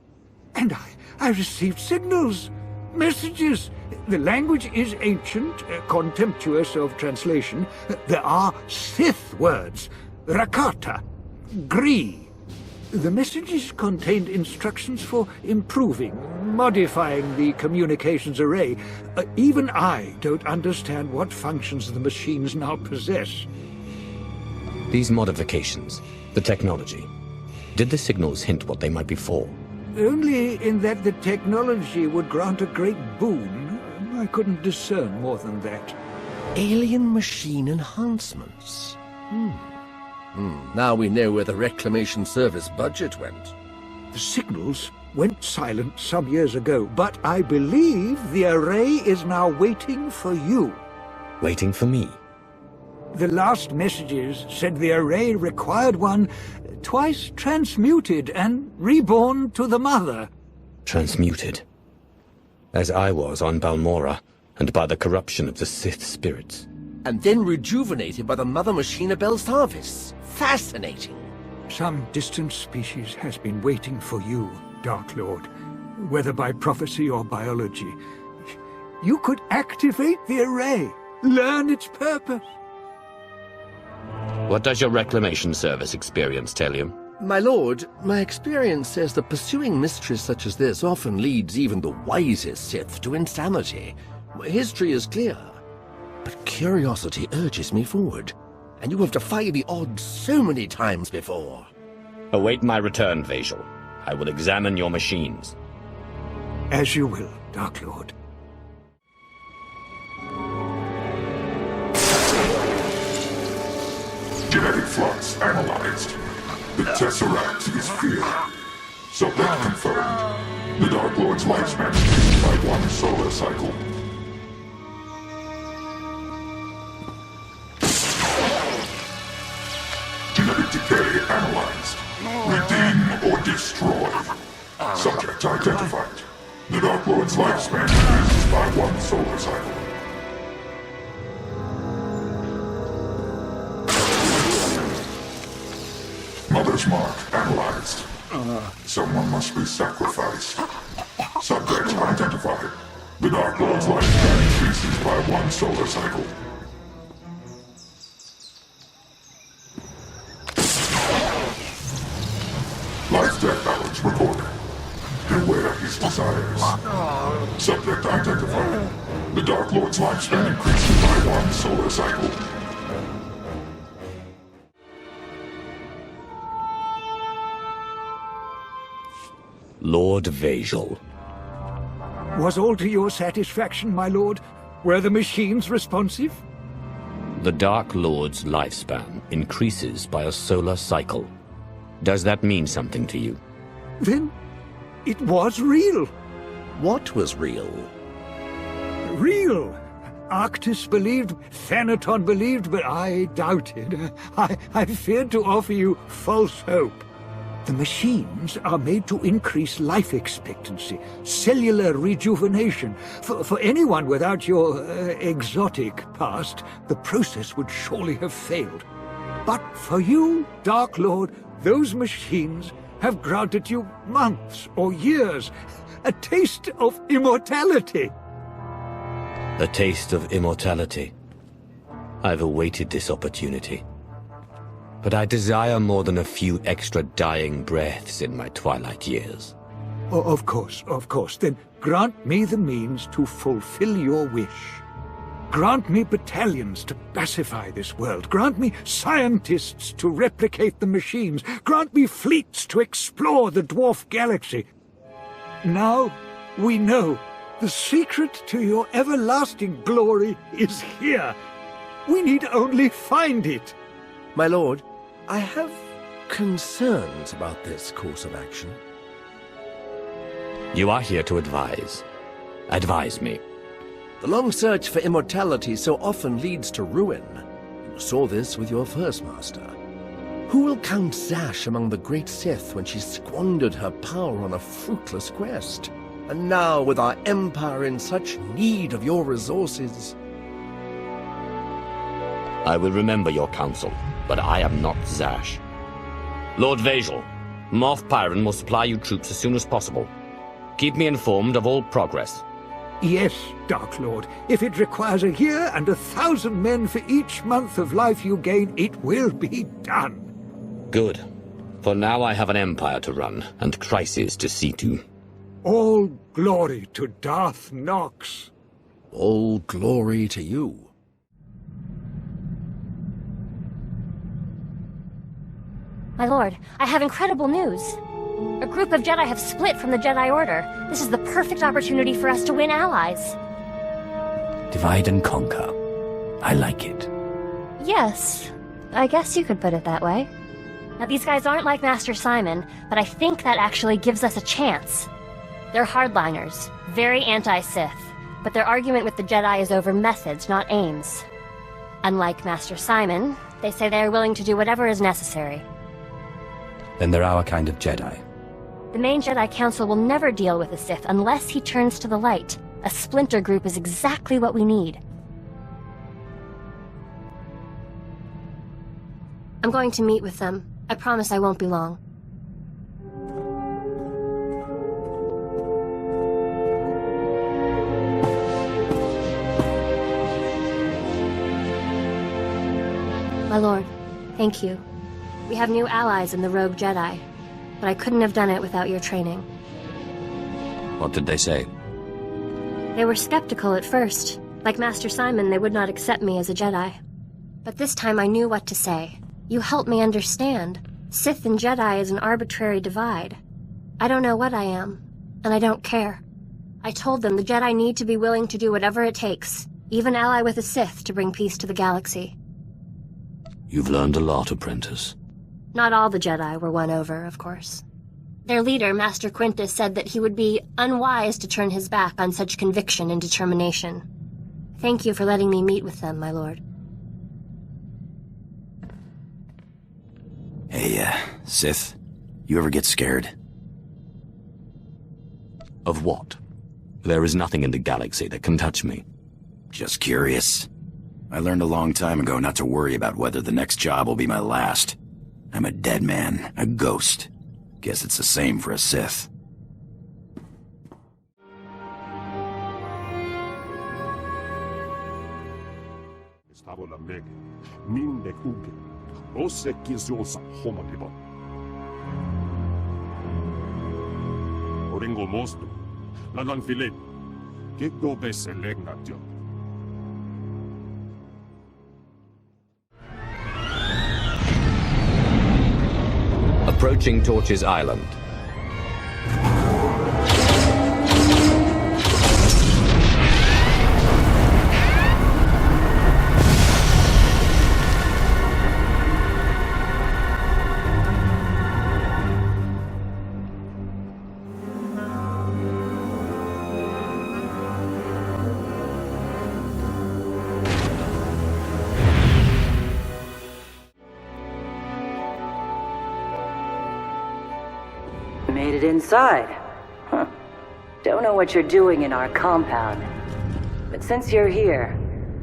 And I received signals, messages. The language is ancient, contemptuous of translation. There are Sith words, Rakata, Gree. The messages contained instructions for improving, modifying the communications array. Even I don't understand what functions the machines now possess.
These modifications, the technology, did the signals hint what they might be for?
Only in that the technology would grant a great boon. I couldn't discern more than that.
Alien machine enhancements. Now we know where the Reclamation Service budget went.
The signals went silent some years ago, but I believe the array is now waiting for you.
Waiting for me?
The last messages said the array required one twice transmuted and reborn to the Mother.
Transmuted? As I was on Balmora, and by the corruption of the Sith spirits.
And then rejuvenated by the Mother Machina Belsavis. Fascinating.
Some distant species has been waiting for you, Dark Lord, whether by prophecy or biology. You could activate the array, learn its purpose.
What does your Reclamation Service experience tell you?
My lord, my experience says that pursuing mysteries such as this often leads even the wisest Sith to insanity. History is clear, but curiosity urges me forward. And you have defied the odds so many times before.
Await my return, Vigil. I will examine your machines.
As you will, Dark Lord.
Genetic flux analyzed. The Tesseract is fear. Subject confirmed. The Dark Lord's lifespan increased by 1 solar cycle. Genetic decay analyzed. Redeem or destroy. Subject identified. The Dark Lord's lifespan increases by 1 solar cycle. Mother's mark analyzed. Someone must be sacrificed. Subject identified. The Dark Lord's lifespan increases by 1 solar cycle. Life-death balance recorded. Beware his desires. Subject identified. The Dark Lord's lifespan increases by 1 solar cycle.
Lord Vajal.
Was all to your satisfaction, my lord? Were the machines responsive?
The Dark Lord's lifespan increases by a solar cycle. Does that mean something to you?
Then it was real.
What was real?
Real. Arctis believed, Thanaton believed, but I doubted. I feared to offer you false hope. The machines are made to increase life expectancy, cellular rejuvenation. For anyone without your exotic past, the process would surely have failed. But for you, Dark Lord, those machines have granted you months or years, a taste of immortality.
A taste of immortality. I've awaited this opportunity. But I desire more than a few extra dying breaths in my twilight years.
Oh, of course. Then grant me the means to fulfill your wish. Grant me battalions to pacify this world. Grant me scientists to replicate the machines. Grant me fleets to explore the dwarf galaxy. Now we know the secret to your everlasting glory is here. We need only find it.
My lord, I have concerns about this course of action.
You are here to advise. Advise me.
The long search for immortality so often leads to ruin. You saw this with your first master. Who will count Zash among the great Sith when she squandered her power on a fruitless quest? And now, with our empire in such need of your resources...
I will remember your counsel, but I am not Zash. Lord Vajal, Moff Pyron will supply you troops as soon as possible. Keep me informed of all progress.
Yes, Dark Lord. If it requires a year and 1,000 men for each month of life you gain, it will be done.
Good. For now I have an empire to run, and crises to see to.
All glory to Darth Nox.
All glory to you.
My lord, I have incredible news. A group of Jedi have split from the Jedi Order. This is the perfect opportunity for us to win allies.
Divide and conquer. I like it.
Yes, I guess you could put it that way. Now, these guys aren't like Master Simon, but I think that actually gives us a chance. They're hardliners, very anti-Sith, but their argument with the Jedi is over methods, not aims. Unlike Master Simon, they say they are willing to do whatever is necessary.
Then they're our kind of Jedi.
The main Jedi Council will never deal with the Sith unless he turns to the light. A splinter group is exactly what we need. I'm going to meet with them. I promise I won't be long. My lord, thank you. We have new allies in the rogue Jedi, but I couldn't have done it without your training.
What did they say?
They were skeptical at first. Like Master Simon, they would not accept me as a Jedi. But this time I knew what to say. You helped me understand. Sith and Jedi is an arbitrary divide. I don't know what I am, and I don't care. I told them the Jedi need to be willing to do whatever it takes, even ally with the Sith to bring peace to the galaxy.
You've learned a lot, apprentice.
Not all the Jedi were won over, of course. Their leader, Master Quintus, said that he would be unwise to turn his back on such conviction and determination. Thank you for letting me meet with them, my lord.
Hey, Sith, you ever get scared?
Of what? There is nothing in the galaxy that can touch me.
Just curious. I learned a long time ago not to worry about whether the next job will be my last. I'm a dead man, a ghost. Guess it's the same for a Sith.
Approaching Torches Island.
Made it inside. Huh. Don't know what you're doing in our compound. But since you're here,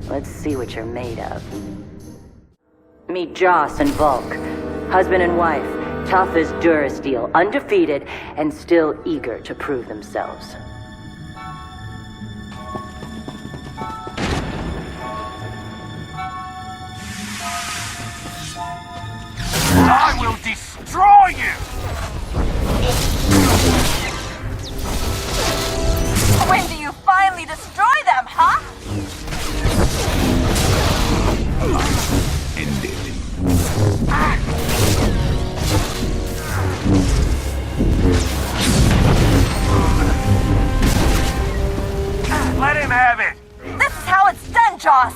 let's see what you're made of. Meet Joss and Volk. Husband and wife, tough as Durasteel, undefeated, and still eager to prove themselves.
I will destroy you!
When do you finally destroy them, huh?
Ended.
Let him have it!
This is how it's done, Joss!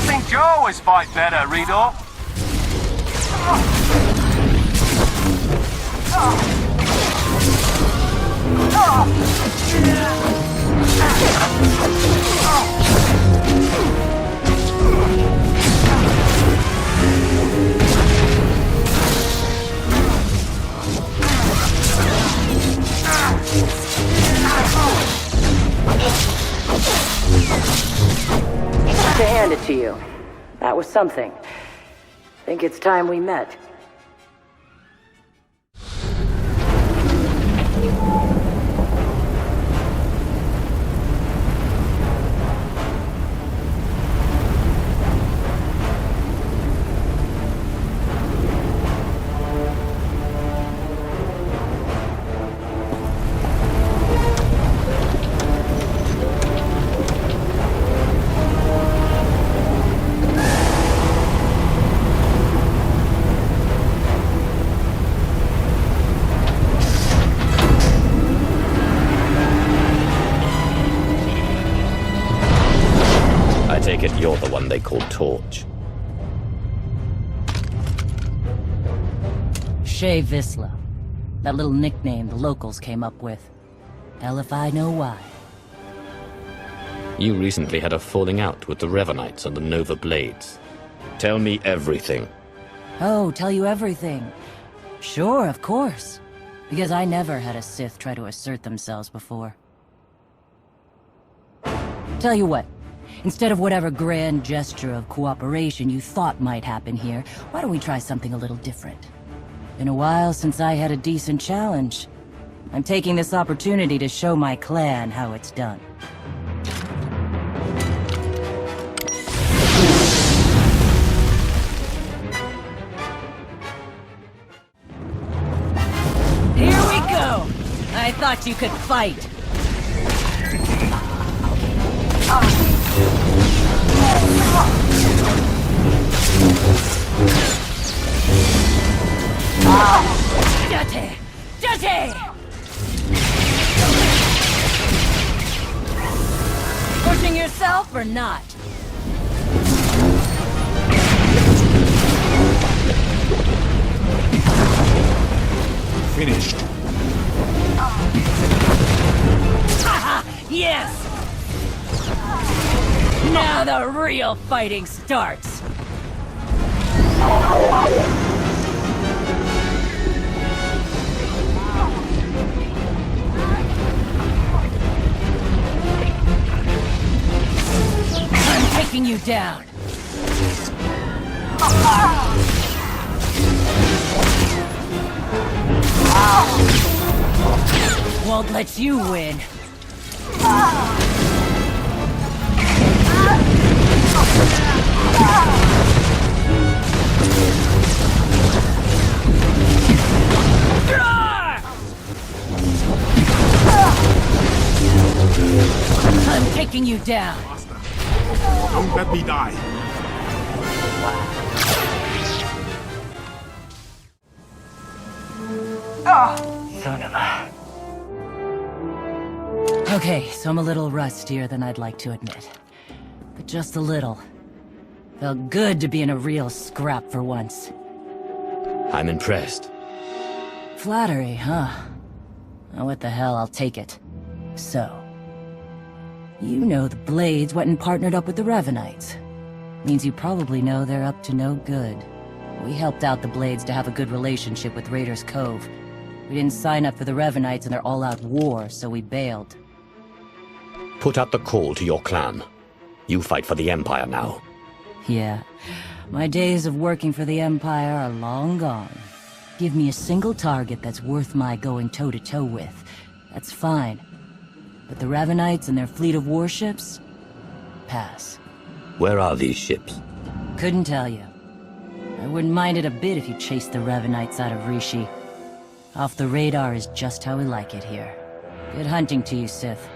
Think Joe always fight better, Redo?
To hand it to you. That was something. Think it's time we met.
You're the one they call Torch.
Shay Visla. That little nickname the locals came up with. Hell if I know why.
You recently had a falling out with the Revanites and the Nova Blades. Tell me everything.
Oh, tell you everything. Sure, of course. Because I never had a Sith try to assert themselves before. Tell you what. Instead of whatever grand gesture of cooperation you thought might happen here, why don't we try something a little different? Been a while since I had a decent challenge. I'm taking this opportunity to show my clan how it's done. Here we go! I thought you could fight. Dirty! Dirty! Pushing yourself or not?
Finished.
Yes! Now the real fighting starts! I'm taking you down! Won't let you win. I'm taking you down.
Don't let me die.
Son of a... Okay, so I'm a little rustier than I'd like to admit. But just a little. Felt good to be in a real scrap for once.
I'm impressed.
Flattery, huh? Oh, what the hell, I'll take it. So, you know the Blades went and partnered up with the Revanites. Means you probably know they're up to no good. We helped out the Blades to have a good relationship with Raiders Cove. We didn't sign up for the Revanites in their all-out war, so we bailed.
Put out the call to your clan. You fight for the Empire now.
Yeah, my days of working for the Empire are long gone. Give me a single target that's worth my going toe-to-toe with. That's fine. But the Revanites and their fleet of warships? Pass.
Where are these ships?
Couldn't tell you. I wouldn't mind it a bit if you chased the Revanites out of Rishi. Off the radar is just how we like it here. Good hunting to you, Sith.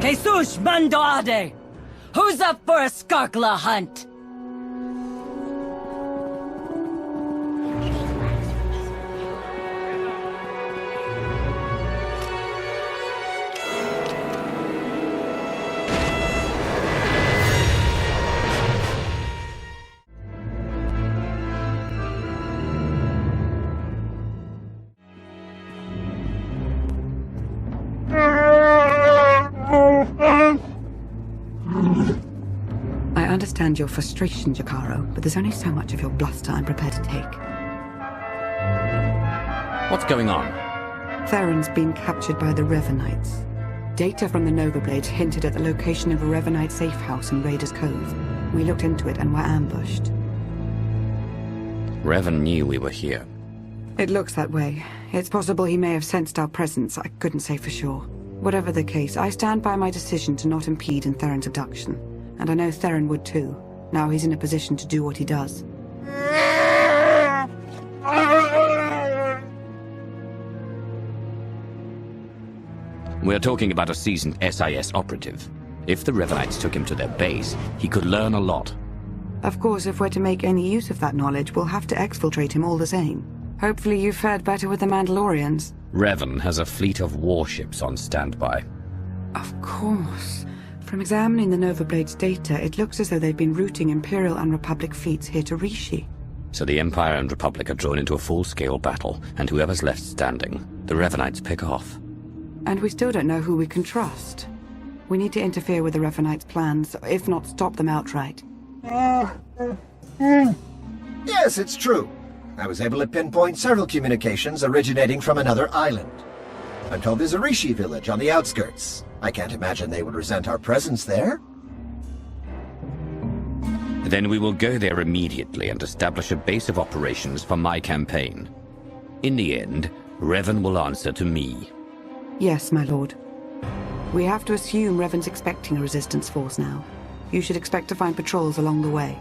Jesus Mandoade! Who's up for a Skarkla hunt?
I understand your frustration, Jakaro, but there's only so much of your bluster I'm prepared to take.
What's going on?
Theron's been captured by the Revanites. Data from the Nova Blades hinted at the location of a Revanite safe house in Raiders Cove. We looked into it and were ambushed.
Revan knew we were here.
It looks that way. It's possible he may have sensed our presence. I couldn't say for sure. Whatever the case, I stand by my decision to not impede in Theron's abduction. And I know Theron would too. Now he's in a position to do what he does.
We're talking about a seasoned SIS operative. If the Revanites took him to their base, he could learn a lot.
Of course, if we're to make any use of that knowledge, we'll have to exfiltrate him all the same. Hopefully you've fared better with the Mandalorians.
Revan has a fleet of warships on standby.
Of course. From examining the Nova Blades data, it looks as though they've been routing Imperial and Republic fleets here to Rishi.
So the Empire and Republic are drawn into a full-scale battle, and whoever's left standing, the Revanites pick off.
And we still don't know who we can trust. We need to interfere with the Revanites' plans, if not stop them outright.
Yes, it's true. I was able to pinpoint several communications originating from another island. I'm told there's a Rishi village on the outskirts. I can't imagine they would resent our presence there.
Then we will go there immediately and establish a base of operations for my campaign. In the end, Revan will answer to me.
Yes, my lord. We have to assume Revan's expecting a resistance force now. You should expect to find patrols along the way.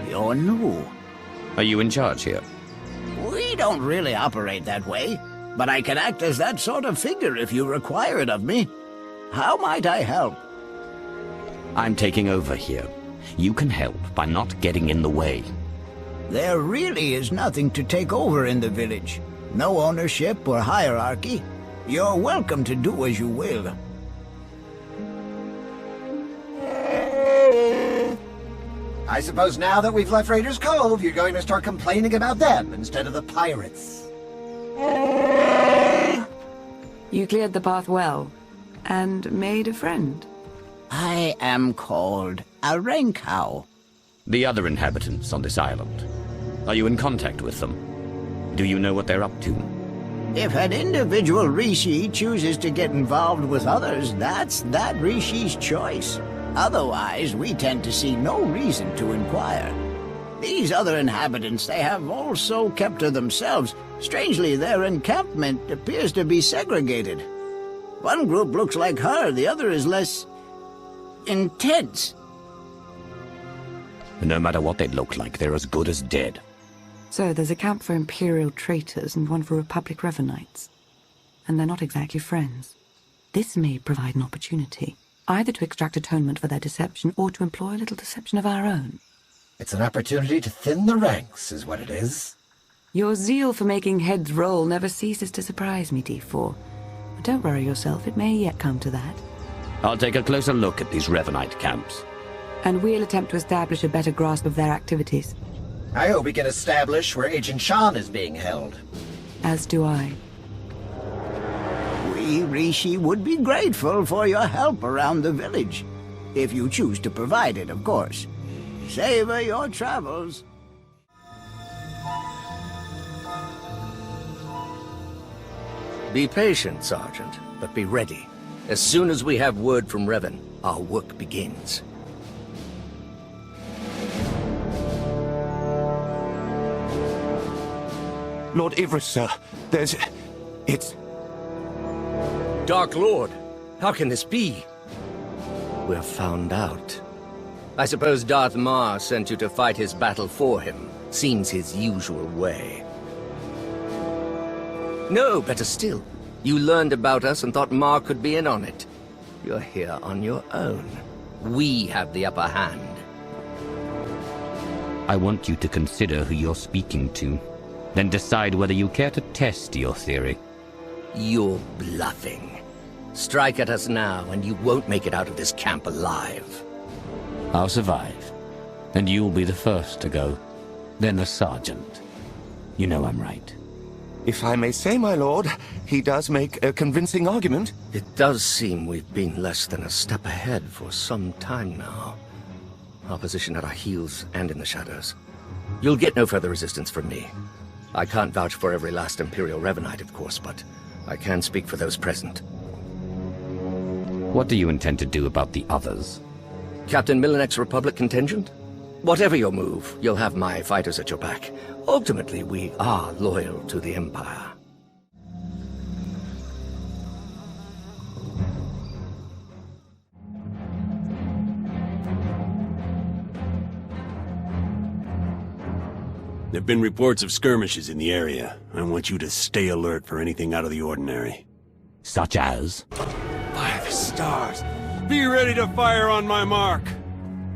You're new. Are you in charge here?
Oui,
We don't really operate that way, but I can act as that sort of figure if you require it of me. How might I help?
I'm taking over here. You can help by not getting in the way.
There really is nothing to take over in the village. No ownership or hierarchy. You're welcome to do as you will.
I suppose now that we've left Raiders Cove, you're going to start complaining about them instead of the pirates.
You cleared the path well, and made a friend.
I am called a Renkow.
The other inhabitants on this island. Are you in contact with them? Do you know what they're up to?
If an individual Rishi chooses to get involved with others, that's that Rishi's choice. Otherwise, we tend to see no reason to inquire. These other inhabitants, they have also kept to themselves. Strangely, their encampment appears to be segregated. One group looks like her, the other is less intense.
No matter what they look like, they're as good as dead.
So there's a camp for Imperial traitors and one for Republic Revanites. And they're not exactly friends. This may provide an opportunity, either to extract atonement for their deception or to employ a little deception of our own.
It's an opportunity to thin the ranks, is what it is.
Your zeal for making heads roll never ceases to surprise me, D4. But don't worry yourself, it may yet come to that.
I'll take a closer look at these Revanite camps.
And we'll attempt to establish a better grasp of their activities.
I hope we can establish where Agent Shan is being held.
As do I.
We, Rishi, would be grateful for your help around the village. If you choose to provide it, of course. Savor your travels.
Be patient, Sergeant, but be ready. As soon as we have word from Revan, our work begins.
Lord Ivris, sir. It's...
Dark Lord, how can this be? We're found out. I suppose Darth Mar sent you to fight his battle for him. Seems his usual way. No, better still. You learned about us and thought Mar could be in on it. You're here on your own. We have the upper hand.
I want you to consider who you're speaking to. Then decide whether you care to test your theory.
You're bluffing. Strike at us now, and you won't make it out of this camp alive.
I'll survive. And you'll be the first to go. Then the sergeant. You know I'm right.
If I may say, my lord, he does make a convincing argument.
It does seem we've been less than a step ahead for some time now. Our position at our heels and in the shadows. You'll get no further resistance from me. I can't vouch for every last Imperial Revanite, of course, but I can speak for those present.
What do you intend to do about the others?
Captain Millenek's Republic contingent? Whatever your move, you'll have my fighters at your back. Ultimately, we are loyal to the Empire.
There have been reports of skirmishes in the area. I want you to stay alert for anything out of the ordinary.
Such as?
By the stars! Be ready to fire on my mark!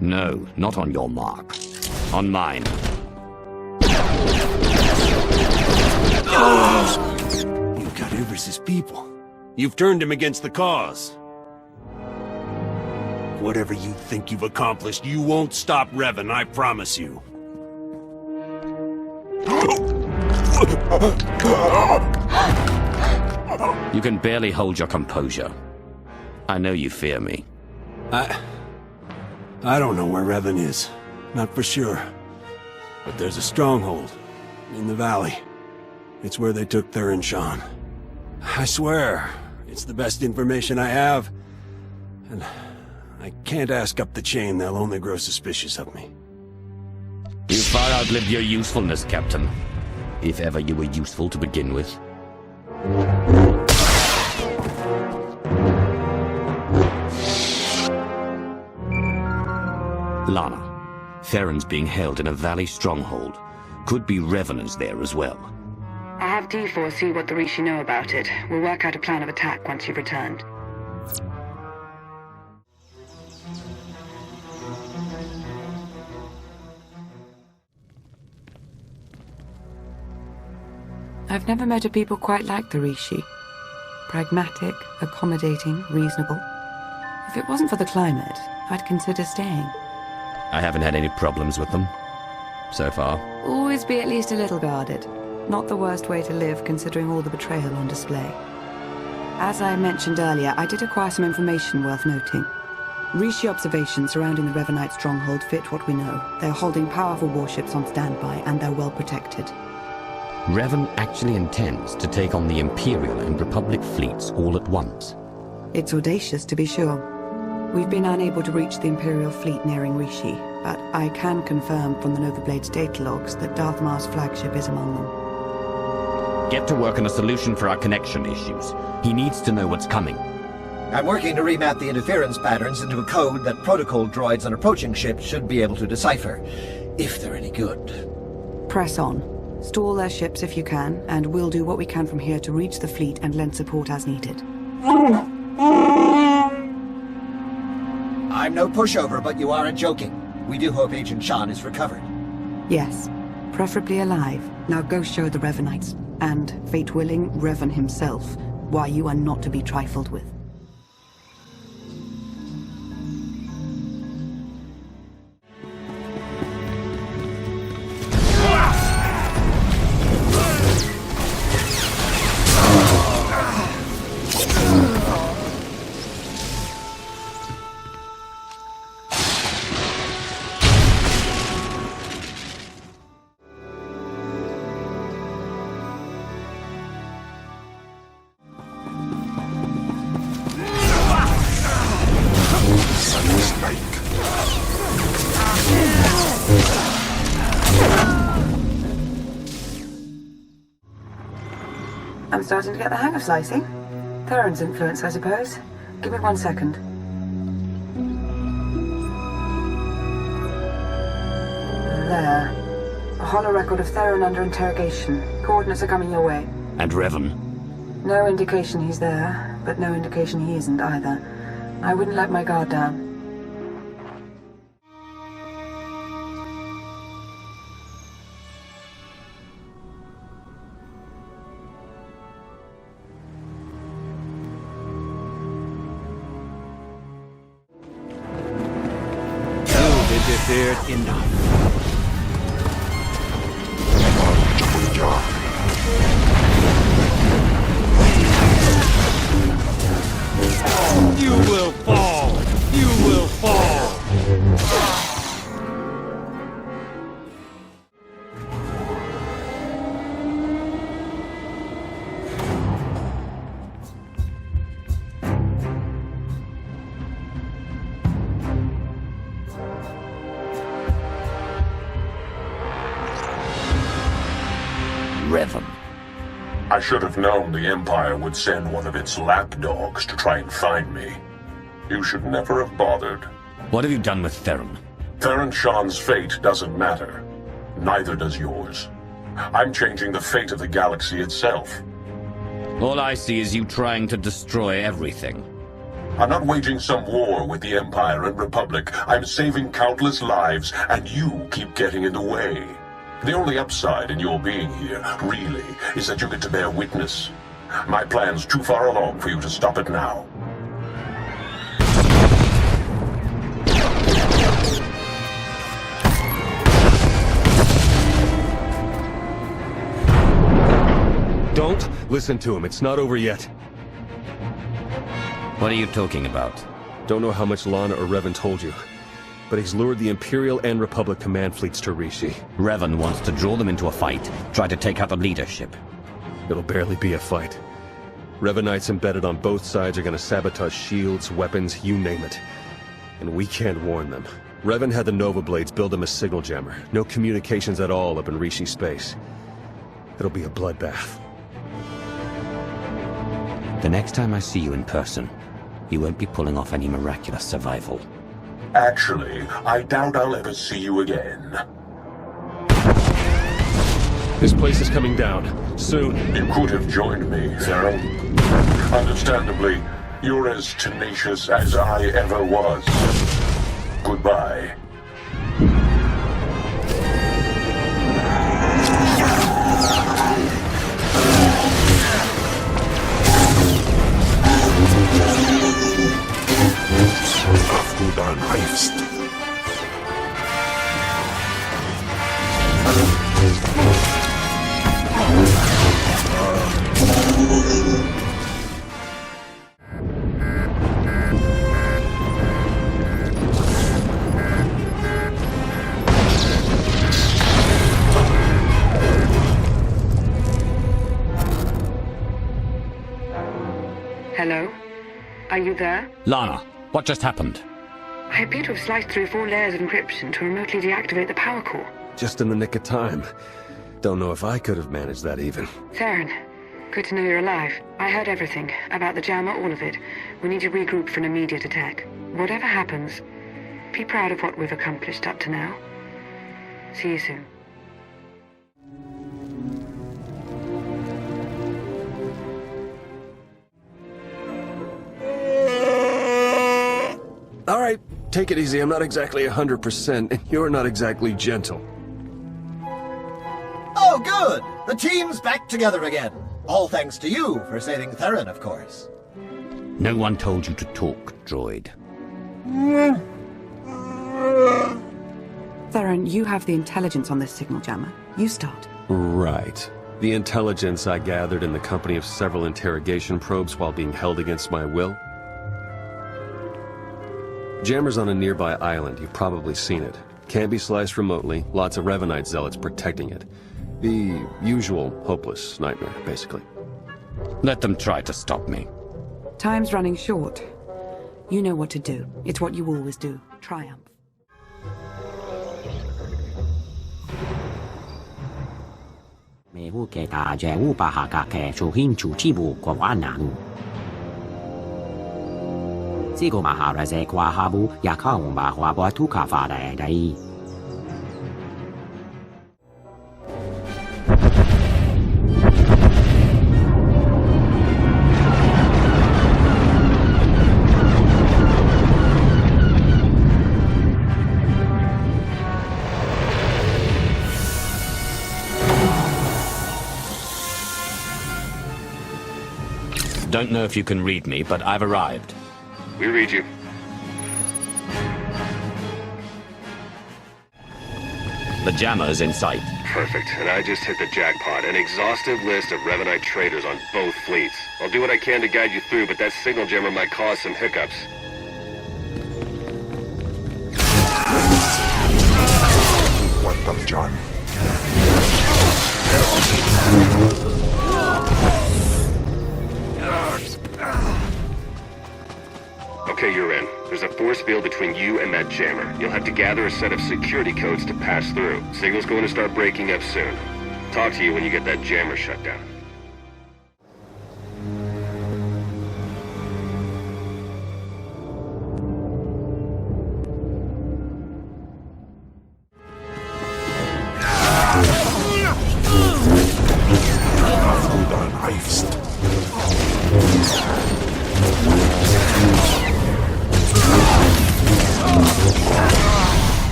No, not on your mark. On mine.
You've got Ivris's people. You've turned him against the cause. Whatever you think you've accomplished, you won't stop Revan, I promise you.
You can barely hold your composure. I know you fear me.
I don't know where Revan is. Not for sure. But there's a stronghold. In the valley. It's where they took Thurin Shan. I swear, it's the best information I have. And I can't ask up the chain, they'll only grow suspicious of me.
You far outlived your usefulness, Captain. If ever you were useful to begin with. Lana, Theron's being held in a valley stronghold. Could be revenants there as well.
I'll have D4 see what the Rishi know about it. We'll work out a plan of attack once you've returned. I've never met a people quite like the Rishi. Pragmatic, accommodating, reasonable. If it wasn't for the climate, I'd consider staying.
I haven't had any problems with them. So far.
Always be at least a little guarded. Not the worst way to live, considering all the betrayal on display. As I mentioned earlier, I did acquire some information worth noting. Rishi observations surrounding the Revanite Stronghold fit what we know. They're holding powerful warships on standby, and they're well protected.
Revan actually intends to take on the Imperial and Republic fleets all at once.
It's audacious, to be sure. We've been unable to reach the Imperial fleet nearing Rishi, but I can confirm from the Novablade's data logs that Darth Mar's flagship is among them.
Get to work on a solution for our connection issues. He needs to know what's coming.
I'm working to remap the interference patterns into a code that protocol droids on approaching ships should be able to decipher, if they're any good.
Press on. Stall their ships if you can, and we'll do what we can from here to reach the fleet and lend support as needed.
I'm no pushover, but you aren't joking. We do hope Agent Shan is recovered.
Yes, preferably alive. Now go show the Revanites, and, fate willing, Revan himself, why you are not to be trifled with. I'm starting to get the hang of slicing. Theron's influence, I suppose. Give me 1 second. There. A hollow record of Theron under interrogation. Coordinates are coming your way.
And Revan?
No indication he's there, but no indication he isn't either. I wouldn't let my guard down.
Interfered enough. You will fall! You will fall!
Revan.
I should have known the Empire would send one of its lapdogs to try and find me. You should never have bothered.
What have you done with Theron?
Theron Shan's fate doesn't matter. Neither does yours. I'm changing the fate of the galaxy itself.
All I see is you trying to destroy everything.
I'm not waging some war with the Empire and Republic. I'm saving countless lives, and you keep getting in the way. The only upside in your being here, really, is that you get to bear witness. My plan's too far along for you to stop it now.
Don't listen to him. It's not over yet.
What are you talking about?
Don't know how much Lana or Revan told you, but he's lured the Imperial and Republic command fleets to Rishi.
Revan wants to draw them into a fight, try to take out the leadership.
It'll barely be a fight. Revanites embedded on both sides are gonna sabotage shields, weapons, you name it. And we can't warn them. Revan had the Nova Blades build him a signal jammer. No communications at all up in Rishi space. It'll be a bloodbath.
The next time I see you in person, you won't be pulling off any miraculous survival.
Actually, I doubt I'll ever see you again.
This place is coming down. Soon.
You could have joined me, Theron. Understandably, you're as tenacious as I ever was. Goodbye. Auf du dann reifst.
Hello? Are you there?
Lana, what just happened?
I appear to have sliced through 4 layers of encryption to remotely deactivate the power core.
Just in the nick of time. Don't know if I could have managed that even.
Theron, good to know you're alive. I heard everything. About the jammer, all of it. We need to regroup for an immediate attack. Whatever happens, be proud of what we've accomplished up to now. See you soon.
All right, take it easy. I'm not exactly 100%, and you're not exactly gentle.
Oh, good! The team's back together again. All thanks to you for saving Theron, of course.
No one told you to talk, droid.
Theron, you have the intelligence on this signal jammer. You start.
Right. The intelligence I gathered in the company of several interrogation probes while being held against my will. Jammer's on a nearby island. You've probably seen it. Can't be sliced remotely. Lots of Revanite zealots protecting it. The usual hopeless nightmare, basically.
Let them try to stop me.
Time's running short. You know what to do. It's what you always do. Triumph.
Don't know if you can read me, but I've arrived.
We read you.
The jammer's in sight.
Perfect, and I just hit the jackpot. An exhaustive list of Revanite traitors on both fleets. I'll do what I can to guide you through, but that signal jammer might cause some hiccups.
What the John?
Okay, you're in. There's a force field between you and that jammer. You'll have to gather a set of security codes to pass through. Signal's going to start breaking up soon. Talk to you when you get that jammer shut down.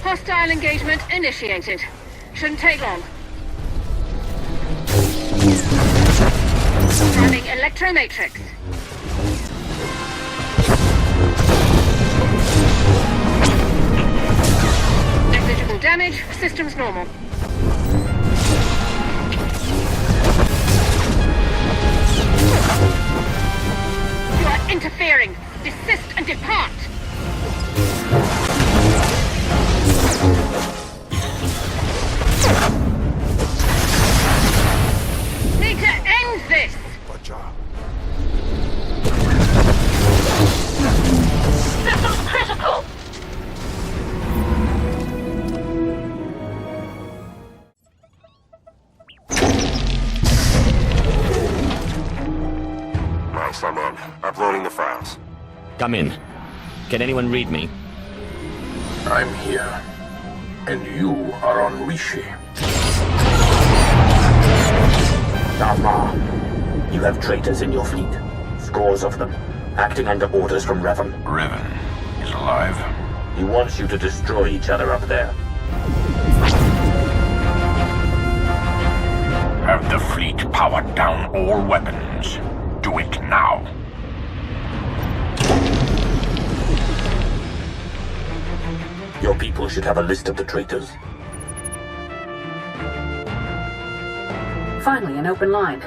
Hostile engagement initiated. Shouldn't take long. Running electromatrix. Negligible damage. Systems normal. You are interfering. Desist and depart. Need to end this! Systems critical!
Nice, I'm in. Uploading the files.
Come in. Can anyone read me?
I'm here. And you are on Rishi.
Darth, you have traitors in your fleet. Scores of them, acting under orders from Revan.
Revan is alive.
He wants you to destroy each other up there.
Have the fleet power down all weapons. Do it now.
Your people should have a list of the traitors.
Finally, an open line.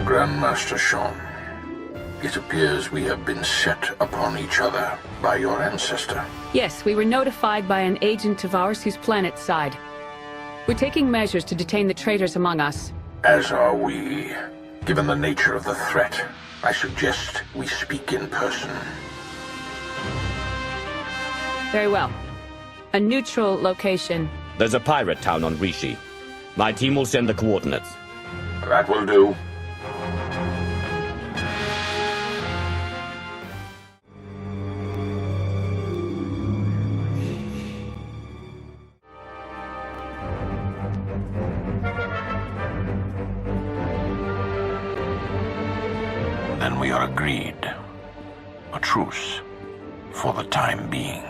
Grandmaster Sean, it appears we have been set upon each other by your ancestor.
Yes, we were notified by an agent of ours whose planet's side. We're taking measures to detain the traitors among us.
As are we. Given the nature of the threat, I suggest we speak in person.
Very well. A neutral location.
There's a pirate town on Rishi. My team will send the coordinates.
That will do. Then we are agreed. A truce. For the time being.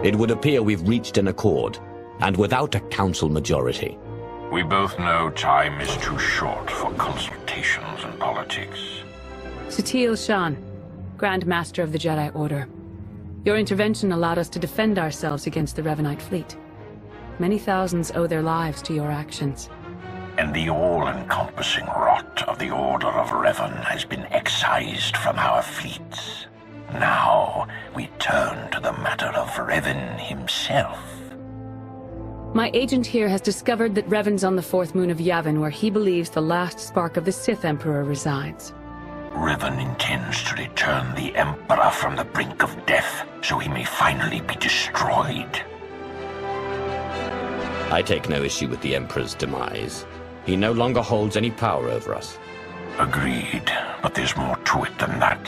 It would appear we've reached an accord, and without a council majority.
We both know time is too short for consultations and politics.
Sutil Shan, Grand Master of the Jedi Order. Your intervention allowed us to defend ourselves against the Revanite fleet. Many thousands owe their lives to your actions.
And the all-encompassing rot of the Order of Revan has been excised from our fleets. Now, we turn to the matter of Revan himself.
My agent here has discovered that Revan's on the fourth moon of Yavin, where he believes the last spark of the Sith Emperor resides.
Revan intends to return the Emperor from the brink of death, so he may finally be destroyed.
I take no issue with the Emperor's demise. He no longer holds any power over us.
Agreed, but there's more to it than that.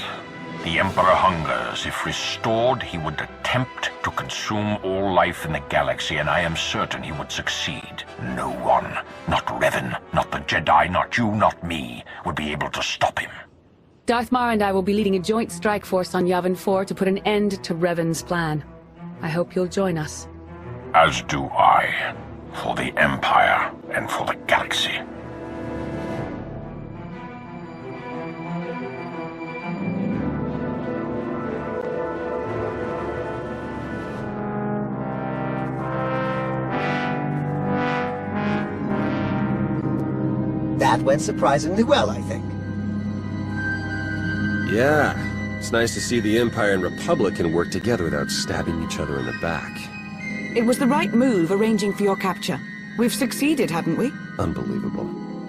The Emperor hungers. If restored, he would attempt to consume all life in the galaxy, and I am certain he would succeed. No one, not Revan, not the Jedi, not you, not me, would be able to stop him.
Darth Mar and I will be leading a joint strike force on Yavin 4 to put an end to Revan's plan. I hope you'll join us.
As do I. For the Empire and for the galaxy.
That went surprisingly well, I think.
Yeah, it's nice to see the Empire and Republic can work together without stabbing each other in the back.
It was the right move arranging for your capture. We've succeeded, haven't we?
Unbelievable.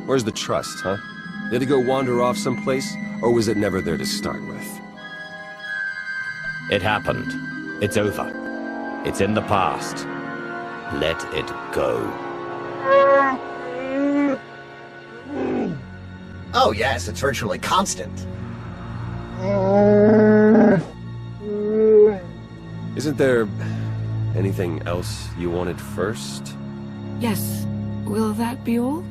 Where's the trust, huh? Did it go wander off someplace, or was it never there to start with?
It happened. It's over. It's in the past. Let it go.
Oh yes, it's virtually constant.
Isn't there anything else you wanted first?
Yes. Will that be all?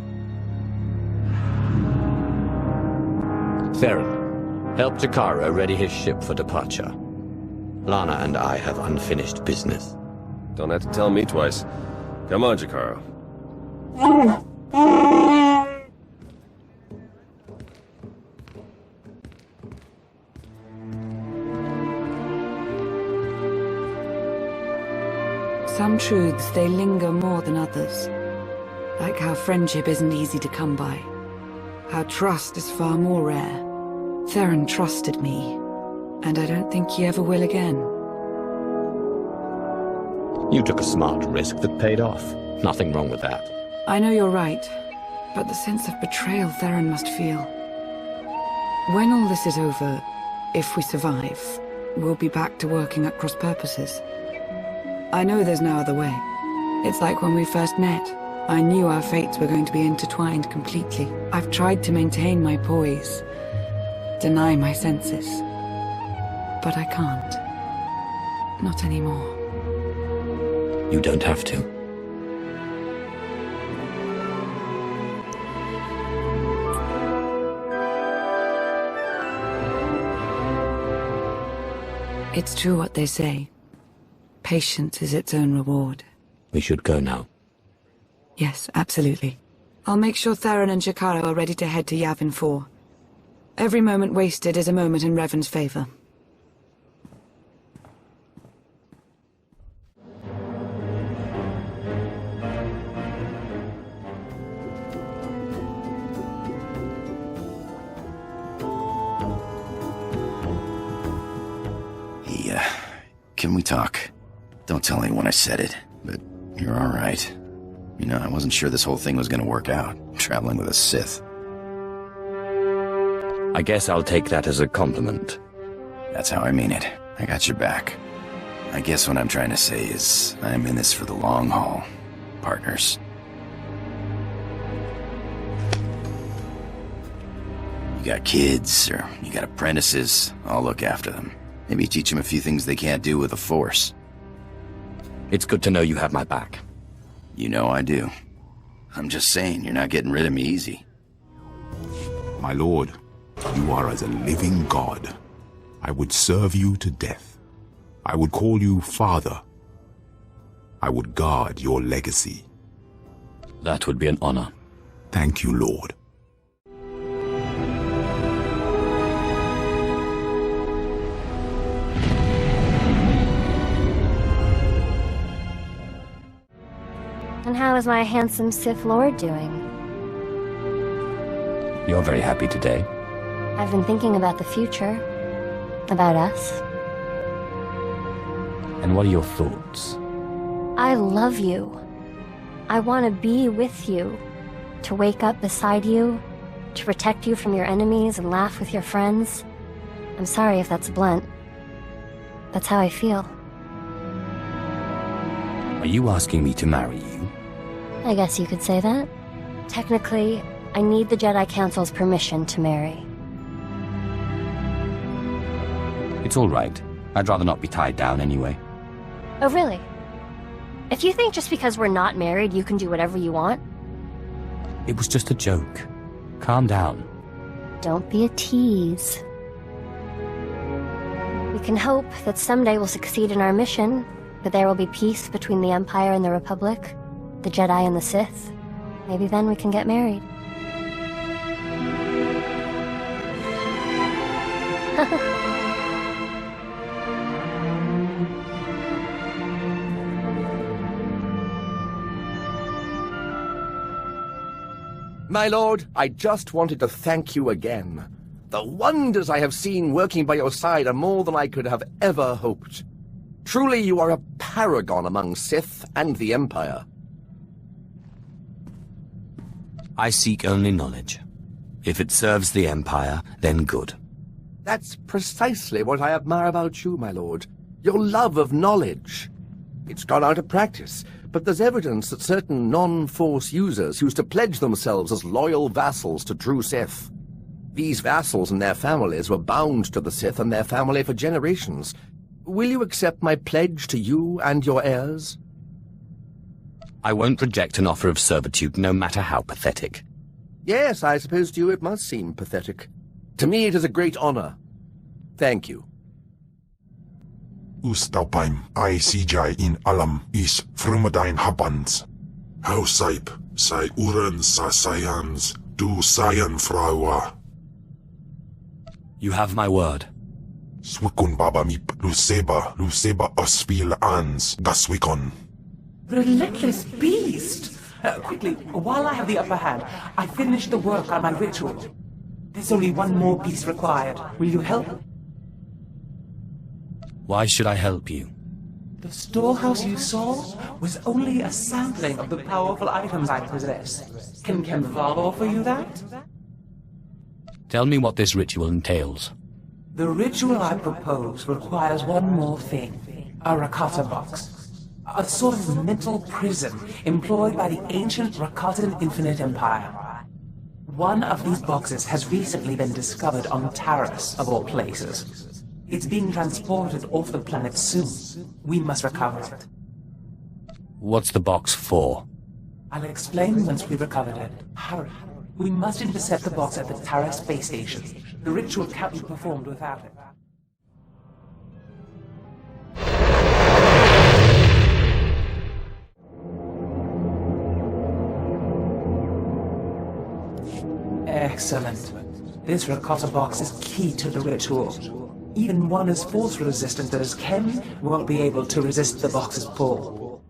Theron, help Jakaro ready his ship for departure. Lana and I have unfinished business.
Don't have to tell me twice. Come on, Jakaro.
Some truths, they linger more than others. Like how friendship isn't easy to come by. How trust is far more rare. Theron trusted me, and I don't think he ever will again.
You took a smart risk that paid off. Nothing wrong with that.
I know you're right, but the sense of betrayal Theron must feel. When all this is over, if we survive, we'll be back to working at cross purposes. I know there's no other way. It's like when we first met. I knew our fates were going to be intertwined completely. I've tried to maintain my poise, deny my senses. But I can't. Not anymore.
You don't have to.
It's true what they say. Patience is its own reward.
We should go now.
Yes, absolutely. I'll make sure Theron and Jakaro are ready to head to Yavin 4. Every moment wasted is a moment in Revan's favor.
Can we talk? Don't tell anyone I said it, but you're all right. You know, I wasn't sure this whole thing was gonna work out, traveling with a Sith.
I guess I'll take that as a compliment.
That's how I mean it. I got your back. I guess what I'm trying to say is, I'm in this for the long haul. Partners. You got kids, or you got apprentices, I'll look after them. Maybe teach them a few things they can't do with the Force.
It's good to know you have my back.
You know I do. I'm just saying, you're not getting rid of me easy.
My lord, you are as a living god. I would serve you to death. I would call you father. I would guard your legacy.
That would be an honor.
Thank you, Lord.
And how is my handsome Sith Lord doing?
You're very happy today.
I've been thinking about the future. About us.
And what are your thoughts?
I love you. I want to be with you. To wake up beside you. To protect you from your enemies and laugh with your friends. I'm sorry if that's blunt. That's how I feel.
Are you asking me to marry you?
I guess you could say that. Technically, I need the Jedi Council's permission to marry.
It's all right. I'd rather not be tied down anyway.
Oh, really? If you think just because we're not married you can do whatever you want...
It was just a joke. Calm down.
Don't be a tease. We can hope that someday we'll succeed in our mission, that there will be peace between the Empire and the Republic, the Jedi and the Sith. Maybe then we can get married.
My lord, I just wanted to thank you again. The wonders I have seen working by your side are more than I could have ever hoped. Truly, you are a paragon among Sith and the Empire.
I seek only knowledge. If it serves the Empire, then good.
That's precisely what I admire about you, my lord. Your love of knowledge. It's gone out of practice, but there's evidence that certain non-Force users used to pledge themselves as loyal vassals to true Sith. These vassals and their families were bound to the Sith and their family for generations. Will you accept my pledge to you and your heirs?
I won't reject an offer of servitude, no matter how pathetic.
Yes, I suppose to you it must seem pathetic. To me it is a great honor. Thank you.
Ustaupaim, I CJ in Alam is Frumadine Habans. Hausaip, Sai Uren Sa Sayans, Du Sayan Fraua.
You have my word.
Swikun Baba Mip, Luceba Ospil Ans, Gaswikon.
Relentless beast! Quickly, while I have the upper hand, I finished the work on my ritual. There's only one more piece required. Will you help?
Why should I help you?
The storehouse you saw was only a sampling of the powerful items I possess. Can Kemval offer you that?
Tell me what this ritual entails.
The ritual I propose requires one more thing. A Rakata box. A sort of mental prison employed by the ancient Rakatan Infinite Empire. One of these boxes has recently been discovered on Taris, of all places. It's being transported off the planet soon. We must recover it.
What's the box for?
I'll explain once we've recovered it. Hurry. We must intercept the box at the Taris space station. The ritual can't be performed without it. Excellent. This Rakata box is key to the ritual. Even one as force-resistant as Ken won't be able to resist the box's pull.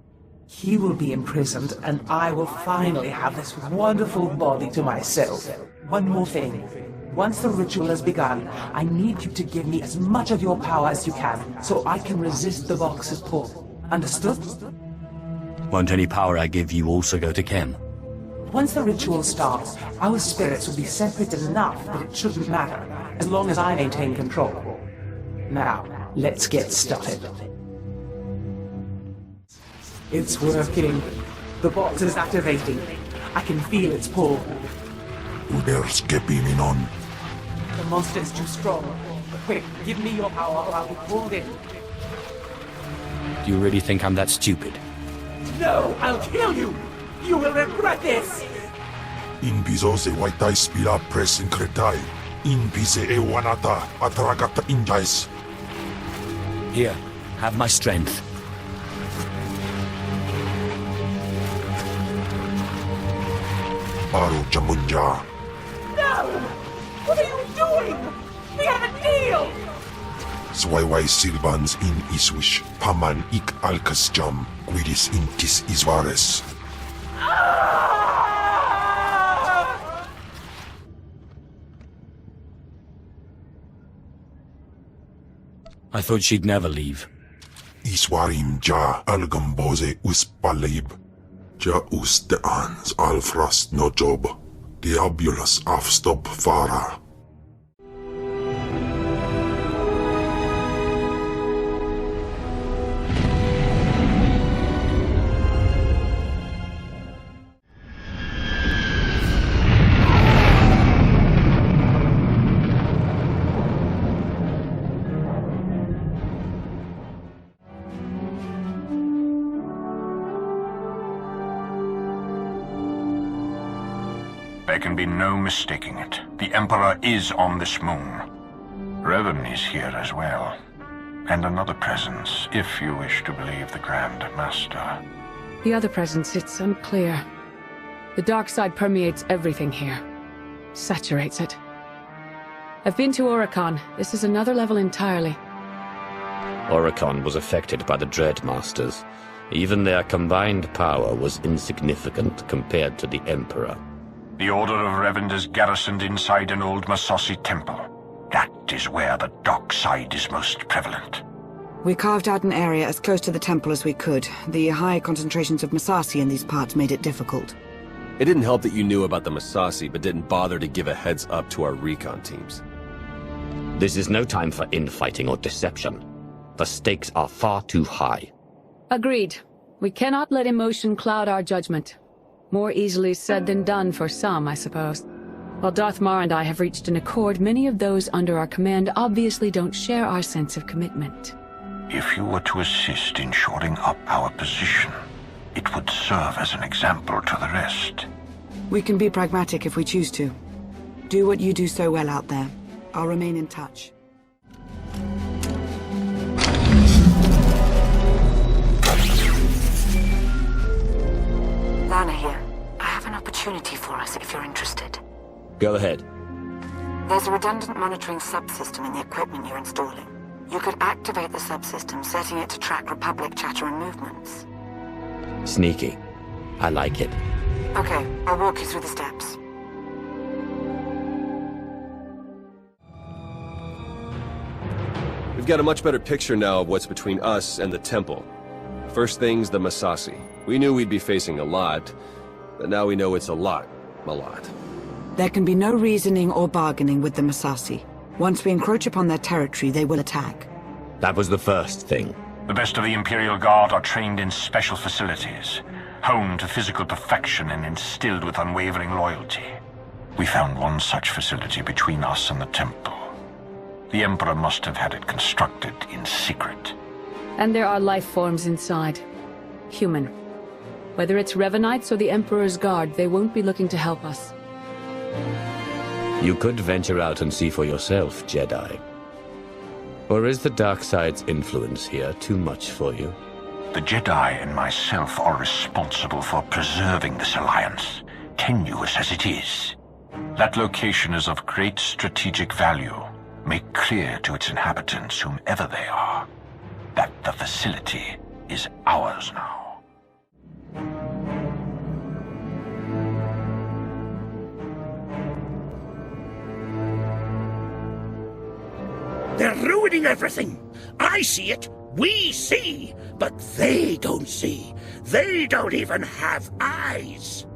He will be imprisoned, and I will finally have this wonderful body to myself. One more thing. Once the ritual has begun, I need you to give me as much of your power as you can, so I can resist the box's pull. Understood?
Won't any power I give you also go to Ken?
Once the ritual starts, our spirits will be separate enough that it shouldn't matter, as long as I maintain control. Now, let's get started. It's working. The box is activating. I can feel its pull.
Uderskeppiminon.
The monster is too strong. Quick, give me your power or I'll be pulled in.
Do you really think I'm that stupid?
No, I'll kill you! You will regret this!
In piso se waitai spila press incretai. In pise e wanata atragata injais.
Here, have my strength.
Barrow Jamunja.
No! What are you doing? We have a deal!
Swaiwai Silvans in Iswish, Paman ik Alkas Jam, Guidis intis Iswares.
I thought she'd never leave.
Iswarim ja algamboze uspalib. Ja usteans alfrast no job. Diabulus afstop fara.
There can be no mistaking it. The Emperor is on this moon. Revan is here as well. And another presence, if you wish to believe the Grand Master.
The other presence, it's unclear. The dark side permeates everything here. Saturates it. I've been to Oricon. This is another level entirely.
Oricon was affected by the Dread Masters. Even their combined power was insignificant compared to the Emperor.
The Order of Revan is garrisoned inside an old Massassi temple. That is where the dark side is most prevalent.
We carved out an area as close to the temple as we could. The high concentrations of Massassi in these parts made it difficult.
It didn't help that you knew about the Massassi, but didn't bother to give a heads up to our recon teams.
This is no time for infighting or deception. The stakes are far too high.
Agreed. We cannot let emotion cloud our judgment. More easily said than done for some, I suppose. While Darth Mar and I have reached an accord, many of those under our command obviously don't share our sense of commitment.
If you were to assist in shoring up our position, it would serve as an example to the rest.
We can be pragmatic if we choose to. Do what you do so well out there. I'll remain in touch.
opportunity for us if you're interested.
Go ahead.
There's a redundant monitoring subsystem in the equipment you're installing. You could activate the subsystem, setting it to track Republic chatter and movements.
Sneaky. I like it.
Okay, I'll walk you through the steps.
We've got a much better picture now of what's between us and the Temple. First thing's the Massassi. We knew we'd be facing a lot, but now we know it's a lot. A lot.
There can be no reasoning or bargaining with the Massassi. Once we encroach upon their territory, they will attack.
That was the first thing.
The best of the Imperial Guard are trained in special facilities, honed to physical perfection and instilled with unwavering loyalty. We found one such facility between us and the Temple. The Emperor must have had it constructed in secret.
And there are life forms inside. Human. Whether it's Revanites or the Emperor's Guard, they won't be looking to help us.
You could venture out and see for yourself, Jedi. Or is the dark side's influence here too much for you?
The Jedi and myself are responsible for preserving this alliance, tenuous as it is. That location is of great strategic value. Make clear to its inhabitants, whomever they are, that the facility is ours now.
They're ruining everything. I see it. We see. But they don't see. They don't even have eyes.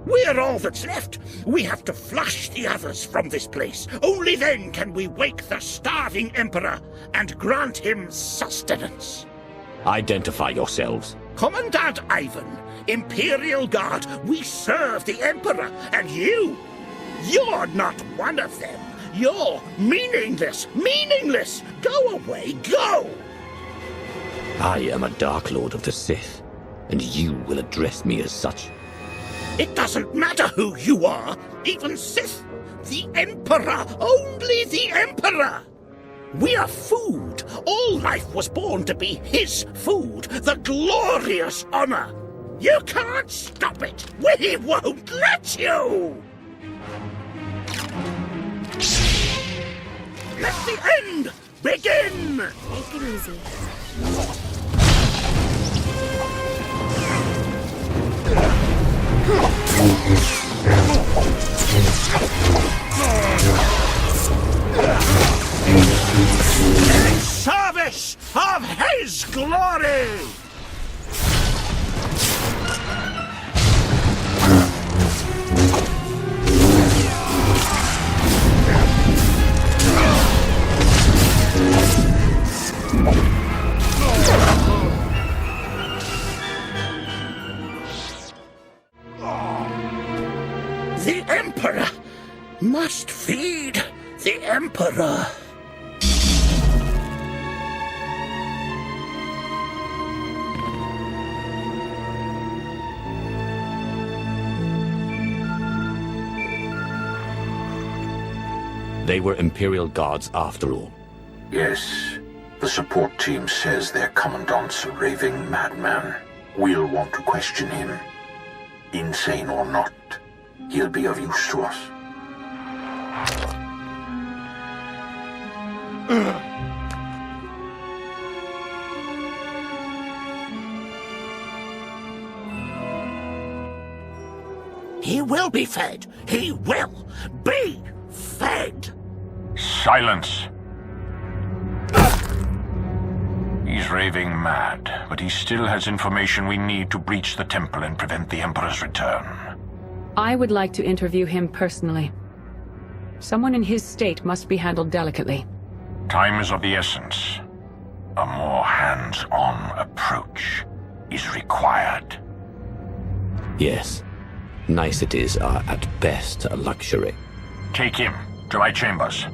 We're all that's left. We have to flush the others from this place. Only then can we wake the starving Emperor and grant him sustenance.
Identify yourselves.
Commandant Ivan, Imperial Guard, we serve the Emperor, and you're not one of them. You're meaningless, meaningless! Go away, go!
I am a Dark Lord of the Sith, and you will address me as such.
It doesn't matter who you are, even Sith. The Emperor, only the Emperor! We are food. All life was born to be his food, the glorious honor. You can't stop it. We won't let you! Let the end begin!
Take it easy.
In service of his glory! The Emperor must feed the Emperor.
They were Imperial Guards after all.
Yes. The support team says their commandant's a raving madman. We'll want to question him. Insane or not, he'll be of use to us.
He will be fed. He will be fed.
Silence! He's raving mad, but he still has information we need to breach the temple and prevent the Emperor's return.
I would like to interview him personally. Someone in his state must be handled delicately.
Time is of the essence. A more hands-on approach is required.
Yes. Niceties are at best a luxury.
Take him to my chambers.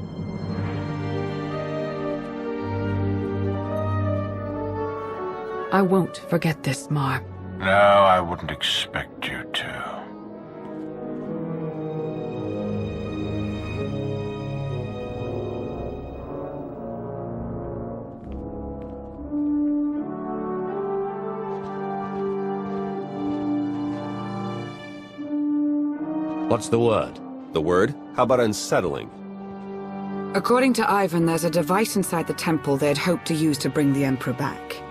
I won't forget this, Mar.
No, I wouldn't expect you to.
What's the word?
The word? How about unsettling?
According to Ivan, there's a device inside the temple they'd hoped to use to bring the Emperor back.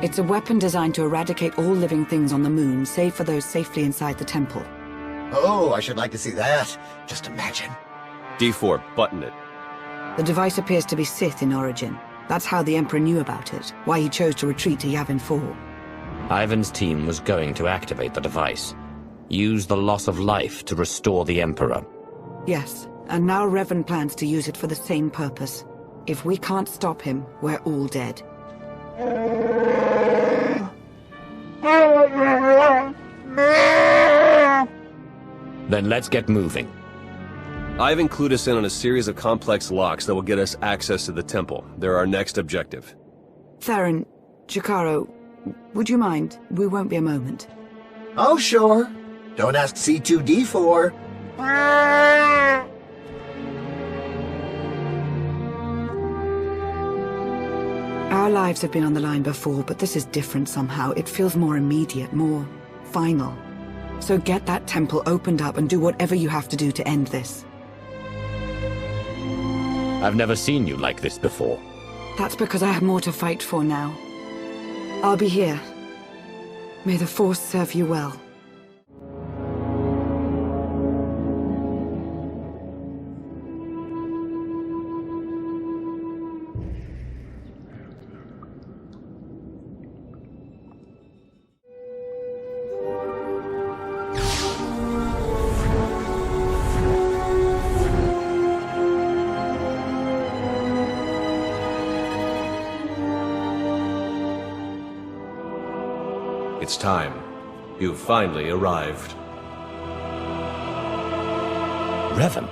It's a weapon designed to eradicate all living things on the moon, save for those safely inside the temple.
Oh, I should like to see that. Just imagine.
D4, button it.
The device appears to be Sith in origin. That's how the Emperor knew about it, why he chose to retreat to Yavin 4.
Ivan's team was going to activate the device. Use the loss of life to restore the Emperor.
Yes, and now Revan plans to use it for the same purpose. If we can't stop him, we're all dead.
Then let's get moving.
Ivan clued us in on a series of complex locks that will get us access to the temple. They're our next objective.
Theron, Jakaro, would you mind? We won't be a moment.
Oh, sure. Don't ask C2D4.
Our lives have been on the line before, but this is different somehow. It feels more immediate, more final. So get that temple opened up and do whatever you have to do to end this.
I've never seen you like this before.
That's because I have more to fight for now. I'll be here. May the Force serve you well.
It's time. You've finally arrived.
Revan?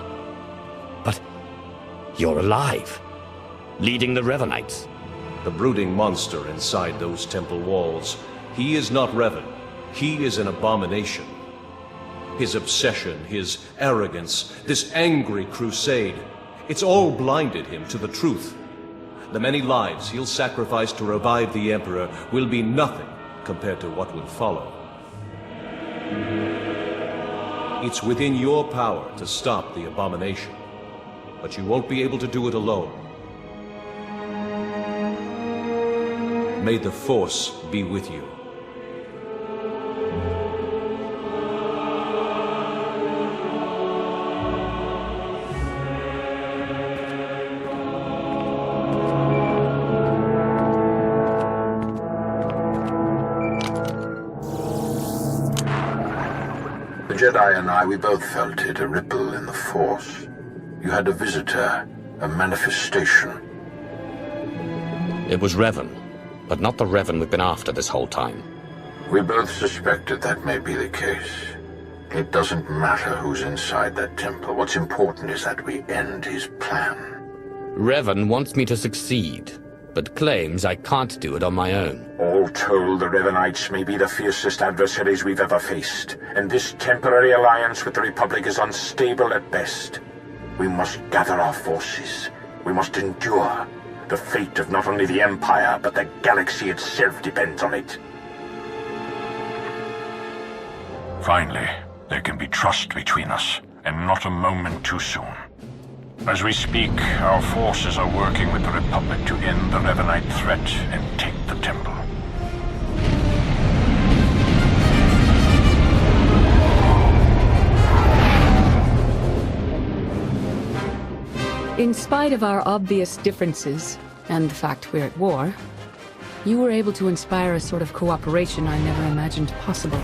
But you're alive. Leading the Revanites.
The brooding monster inside those temple walls. He is not Revan. He is an abomination. His obsession, his arrogance, this angry crusade, it's all blinded him to the truth. The many lives he'll sacrifice to revive the Emperor will be nothing compared to what would follow. It's within your power to stop the abomination, but you won't be able to do it alone. May the Force be with you.
Jedi and I, we both felt it, a ripple in the Force. You had a visitor, a manifestation.
It was Revan, but not the Revan we've been after this whole time.
We both suspected that may be the case. It doesn't matter who's inside that temple. What's important is that we end his plan.
Revan wants me to succeed, but claims I can't do it on my own.
All told, the Revanites may be the fiercest adversaries we've ever faced, and this temporary alliance with the Republic is unstable at best. We must gather our forces. We must endure. The fate of not only the Empire, but the galaxy itself depends on it.
Finally, there can be trust between us, and not a moment too soon. As we speak, our forces are working with the Republic to end the Revanite threat and take the temple.
In spite of our obvious differences, and the fact we're at war, you were able to inspire a sort of cooperation I never imagined possible.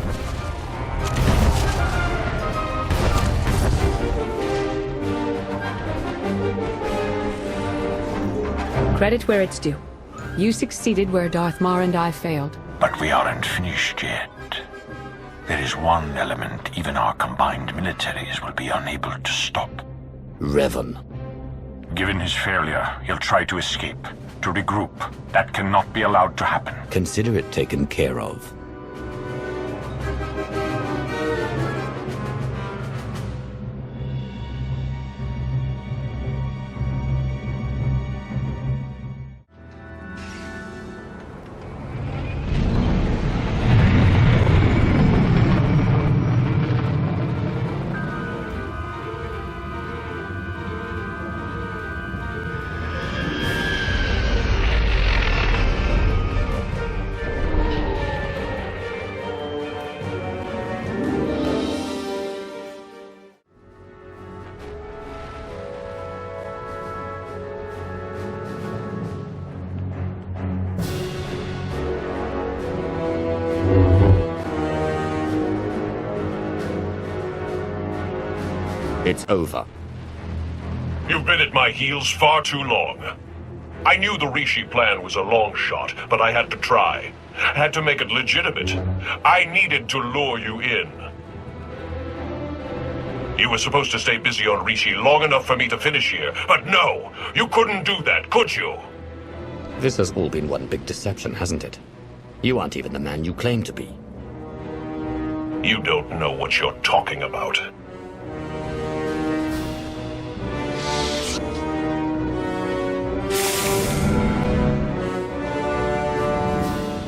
Credit where it's due. You succeeded where Darth Mar and I failed.
But we aren't finished yet. There is one element even our combined militaries will be unable to stop.
Revan.
Given his failure, he'll try to escape, to regroup. That cannot be allowed to happen.
Consider it taken care of.
It's over.
You've been at my heels far too long. I knew the Rishi plan was a long shot, but I had to try. Had to make it legitimate. I needed to lure you in. You were supposed to stay busy on Rishi long enough for me to finish here, but no! You couldn't do that, could you?
This has all been one big deception, hasn't it? You aren't even the man you claim to be.
You don't know what you're talking about.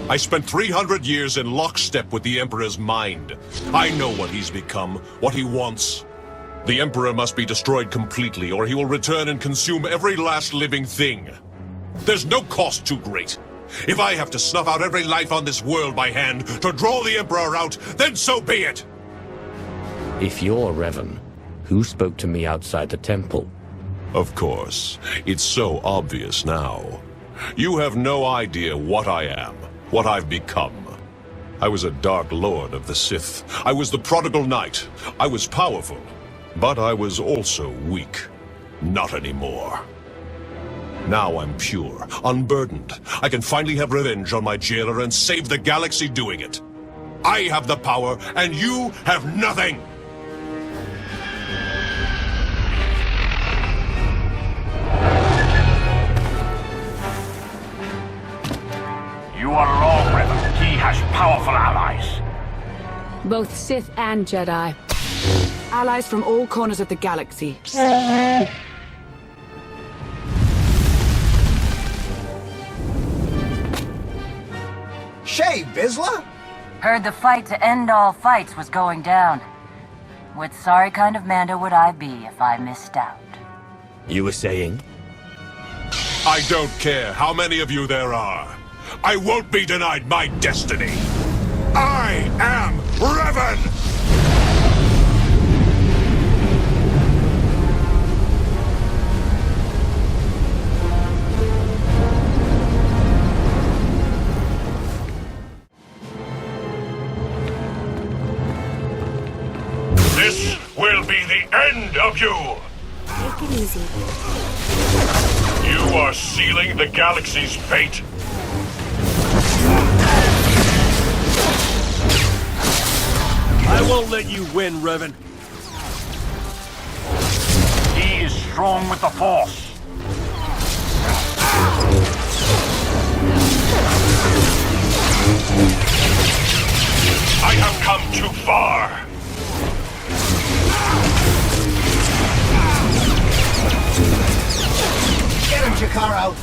I spent 300 years in lockstep with the Emperor's mind. I know what he's become, what he wants. The Emperor must be destroyed completely, or he will return and consume every last living thing. There's no cost too great. If I have to snuff out every life on this world by hand to draw the Emperor out, then so be it!
If you're Revan, who spoke to me outside the temple?
Of course. It's so obvious now. You have no idea what I am. What I've become. I was a Dark Lord of the Sith. I was the prodigal knight. I was powerful, but I was also weak. Not anymore. Now I'm pure, unburdened. I can finally have revenge on my jailer and save the galaxy doing it. I have the power, and you have nothing!
You are wrong, Revan. He has powerful allies.
Both Sith and Jedi.
Allies from all corners of the galaxy.
Shay, Vizsla?
Heard the fight to end all fights was going down. What sorry kind of Mando would I be if I missed out?
You were saying?
I don't care how many of you there are. I won't be denied my destiny. I am Revan!
This will be the end of you!
Take it easy.
You are sealing the galaxy's fate.
I won't let you win, Revan.
He is strong with the Force.
I have come too far.
Get him, Jakaro!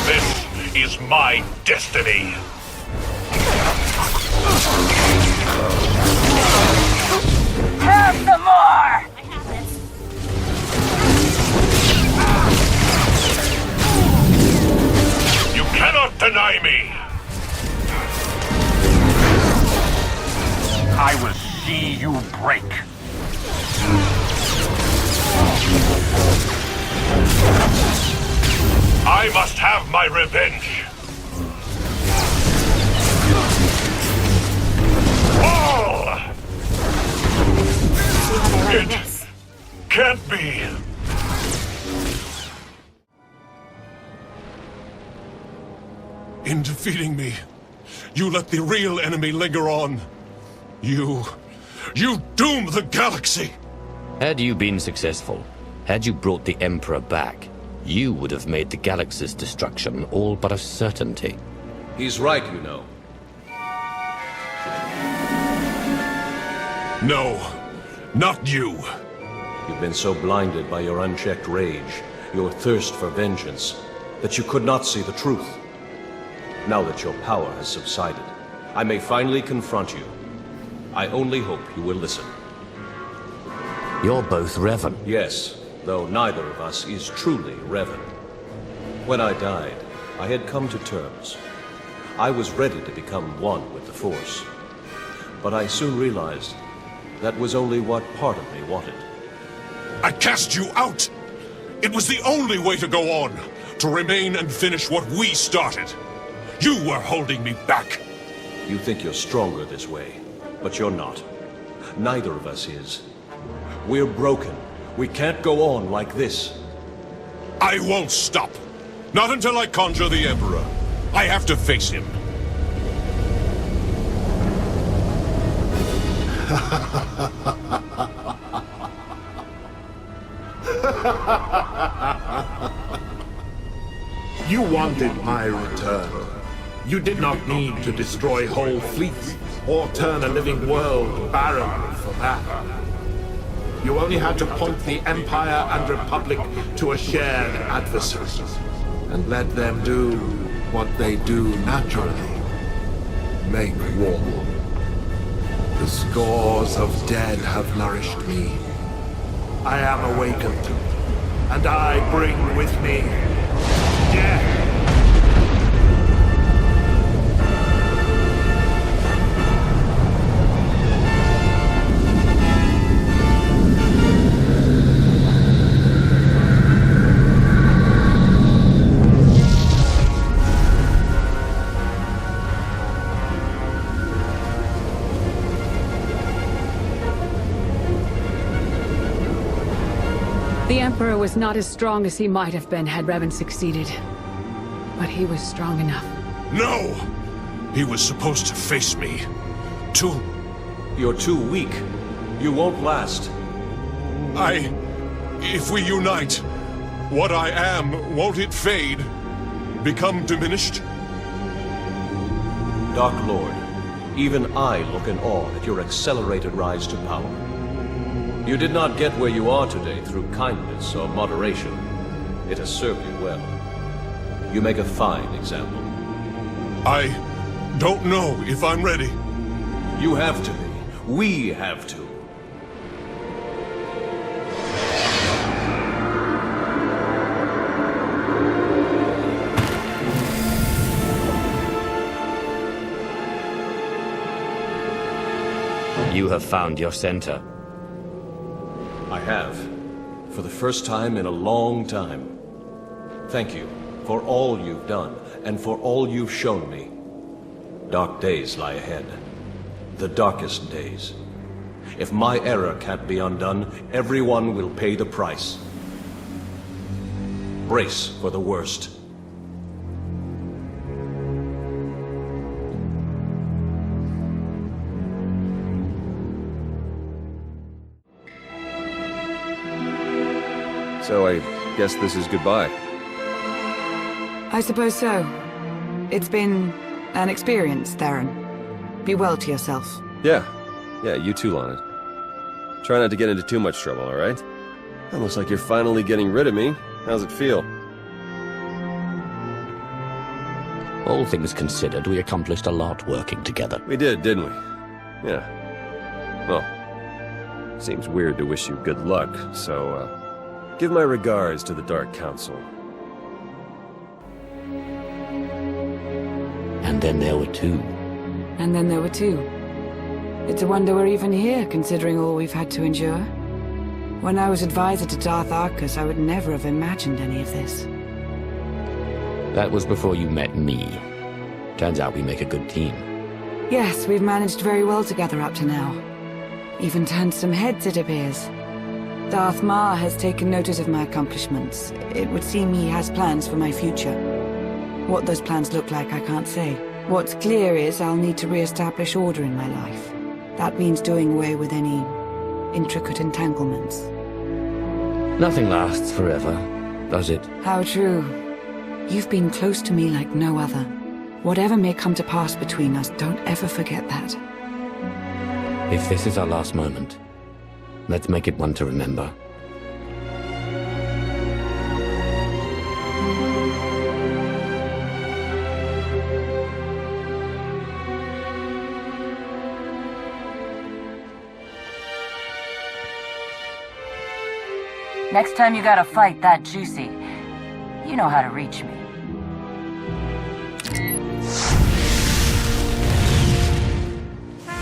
This is my destiny.
Have some more!
You cannot deny me!
I will see you break.
I must have my revenge. All! It can't be.
In defeating me, you let the real enemy linger on. You doom the galaxy!
Had you been successful, had you brought the Emperor back, you would have made the galaxy's destruction all but a certainty.
He's right, you know.
No, not you.
You've been so blinded by your unchecked rage, your thirst for vengeance, that you could not see the truth. Now that your power has subsided, I may finally confront you. I only hope you will listen.
You're both Revan.
Yes, though neither of us is truly Revan. When I died, I had come to terms. I was ready to become one with the Force. But I soon realized that was only what part of me wanted.
I cast you out! It was the only way to go on, to remain and finish what we started. You were holding me back.
You think you're stronger this way, but you're not. neither of us is. We're broken. We can't go on like this.
I won't stop. Not until I conjure the Emperor. I have to face him.
You wanted my return. You did not need to destroy whole fleets or turn a living world barren for that. You only had to point the Empire and Republic to a shared adversary and let them do what they do naturally. Make war. The scores of dead have nourished me. I am awakened, and I bring with me death.
The Emperor was not as strong as he might have been had Revan succeeded. But he was strong enough.
No! He was supposed to face me.
You're too weak. You won't last.
If we unite, what I am, won't it fade? Become diminished?
Dark Lord, even I look in awe at your accelerated rise to power. You did not get where you are today through kindness or moderation. It has served you well. You make a fine example.
I don't know if I'm ready.
You have to be. We have to.
You have found your center.
I have. For the first time in a long time. Thank you for all you've done, and for all you've shown me. Dark days lie ahead. The darkest days. If my error can't be undone, everyone will pay the price. Brace for the worst.
So I guess this is goodbye.
I suppose so. It's been an experience, Theron. Be well to yourself.
Yeah, you too, Lana. Try not to get into too much trouble, alright? It looks like you're finally getting rid of me. How's it feel?
All things considered, we accomplished a lot working together.
We did, didn't we? Yeah. Well, seems weird to wish you good luck, so, give my regards to the Dark Council.
And then there were two.
And then there were two. It's a wonder we're even here, considering all we've had to endure. When I was advisor to Darth Arcus, I would never have imagined any of this.
That was before you met me. Turns out we make a good team.
Yes, we've managed very well together up to now. Even turned some heads, it appears. Darth Mar has taken notice of my accomplishments. It would seem he has plans for my future. What those plans look like, I can't say. What's clear is I'll need to re-establish order in my life. That means doing away with any intricate entanglements.
Nothing lasts forever, does it?
How true. You've been close to me like no other. Whatever may come to pass between us, don't ever forget that.
If this is our last moment, let's make it one to remember.
Next time you got a fight that juicy, you know how to reach me.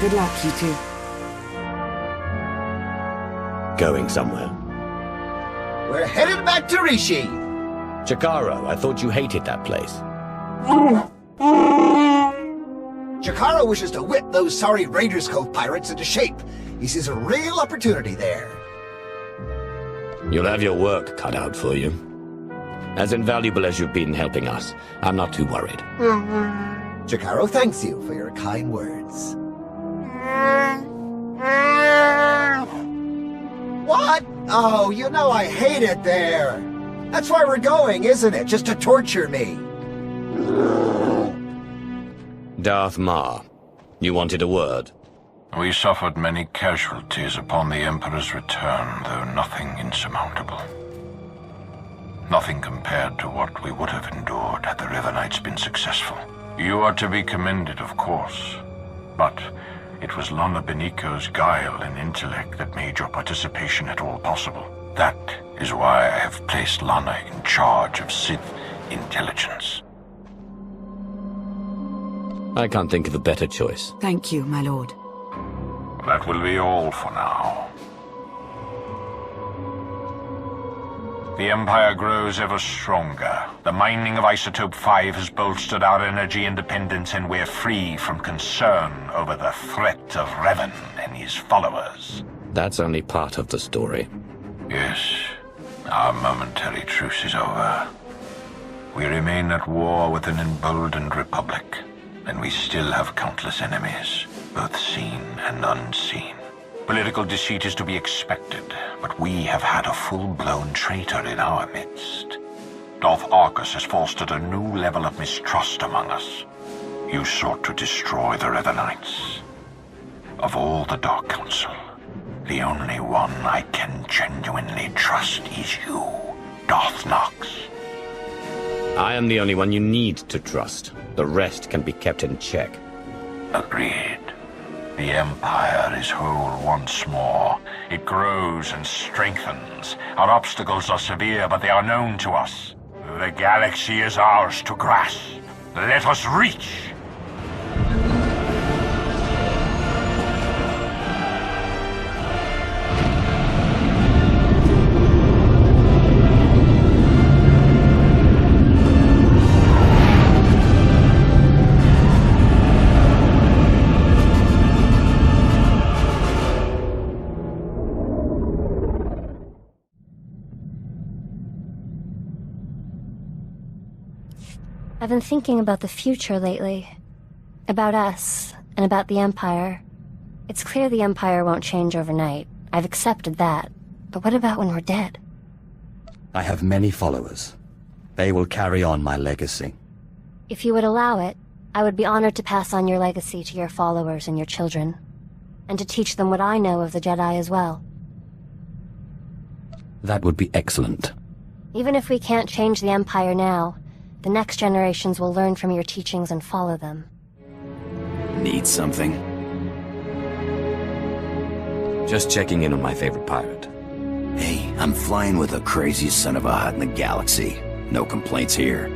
Good luck, you two.
Going somewhere.
We're headed back to Rishi.
Chikaro, I thought you hated that place.
Chikaro wishes to whip those sorry Raiders Cove pirates into shape. He sees a real opportunity there.
You'll have your work cut out for you. As invaluable as you've been helping us, I'm not too worried.
Jakaro thanks you for your kind words. What? Oh, you know I hate it there. That's why we're going, isn't it? Just to torture me.
Darth Ma, you wanted a word?
We suffered many casualties upon the Emperor's return, though nothing insurmountable. Nothing compared to what we would have endured had the Revanites been successful. You are to be commended, of course, but it was Lana Beniko's guile and intellect that made your participation at all possible. That is why I have placed Lana in charge of Sith intelligence.
I can't think of a better choice.
Thank you, my lord.
That will be all for now. The Empire grows ever stronger. The mining of Isotope 5 has bolstered our energy independence, and we're free from concern over the threat of Revan and his followers.
That's only part of the story.
Yes, our momentary truce is over. We remain at war with an emboldened Republic, and we still have countless enemies, both seen and unseen. Political deceit is to be expected, but we have had a full-blown traitor in our midst. Darth Arcus has fostered a new level of mistrust among us. You sought to destroy the Revanites. Of all the Dark Council, the only one I can genuinely trust is you, Darth Nox.
I am the only one you need to trust. The rest can be kept in check.
Agreed. The Empire is whole once more. It grows and strengthens. Our obstacles are severe, but they are known to us. The galaxy is ours to grasp. Let us reach!
I've been thinking about the future lately. About us, and about the Empire. It's clear the Empire won't change overnight. I've accepted that. But what about when we're dead?
I have many followers. They will carry on my legacy.
If you would allow it, I would be honored to pass on your legacy to your followers and your children. And to teach them what I know of the Jedi as well.
That would be excellent.
Even if we can't change the Empire now, the next generations will learn from your teachings and follow them.
Need something? Just checking in on my favorite pirate. Hey, I'm flying with the craziest son of a Hutt in the galaxy. No complaints here.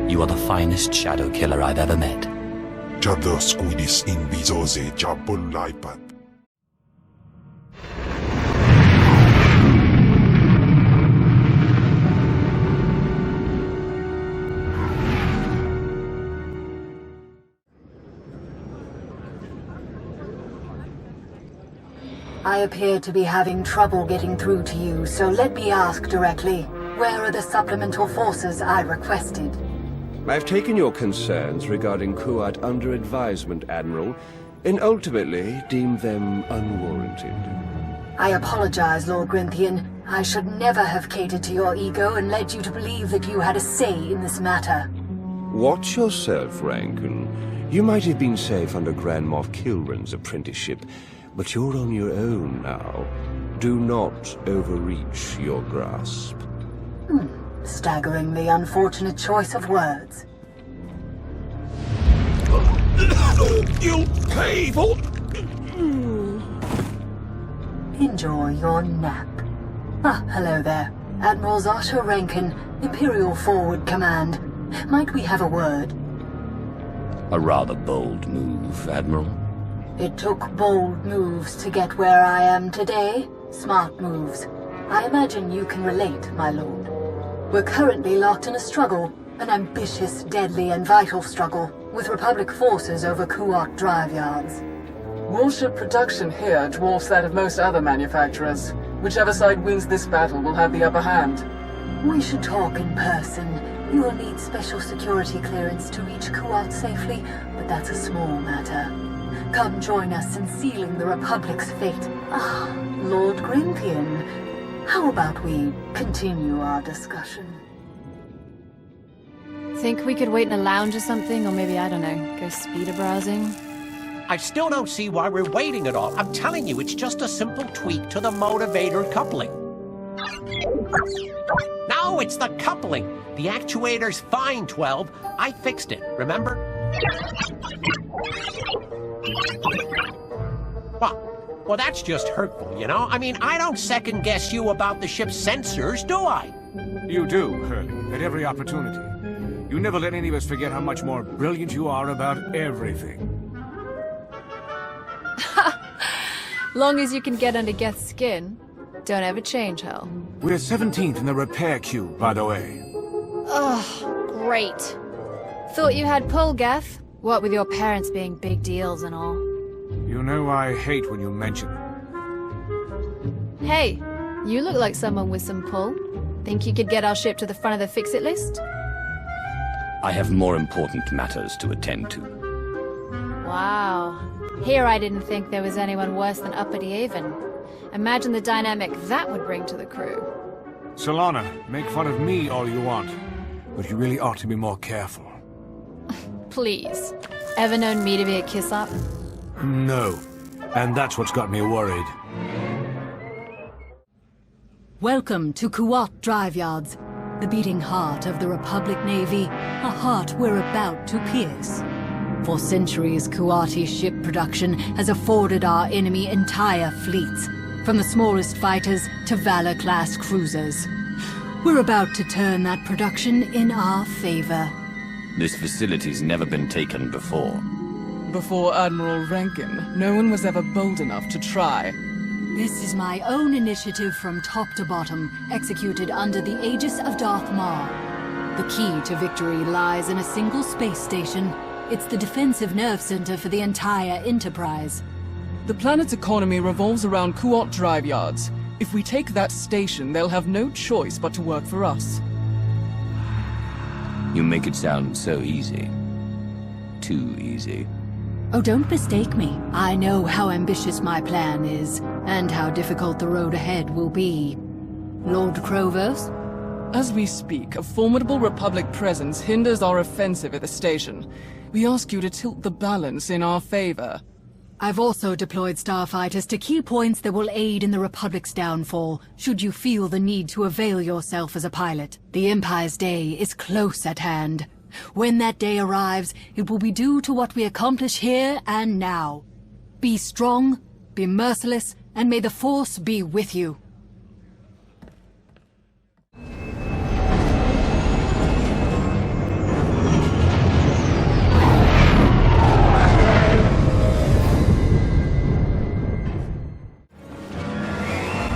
You are the finest shadow killer I've ever met.
I appear to be having trouble getting through to you, so let me ask directly. Where are the supplemental forces I requested?
I've taken your concerns regarding Kuat under advisement, Admiral, and ultimately deemed them unwarranted.
I apologize, Lord Grynthian. I should never have catered to your ego and led you to believe that you had a say in this matter.
Watch yourself, Rankle. You might have been safe under Grand Moff Kilran's apprenticeship, but you're on your own now. Do not overreach your grasp.
Staggeringly unfortunate choice of words.
You'll pay for...
Enjoy your nap. Ah, hello there. Admiral Zasha Rankin, Imperial Forward Command. Might we have a word?
A rather bold move, Admiral.
It took bold moves to get where I am today. Smart moves. I imagine you can relate, my lord. We're currently locked in a struggle. An ambitious, deadly, and vital struggle with Republic forces over Kuat drive yards.
Warship production here dwarfs that of most other manufacturers. Whichever side wins this battle will have the upper hand.
We should talk in person. You will need special security clearance to reach Kuat safely, but that's a small matter. Come join us in sealing the Republic's fate. Ah, Lord Grimpian. How about we continue our discussion?
Think we could wait in a lounge or something, or maybe, I don't know, go speeder browsing?
I still don't see why we're waiting at all. I'm telling you, it's just a simple tweak to the motivator coupling. No, it's the coupling. The actuator's fine, 12. I fixed it, remember? Well, that's just hurtful, you know? I mean, I don't second-guess you about the ship's sensors, do I?
You do, Hurley, at every opportunity. You never let any of us forget how much more brilliant you are about everything.
Long as you can get under Geth's skin, don't ever change, Hal.
We're 17th in the repair queue, by the way.
Ugh, great. Thought you had pull, Geth. What with your parents being big deals and all.
You know I hate when you mention them.
Hey, you look like someone with some pull. Think you could get our ship to the front of the fix-it list?
I have more important matters to attend to.
Wow. Here I didn't think there was anyone worse than Uppity Avon. Imagine the dynamic that would bring to the crew.
Solana, make fun of me all you want, but you really ought to be more careful.
Please. Ever known me to be a kiss-up?
No. And that's what's got me worried.
Welcome to Kuat Drive Yards, the beating heart of the Republic Navy, a heart we're about to pierce. For centuries, Kuati ship production has afforded our enemy entire fleets, from the smallest fighters to Valor-class cruisers. We're about to turn that production in our favor.
This facility's never been taken before.
Before Admiral Rankin, no one was ever bold enough to try.
This is my own initiative from top to bottom, executed under the aegis of Darth Maul. The key to victory lies in a single space station. It's the defensive nerve center for the entire Enterprise.
The planet's economy revolves around Kuat drive yards. If we take that station, they'll have no choice but to work for us.
You make it sound so easy. Too easy.
Oh, don't mistake me. I know how ambitious my plan is, and how difficult the road ahead will be. Lord Krovos?
As we speak, a formidable Republic presence hinders our offensive at the station. We ask you to tilt the balance in our favor.
I've also deployed starfighters to key points that will aid in the Republic's downfall, should you feel the need to avail yourself as a pilot. The Empire's day is close at hand. When that day arrives, it will be due to what we accomplish here and now. Be strong, be merciless, and may the Force be with you.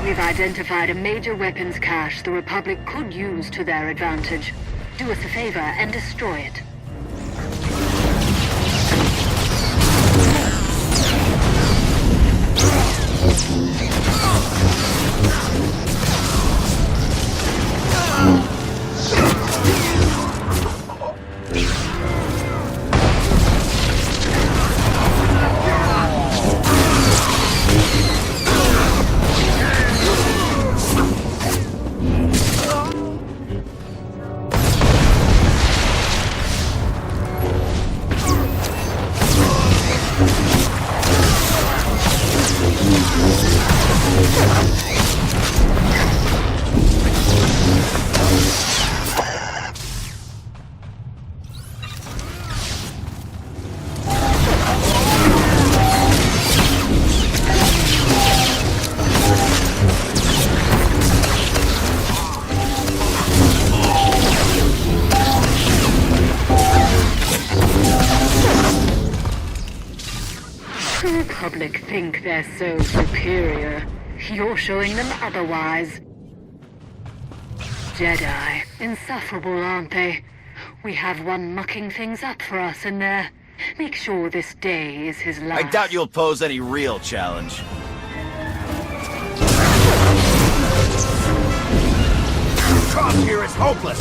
We've identified a major weapons cache the Republic could use to their advantage. Do us a favor and destroy it. Think they're so superior. You're showing them otherwise. Jedi. Insufferable, aren't they? We have one mucking things up for us in there. Make sure this day is his last.
I doubt you'll pose any real challenge. Trump here is hopeless!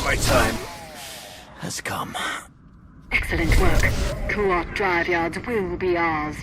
My time has come.
Excellent work. Kuat drive yards will be ours.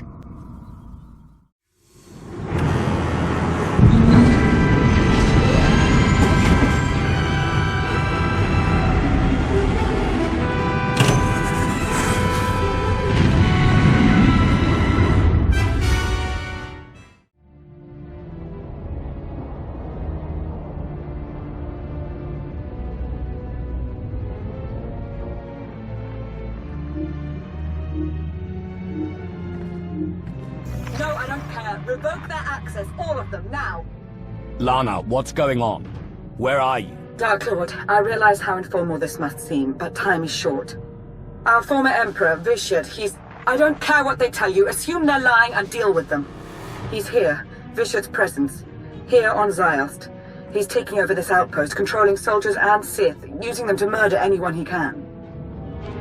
Revoke their access, all of them, now!
Lana, what's going on? Where are you?
Dark Lord, I realize how informal this must seem, but time is short. Our former Emperor, Vishad, I don't care what they tell you, assume they're lying and deal with them. He's here, Vishad's presence, here on Ziost. He's taking over this outpost, controlling soldiers and Sith, using them to murder anyone he can.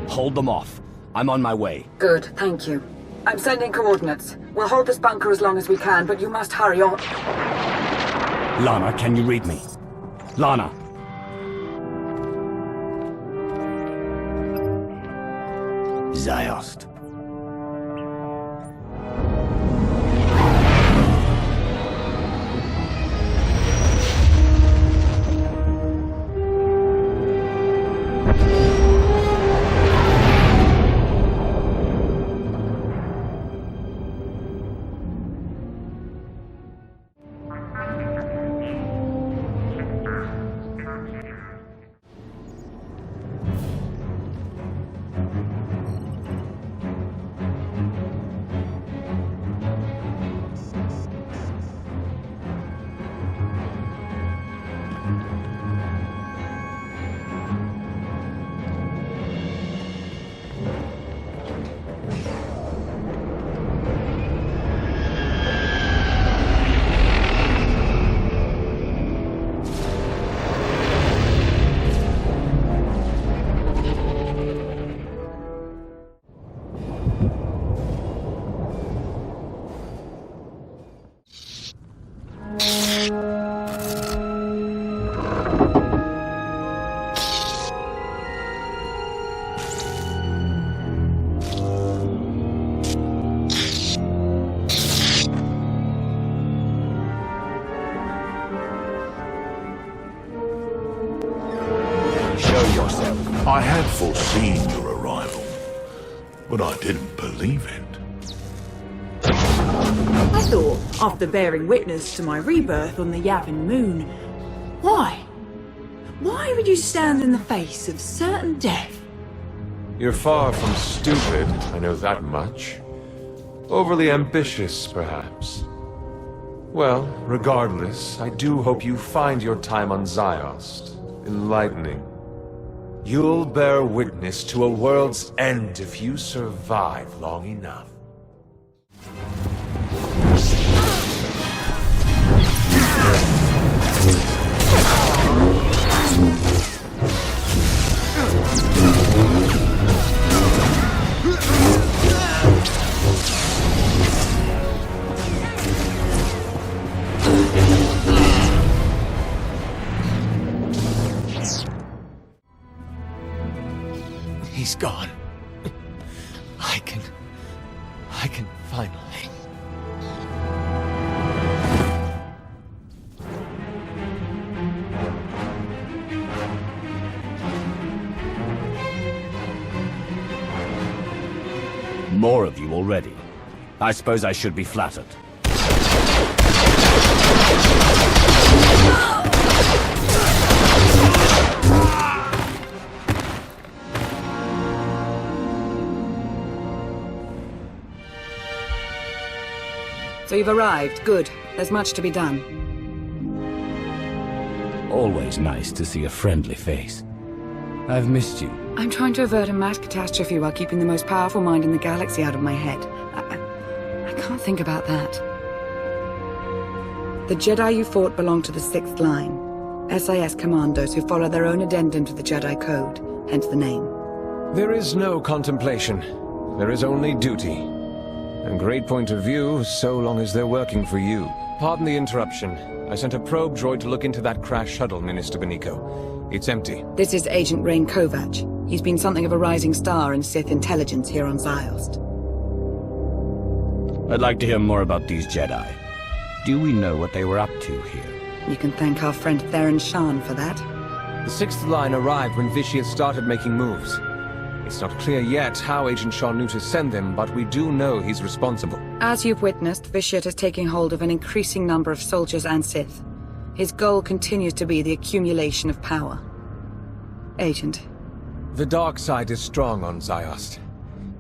Hold them off. I'm on my way.
Good, thank you. I'm sending coordinates. We'll hold this bunker as long as we can, but you must hurry on.
Lana, can you read me? Lana!
Ziost.
I had foreseen your arrival, but I didn't believe it.
I thought, after bearing witness to my rebirth on the Yavin moon, why? Why would you stand in the face of certain death?
You're far from stupid, I know that much. Overly ambitious, perhaps. Well, regardless, I do hope you find your time on Ziost enlightening. You'll bear witness to a world's end if you survive long enough.
He's gone. I can finally.
More of you already. I suppose I should be flattered.
So you've arrived. Good. There's much to be done.
Always nice to see a friendly face. I've missed you.
I'm trying to avert a mass catastrophe while keeping the most powerful mind in the galaxy out of my head. I can't think about that. The Jedi you fought belong to the 6th Line. SIS commandos who follow their own addendum to the Jedi Code, hence the name.
There is no contemplation. There is only duty. A great point of view, so long as they're working for you. Pardon the interruption. I sent a probe droid to look into that crash shuttle, Minister Benico. It's empty.
This is Agent Rain Kovac. He's been something of a rising star in Sith intelligence here on Ziost.
I'd like to hear more about these Jedi. Do we know what they were up to here?
You can thank our friend Theron Shan for that.
The 6th Line arrived when Vitiate started making moves. It's not clear yet how Agent Shan knew to send them, but we do know he's responsible.
As you've witnessed, Vitiate is taking hold of an increasing number of soldiers and Sith. His goal continues to be the accumulation of power. Agent.
The dark side is strong on Ziost.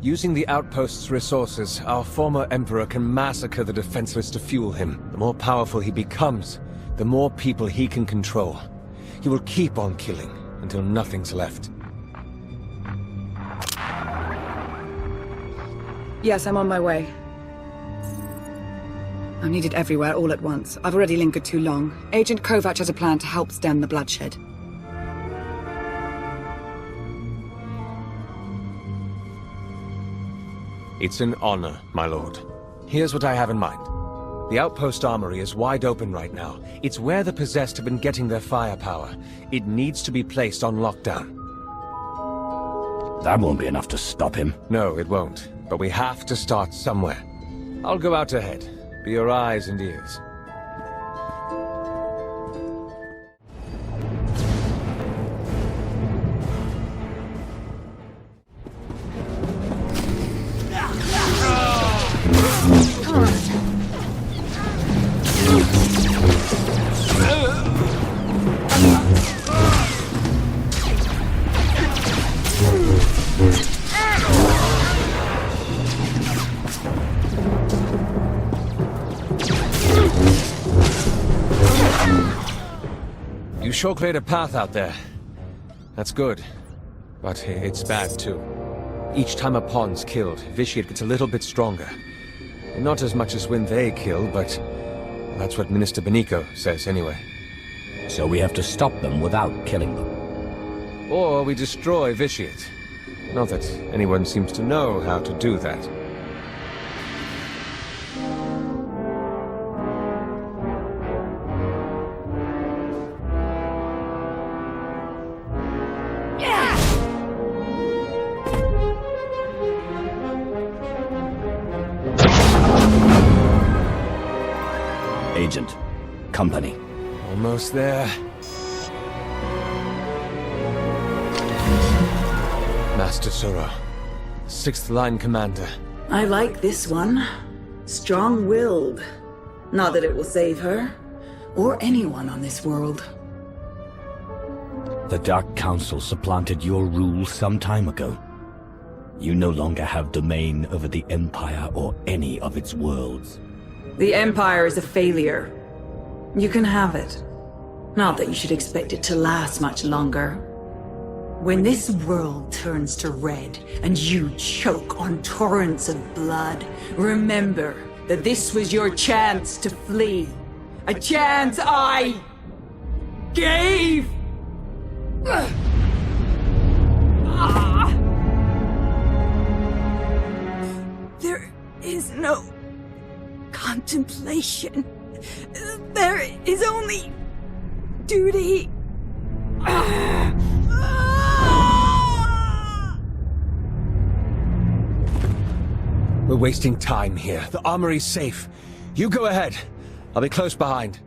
Using the outpost's resources, our former Emperor can massacre the defenseless to fuel him. The more powerful he becomes, the more people he can control. He will keep on killing until nothing's left.
Yes, I'm on my way. I'm needed everywhere all at once. I've already lingered too long. Agent Kovac has a plan to help stem the bloodshed.
It's an honor, my lord. Here's what I have in mind. The outpost armory is wide open right now. It's where the possessed have been getting their firepower. It needs to be placed on lockdown.
That won't be enough to stop him.
No, it won't. But we have to start somewhere. I'll go out ahead. Be your eyes and ears. You sure cleared a path out there. That's good. But it's bad, too. Each time a pawn's killed, Vitiate gets a little bit stronger. Not as much as when they kill, but that's what Minister Benico says anyway.
So we have to stop them without killing them.
Or we destroy Vitiate. Not that anyone seems to know how to do that.
Agent. Company.
Almost there. Master Sura, 6th Line Commander.
I like this one. Strong-willed. Not that it will save her, or anyone on this world.
The Dark Council supplanted your rule some time ago. You no longer have domain over the Empire or any of its worlds.
The Empire is a failure. You can have it. Not that you should expect it to last much longer. When this world turns to red and you choke on torrents of blood, remember that this was your chance to flee. A chance I gave! There is no contemplation. There is only duty.
We're wasting time here. The armory's safe. You go ahead. I'll be close behind.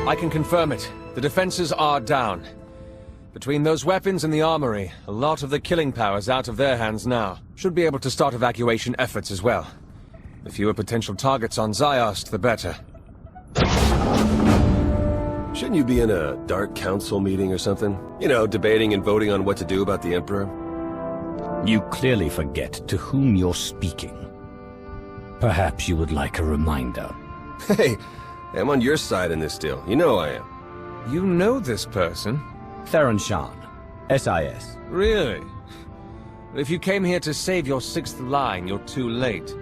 I can confirm it. The defenses are down. Between those weapons and the armory, a lot of the killing power's out of their hands now. Should be able to start evacuation efforts as well. The fewer potential targets on Ziost, the better.
Shouldn't you be in a Dark Council meeting or something? You know, debating and voting on what to do about the Emperor?
You clearly forget to whom you're speaking. Perhaps you would like a reminder.
Hey, I'm on your side in this deal. You know I am.
You know this person?
Theron Shan, SIS.
Really? If you came here to save your sixth line, you're too late.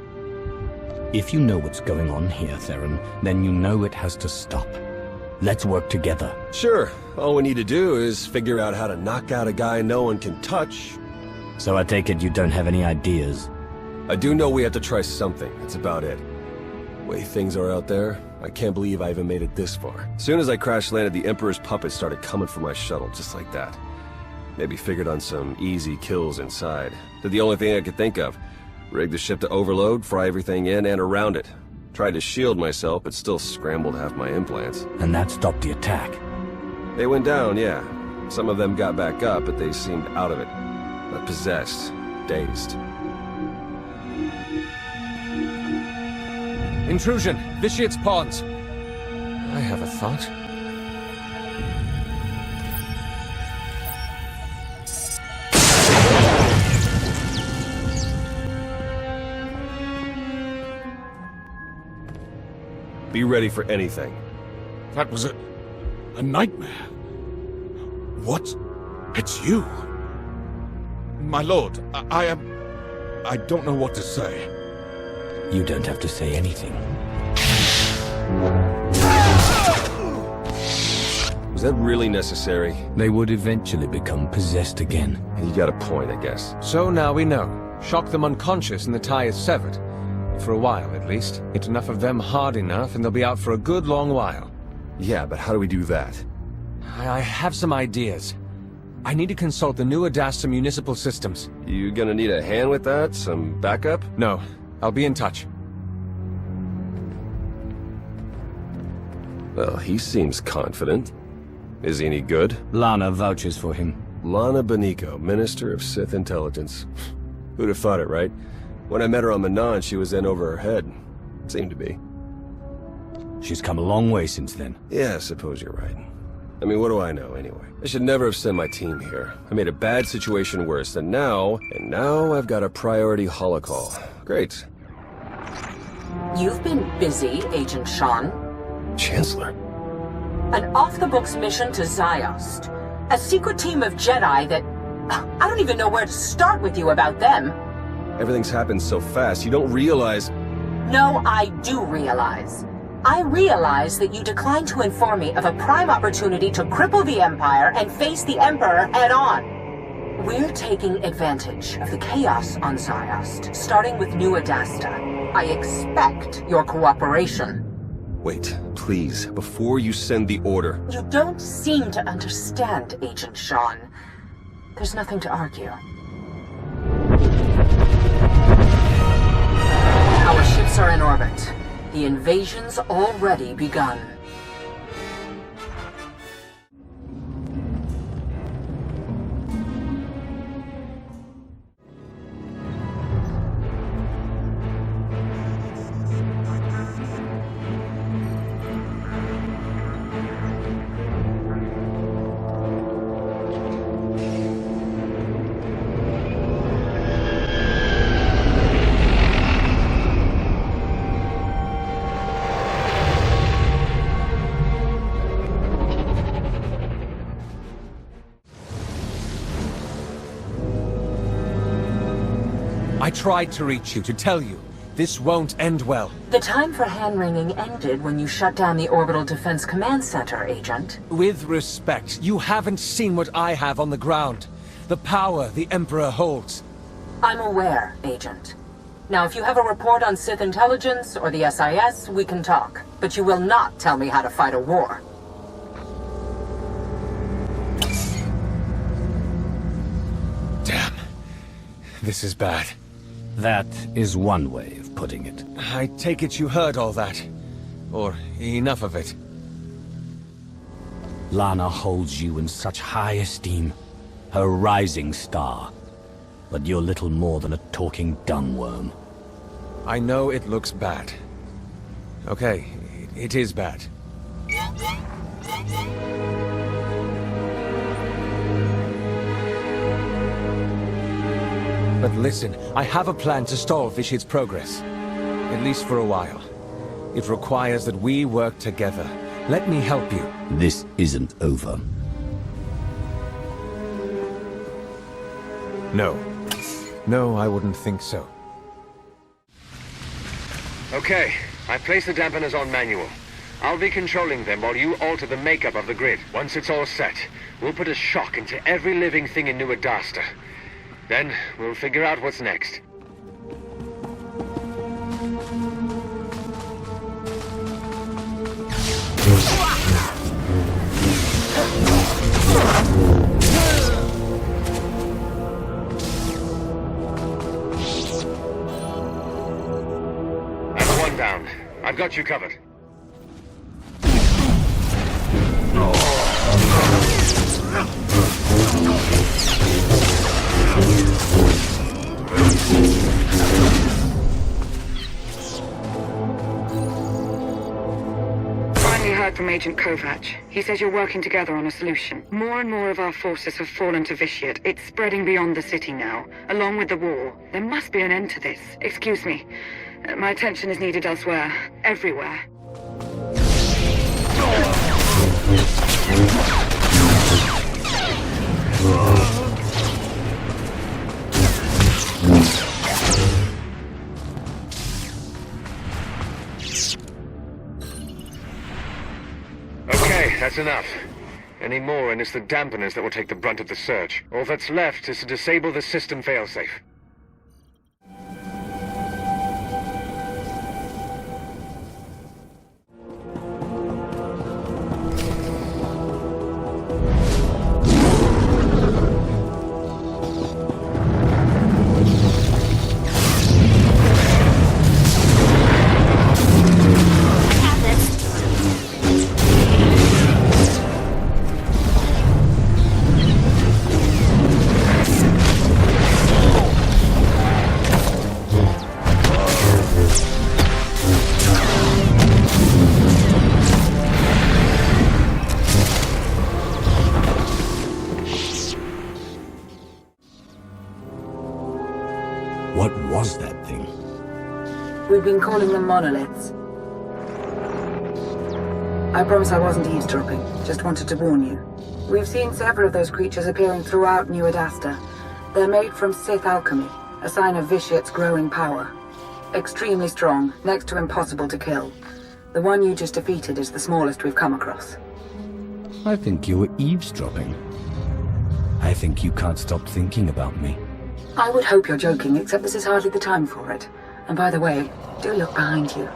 If you know what's going on here, Theron, then you know it has to stop. Let's work together.
Sure. All we need to do is figure out how to knock out a guy no one can touch.
So I take it you don't have any ideas?
I do know we have to try something. That's about it. The way things are out there, I can't believe I even made it this far. As soon as I crash-landed, the Emperor's puppets started coming for my shuttle, just like that. Maybe figured on some easy kills inside. Did the only thing I could think of. Rigged the ship to overload, fry everything in and around it. Tried to shield myself, but still scrambled half my implants.
And that stopped the attack?
They went down, yeah. Some of them got back up, but they seemed out of it. Not possessed. Dazed.
Intrusion! Vitiate's pawns! I have a thought.
Be ready for anything.
That was a nightmare. What? It's you. My lord, I don't know what to say.
You don't have to say anything.
Was that really necessary?
They would eventually become possessed again.
You got a point, I guess.
So now we know. Shock them unconscious and the tie is severed. For a while, at least. Hit enough of them hard enough and they'll be out for a good long while.
Yeah, but how do we do that?
I have some ideas. I need to consult the new Adasta municipal systems.
You gonna need a hand with that? Some backup?
No. I'll be in touch.
Well, he seems confident. Is he any good?
Lana vouches for him.
Lana Beniko, Minister of Sith Intelligence. Who'd have thought it, right? When I met her on Manon, she was in over her head. Seemed to be.
She's come a long way since then.
Yeah, I suppose you're right. I mean, what do I know, anyway? I should never have sent my team here. I made a bad situation worse, and now I've got a priority holocall. Great.
You've been busy, Agent Shan.
Chancellor.
An off-the-books mission to Ziost. A secret team of Jedi that... I don't even know where to start with you about them.
Everything's happened so fast, you don't realize...
No, I do realize. I realize that you declined to inform me of a prime opportunity to cripple the Empire and face the Emperor head-on. We're taking advantage of the chaos on Ziost, starting with New Adasta. I expect your cooperation.
Wait, please, before you send the order...
You don't seem to understand, Agent Shan. There's nothing to argue. Our ships are in orbit. The invasion's already begun.
I tried to reach you, to tell you. This won't end well.
The time for hand-wringing ended when you shut down the Orbital Defense Command Center, Agent.
With respect, you haven't seen what I have on the ground. The power the Emperor holds.
I'm aware, Agent. Now, if you have a report on Sith intelligence or the SIS, we can talk. But you will not tell me how to fight a war.
Damn. This is bad.
That is one way of putting it.
I take it you heard all that. Or enough of it.
Lana holds you in such high esteem. Her rising star. But you're little more than a talking dung worm.
I know it looks bad. Okay, it is bad. But listen, I have a plan to stall Vishid's progress. At least for a while. It requires that we work together. Let me help you.
This isn't over.
No. No, I wouldn't think so. Okay, I've placed the dampeners on manual. I'll be controlling them while you alter the makeup of the grid. Once it's all set, we'll put a shock into every living thing in New Adasta. Then, we'll figure out what's next. That's one down. I've got you covered.
Finally heard from Agent Kovac. He says you're working together on a solution. More and more of our forces have fallen to Vitiate. It's spreading beyond the city now, along with the wall. There must be an end to this. Excuse me. My attention is needed elsewhere. Everywhere.
Okay, that's enough. Any more and it's the dampeners that will take the brunt of the surge. All that's left is to disable the system failsafe.
What was that thing?
We've been calling them monoliths. I promise I wasn't eavesdropping, just wanted to warn you. We've seen several of those creatures appearing throughout New Adasta. They're made from Sith alchemy, a sign of Vitiate's growing power. Extremely strong, next to impossible to kill. The one you just defeated is the smallest we've come across.
I think you were eavesdropping. I think you can't stop thinking about me.
I would hope you're joking, except this is hardly the time for it. And by the way, do look behind you.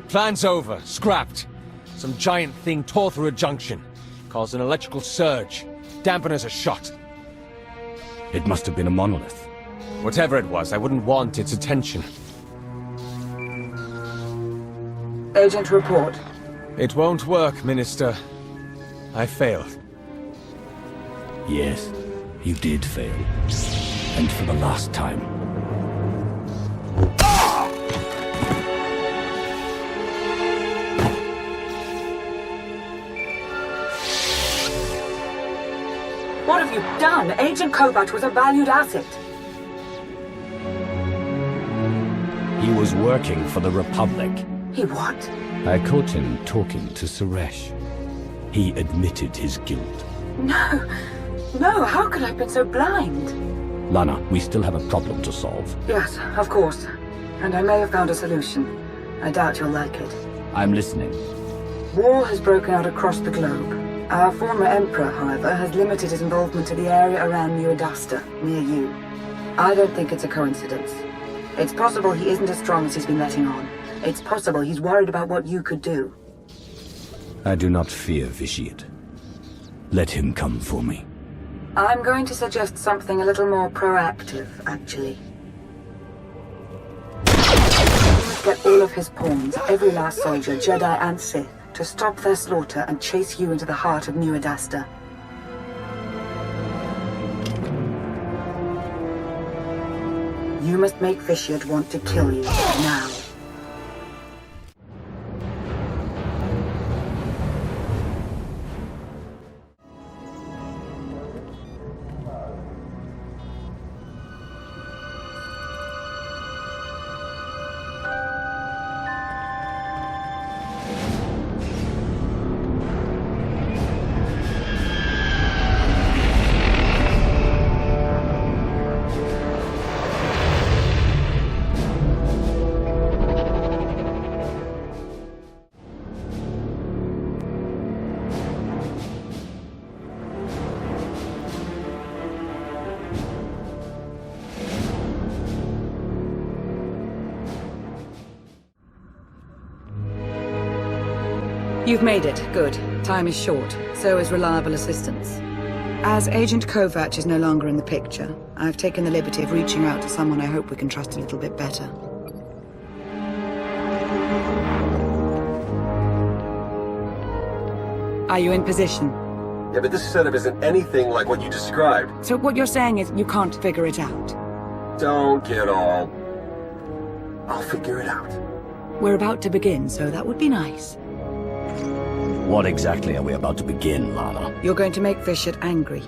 Plan's over. Scrapped. Some giant thing tore through a junction. Caused an electrical surge. Dampeners are shot.
It must have been a monolith.
Whatever it was, I wouldn't want its attention.
Agent, report.
It won't work, Minister. I failed.
Yes, you did fail. And for the last time.
What have you done? Agent Kovac was a valued asset.
He was working for the Republic.
He what?
I caught him talking to Suresh. He admitted his guilt.
No. No, how could I have been so blind?
Lana, we still have a problem to solve.
Yes, of course. And I may have found a solution. I doubt you'll like it.
I'm listening.
War has broken out across the globe. Our former Emperor, however, has limited his involvement to the area around New Adasta, near you. I don't think it's a coincidence. It's possible he isn't as strong as he's been letting on. It's possible he's worried about what you could do.
I do not fear Vitiate. Let him come for me.
I'm going to suggest something a little more proactive, actually. You must get all of his pawns, every last soldier, Jedi and Sith, to stop their slaughter and chase you into the heart of New Adasta. You must make Vitiate want to kill you, now. You've made it. Good. Time is short. So is reliable assistance. As Agent Kovac is no longer in the picture, I've taken the liberty of reaching out to someone I hope we can trust a little bit better. Are you in position?
Yeah, but this setup isn't anything like what you described.
So what you're saying is you can't figure it out?
Don't get all... I'll figure it out.
We're about to begin, so that would be nice.
What exactly are we about to begin, Lana?
You're going to make Vitiate angry.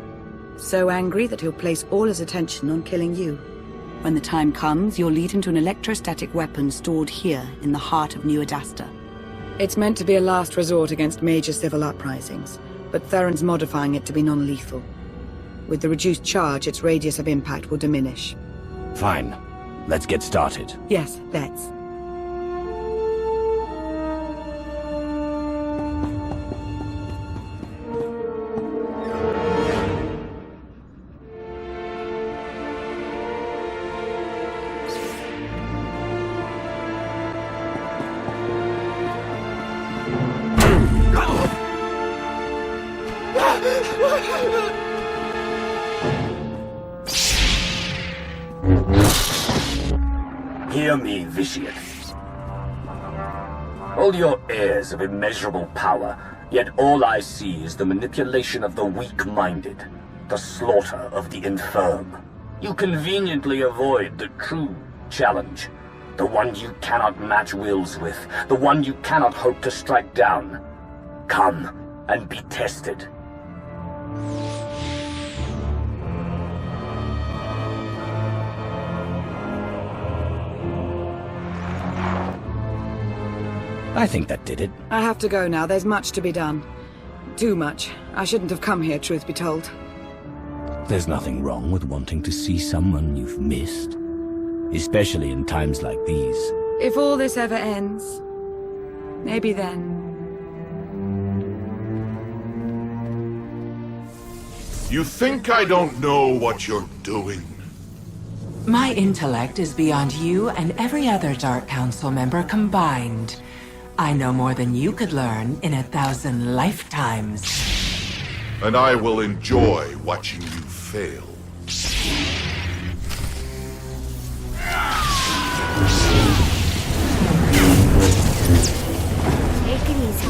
So angry that he'll place all his attention on killing you. When the time comes, you'll lead him to an electrostatic weapon stored here in the heart of New Adasta. It's meant to be a last resort against major civil uprisings, but Theron's modifying it to be non-lethal. With the reduced charge, its radius of impact will diminish.
Fine. Let's get started.
Yes, let's.
Hear me, Vitiate. All your heirs of immeasurable power, yet all I see is the manipulation of the weak-minded, the slaughter of the infirm. You conveniently avoid the true challenge, the one you cannot match wills with, the one you cannot hope to strike down. Come and be tested. I think that did it.
I have to go now. There's much to be done. Too much. I shouldn't have come here, truth be told.
There's nothing wrong with wanting to see someone you've missed, especially in times like these.
If all this ever ends, maybe then.
You think I don't know what you're doing?
My intellect is beyond you and every other Dark Council member combined. I know more than you could learn in 1,000 lifetimes.
And I will enjoy watching you fail.
Take it easy.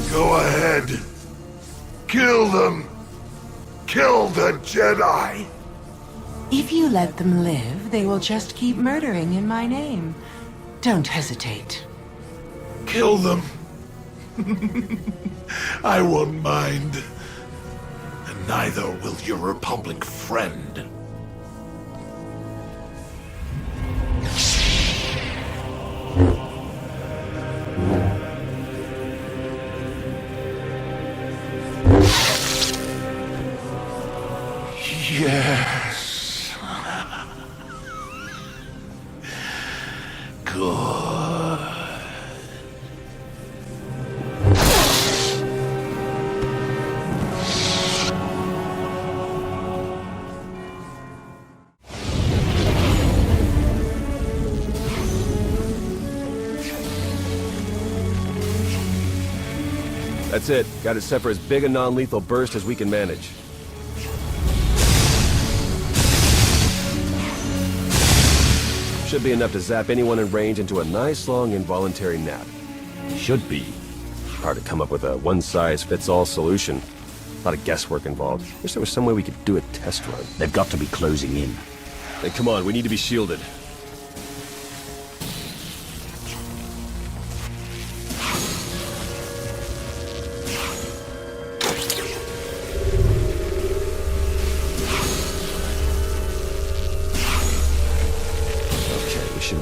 Go ahead. Kill them. Kill the Jedi.
If you let them live, they will just keep murdering in my name. Don't hesitate.
Kill them. I won't mind. And neither will your Republic friend. Yes. Good.
That's it. Got it set for as big a non-lethal burst as we can manage. Should be enough to zap anyone in range into a nice long involuntary nap.
Should be.
Hard to come up with a one-size-fits-all solution. A lot of guesswork involved. Wish there was some way we could do a test run.
They've got to be closing in.
Then come on, we need to be shielded.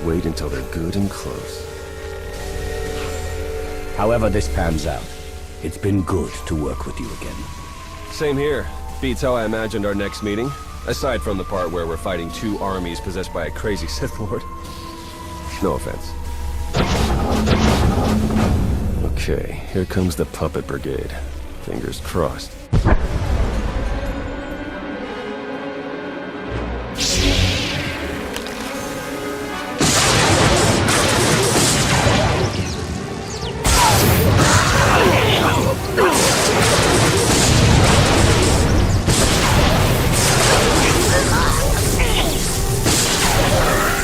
Wait until they're good and close.
However this pans out, it's been good to work with you again.
Same here. Beats how I imagined our next meeting. Aside from the part where we're fighting two armies possessed by a crazy Sith Lord. No offense. Okay, here comes the Puppet Brigade. Fingers crossed.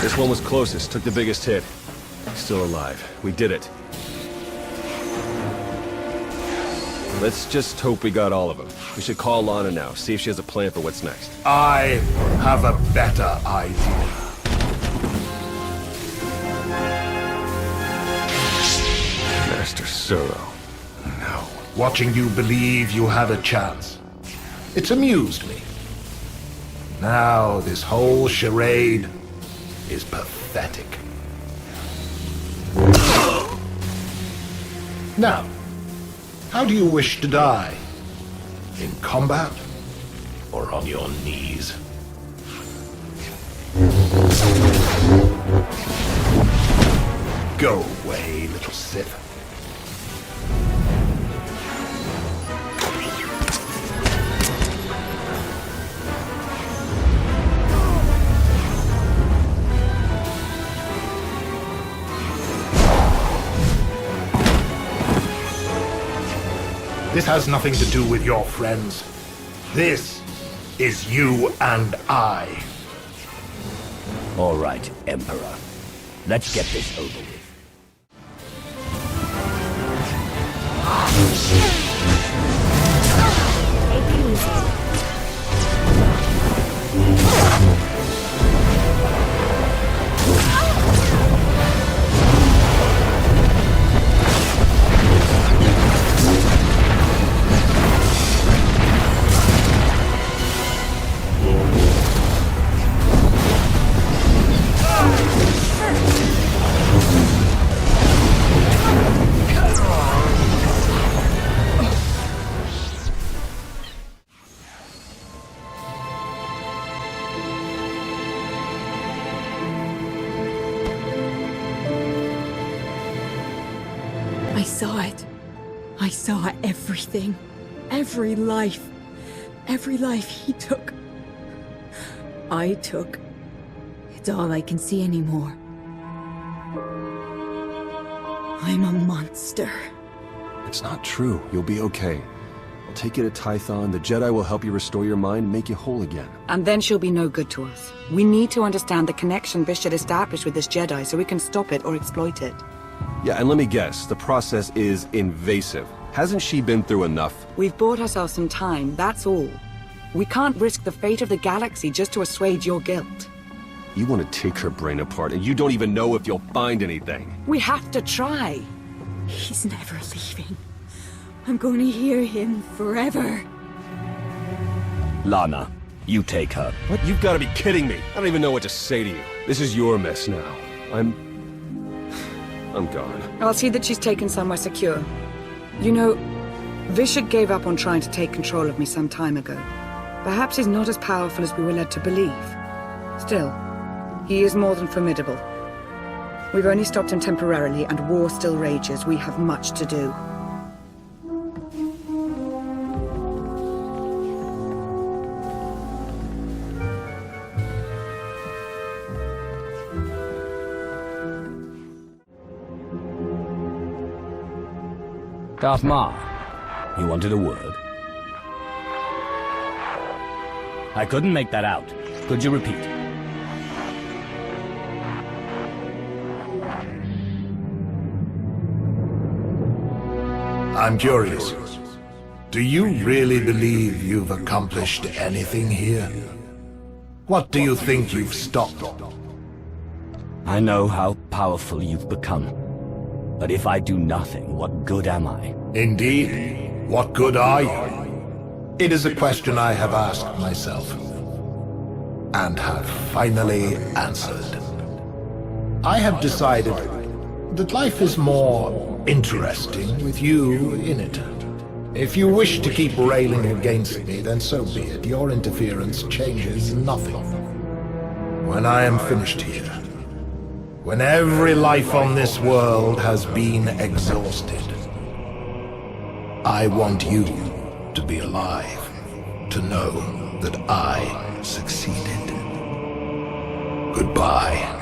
This one was closest, took the biggest hit. Still alive. We did it. Let's just hope we got all of them. We should call Lana now, see if she has a plan for what's next.
I have a better idea.
Master Sorrow.
No. Watching you believe you had a chance. It's amused me. Now this whole charade is pathetic. Now, how do you wish to die? In combat? Or on your knees? Go away, little Sith. This has nothing to do with your friends. This is you and I.
All right, Emperor. Let's get this over with.
Take it easy.
I saw it. I saw everything. Every life. Every life he took. I took. It's all I can see anymore. I'm a monster.
It's not true. You'll be okay. I'll take you to Tython. The Jedi will help you restore your mind and make you whole again.
And then she'll be no good to us. We need to understand the connection Bishop established with this Jedi so we can stop it or exploit it.
Yeah, and let me guess. The process is invasive. Hasn't she been through enough?
We've bought ourselves some time, that's all. We can't risk the fate of the galaxy just to assuage your guilt.
You want to take her brain apart, and you don't even know if you'll find anything.
We have to try.
He's never leaving. I'm going to hear him forever.
Lana, you take her.
What? You've got to be kidding me. I don't even know what to say to you. This is your mess now. I'm gone.
I'll see that she's taken somewhere secure. You know, Vishak gave up on trying to take control of me some time ago. Perhaps he's not as powerful as we were led to believe. Still, he is more than formidable. We've only stopped him temporarily, and war still rages. We have much to do.
Darth Ma, you wanted a word? I couldn't make that out. Could you repeat?
I'm curious. Do you really believe you've accomplished anything here? What do you think you've stopped?
I know how powerful you've become. But if I do nothing, what good am I?
Indeed. What good are you? It is a question I have asked myself, and have finally answered. I have decided that life is more interesting with you in it. If you wish to keep railing against me, then so be it. Your interference changes nothing. When I am finished here, when every life on this world has been exhausted, I want you to be alive, to know that I succeeded. Goodbye.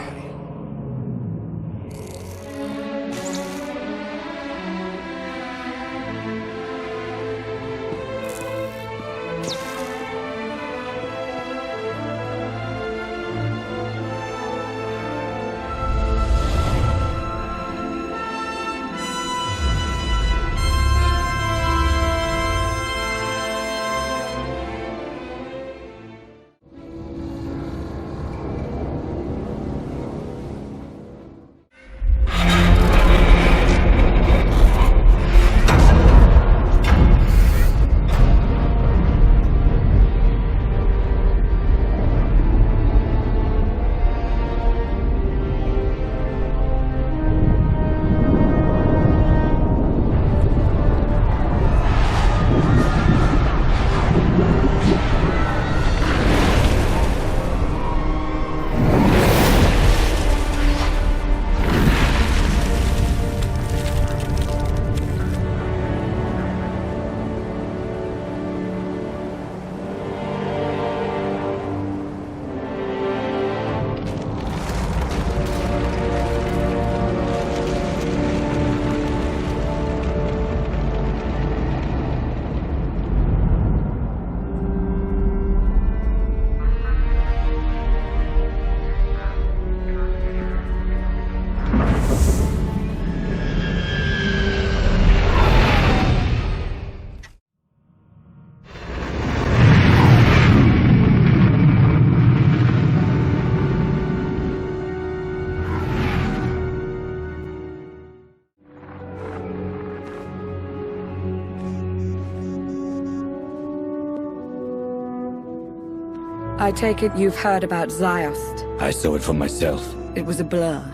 I take it you've heard about Ziost.
I saw it for myself.
It was a blur.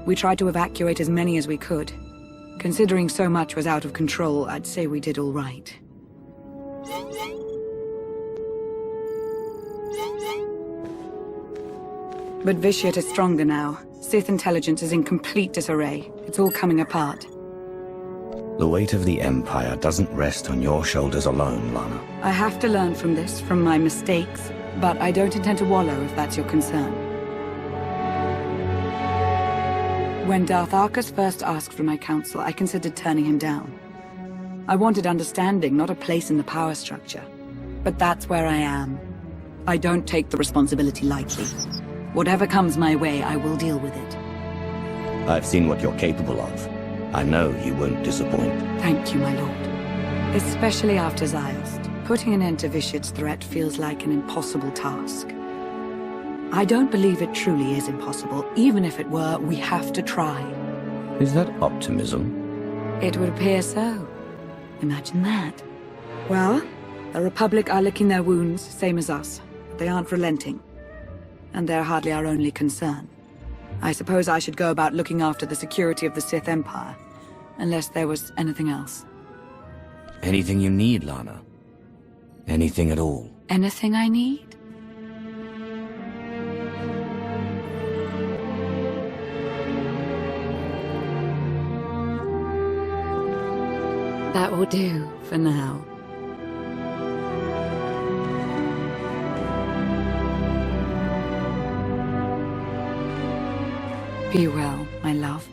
We tried to evacuate as many as we could. Considering so much was out of control, I'd say we did all right. But Vitiate is stronger now. Sith intelligence is in complete disarray. It's all coming apart.
The weight of the Empire doesn't rest on your shoulders alone, Lana.
I have to learn from this, from my mistakes, but I don't intend to wallow if that's your concern. When Darth Arcus first asked for my counsel, I considered turning him down. I wanted understanding, not a place in the power structure. But that's where I am. I don't take the responsibility lightly. Whatever comes my way, I will deal with it.
I've seen what you're capable of. I know you won't disappoint.
Thank you, my lord. Especially after Ziost. Putting an end to Vishit's threat feels like an impossible task. I don't believe it truly is impossible. Even if it were, we have to try.
Is that optimism?
It would appear so. Imagine that. Well, the Republic are licking their wounds, same as us. They aren't relenting. And they're hardly our only concern. I suppose I should go about looking after the security of the Sith Empire. Unless there was anything else.
Anything you need, Lana? Anything at all?
Anything I need? That will do for now. Be well, my love.